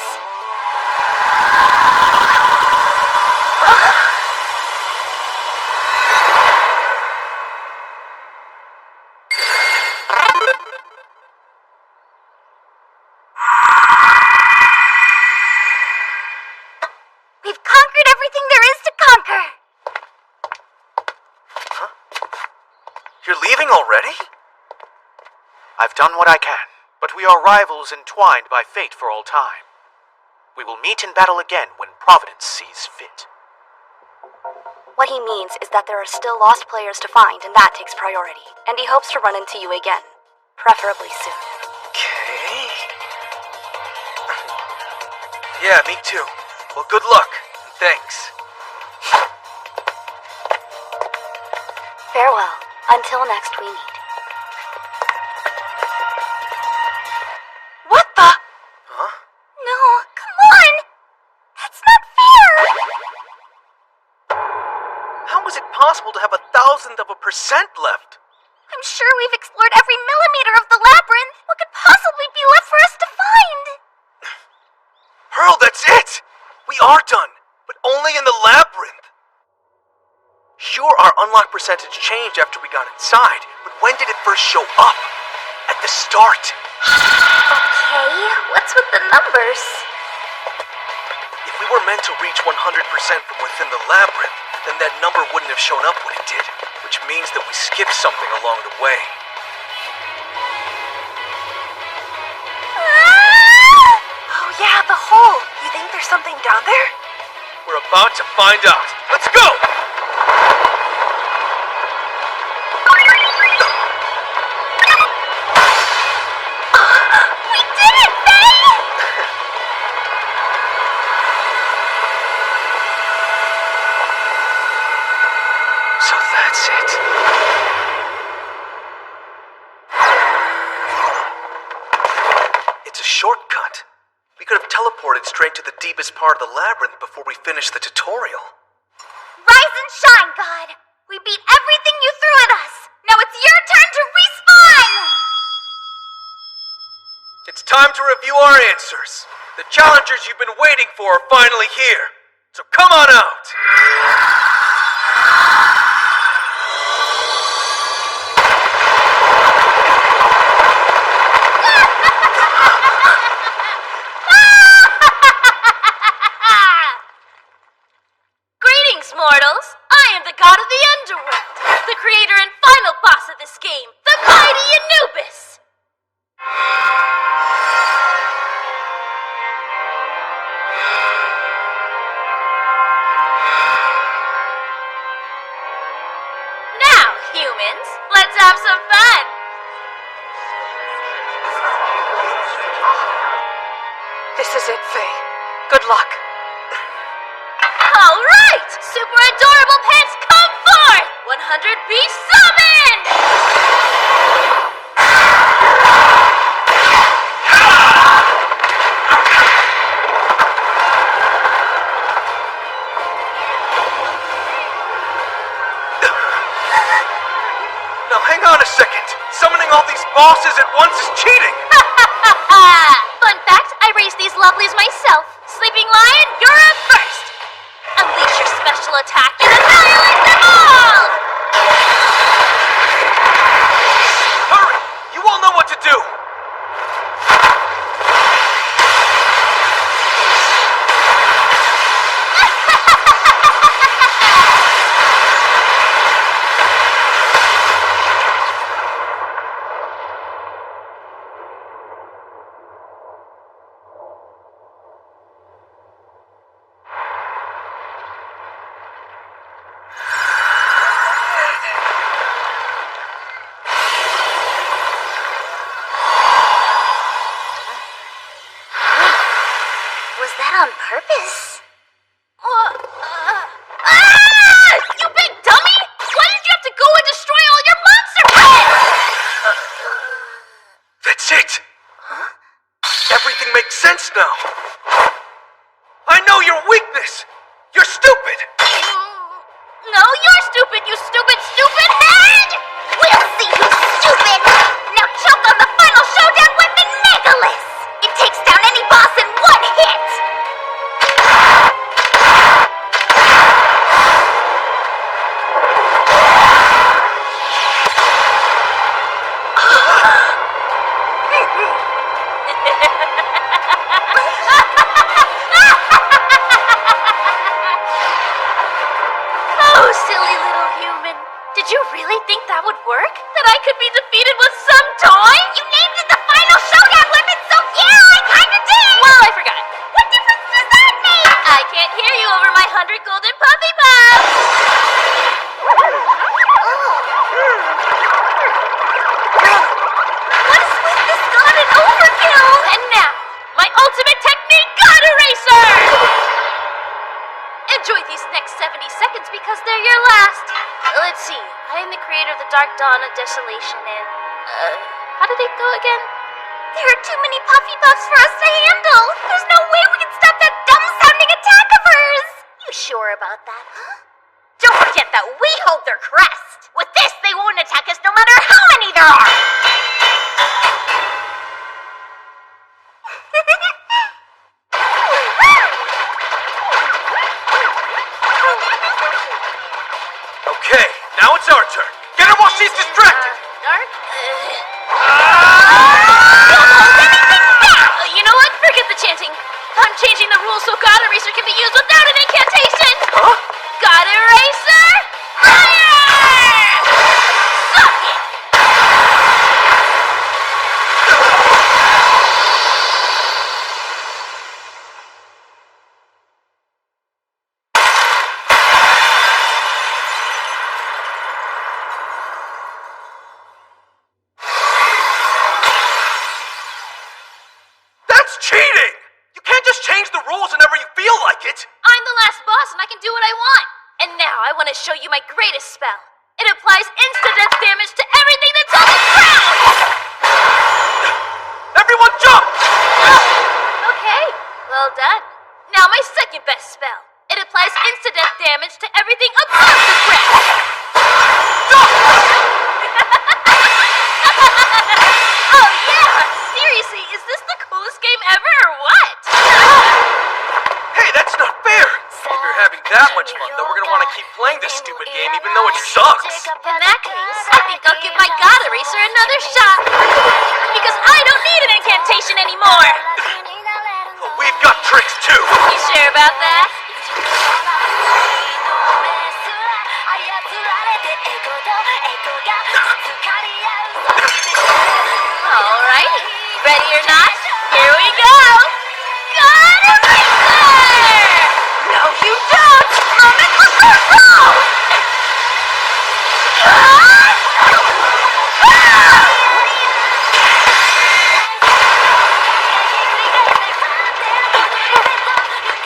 We've conquered everything there is to conquer! Huh? You're leaving already? I've done what I can, but we are rivals entwined by fate for all time. We will meet in battle again when Providence sees fit. What he means is that there are still lost players to find, and that takes priority. And he hopes to run into you again. Preferably soon. Okay. Yeah, me too. Well, good luck, and thanks. Farewell, until next we meet. What the? Huh? No, come on! That's not fair! How is it possible to have 1,000% left? I'm sure we've explored every millimeter of the labyrinth. What could possibly be left for us to find? Pearl, that's it! We are done, but only in the labyrinth. Sure, our unlock percentage changed after we got inside, but when did it first show up? At the start. Okay, what's with the numbers? If we were meant to reach 100% from within the labyrinth, then that number wouldn't have shown up when it did, which means that we skipped something along the way. Oh yeah, the hole! You think there's something down there? We're about to find out. Let's go! shortcut. We could have teleported straight to the deepest part of the labyrinth before we finished the tutorial. Rise and shine, God! We beat everything you threw at us! Now it's your turn to respawn! It's time to review our answers. The challengers you've been waiting for are finally here. So come on out! Greetings, mortals! I am the god of the underworld, the creator and final boss of this game, the mighty Anubis! Now, humans, let's have some fun! This is it, Faye. Good luck. Alright! Super adorable pets, come forth! 100 be summoned! Now hang on a second. Summoning all these bosses at once is cheating! Fun fact, I raised these lovelies myself. Sleeping Lion, you're up first! Unleash your special attack and annihilate them all! Hurry! You all know what to do! Was that on purpose? You big dummy! Why did you have to go and destroy all your monster pets? That's it! Everything makes sense now! I know your weakness! You're stupid! No, you're stupid, you stupid, stupid head! We'll see who's stupid! Now choke on the final showdown weapon, Megalith! It takes down any boss in one hit! Oh, silly little human. Did you really think that would work? That I could be defeated with some toy? You named it the final showdown weapon, so yeah, I kinda did! Well, I forgot. What difference does that make? I can't hear you over my 100 golden puppy pups! What is with this god and overkill? And now, my ultimate technique, God Eraser! Enjoy these next 70 seconds because they're your last. Let's see, I am the creator of the Dark Dawn of Desolation and... how did it go again? There are too many puffy puffs for us to handle. There's no way we can stop that dumb-sounding attack of hers. You sure about that? Don't forget that we hold their crest. With this, they won't attack us no matter how many there are. Okay, now it's our turn. Get her while she's distracted! Dark? You know what? Forget the chanting. I'm changing the rules so God Eraser can be used without an incantation! Huh? God Eraser! Fire! Suck it! That's cheating! You can't just change the rules whenever you feel like it! I'm the last boss and I can do what I want. And now I want to show you my greatest spell. It applies instant death damage to everything that's on the ground! Everyone jump! Well done. Now my second best spell. It applies instant-death damage to everything above the crest. Oh yeah! Seriously, is this the coolest game ever or what? Hey, that's not fair! If you're having that much fun, then we're gonna want to keep playing this stupid game even though it sucks. In that case, I think I'll give my God Eraser another shot. Because I don't need an incantation anymore. Well, we've got tricks too. You sure about that? Alrighty. Ready or not, here we go! God Eraser! No, you don't!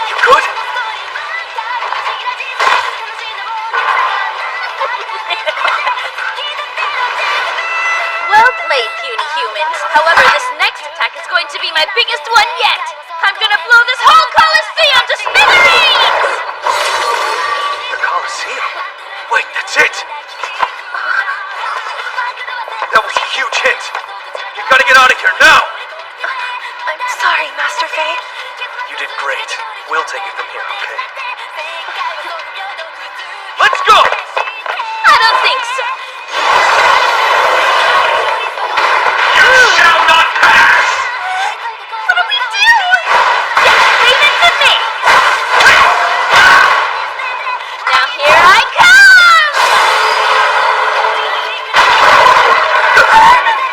You good? Well played, puny humans. However, this next attack is going to be my biggest one yet. I'm gonna blow this whole Coliseum to smithereens! The Coliseum? Wait, that's it! That was a huge hit! You've got to get out of here now! I'm sorry, Master Faye. You did great. We'll take it from here, okay? Let's go! I don't think so. You shall not pass! What do we do? Leave it to me! Now here I come!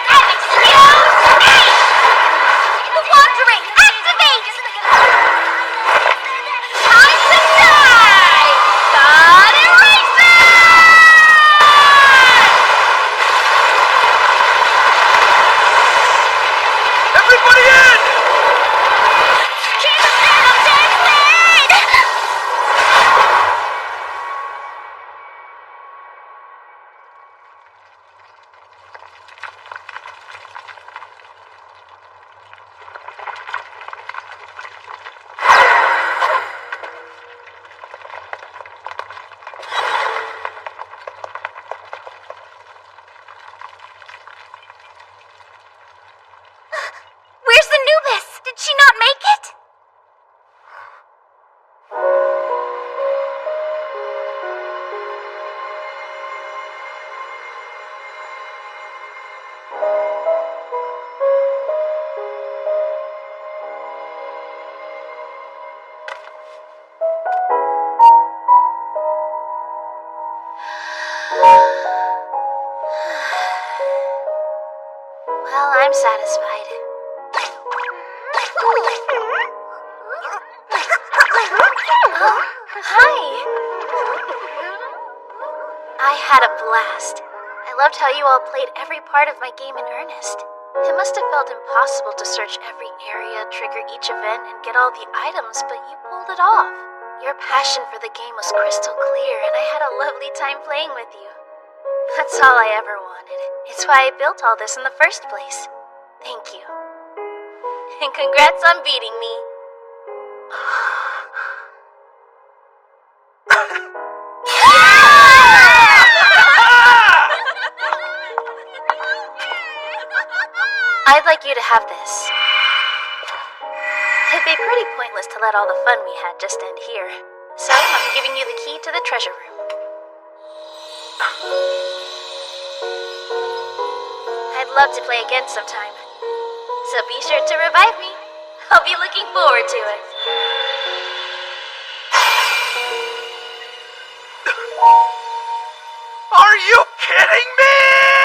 And excuse me! The Wandering, activate! Time to die! God Eraser! Everybody in! Where's the Nubis? Did she not make it? Well, I'm satisfied. Oh, hi! I had a blast. I loved how you all played every part of my game in earnest. It must have felt impossible to search every area, trigger each event, and get all the items, but you pulled it off. Your passion for the game was crystal clear, and I had a lovely time playing with you. That's all I ever wanted. It's why I built all this in the first place. Thank you. And congrats on beating me. I'd like you to have this. It'd be pretty pointless to let all the fun we had just end here. So I'm giving you the key to the treasure room. I'd love to play again sometime. So be sure to revive me. I'll be looking forward to it. Are you kidding me?